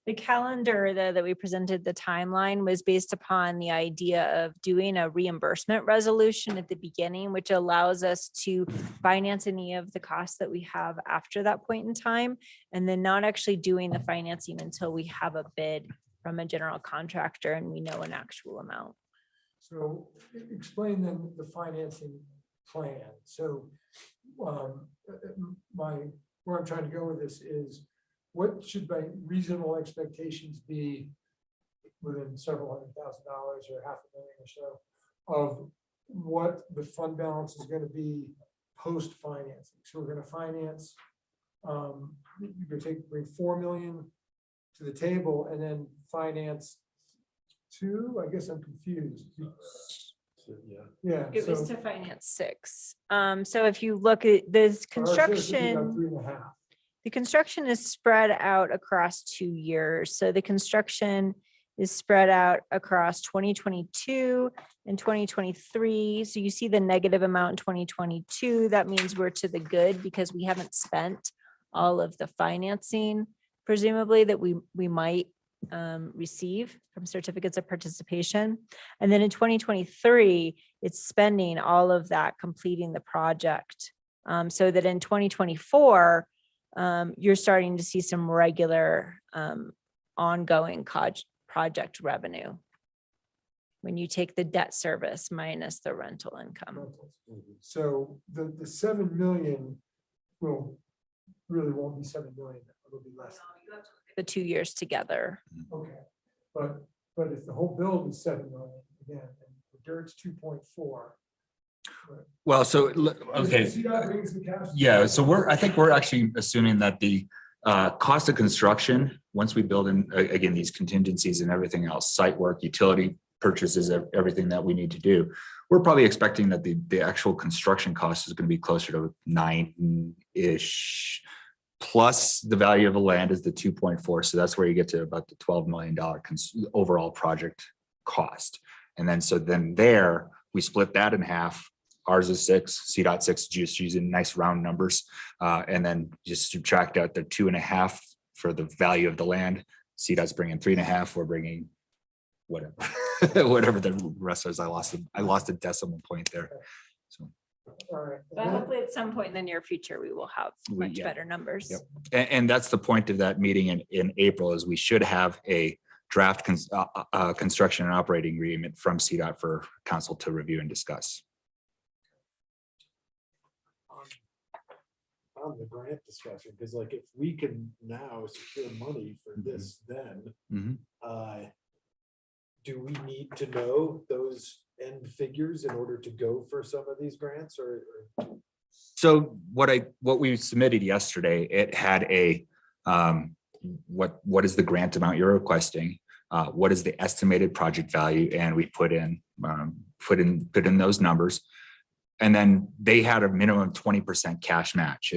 The calendar that we presented, the timeline was based upon the idea of doing a reimbursement resolution at the beginning, which allows us to finance any of the costs that we have after that point in time, and then not actually doing the financing until we have a bid from a general contractor and we know an actual amount. So explain then the financing plan. So where I'm trying to go with this is, what should my reasonable expectations be within several $100,000 or $500,000 or so of what the fund balance is going to be post financing? So we're going to finance, you're going to bring 4 million to the table and then finance 2. I guess I'm confused. Yeah. It was so- to finance 6. So if you look at this or it should be about construction. 3.5. The construction is spread out across 2 years. So the construction is spread out across 2022 and 2023. So you see the negative amount in 2022. That means we're to the good because we haven't spent all of the financing, presumably that we might receive from certificates of participation. And then in 2023, it's spending all of that, completing the project. So that in 2024, you're starting to see some regular ongoing project revenue when you take the debt service minus the rental income. So the 7 million really won't be 7 million, it'll be less. The 2 years together. Okay, but if the whole build is 7 million, again, and the dirt's 2.4. Well, so, okay. CDOT brings the cash. Yeah, so I think we're actually assuming that the cost of construction, once we build in, again, these contingencies and everything else, site work, utility purchases, everything that we need to do, we're probably expecting that the actual construction cost is going to be closer to 9-ish, plus the value of the land is the 2.4. So that's where you get to about the $12 million overall project cost. And then, there, we split that in half. Ours is 6, CDOT 6, just using nice round numbers. And then just subtract out the 2.5 for the value of the land. CDOT's bringing 3.5, we're bringing whatever, whatever the rest is. I lost a decimal point there. So. All right. But hopefully at some point in the near future, we will have much Yeah. better numbers. Yep. And that's the point of that meeting in April, is we should have a draft construction and operating agreement from CDOT for council to review and discuss. On the grant discussion, because like if we can now secure money for this, then do we need to know those end figures in order to go for some of these grants, or So what we submitted yesterday, it had a, what is the grant amount you're requesting? What is the estimated project value? And we put in those numbers. And then they had a minimum 20% cash match.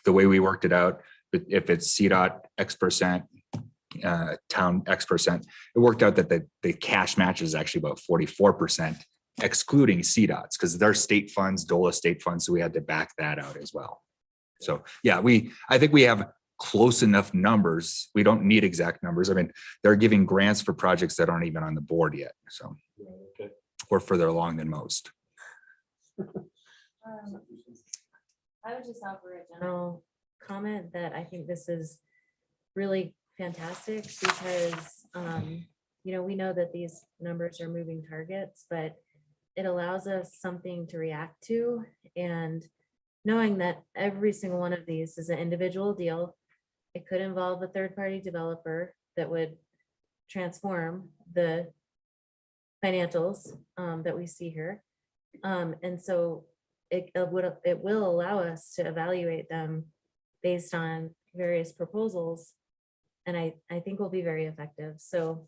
The way we worked it out, if it's CDOT X percent, town X percent, it worked out that the cash match is actually about 44%, excluding CDOTs, because they're state funds, DOLA state funds, so we had to back that out as well. So yeah, I think we have close enough numbers. We don't need exact numbers. I mean, they're giving grants for projects that aren't even on the board yet, so we're further along than most. I would just offer a general comment that I think this is really fantastic because, we know that these numbers are moving targets, but it allows us something to react to. And knowing that every single one of these is an individual deal, it could involve a third-party developer that would transform the financials that we see here. And so it will allow us to evaluate them based on various proposals. And I think will be very effective. So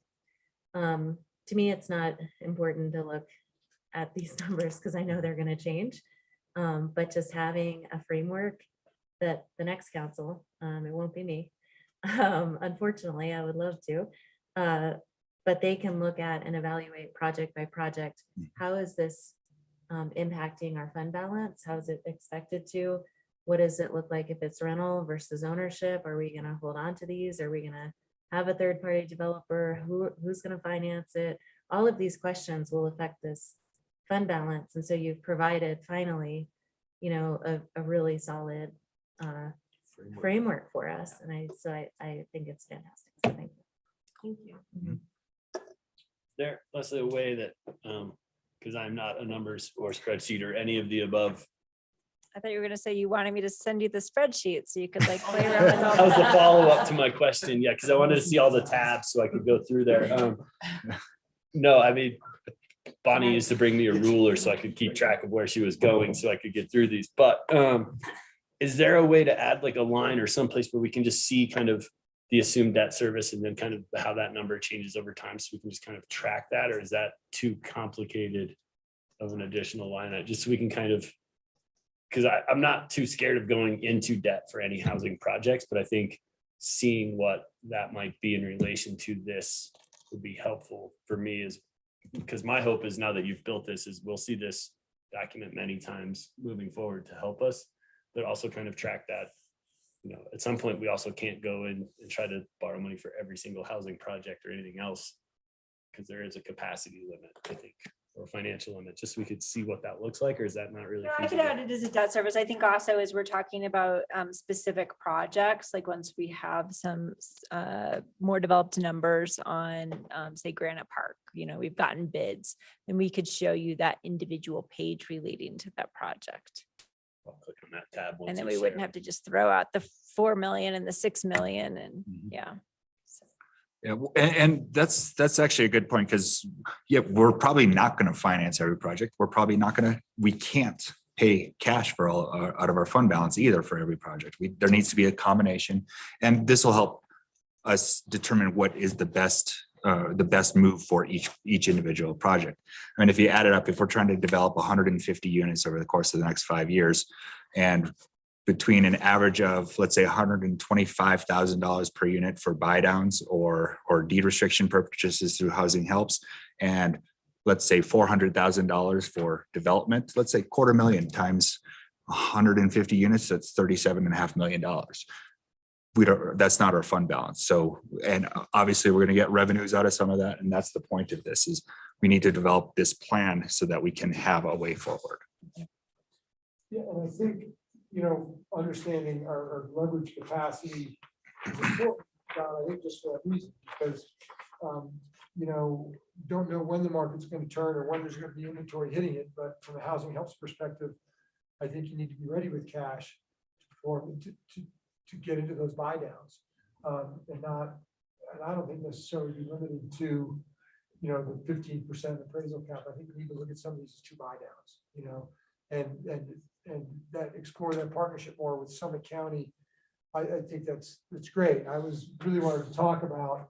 to me, it's not important to look at these numbers because I know they're going to change. But just having a framework that the next council, it won't be me. Unfortunately, I would love to. But they can look at and evaluate project by project. How is this impacting our fund balance? How is it expected to? What does it look like if it's rental versus ownership? Are we going to hold on to these? Are we going to have a third party developer? Who's going to finance it? All of these questions will affect this fund balance. And so you've provided finally, a really solid framework for us. And I think it's fantastic. So thank you. Thank you. There, that's a way that, because I'm not a numbers or spreadsheet or any of the above. I thought you were gonna say you wanted me to send you the spreadsheet so you could like play around with all That was the that. follow-up to my question. Yeah, because I wanted to see all the tabs so I could go through there. No, I mean, Bonnie used to bring me a ruler so I could keep track of where she was going so I could get through these. But is there a way to add like a line or someplace where we can just see kind of the assumed debt service and then kind of how that number changes over time so we can just kind of track that? Or is that too complicated of an additional line? Just so we can kind of, because I'm not too scared of going into debt for any housing projects, but I think seeing what that might be in relation to this would be helpful for me, is because my hope is now that you've built this is we'll see this document many times moving forward to help us, but also kind of track that. At some point, we also can't go in and try to borrow money for every single housing project or anything else, because there is a capacity limit, I think, or financial limit, just so we could see what that looks like, or is that not really? I could feasible? add it as a debt service. I think also as we're talking about specific projects, like once we have some more developed numbers on say Granite Park, we've gotten bids, and we could show you that individual page relating to that project. I'll click on that tab. And then we wouldn't have to just throw out the 4 million and the 6 million and Yeah, and that's actually a good point, because we're probably not going to finance every project. We can't pay cash for all out of our fund balance either for every project. There needs to be a combination, and this will help us determine what is the best move for each individual project. I mean, if you add it up, if we're trying to develop 150 units over the course of the next 5 years, and between an average of, let's say, $125,000 per unit for buy downs or deed restriction purchases through Housing Helps, and let's say $400,000 for development, let's say $250,000 times 150 units, that's $37.5 million. That's not our fund balance. So, and obviously we're going to get revenues out of some of that. And that's the point of this, is we need to develop this plan so that we can have a way forward. Yeah, and I think, understanding our leverage capacity is important, John, I think just for that reason, because, don't know when the market's going to turn or when there's going to be inventory hitting it. But from a Housing Helps perspective, I think you need to be ready with cash to get into those buy downs, and I don't think necessarily be limited to, the 15% appraisal cap. I think we need to look at some of these as 2 buy downs, and and that explore that partnership more with Summit County, I think that's great. I was really wanted to talk about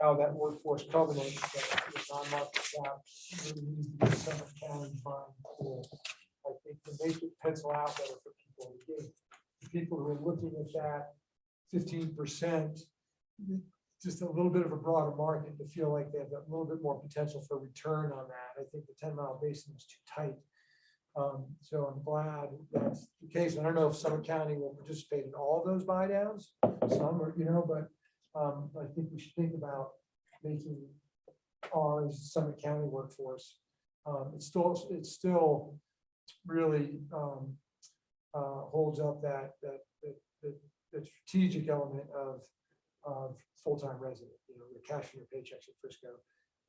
how that workforce covenant, that the non-market cap really needs to be Summit County buying pool. I think to make it pencil out better for people. The people who are looking at that 15%, just a little bit of a broader market to feel like they have a little bit more potential for return on that. I think the 10-mile basin is too tight. So I'm glad that's the case. I don't know if Summit County will participate in all of those buy downs, some are, but I think we should think about making ours Summit County workforce. It's still really holds up that strategic element of full-time resident, you're cashing your paychecks at Frisco.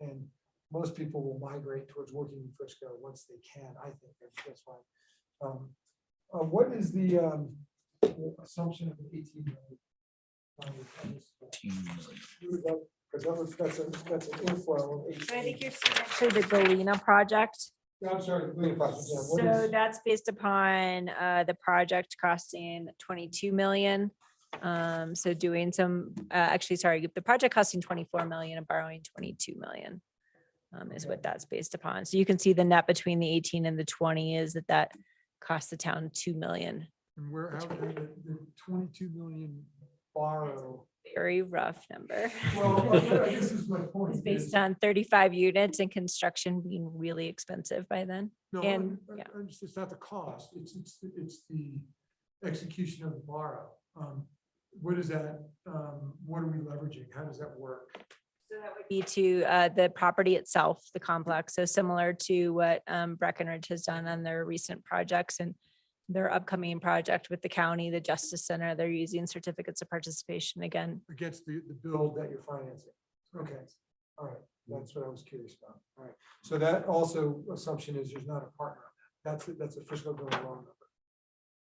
And most people will migrate towards working in Frisco once they can. I think that's why. What is the assumption of 18 million? Because that's an inflow of 18. I think you're seeing actually the Galena project. I'm sorry, the Galena project. Yeah, what So is- that's based upon the project costing 22 million. So doing some, actually, sorry, the project costing 24 million and borrowing 22 million is what that's based upon. So you can see the net between the 18 and the 20 is that cost the town 2 million. And where, how did the 22 million borrow? Very rough number. Well, this is my point. It's based on 35 units and construction being really expensive by then. No, And it's not the cost, it's the execution of the borrow. What is that, what are we leveraging? How does that work? So that would be to the property itself, the complex. So similar to what Breckenridge has done on their recent projects and their upcoming project with the county, the Justice Center, they're using certificates of participation again. Against the build that you're financing. Okay, all right, that's what I was curious about. All right, so that also assumption is there's not a partner on that. That's a fiscal going along number.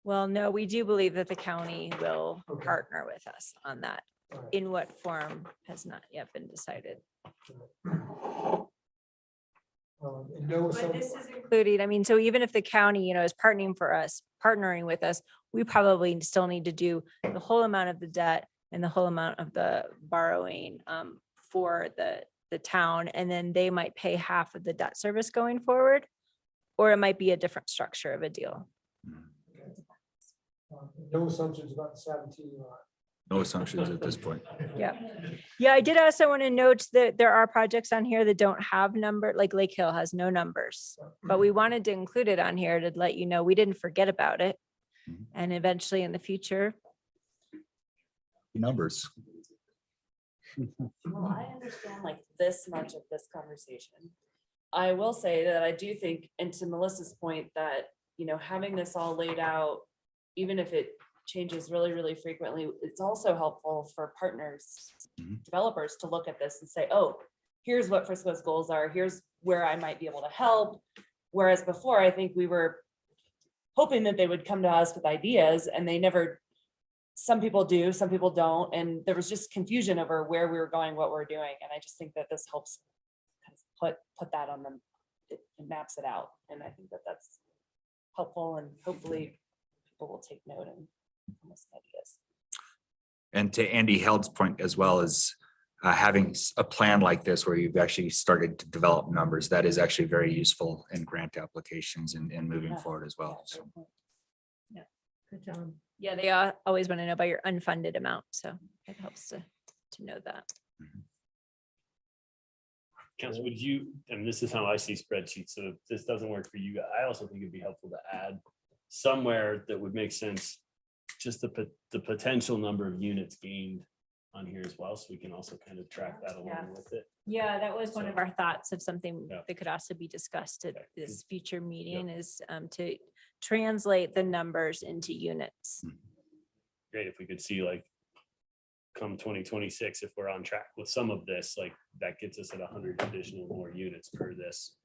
Well, no, we do believe that the county will Okay. partner with us on that. All right. In what form has not yet been decided. And no But assumption. this is including, I mean, so even if the county, is partnering with us, we probably still need to do the whole amount of the debt and the whole amount of the borrowing for the town, and then they might pay half of the debt service going forward, or it might be a different structure of a deal. No assumptions about the 17 lot. No assumptions at this point. Yeah. Yeah, I did also want to note that there are projects on here that don't have number, like Lake Hill has no numbers. But we wanted to include it on here to let you know we didn't forget about it. And eventually in the future, Numbers. Well, I understand like this much of this conversation. I will say that I do think, and to Melissa's point, that, having this all laid out, even if it changes really, really frequently, it's also helpful for partners, developers to look at this and say, oh, here's what Frisco's goals are. Here's where I might be able to help. Whereas before, I think we were hoping that they would come to us with ideas and they never, some people do, some people don't. And there was just confusion over where we were going, what we're doing. And I just think that this helps kind of put that on them. It maps it out. And I think that that's helpful, and hopefully people will take note and almost ideas. And to Andy Held's point as well, as having a plan like this where you've actually started to develop numbers, that is actually very useful in grant applications and moving Yeah. forward as well. So. yeah, good job. Yeah, they always want to know about your unfunded amount. So it helps to know that. Council, would you, and this is how I see spreadsheets, so if this doesn't work for you, I also think it'd be helpful to add somewhere that would make sense, just the potential number of units gained on here as well, so we can also kind of track that along with it. Yeah, that was one of So- our thoughts of something Yeah. that could also be discussed at this future meeting is to translate the numbers into units. Great if we could see like come 2026, if we're on track with some of this, like that gets us at 100 additional more units per this.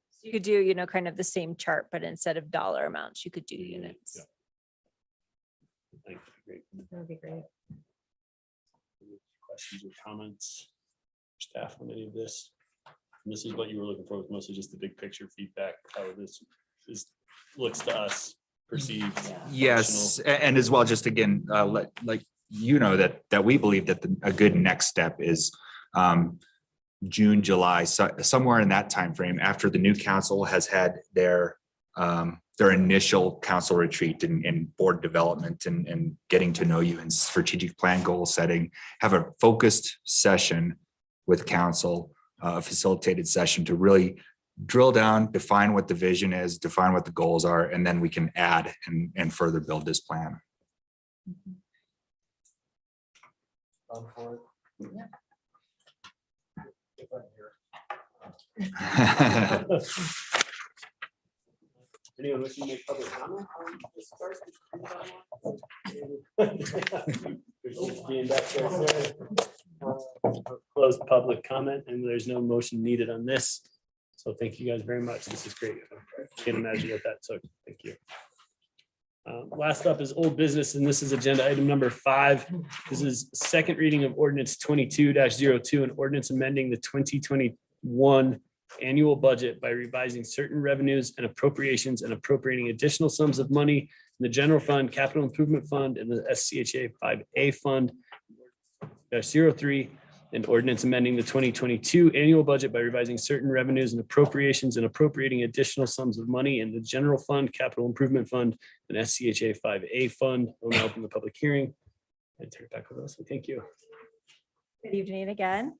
So you could do, kind of the same chart, but instead of dollar amounts, you could do Mm-hmm. units. Thank you. Great. That would be great. Questions or comments? Staff on any of this? And this is what you were looking for, was mostly just the big picture feedback, how this looks to us perceived. Yes, and as well, just again, like, you know, that we believe that a good next step is June, July, somewhere in that time frame after the new council has had their initial council retreat and board development and getting to know you and strategic plan goal setting, have a focused session with council, a facilitated session to really drill down, define what the vision is, define what the goals are, and then we can add and further build this plan. Anyone wishing to make public comment on this part? Being back there. Close public comment, and there's no motion needed on this. So thank you guys very much. This is great. I can't imagine what that took. Thank you. Last up is old business, and this is agenda item number 5. This is second reading of ordinance 22-02, an ordinance amending the 2021 annual budget by revising certain revenues and appropriations and appropriating additional sums of money in the general fund, capital improvement fund, and the SCHA 5A fund -03, and ordinance amending the 2022 annual budget by revising certain revenues and appropriations and appropriating additional sums of money in the general fund, capital improvement fund, and SCHA 5A fund. We'll now open the public hearing and turn it back over to us. Thank you. Good evening again.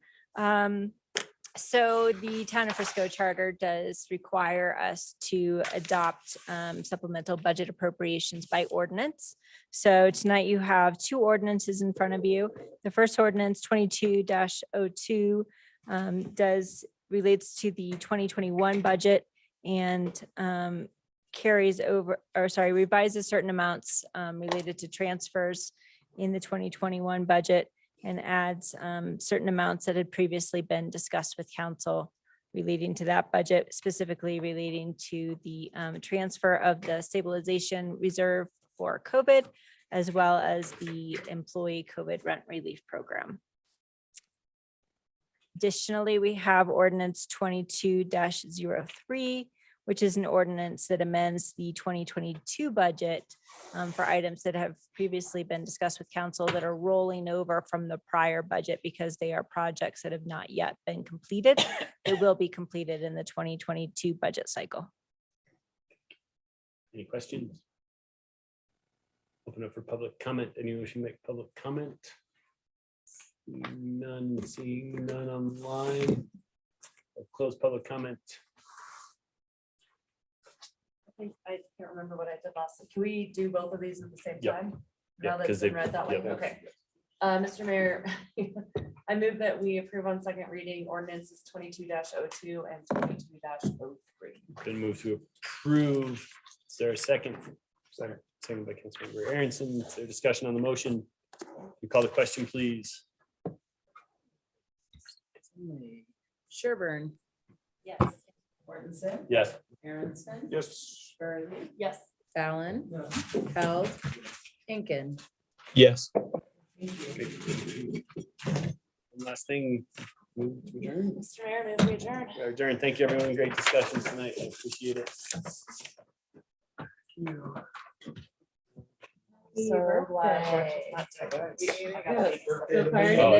So the Town of Frisco Charter does require us to adopt supplemental budget appropriations by ordinance. So tonight you have 2 ordinances in front of you. The first ordinance 22-02 relates to the 2021 budget and carries over, or sorry, revises certain amounts related to transfers in the 2021 budget and adds certain amounts that had previously been discussed with council relating to that budget, specifically relating to the transfer of the stabilization reserve for COVID, as well as the employee COVID rent relief program. Additionally, we have ordinance 22-03, which is an ordinance that amends the 2022 budget for items that have previously been discussed with council that are rolling over from the prior budget because they are projects that have not yet been completed. They will be completed in the 2022 budget cycle. Any questions? Open up for public comment. Anyone wishing to make public comment? None, seeing none online. I'll close public comment. I can't remember what I did last. Can we do both of these at the same Yep. time? Yep, Now that 'cause it's been they- read that way, yep. okay. Mr. Mayor, I move that we approve on second reading ordinances 22-02 and 22-03. Been moved to approve. Is there a second? Second by Councilmember Aronson. Is there discussion on the motion? You call the question, please. Sherburne. Yes. Mortensen. Yes. Aronson. Yes. Burley. Yes. Fallon. Held. Incan. Yes. One last thing. Move to adjourn. Mr. Mayor, move we adjourn. We are adjourned. Thank you, everyone. Great discussions tonight. I appreciate it. So glad. I got Oh, I it. was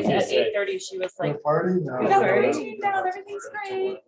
gonna At say. 8:30, she was like, Party? we got 32 down, everything's great.